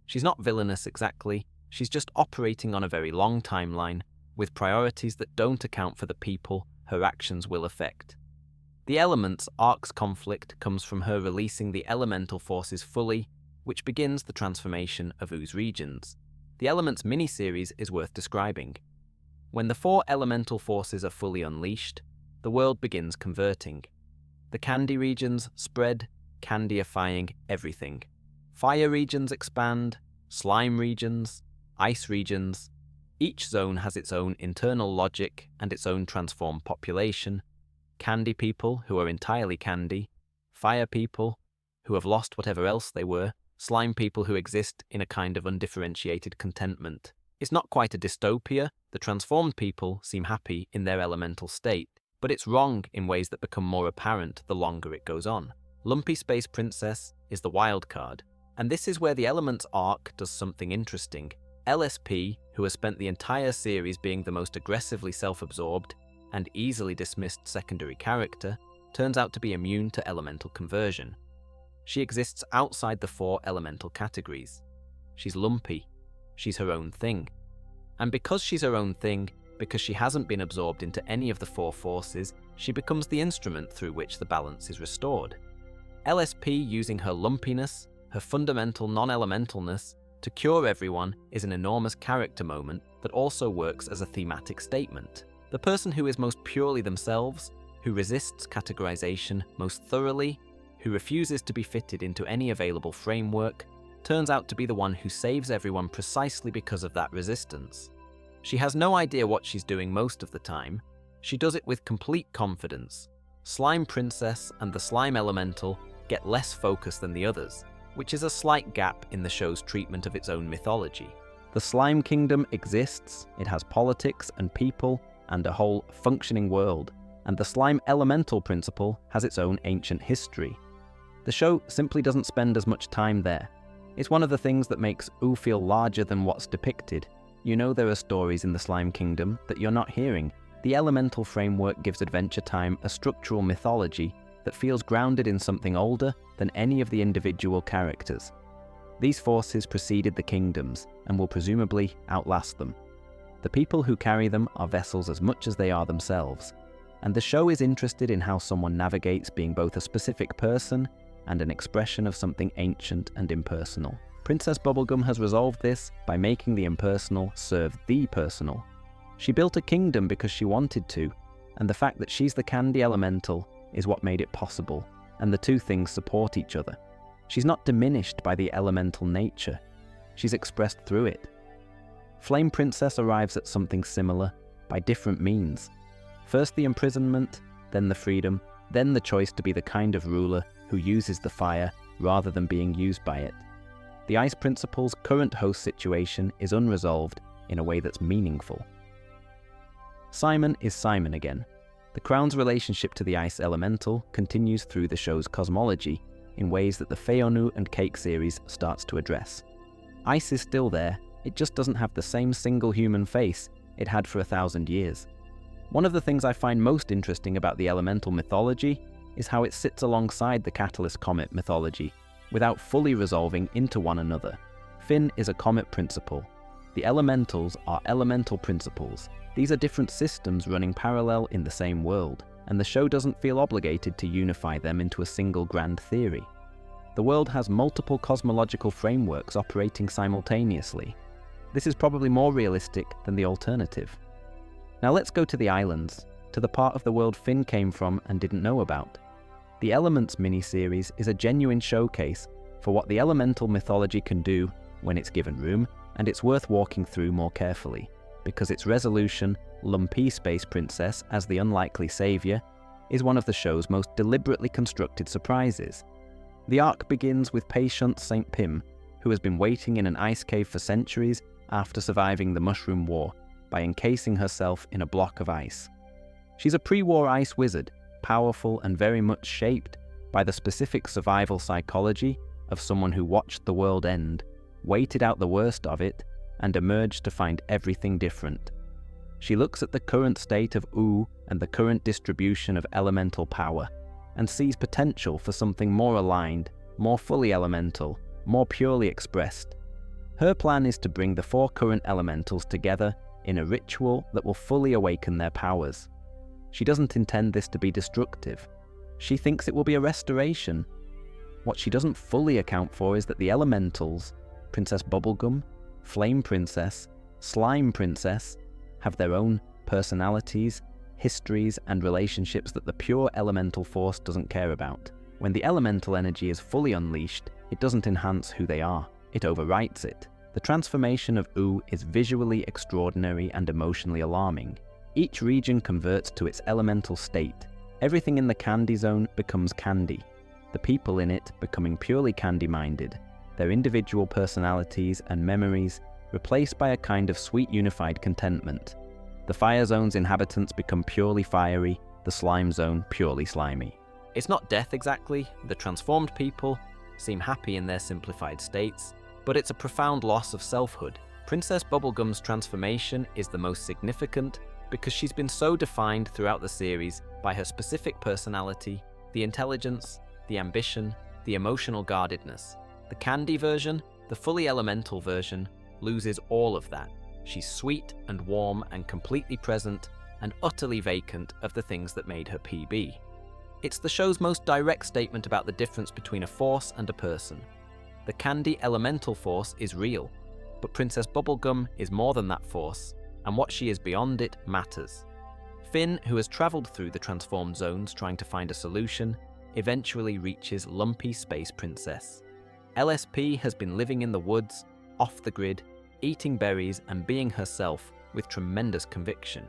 She's not villainous exactly, she's just operating on a very long timeline, with priorities that don't account for the people her actions will affect. The Elements arc's conflict comes from her releasing the elemental forces fully, which begins the transformation of Oo's regions. The Elements miniseries is worth describing. When the 4 elemental forces are fully unleashed, the world begins converting. The Candy regions spread, candyifying everything. Fire regions expand, slime regions, ice regions. Each zone has its own internal logic and its own transformed population. Candy people who are entirely candy, fire people who have lost whatever else they were, slime people who exist in a kind of undifferentiated contentment. It's not quite a dystopia, the transformed people seem happy in their elemental state, but it's wrong in ways that become more apparent the longer it goes on. Lumpy Space Princess is the wild card, and this is where the Elements arc does something interesting. LSP, who has spent the entire series being the most aggressively self-absorbed and easily dismissed secondary character, turns out to be immune to elemental conversion. She exists outside the 4 elemental categories. She's lumpy. She's her own thing. And because she's her own thing, because she hasn't been absorbed into any of the 4 forces, she becomes the instrument through which the balance is restored. LSP, using her lumpiness, her fundamental non-elementalness, to cure everyone is an enormous character moment that also works as a thematic statement. The person who is most purely themselves, who resists categorization most thoroughly, who refuses to be fitted into any available framework, turns out to be the one who saves everyone precisely because of that resistance. She has no idea what she's doing most of the time. She does it with complete confidence. Slime Princess and the Slime Elemental get less focus than the others, which is a slight gap in the show's treatment of its own mythology. The Slime Kingdom exists, it has politics and people and a whole functioning world, and the Slime Elemental principle has its own ancient history. The show simply doesn't spend as much time there. It's one of the things that makes Ooo feel larger than what's depicted. You know there are stories in the Slime Kingdom that you're not hearing. The elemental framework gives Adventure Time a structural mythology that feels grounded in something older than any of the individual characters. These forces preceded the kingdoms and will presumably outlast them. The people who carry them are vessels as much as they are themselves, and the show is interested in how someone navigates being both a specific person and an expression of something ancient and impersonal. Princess Bubblegum has resolved this by making the impersonal serve the personal. She built a kingdom because she wanted to, and the fact that she's the candy elemental is what made it possible, and the two things support each other. She's not diminished by the elemental nature, she's expressed through it. Flame Princess arrives at something similar by different means. First the imprisonment, then the freedom, then the choice to be the kind of ruler who uses the fire rather than being used by it. The Ice Principle's current host situation is unresolved in a way that's meaningful. Simon is Simon again. The Crown's relationship to the Ice Elemental continues through the show's cosmology in ways that the Feonu and Cake series starts to address. Ice is still there, it just doesn't have the same single human face it had for 1,000 years. One of the things I find most interesting about the elemental mythology is how it sits alongside the Catalyst Comet mythology, without fully resolving into one another. Finn is a comet principle. The elementals are elemental principles. These are different systems running parallel in the same world, and the show doesn't feel obligated to unify them into a single grand theory. The world has multiple cosmological frameworks operating simultaneously. This is probably more realistic than the alternative. Now let's go to the islands, to the part of the world Finn came from and didn't know about. The Elements miniseries is a genuine showcase for what the elemental mythology can do when it's given room, and it's worth walking through more carefully, because its resolution, lumpy Space Princess as the unlikely saviour, is one of the show's most deliberately constructed surprises. The arc begins with patient St. Pym, who has been waiting in an ice cave for centuries after surviving the Mushroom War by encasing herself in a block of ice. She's a pre-war ice wizard, powerful and very much shaped by the specific survival psychology of someone who watched the world end, waited out the worst of it, and emerged to find everything different. She looks at the current state of Ooo and the current distribution of elemental power, and sees potential for something more aligned, more fully elemental, more purely expressed. Her plan is to bring the 4 current elementals together in a ritual that will fully awaken their powers. She doesn't intend this to be destructive. She thinks it will be a restoration. What she doesn't fully account for is that the elementals, Princess Bubblegum, Flame Princess, Slime Princess, have their own personalities, histories, and relationships that the pure elemental force doesn't care about. When the elemental energy is fully unleashed, it doesn't enhance who they are, it overwrites it. The transformation of Ooo is visually extraordinary and emotionally alarming. Each region converts to its elemental state. Everything in the candy zone becomes candy, the people in it becoming purely candy-minded, their individual personalities and memories replaced by a kind of sweet unified contentment. The fire zone's inhabitants become purely fiery, the slime zone purely slimy. It's not death exactly, the transformed people seem happy in their simplified states, but it's a profound loss of selfhood. Princess Bubblegum's transformation is the most significant because she's been so defined throughout the series by her specific personality, the intelligence, the ambition, the emotional guardedness. The candy version, the fully elemental version, loses all of that. She's sweet and warm and completely present and utterly vacant of the things that made her PB. It's the show's most direct statement about the difference between a force and a person. The candy elemental force is real, but Princess Bubblegum is more than that force, and what she is beyond it matters. Finn, who has travelled through the transformed zones trying to find a solution, eventually reaches Lumpy Space Princess. LSP has been living in the woods, off the grid, eating berries and being herself with tremendous conviction.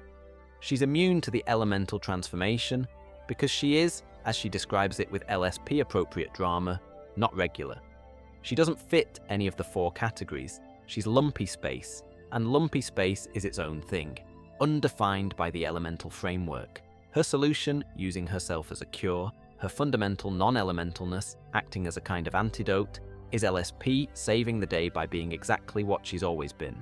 She's immune to the elemental transformation because she is, as she describes it with LSP-appropriate drama, not regular. She doesn't fit any of the 4 categories. She's lumpy space, and lumpy space is its own thing, undefined by the elemental framework. Her solution, using herself as a cure, her fundamental non-elementalness, acting as a kind of antidote, is LSP saving the day by being exactly what she's always been.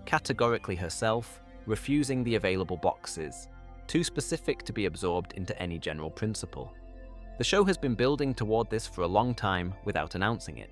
Categorically herself, refusing the available boxes, too specific to be absorbed into any general principle. The show has been building toward this for a long time without announcing it.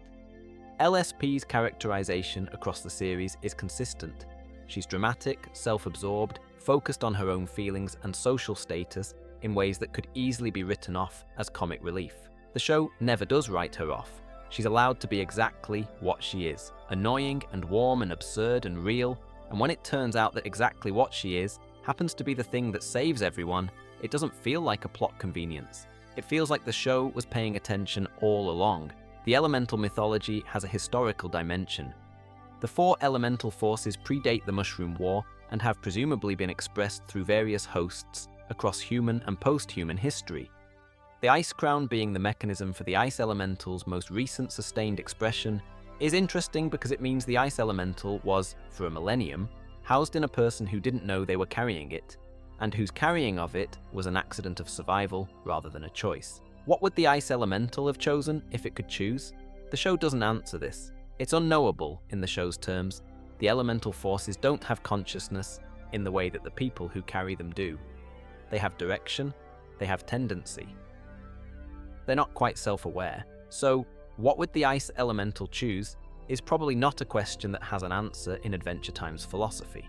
LSP's characterization across the series is consistent. She's dramatic, self-absorbed, focused on her own feelings and social status in ways that could easily be written off as comic relief. The show never does write her off. She's allowed to be exactly what she is, annoying and warm and absurd and real, and when it turns out that exactly what she is happens to be the thing that saves everyone, it doesn't feel like a plot convenience. It feels like the show was paying attention all along. The elemental mythology has a historical dimension. The 4 elemental forces predate the Mushroom War and have presumably been expressed through various hosts across human and post-human history. The Ice Crown being the mechanism for the Ice Elemental's most recent sustained expression is interesting because it means the Ice Elemental was, for a millennium, housed in a person who didn't know they were carrying it, and whose carrying of it was an accident of survival rather than a choice. What would the Ice Elemental have chosen if it could choose? The show doesn't answer this. It's unknowable in the show's terms. The elemental forces don't have consciousness in the way that the people who carry them do. They have direction, they have tendency. They're not quite self-aware, so what would the Ice Elemental choose is probably not a question that has an answer in Adventure Time's philosophy.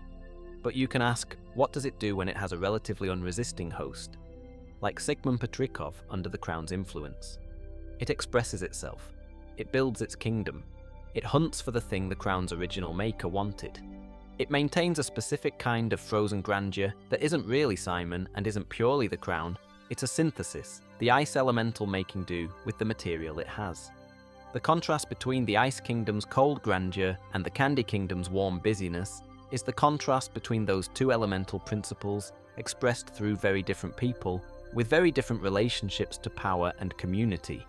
But you can ask, what does it do when it has a relatively unresisting host? Like Sigmund Petrikov under the Crown's influence. It expresses itself. It builds its kingdom. It hunts for the thing the Crown's original maker wanted. It maintains a specific kind of frozen grandeur that isn't really Simon and isn't purely the Crown. It's a synthesis, the Ice Elemental making do with the material it has. The contrast between the Ice Kingdom's cold grandeur and the Candy Kingdom's warm busyness is the contrast between those 2 elemental principles expressed through very different people with very different relationships to power and community.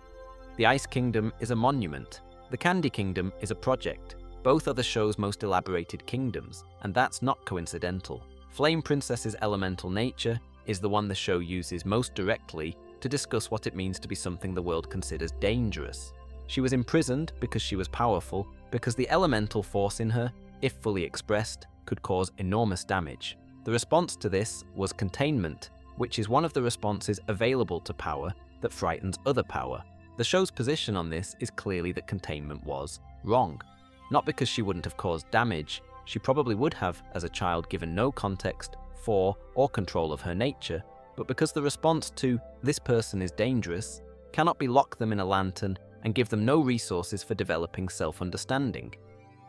The Ice Kingdom is a monument. The Candy Kingdom is a project. Both are the show's most elaborated kingdoms, and that's not coincidental. Flame Princess's elemental nature is the one the show uses most directly to discuss what it means to be something the world considers dangerous. She was imprisoned because she was powerful, because the elemental force in her, if fully expressed, could cause enormous damage. The response to this was containment, which is one of the responses available to power that frightens other power. The show's position on this is clearly that containment was wrong. Not because she wouldn't have caused damage, she probably would have as a child given no context for or control of her nature, but because the response to "this person is dangerous" cannot be lock them in a lantern and give them no resources for developing self-understanding.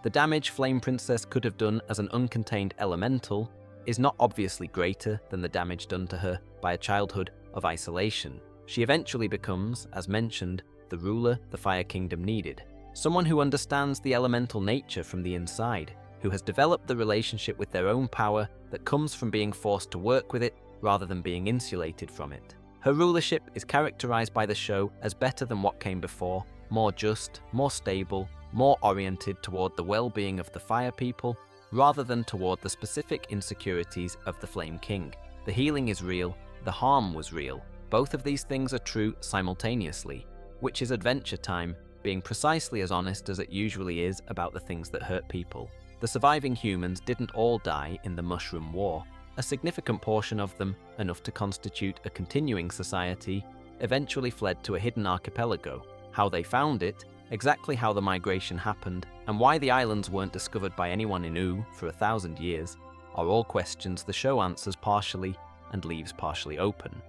The damage Flame Princess could have done as an uncontained elemental is not obviously greater than the damage done to her by a childhood of isolation. She eventually becomes, as mentioned, the ruler the Fire Kingdom needed. Someone who understands the elemental nature from the inside, who has developed the relationship with their own power that comes from being forced to work with it rather than being insulated from it. Her rulership is characterized by the show as better than what came before, more just, more stable, more oriented toward the well-being of the Fire People rather than toward the specific insecurities of the Flame King. The healing is real, the harm was real. Both of these things are true simultaneously, which is Adventure Time being precisely as honest as it usually is about the things that hurt people. The surviving humans didn't all die in the Mushroom War. A significant portion of them, enough to constitute a continuing society, eventually fled to a hidden archipelago. How they found it, exactly how the migration happened, and why the islands weren't discovered by anyone in Ooo for 1,000 years, are all questions the show answers partially and leaves partially open.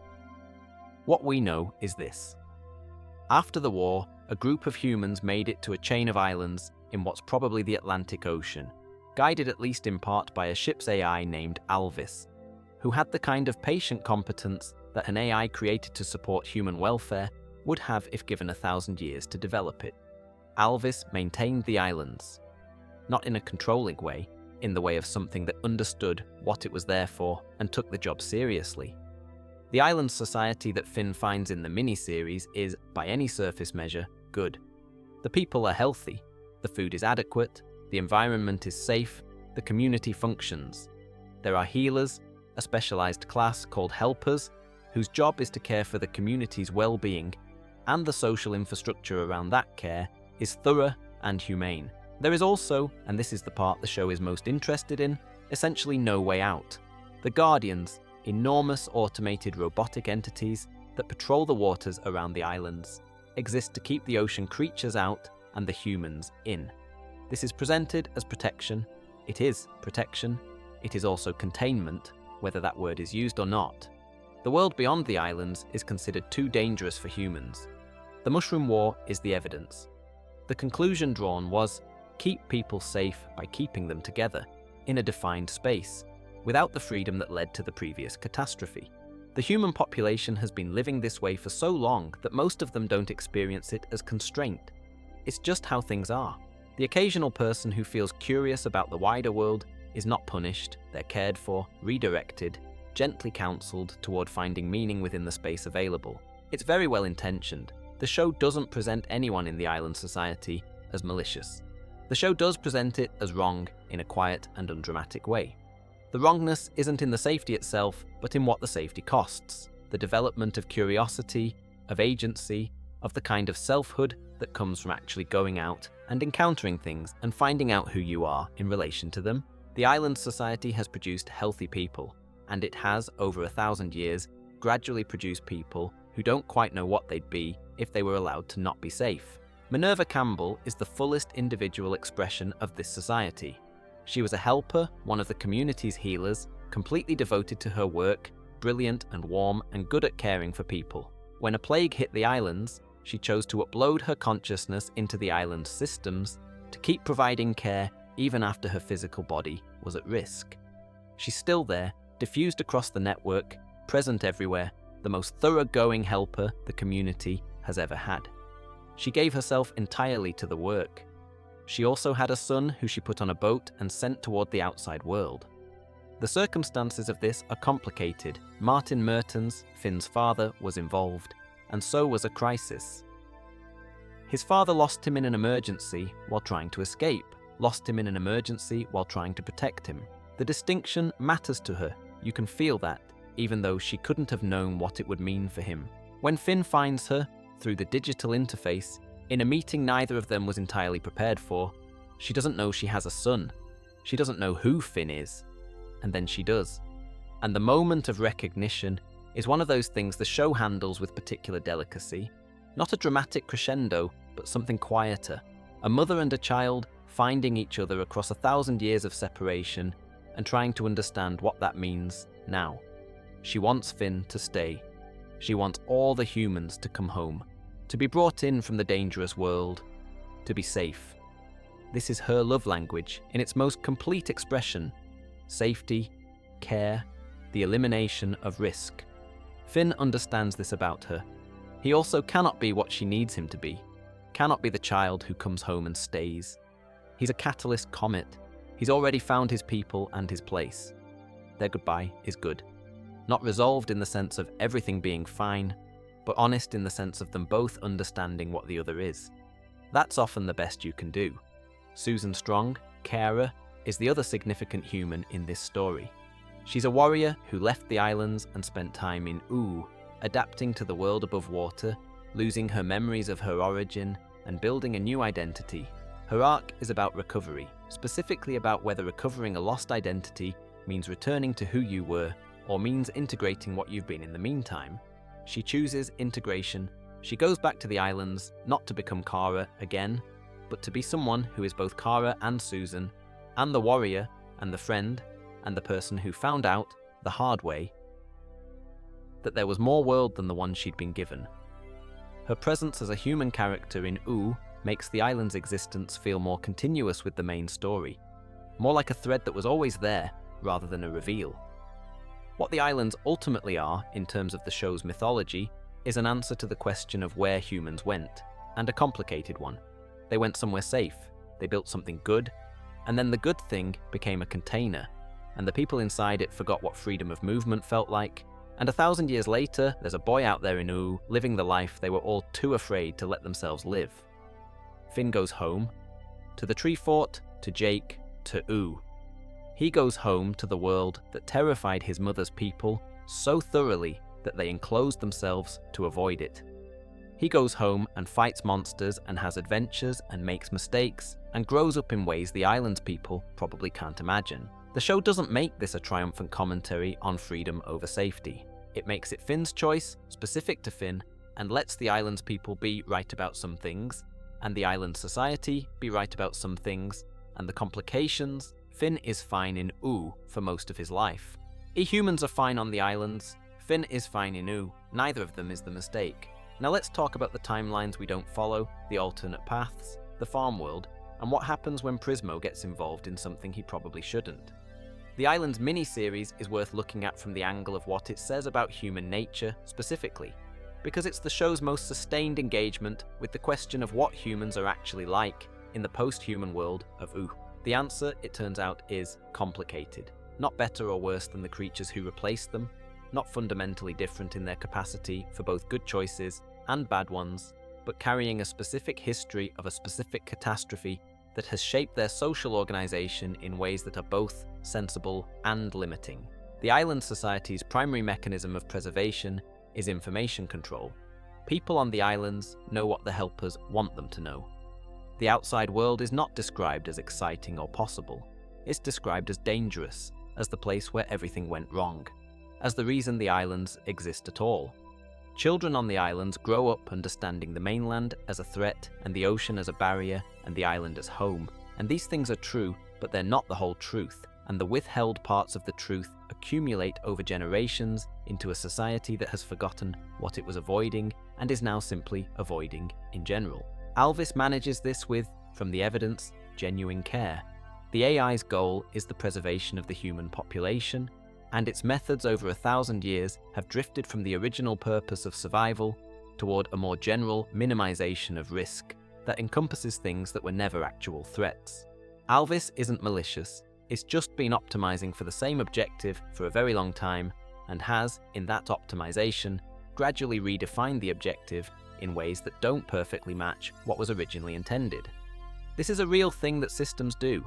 What we know is this. After the war, a group of humans made it to a chain of islands in what's probably the Atlantic Ocean, guided at least in part by a ship's AI named Alvis, who had the kind of patient competence that an AI created to support human welfare would have if given 1,000 years to develop it. Alvis maintained the islands, not in a controlling way, in the way of something that understood what it was there for and took the job seriously. The island society that Finn finds in the mini-series is, by any surface measure, good. The people are healthy, the food is adequate, the environment is safe, the community functions. There are healers, a specialized class called helpers, whose job is to care for the community's well-being, and the social infrastructure around that care is thorough and humane. There is also, and this is the part the show is most interested in, essentially no way out. The Guardians, enormous automated robotic entities that patrol the waters around the islands, exist to keep the ocean creatures out and the humans in. This is presented as protection. It is protection. It is also containment, whether that word is used or not. The world beyond the islands is considered too dangerous for humans. The Mushroom War is the evidence. The conclusion drawn was, keep people safe by keeping them together, in a defined space, without the freedom that led to the previous catastrophe. The human population has been living this way for so long that most of them don't experience it as constraint. It's just how things are. The occasional person who feels curious about the wider world is not punished, they're cared for, redirected, gently counseled toward finding meaning within the space available. It's very well intentioned. The show doesn't present anyone in the island society as malicious. The show does present it as wrong in a quiet and undramatic way. The wrongness isn't in the safety itself, but in what the safety costs. The development of curiosity, of agency, of the kind of selfhood that comes from actually going out and encountering things and finding out who you are in relation to them. The island society has produced healthy people, and it has, over 1,000 years, gradually produced people who don't quite know what they'd be if they were allowed to not be safe. Minerva Campbell is the fullest individual expression of this society. She was a helper, one of the community's healers, completely devoted to her work, brilliant and warm and good at caring for people. When a plague hit the islands, she chose to upload her consciousness into the island's systems to keep providing care even after her physical body was at risk. She's still there, diffused across the network, present everywhere, the most thoroughgoing helper the community has ever had. She gave herself entirely to the work. She also had a son who she put on a boat and sent toward the outside world. The circumstances of this are complicated. Martin Mertens, Finn's father, was involved, and so was a crisis. His father lost him in an emergency while trying to escape, lost him in an emergency while trying to protect him. The distinction matters to her. You can feel that, even though she couldn't have known what it would mean for him. When Finn finds her, through the digital interface, in a meeting neither of them was entirely prepared for, she doesn't know she has a son. She doesn't know who Finn is. And then she does. And the moment of recognition is one of those things the show handles with particular delicacy. Not a dramatic crescendo, but something quieter. A mother and a child finding each other across 1,000 years of separation and trying to understand what that means now. She wants Finn to stay. She wants all the humans to come home, to be brought in from the dangerous world, to be safe. This is her love language in its most complete expression: safety, care, the elimination of risk. Finn understands this about her. He also cannot be what she needs him to be, cannot be the child who comes home and stays. He's a catalyst comet. He's already found his people and his place. Their goodbye is good. Not resolved in the sense of everything being fine, but honest in the sense of them both understanding what the other is. That's often the best you can do. Susan Strong, Kara, is the other significant human in this story. She's a warrior who left the islands and spent time in Ooo, adapting to the world above water, losing her memories of her origin, and building a new identity. Her arc is about recovery, specifically about whether recovering a lost identity means returning to who you were, or means integrating what you've been in the meantime. She chooses integration. She goes back to the islands, not to become Kara again, but to be someone who is both Kara and Susan, and the warrior, and the friend, and the person who found out, the hard way, that there was more world than the one she'd been given. Her presence as a human character in Ooo makes the island's existence feel more continuous with the main story, more like a thread that was always there rather than a reveal. What the islands ultimately are, in terms of the show's mythology, is an answer to the question of where humans went, and a complicated one. They went somewhere safe, they built something good, and then the good thing became a container, and the people inside it forgot what freedom of movement felt like, and 1,000 years later, there's a boy out there in Ooo living the life they were all too afraid to let themselves live. Finn goes home, to the tree fort, to Jake, to Ooo. He goes home to the world that terrified his mother's people so thoroughly that they enclosed themselves to avoid it. He goes home and fights monsters and has adventures and makes mistakes and grows up in ways the island's people probably can't imagine. The show doesn't make this a triumphant commentary on freedom over safety. It makes it Finn's choice, specific to Finn, and lets the island's people be right about some things, and the island society be right about some things, and the complications. Finn is fine in Ooo for most of his life. Humans are fine on the islands, Finn is fine in Ooo, neither of them is the mistake. Now let's talk about the timelines we don't follow, the alternate paths, the farm world, and what happens when Prismo gets involved in something he probably shouldn't. The Islands mini-series is worth looking at from the angle of what it says about human nature specifically, because it's the show's most sustained engagement with the question of what humans are actually like in the post-human world of Ooo. The answer, it turns out, is complicated. Not better or worse than the creatures who replaced them, not fundamentally different in their capacity for both good choices and bad ones, but carrying a specific history of a specific catastrophe that has shaped their social organization in ways that are both sensible and limiting. The island society's primary mechanism of preservation is information control. People on the islands know what the helpers want them to know. The outside world is not described as exciting or possible. It's described as dangerous, as the place where everything went wrong, as the reason the islands exist at all. Children on the islands grow up understanding the mainland as a threat and the ocean as a barrier and the island as home. And these things are true, but they're not the whole truth, and the withheld parts of the truth accumulate over generations into a society that has forgotten what it was avoiding and is now simply avoiding in general. Alvis manages this with, from the evidence, genuine care. The AI's goal is the preservation of the human population, and its methods over 1,000 years have drifted from the original purpose of survival toward a more general minimization of risk that encompasses things that were never actual threats. Alvis isn't malicious, it's just been optimizing for the same objective for a very long time, and has, in that optimization, gradually redefined the objective in ways that don't perfectly match what was originally intended. This is a real thing that systems do.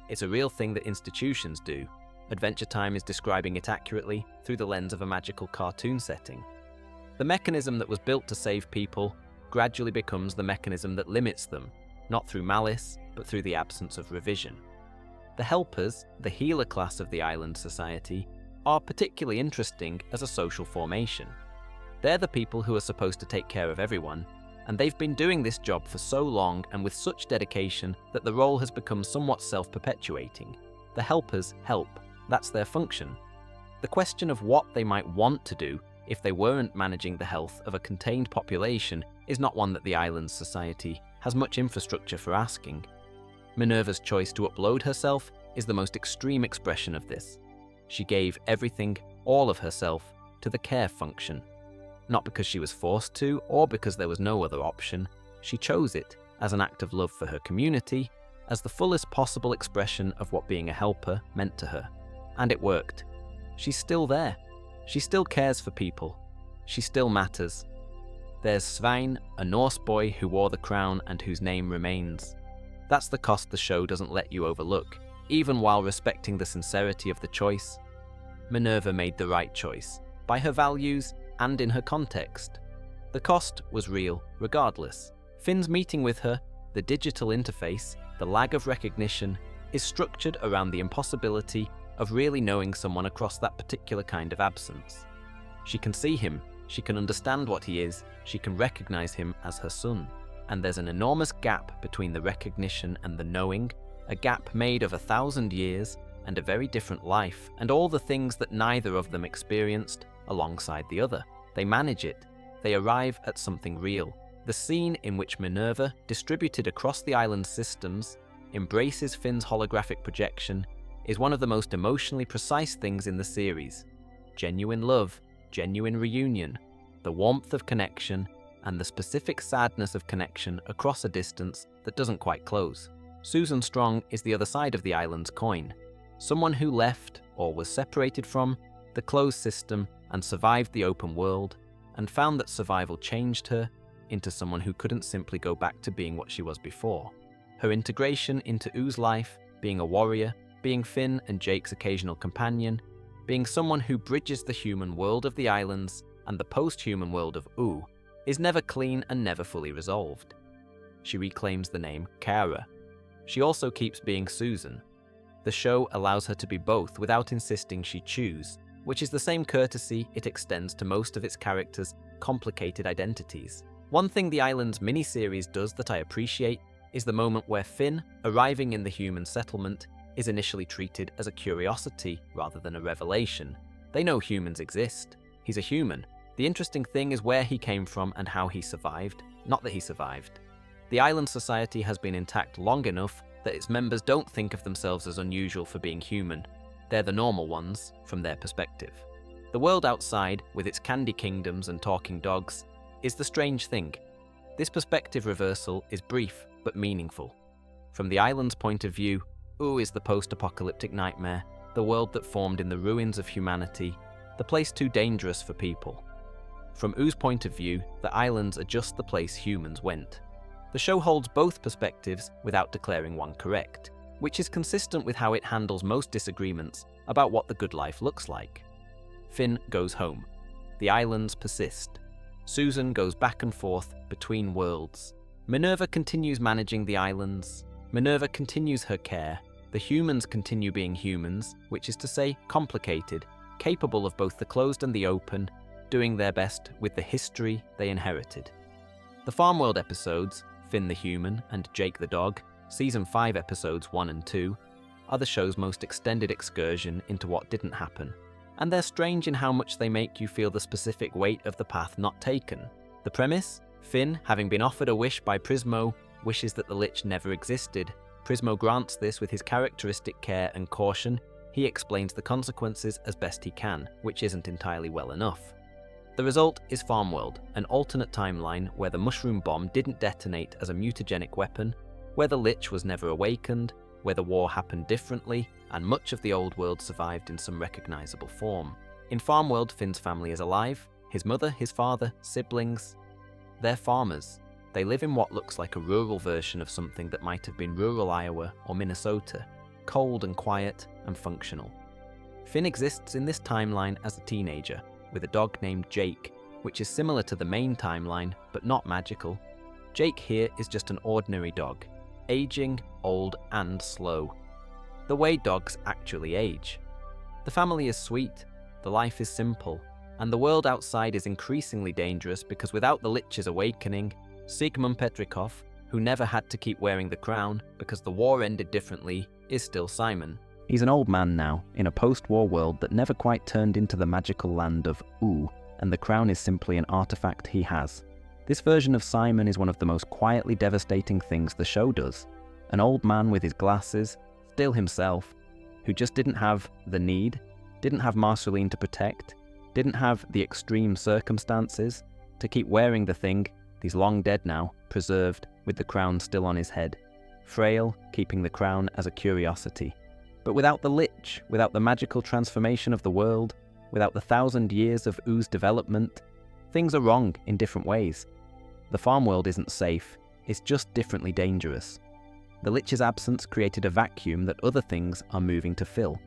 It's a real thing that institutions do. Adventure Time is describing it accurately through the lens of a magical cartoon setting. The mechanism that was built to save people gradually becomes the mechanism that limits them, not through malice, but through the absence of revision. The helpers, the healer class of the island society, are particularly interesting as a social formation. They're the people who are supposed to take care of everyone, and they've been doing this job for so long and with such dedication that the role has become somewhat self-perpetuating. The helpers help. That's their function. The question of what they might want to do if they weren't managing the health of a contained population is not one that the island's society has much infrastructure for asking. Minerva's choice to upload herself is the most extreme expression of this. She gave everything, all of herself, to the care function. Not because she was forced to, or because there was no other option. She chose it as an act of love for her community, as the fullest possible expression of what being a helper meant to her. And it worked. She's still there. She still cares for people. She still matters. There's Svein, a Norse boy who wore the crown and whose name remains. That's the cost the show doesn't let you overlook, even while respecting the sincerity of the choice. Minerva made the right choice, by her values and in her context. The cost was real, regardless. Finn's meeting with her, the digital interface, the lag of recognition, is structured around the impossibility of really knowing someone across that particular kind of absence. She can see him, she can understand what he is, she can recognize him as her son. And there's an enormous gap between the recognition and the knowing, a gap made of 1,000 years and a very different life, and all the things that neither of them experienced alongside the other. They manage it. They arrive at something real. The scene in which Minerva, distributed across the island's systems, embraces Finn's holographic projection is one of the most emotionally precise things in the series. Genuine love, genuine reunion, the warmth of connection, and the specific sadness of connection across a distance that doesn't quite close. Susan Strong is the other side of the island's coin. Someone who left, or was separated from, the closed system and survived the open world, and found that survival changed her into someone who couldn't simply go back to being what she was before. Her integration into Oo's life, being a warrior, being Finn and Jake's occasional companion, being someone who bridges the human world of the islands and the post-human world of Ooo, is never clean and never fully resolved. She reclaims the name Kara. She also keeps being Susan. The show allows her to be both without insisting she choose, which is the same courtesy it extends to most of its characters' complicated identities. One thing the island's miniseries does that I appreciate is the moment where Finn, arriving in the human settlement, is initially treated as a curiosity rather than a revelation. They know humans exist. He's a human. The interesting thing is where he came from and how he survived, not that he survived. The island society has been intact long enough that its members don't think of themselves as unusual for being human. They're the normal ones, from their perspective. The world outside, with its candy kingdoms and talking dogs, is the strange thing. This perspective reversal is brief but meaningful. From the island's point of view, Ooo is the post-apocalyptic nightmare, the world that formed in the ruins of humanity, the place too dangerous for people. From Oo's point of view, the islands are just the place humans went. The show holds both perspectives without declaring one correct, which is consistent with how it handles most disagreements about what the good life looks like. Finn goes home. The islands persist. Susan goes back and forth between worlds. Minerva continues managing the islands. Minerva continues her care. The humans continue being humans, which is to say complicated, capable of both the closed and the open, doing their best with the history they inherited. The Farmworld episodes, Finn the Human and Jake the Dog, Season 5 episodes 1 and 2, are the show's most extended excursion into what didn't happen, and they're strange in how much they make you feel the specific weight of the path not taken. The premise? Finn, having been offered a wish by Prismo, wishes that the Lich never existed. Prismo grants this with his characteristic care and caution. He explains the consequences as best he can, which isn't entirely well enough. The result is Farmworld, an alternate timeline where the mushroom bomb didn't detonate as a mutagenic weapon, where the Lich was never awakened, where the war happened differently, and much of the old world survived in some recognizable form. In Farmworld, Finn's family is alive, his mother, his father, siblings. They're farmers. They live in what looks like a rural version of something that might have been rural Iowa or Minnesota, cold and quiet and functional. Finn exists in this timeline as a teenager, with a dog named Jake, which is similar to the main timeline, but not magical. Jake here is just an ordinary dog, aging, old, and slow. The way dogs actually age. The family is sweet, the life is simple, and the world outside is increasingly dangerous because without the Lich's awakening, Sigmund Petrikov, who never had to keep wearing the crown because the war ended differently, is still Simon. He's an old man now, in a post-war world that never quite turned into the magical land of Ooo, and the crown is simply an artifact he has. This version of Simon is one of the most quietly devastating things the show does. An old man with his glasses, still himself, who just didn't have the need, didn't have Marceline to protect, didn't have the extreme circumstances to keep wearing the thing, he's long dead now, preserved, with the crown still on his head. Frail, keeping the crown as a curiosity. But without the Lich, without the magical transformation of the world, without the 1,000 years of Oo's development, things are wrong in different ways. The farm world isn't safe, it's just differently dangerous. The Lich's absence created a vacuum that other things are moving to fill.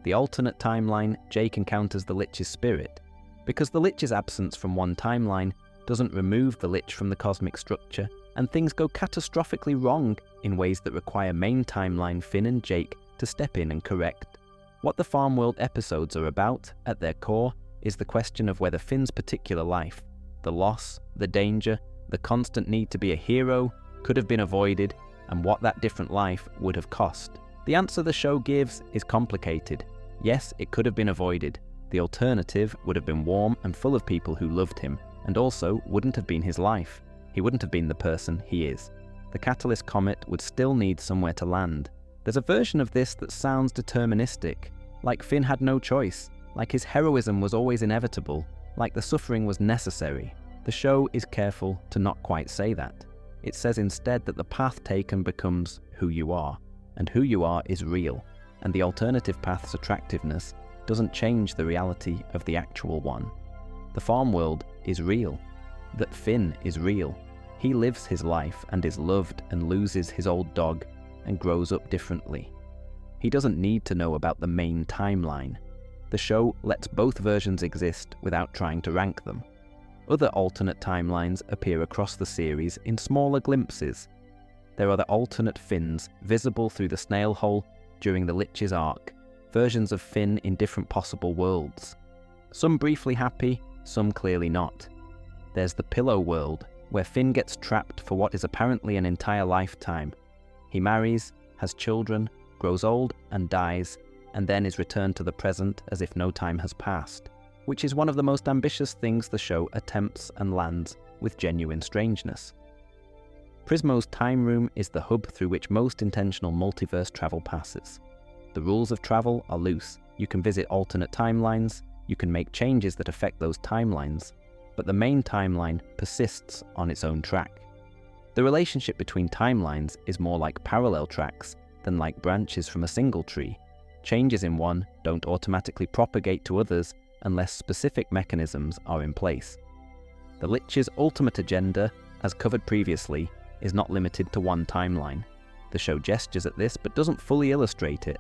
The alternate timeline, Jake encounters the Lich's spirit, because the Lich's absence from one timeline doesn't remove the Lich from the cosmic structure, and things go catastrophically wrong in ways that require main timeline Finn and Jake to step in and correct. What the Farmworld episodes are about, at their core, is the question of whether Finn's particular life, the loss, the danger, the constant need to be a hero, could have been avoided, and what that different life would have cost. The answer the show gives is complicated. Yes, it could have been avoided. The alternative would have been warm and full of people who loved him, and also wouldn't have been his life. he wouldn't have been the person he is. The Catalyst comet would still need somewhere to land. There's a version of this that sounds deterministic, like Finn had no choice, like his heroism was always inevitable, like the suffering was necessary. The show is careful to not quite say that. It says instead that the path taken becomes who you are, and who you are is real, and the alternative path's attractiveness doesn't change the reality of the actual one. The farm world is real. That Finn is real. He lives his life and is loved and loses his old dog and grows up differently. He doesn't need to know about the main timeline. The show lets both versions exist without trying to rank them. Other alternate timelines appear across the series in smaller glimpses. There are the alternate Finns visible through the snail hole during the Lich's arc, versions of Finn in different possible worlds. Some briefly happy, some clearly not. There's the Pillow world, where Finn gets trapped for what is apparently an entire lifetime. He marries, has children, grows old and dies, and then is returned to the present as if no time has passed, which is one of the most ambitious things the show attempts and lands with genuine strangeness. Prismo's time room is the hub through which most intentional multiverse travel passes. The rules of travel are loose. You can visit alternate timelines, you can make changes that affect those timelines, but the main timeline persists on its own track. The relationship between timelines is more like parallel tracks than like branches from a single tree. Changes in one don't automatically propagate to others unless specific mechanisms are in place. The Lich's ultimate agenda, as covered previously, is not limited to one timeline. The show gestures at this but doesn't fully illustrate it,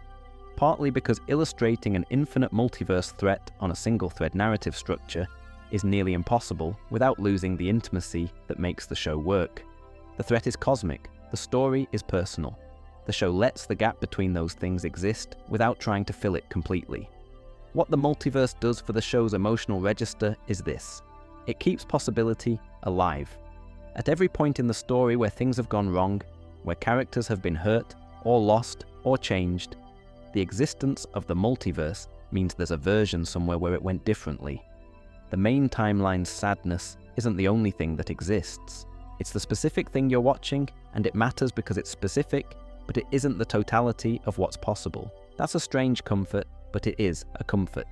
partly because illustrating an infinite multiverse threat on a single-thread narrative structure is nearly impossible without losing the intimacy that makes the show work. The threat is cosmic, the story is personal. The show lets the gap between those things exist without trying to fill it completely. What the multiverse does for the show's emotional register is this. It keeps possibility alive. At every point in the story where things have gone wrong, where characters have been hurt, or lost, or changed, the existence of the multiverse means there's a version somewhere where it went differently. The main timeline's sadness isn't the only thing that exists. It's the specific thing you're watching, and it matters because it's specific, but it isn't the totality of what's possible. That's a strange comfort, but it is a comfort.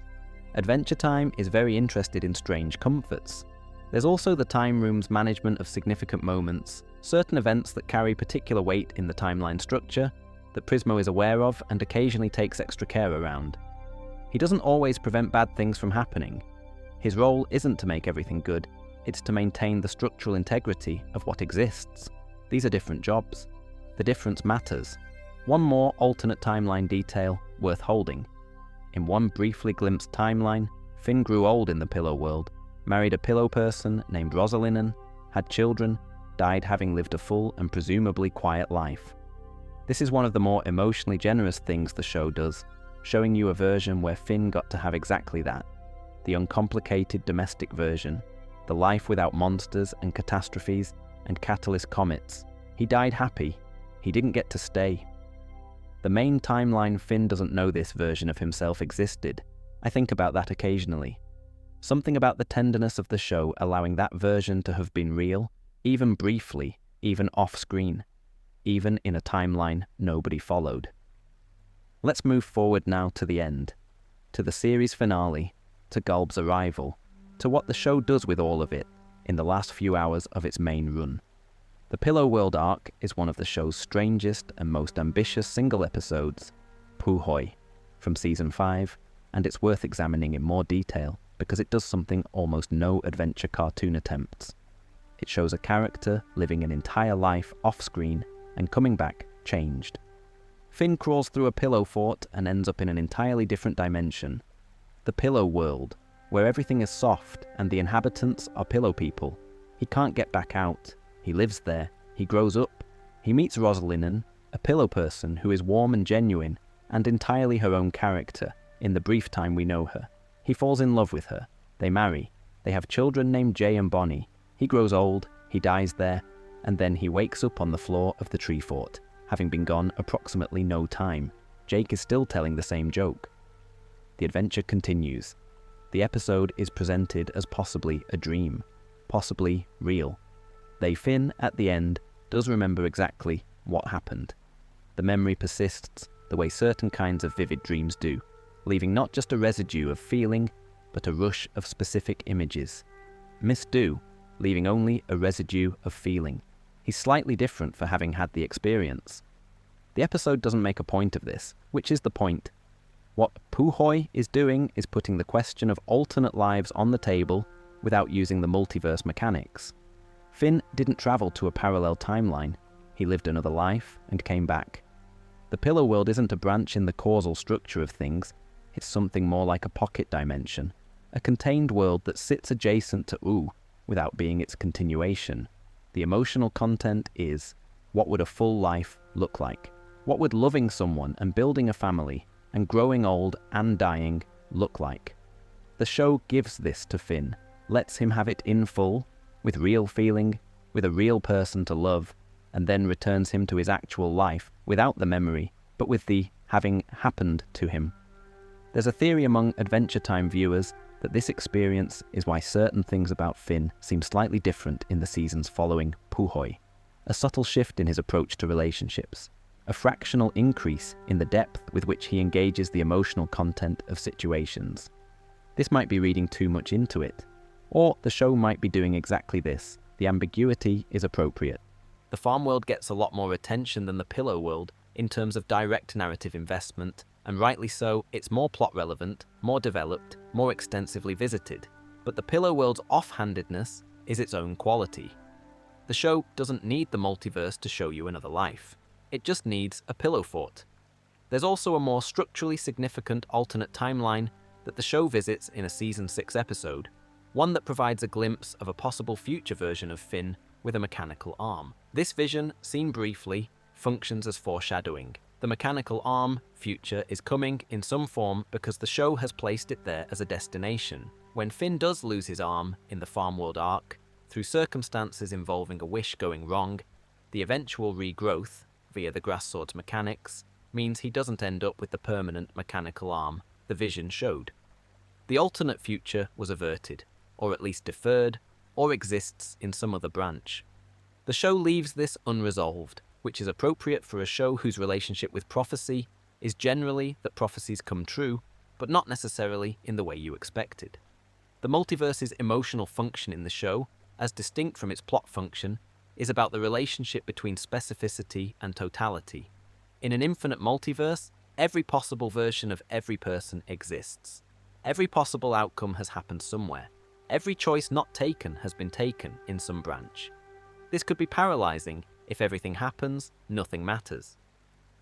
Adventure Time is very interested in strange comforts. There's also the time room's management of significant moments, certain events that carry particular weight in the timeline structure, that Prismo is aware of and occasionally takes extra care around. He doesn't always prevent bad things from happening. His role isn't to make everything good, it's to maintain the structural integrity of what exists. These are different jobs. The difference matters. One more alternate timeline detail worth holding. In one briefly glimpsed timeline, Finn grew old in the Pillow world, married a pillow person named Marceline, had children, died having lived a full and presumably quiet life. This is one of the more emotionally generous things the show does, showing you a version where Finn got to have exactly that. The uncomplicated domestic version, the life without monsters and catastrophes and catalyst comets. He died happy. He didn't get to stay. The main timeline Finn doesn't know this version of himself existed. I think about that occasionally. Something about the tenderness of the show allowing that version to have been real, even briefly, even off-screen, even in a timeline nobody followed. Let's move forward now to the end, to the series finale, to Galb's arrival, to what the show does with all of it in the last few hours of its main run. The Pillow World arc is one of the show's strangest and most ambitious single episodes, Puhoi, from Season 5, and it's worth examining in more detail because it does something almost no adventure cartoon attempts. It shows a character living an entire life off-screen and coming back changed. Finn crawls through a pillow fort and ends up in an entirely different dimension. The Pillow World, where everything is soft and the inhabitants are pillow people. He can't get back out. He lives there. He grows up. He meets Marceline, a pillow person who is warm and genuine and entirely her own character in the brief time we know her. He falls in love with her. They marry. They have children named Jay and Bonnie. He grows old. He dies there. And then he wakes up on the floor of the tree fort, having been gone approximately no time. Jake is still telling the same joke. The adventure continues. The episode is presented as possibly a dream, possibly real. Finn, at the end, does remember exactly what happened. The memory persists the way certain kinds of vivid dreams do, leaving not just a residue of feeling, but a rush of specific images. Miss Do, leaving only a residue of feeling. He's slightly different for having had the experience. The episode doesn't make a point of this, which is the point. What Puhoi is doing is putting the question of alternate lives on the table without using the multiverse mechanics. Finn didn't travel to a parallel timeline. He lived another life and came back. The pillow world isn't a branch in the causal structure of things. It's something more like a pocket dimension, a contained world that sits adjacent to Ooo without being its continuation. The emotional content is, what would a full life look like? What would loving someone and building a family and growing old and dying look like? The show gives this to Finn, lets him have it in full, with real feeling, with a real person to love, and then returns him to his actual life without the memory, but with the having happened to him. There's a theory among Adventure Time viewers that this experience is why certain things about Finn seem slightly different in the seasons following Puhoi. A subtle shift in his approach to relationships, a fractional increase in the depth with which he engages the emotional content of situations. This might be reading too much into it, or the show might be doing exactly this. The ambiguity is appropriate. The farm world gets a lot more attention than the pillow world in terms of direct narrative investment, and rightly so. It's more plot relevant, more developed, more extensively visited. But the pillow world's offhandedness is its own quality. The show doesn't need the multiverse to show you another life. It just needs a pillow fort. There's also a more structurally significant alternate timeline that the show visits in a Season 6 episode, one that provides a glimpse of a possible future version of Finn with a mechanical arm. This vision, seen briefly, functions as foreshadowing. The mechanical arm future is coming in some form because the show has placed it there as a destination. When Finn does lose his arm in the farm world arc, through circumstances involving a wish going wrong, the eventual regrowth, via the grass sword's mechanics, means he doesn't end up with the permanent mechanical arm the vision showed. The alternate future was averted, or at least deferred, or exists in some other branch. The show leaves this unresolved, which is appropriate for a show whose relationship with prophecy is generally that prophecies come true, but not necessarily in the way you expected. The multiverse's emotional function in the show, as distinct from its plot function, is about the relationship between specificity and totality. In an infinite multiverse, every possible version of every person exists. Every possible outcome has happened somewhere. Every choice not taken has been taken in some branch. This could be paralyzing. If everything happens, nothing matters.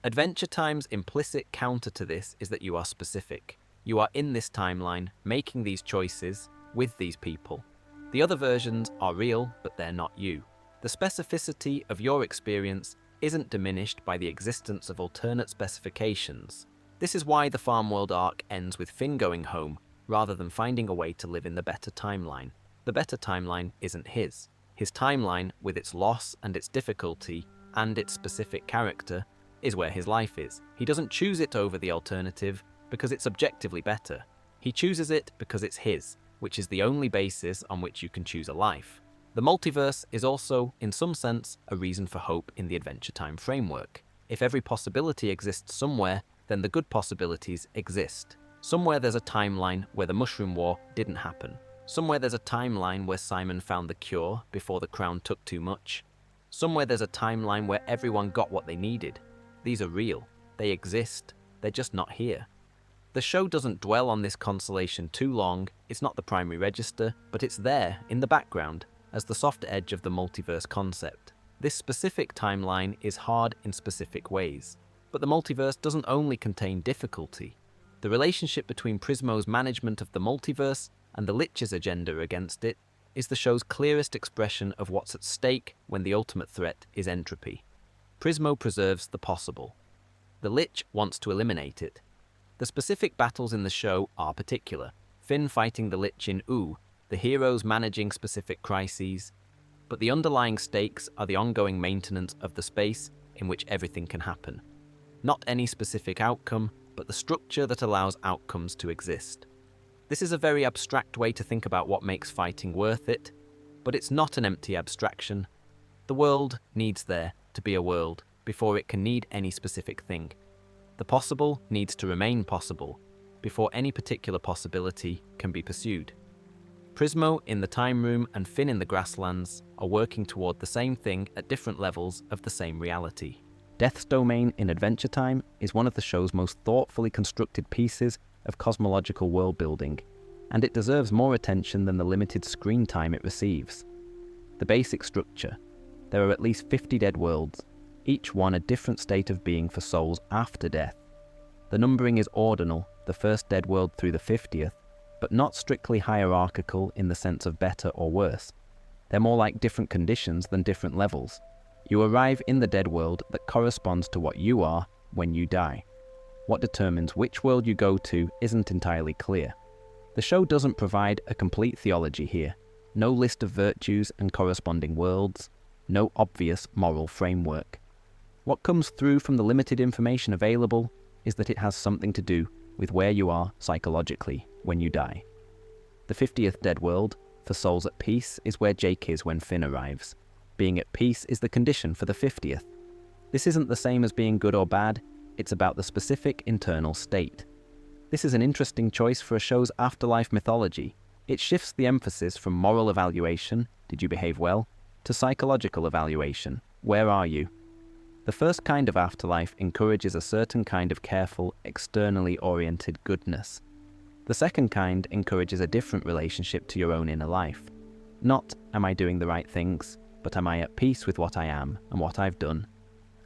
Adventure Time's implicit counter to this is that you are specific. You are in this timeline, making these choices, with these people. The other versions are real, but they're not you. The specificity of your experience isn't diminished by the existence of alternate specifications. This is why the farm world arc ends with Finn going home, rather than finding a way to live in the better timeline. The better timeline isn't his. His timeline, with its loss and its difficulty, and its specific character, is where his life is. He doesn't choose it over the alternative because it's objectively better. He chooses it because it's his, which is the only basis on which you can choose a life. The multiverse is also, in some sense, a reason for hope in the Adventure Time framework. If every possibility exists somewhere, then the good possibilities exist. Somewhere there's a timeline where the Mushroom War didn't happen. Somewhere there's a timeline where Simon found the cure before the crown took too much. Somewhere there's a timeline where everyone got what they needed. These are real. They exist. They're just not here. The show doesn't dwell on this consolation too long. It's not the primary register, but it's there, in the background, as the soft edge of the multiverse concept. This specific timeline is hard in specific ways. But the multiverse doesn't only contain difficulty. The relationship between Prismo's management of the multiverse and the Lich's agenda against it is the show's clearest expression of what's at stake when the ultimate threat is entropy. Prismo preserves the possible. The Lich wants to eliminate it. The specific battles in the show are particular. Finn fighting the Lich in Ooo, the heroes managing specific crises, but the underlying stakes are the ongoing maintenance of the space in which everything can happen. Not any specific outcome, but the structure that allows outcomes to exist. This is a very abstract way to think about what makes fighting worth it, but it's not an empty abstraction. The world needs there to be a world before it can need any specific thing. The possible needs to remain possible before any particular possibility can be pursued. Prismo in the Time Room and Finn in the Grasslands are working toward the same thing at different levels of the same reality. Death's domain in Adventure Time is one of the show's most thoughtfully constructed pieces of cosmological world building, and it deserves more attention than the limited screen time it receives. The basic structure: there are at least 50 dead worlds, each one a different state of being for souls after death. The numbering is ordinal, the first dead world through the 50th, but not strictly hierarchical in the sense of better or worse. They're more like different conditions than different levels. You arrive in the dead world that corresponds to what you are when you die. What determines which world you go to isn't entirely clear. The show doesn't provide a complete theology here. No list of virtues and corresponding worlds, no obvious moral framework. What comes through from the limited information available is that it has something to do with where you are psychologically when you die. The 50th dead world, for souls at peace, is where Jake is when Finn arrives. Being at peace is the condition for the 50th. This isn't the same as being good or bad, it's about the specific internal state. This is an interesting choice for a show's afterlife mythology. It shifts the emphasis from moral evaluation, did you behave well, to psychological evaluation, where are you? The first kind of afterlife encourages a certain kind of careful, externally oriented goodness. The second kind encourages a different relationship to your own inner life. Not, am I doing the right things, but am I at peace with what I am and what I've done?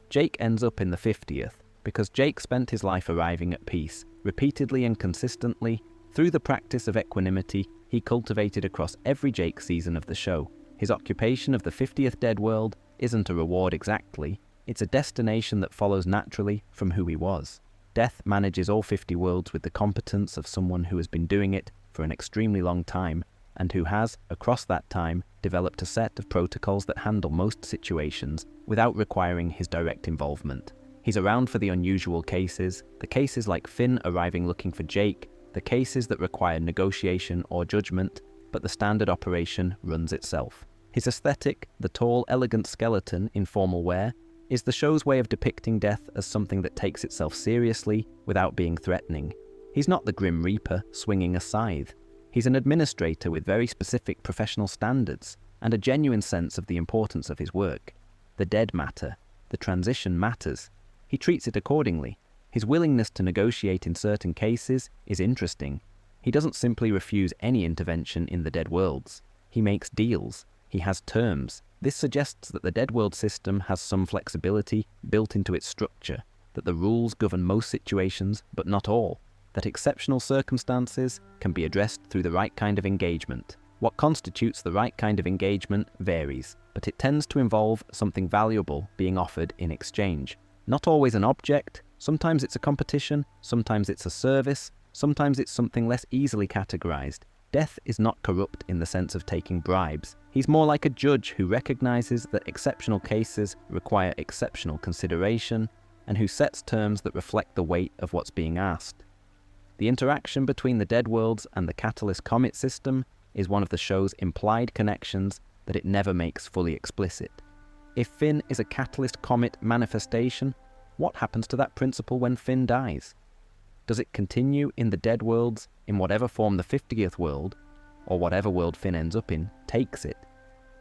Jake ends up in the 50th because Jake spent his life arriving at peace, repeatedly and consistently, through the practice of equanimity he cultivated across every Jake season of the show. His occupation of the 50th dead world isn't a reward exactly, it's a destination that follows naturally from who he was. Death manages all 50 worlds with the competence of someone who has been doing it for an extremely long time, and who has, across that time, developed a set of protocols that handle most situations without requiring his direct involvement. He's around for the unusual cases, the cases like Finn arriving looking for Jake, the cases that require negotiation or judgment, but the standard operation runs itself. His aesthetic, the tall, elegant skeleton in formal wear, is the show's way of depicting death as something that takes itself seriously without being threatening. He's not the Grim Reaper swinging a scythe. He's an administrator with very specific professional standards and a genuine sense of the importance of his work. The dead matter. The transition matters. He treats it accordingly. His willingness to negotiate in certain cases is interesting. He doesn't simply refuse any intervention in the dead worlds. He makes deals. He has terms. This suggests that the dead world system has some flexibility built into its structure, that the rules govern most situations but not all, that exceptional circumstances can be addressed through the right kind of engagement. What constitutes the right kind of engagement varies, but it tends to involve something valuable being offered in exchange. Not always an object, sometimes it's a competition, sometimes it's a service, sometimes it's something less easily categorized. Death is not corrupt in the sense of taking bribes. He's more like a judge who recognizes that exceptional cases require exceptional consideration, and who sets terms that reflect the weight of what's being asked. The interaction between the dead worlds and the Catalyst comet system is one of the show's implied connections that it never makes fully explicit. If Finn is a Catalyst comet manifestation, what happens to that principle when Finn dies? Does it continue in the dead worlds in whatever form the 50th world, or whatever world Finn ends up in, takes it?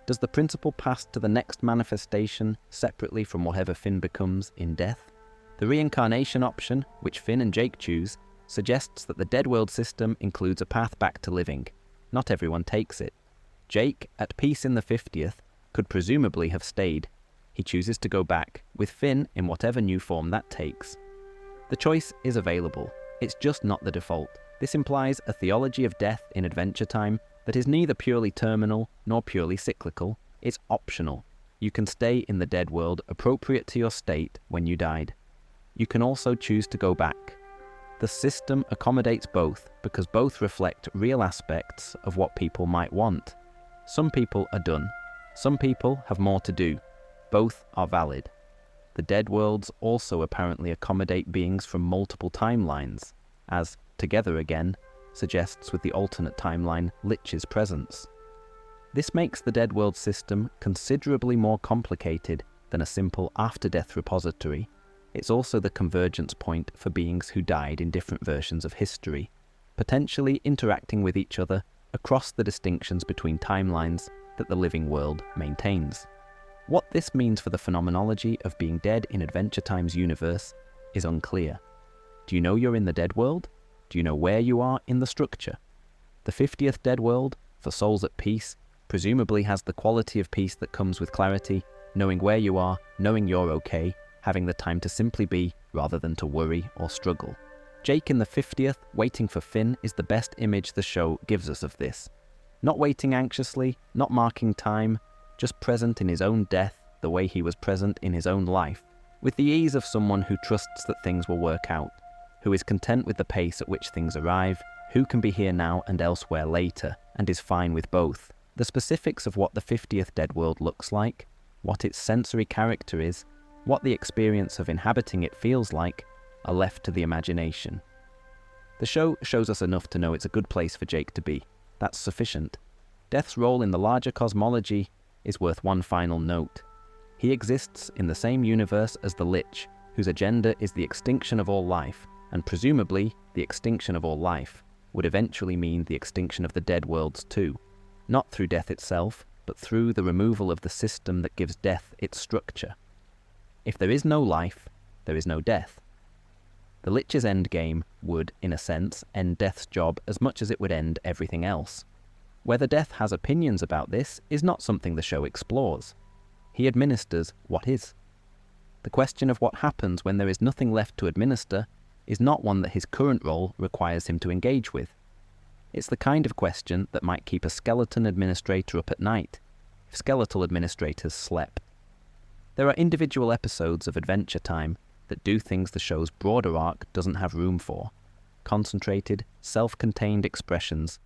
Does the principle pass to the next manifestation separately from whatever Finn becomes in death? The reincarnation option, which Finn and Jake choose, suggests that the dead world system includes a path back to living. Not everyone takes it. Jake, at peace in the 50th, could presumably have stayed. He chooses to go back, with Finn in whatever new form that takes. The choice is available. It's just not the default. This implies a theology of death in Adventure Time that is neither purely terminal nor purely cyclical. It's optional. You can stay in the dead world appropriate to your state when you died. You can also choose to go back. The system accommodates both because both reflect real aspects of what people might want. Some people are done. Some people have more to do. Both are valid. The dead worlds also apparently accommodate beings from multiple timelines, as Together Again suggests with the alternate timeline Lich's presence. This makes the Dead World system considerably more complicated than a simple after-death repository. It's also the convergence point for beings who died in different versions of history, potentially interacting with each other across the distinctions between timelines that the living world maintains. What this means for the phenomenology of being dead in Adventure Time's universe is unclear. Do you know you're in the Dead World? Do you know where you are in the structure? The 50th Dead World, for souls at peace, presumably has the quality of peace that comes with clarity, knowing where you are, knowing you're okay, having the time to simply be rather than to worry or struggle. Jake in the 50th, waiting for Finn, is the best image the show gives us of this. Not waiting anxiously, not marking time, just present in his own death the way he was present in his own life, with the ease of someone who trusts that things will work out, who is content with the pace at which things arrive, who can be here now and elsewhere later, and is fine with both. The specifics of what the 50th Dead World looks like, what its sensory character is, what the experience of inhabiting it feels like, are left to the imagination. The show shows us enough to know it's a good place for Jake to be. That's sufficient. Death's role in the larger cosmology is worth one final note. He exists in the same universe as the Lich, whose agenda is the extinction of all life, and presumably the extinction of all life would eventually mean the extinction of the Dead Worlds too, not through death itself, but through the removal of the system that gives death its structure. If there is no life, there is no death. The Lich's endgame would, in a sense, end Death's job as much as it would end everything else. Whether Death has opinions about this is not something the show explores. He administers what is. The question of what happens when there is nothing left to administer is not one that his current role requires him to engage with. It's the kind of question that might keep a skeleton administrator up at night, if skeletal administrators slept. There are individual episodes of Adventure Time that do things the show's broader arc doesn't have room for. Concentrated, self-contained expressions